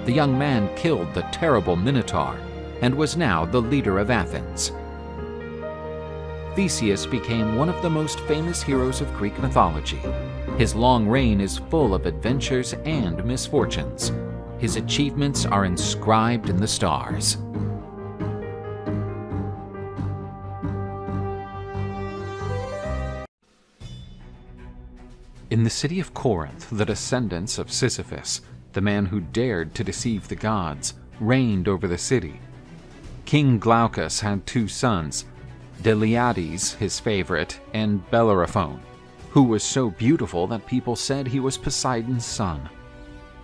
The young man killed the terrible Minotaur and was now the leader of Athens. Theseus became one of the most famous heroes of Greek mythology. His long reign is full of adventures and misfortunes. His achievements are inscribed in the stars. In the city of Corinth, the descendants of Sisyphus, the man who dared to deceive the gods, reigned over the city. King Glaucus had two sons, Deliades, his favorite, and Bellerophon, who was so beautiful that people said he was Poseidon's son.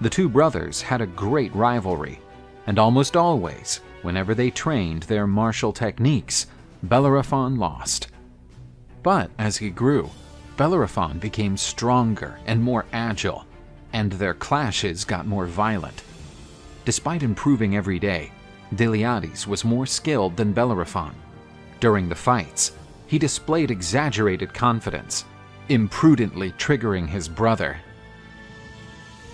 The two brothers had a great rivalry, and almost always, whenever they trained their martial techniques, Bellerophon lost. But as he grew, Bellerophon became stronger and more agile, and their clashes got more violent. Despite improving every day, Deliades was more skilled than Bellerophon. During the fights, he displayed exaggerated confidence, imprudently triggering his brother.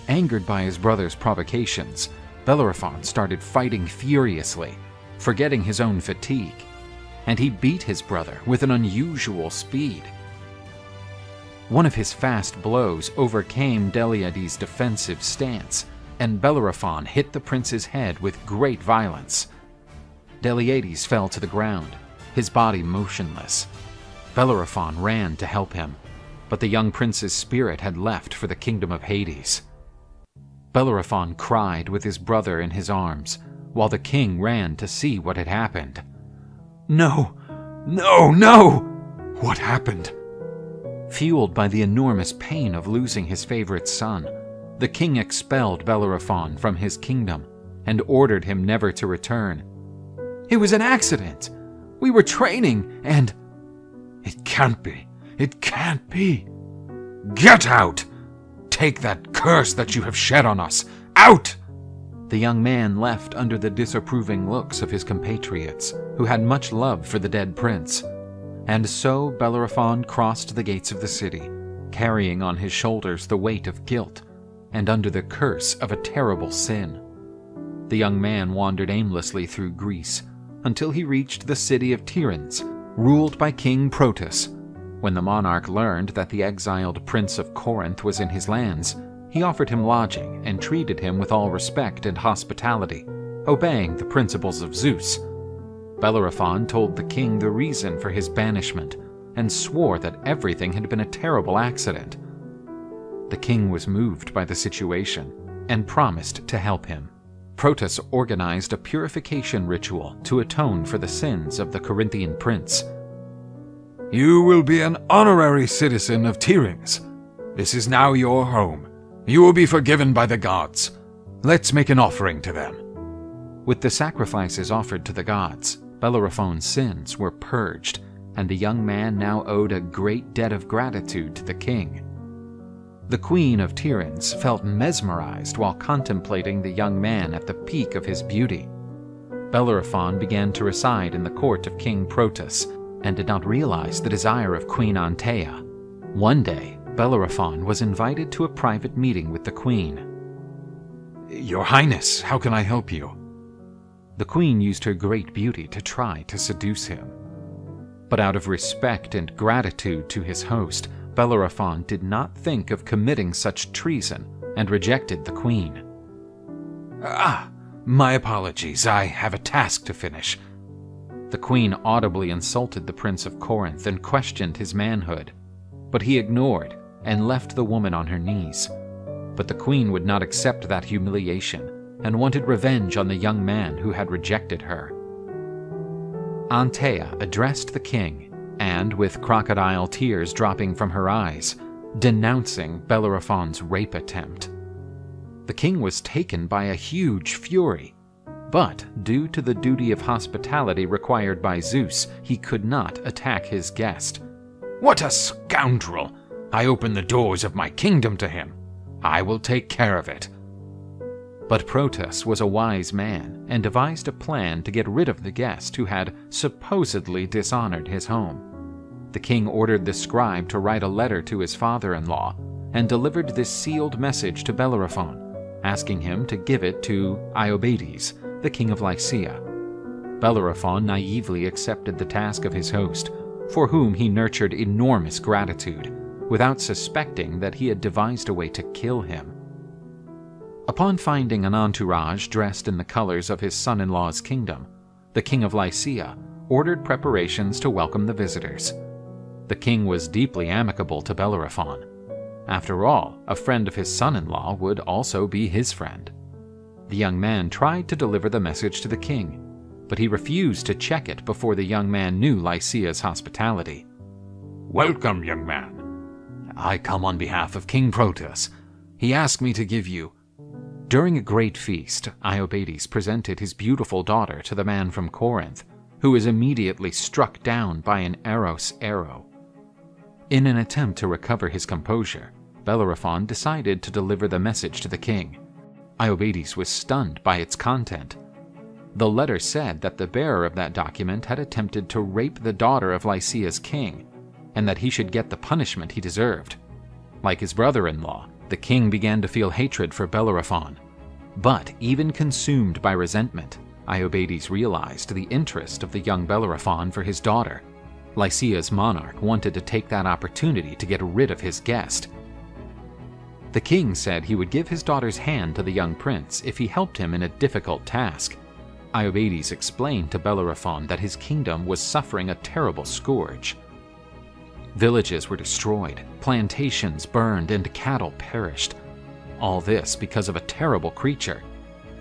Angered by his brother's provocations, Bellerophon started fighting furiously, forgetting his own fatigue, and he beat his brother with an unusual speed. One of his fast blows overcame Deliades' defensive stance, and Bellerophon hit the prince's head with great violence. Deliades fell to the ground, his body motionless. Bellerophon ran to help him, but the young prince's spirit had left for the kingdom of Hades. Bellerophon cried with his brother in his arms, while the king ran to see what had happened. No! No! No! What happened? Fueled by the enormous pain of losing his favorite son, the king expelled Bellerophon from his kingdom and ordered him never to return. "It was an accident! We were training and—" "It can't be! It can't be! Get out! Take that curse that you have shed on us! Out!" The young man left under the disapproving looks of his compatriots, who had much love for the dead prince. And so Bellerophon crossed the gates of the city, carrying on his shoulders the weight of guilt, and under the curse of a terrible sin. The young man wandered aimlessly through Greece, until he reached the city of Tiryns, ruled by King Proetus. When the monarch learned that the exiled prince of Corinth was in his lands, he offered him lodging and treated him with all respect and hospitality, obeying the principles of Zeus. Bellerophon told the king the reason for his banishment, and swore that everything had been a terrible accident. The king was moved by the situation, and promised to help him. Proetus organized a purification ritual to atone for the sins of the Corinthian prince. "You will be an honorary citizen of Tiryns. This is now your home. You will be forgiven by the gods. Let's make an offering to them." With the sacrifices offered to the gods, Bellerophon's sins were purged, and the young man now owed a great debt of gratitude to the king. The Queen of Tiryns felt mesmerized while contemplating the young man at the peak of his beauty. Bellerophon began to reside in the court of King Proetus and did not realize the desire of Queen Antea. One day, Bellerophon was invited to a private meeting with the queen. "Your Highness, how can I help you?" The queen used her great beauty to try to seduce him. But out of respect and gratitude to his host, Bellerophon did not think of committing such treason and rejected the queen. My apologies, I have a task to finish." The queen audibly insulted the Prince of Corinth and questioned his manhood, but he ignored and left the woman on her knees. But the queen would not accept that humiliation and wanted revenge on the young man who had rejected her. Antea addressed the king and, with crocodile tears dropping from her eyes, denouncing Bellerophon's rape attempt. The king was taken by a huge fury, but due to the duty of hospitality required by Zeus, he could not attack his guest. "What a scoundrel! I open the doors of my kingdom to him. I will take care of it." But Proetus was a wise man and devised a plan to get rid of the guest who had supposedly dishonored his home. The king ordered the scribe to write a letter to his father-in-law and delivered this sealed message to Bellerophon, asking him to give it to Iobates, the king of Lycia. Bellerophon naively accepted the task of his host, for whom he nurtured enormous gratitude, without suspecting that he had devised a way to kill him. Upon finding an entourage dressed in the colors of his son-in-law's kingdom, the king of Lycia ordered preparations to welcome the visitors. The king was deeply amicable to Bellerophon. After all, a friend of his son-in-law would also be his friend. The young man tried to deliver the message to the king, but he refused to check it before the young man knew Lycia's hospitality. "Welcome, young man. I come on behalf of King Proetus. He asked me to give you..." During a great feast, Iobates presented his beautiful daughter to the man from Corinth, who was immediately struck down by an Eros arrow. In an attempt to recover his composure, Bellerophon decided to deliver the message to the king. Iobates was stunned by its content. The letter said that the bearer of that document had attempted to rape the daughter of Lycia's king, and that he should get the punishment he deserved. Like his brother-in-law, the king began to feel hatred for Bellerophon. But even consumed by resentment, Iobates realized the interest of the young Bellerophon for his daughter. Lycia's monarch wanted to take that opportunity to get rid of his guest. The king said he would give his daughter's hand to the young prince if he helped him in a difficult task. Iobates explained to Bellerophon that his kingdom was suffering a terrible scourge. Villages were destroyed, plantations burned, and cattle perished. All this because of a terrible creature.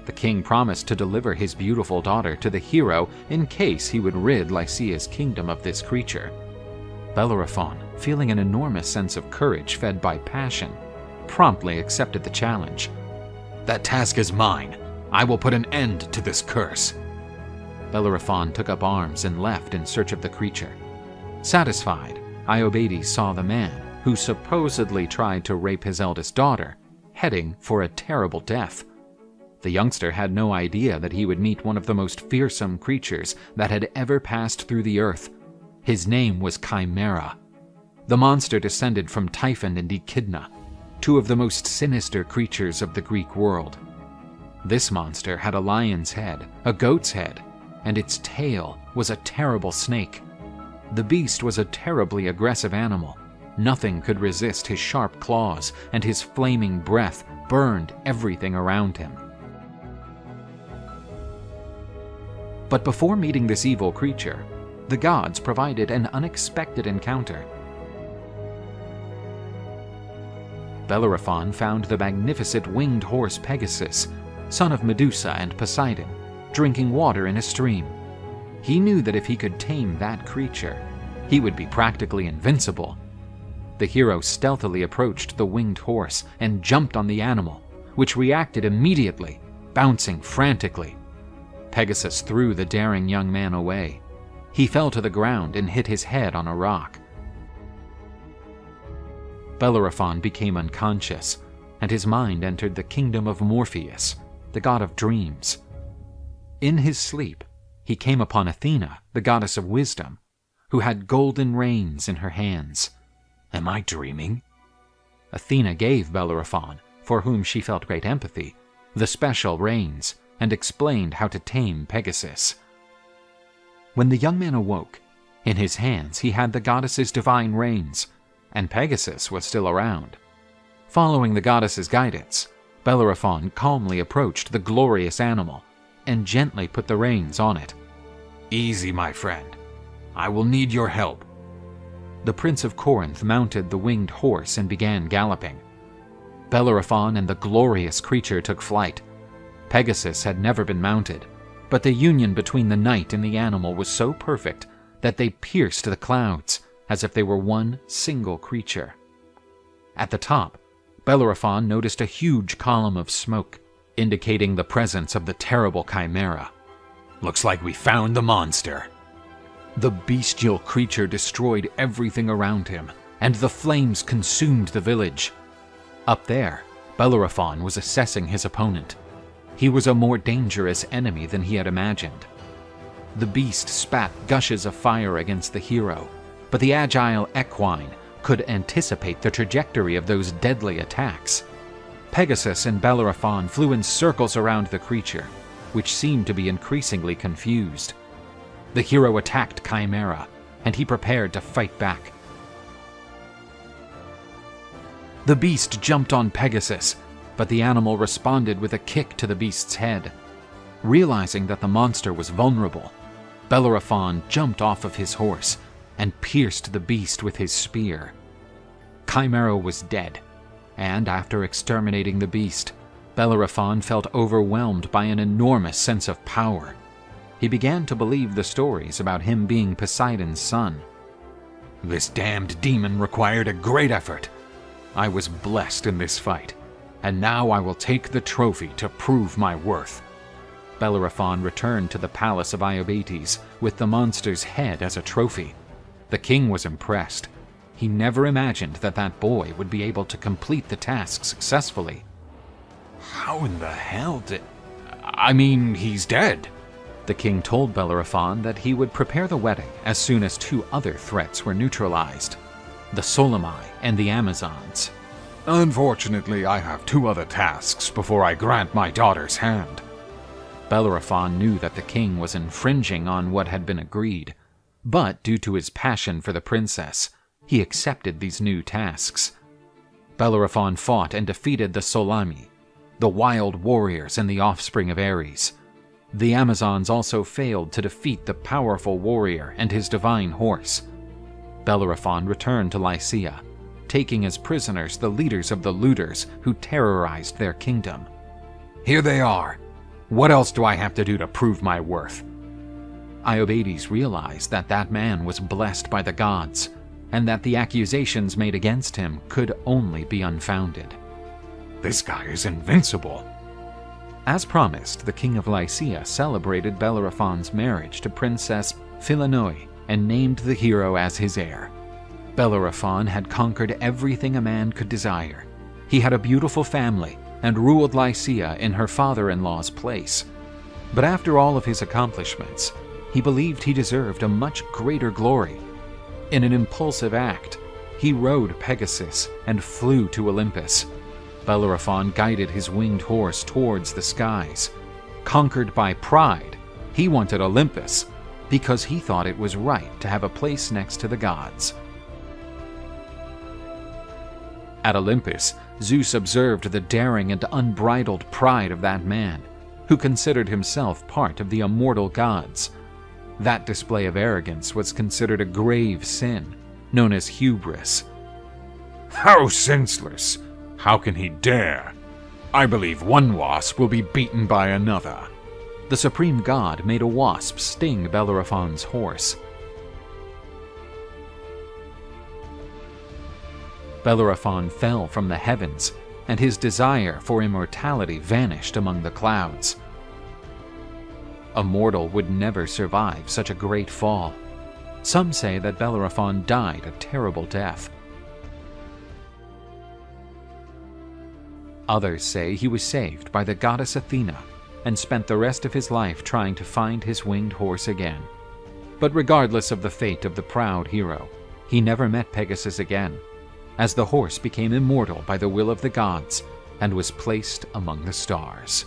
The king promised to deliver his beautiful daughter to the hero in case he would rid Lycia's kingdom of this creature. Bellerophon, feeling an enormous sense of courage fed by passion, promptly accepted the challenge. "That task is mine. I will put an end to this curse." Bellerophon took up arms and left in search of the creature. Satisfied, Iobates saw the man, who supposedly tried to rape his eldest daughter, heading for a terrible death. The youngster had no idea that he would meet one of the most fearsome creatures that had ever passed through the earth. His name was Chimera. The monster descended from Typhon and Echidna, two of the most sinister creatures of the Greek world. This monster had a lion's head, a goat's head, and its tail was a terrible snake. The beast was a terribly aggressive animal. Nothing could resist his sharp claws, and his flaming breath burned everything around him. But before meeting this evil creature, the gods provided an unexpected encounter. Bellerophon found the magnificent winged horse Pegasus, son of Medusa and Poseidon, drinking water in a stream. He knew that if he could tame that creature, he would be practically invincible. The hero stealthily approached the winged horse and jumped on the animal, which reacted immediately, bouncing frantically. Pegasus threw the daring young man away. He fell to the ground and hit his head on a rock. Bellerophon became unconscious, and his mind entered the kingdom of Morpheus, the god of dreams. In his sleep, he came upon Athena, the goddess of wisdom, who had golden reins in her hands. Am I dreaming? Athena gave Bellerophon, for whom she felt great empathy, the special reins, and explained how to tame Pegasus. When the young man awoke, in his hands he had the goddess's divine reins, and Pegasus was still around. Following the goddess's guidance, Bellerophon calmly approached the glorious animal and gently put the reins on it. Easy, my friend. I will need your help. The Prince of Corinth mounted the winged horse and began galloping. Bellerophon and the glorious creature took flight. Pegasus had never been mounted, but the union between the knight and the animal was so perfect that they pierced the clouds as if they were one single creature. At the top, Bellerophon noticed a huge column of smoke, indicating the presence of the terrible Chimera. Looks like we found the monster. The bestial creature destroyed everything around him, and the flames consumed the village. Up there, Bellerophon was assessing his opponent. He was a more dangerous enemy than he had imagined. The beast spat gushes of fire against the hero, but the agile equine could anticipate the trajectory of those deadly attacks. Pegasus and Bellerophon flew in circles around the creature, which seemed to be increasingly confused. The hero attacked Chimera, and he prepared to fight back. The beast jumped on Pegasus, but the animal responded with a kick to the beast's head. Realizing that the monster was vulnerable, Bellerophon jumped off of his horse and pierced the beast with his spear. Chimera was dead, and after exterminating the beast, Bellerophon felt overwhelmed by an enormous sense of power. He began to believe the stories about him being Poseidon's son. This damned demon required a great effort. I was blessed in this fight, and now I will take the trophy to prove my worth. Bellerophon returned to the palace of Iobates with the monster's head as a trophy. The king was impressed. He never imagined that that boy would be able to complete the task successfully. How in the hell did... he's dead. The king told Bellerophon that he would prepare the wedding as soon as two other threats were neutralized, the Solymi and the Amazons. Unfortunately, I have two other tasks before I grant my daughter's hand. Bellerophon knew that the king was infringing on what had been agreed, but due to his passion for the princess, he accepted these new tasks. Bellerophon fought and defeated the Solymi, the wild warriors and the offspring of Aries. The Amazons also failed to defeat the powerful warrior and his divine horse. Bellerophon returned to Lycia, taking as prisoners the leaders of the looters who terrorized their kingdom. Here they are. What else do I have to do to prove my worth? Iobates realized that that man was blessed by the gods, and that the accusations made against him could only be unfounded. This guy is invincible. As promised, the king of Lycia celebrated Bellerophon's marriage to Princess Philonoe and named the hero as his heir. Bellerophon had conquered everything a man could desire. He had a beautiful family and ruled Lycia in her father-in-law's place. But after all of his accomplishments, he believed he deserved a much greater glory. In an impulsive act, he rode Pegasus and flew to Olympus. Bellerophon guided his winged horse towards the skies. Conquered by pride, he wanted Olympus because he thought it was right to have a place next to the gods. At Olympus, Zeus observed the daring and unbridled pride of that man, who considered himself part of the immortal gods. That display of arrogance was considered a grave sin, known as hubris. How senseless! How can he dare? I believe one wasp will be beaten by another. The supreme god made a wasp sting Bellerophon's horse. Bellerophon fell from the heavens, and his desire for immortality vanished among the clouds. A mortal would never survive such a great fall. Some say that Bellerophon died a terrible death. Others say he was saved by the goddess Athena and spent the rest of his life trying to find his winged horse again. But regardless of the fate of the proud hero, he never met Pegasus again, as the horse became immortal by the will of the gods and was placed among the stars.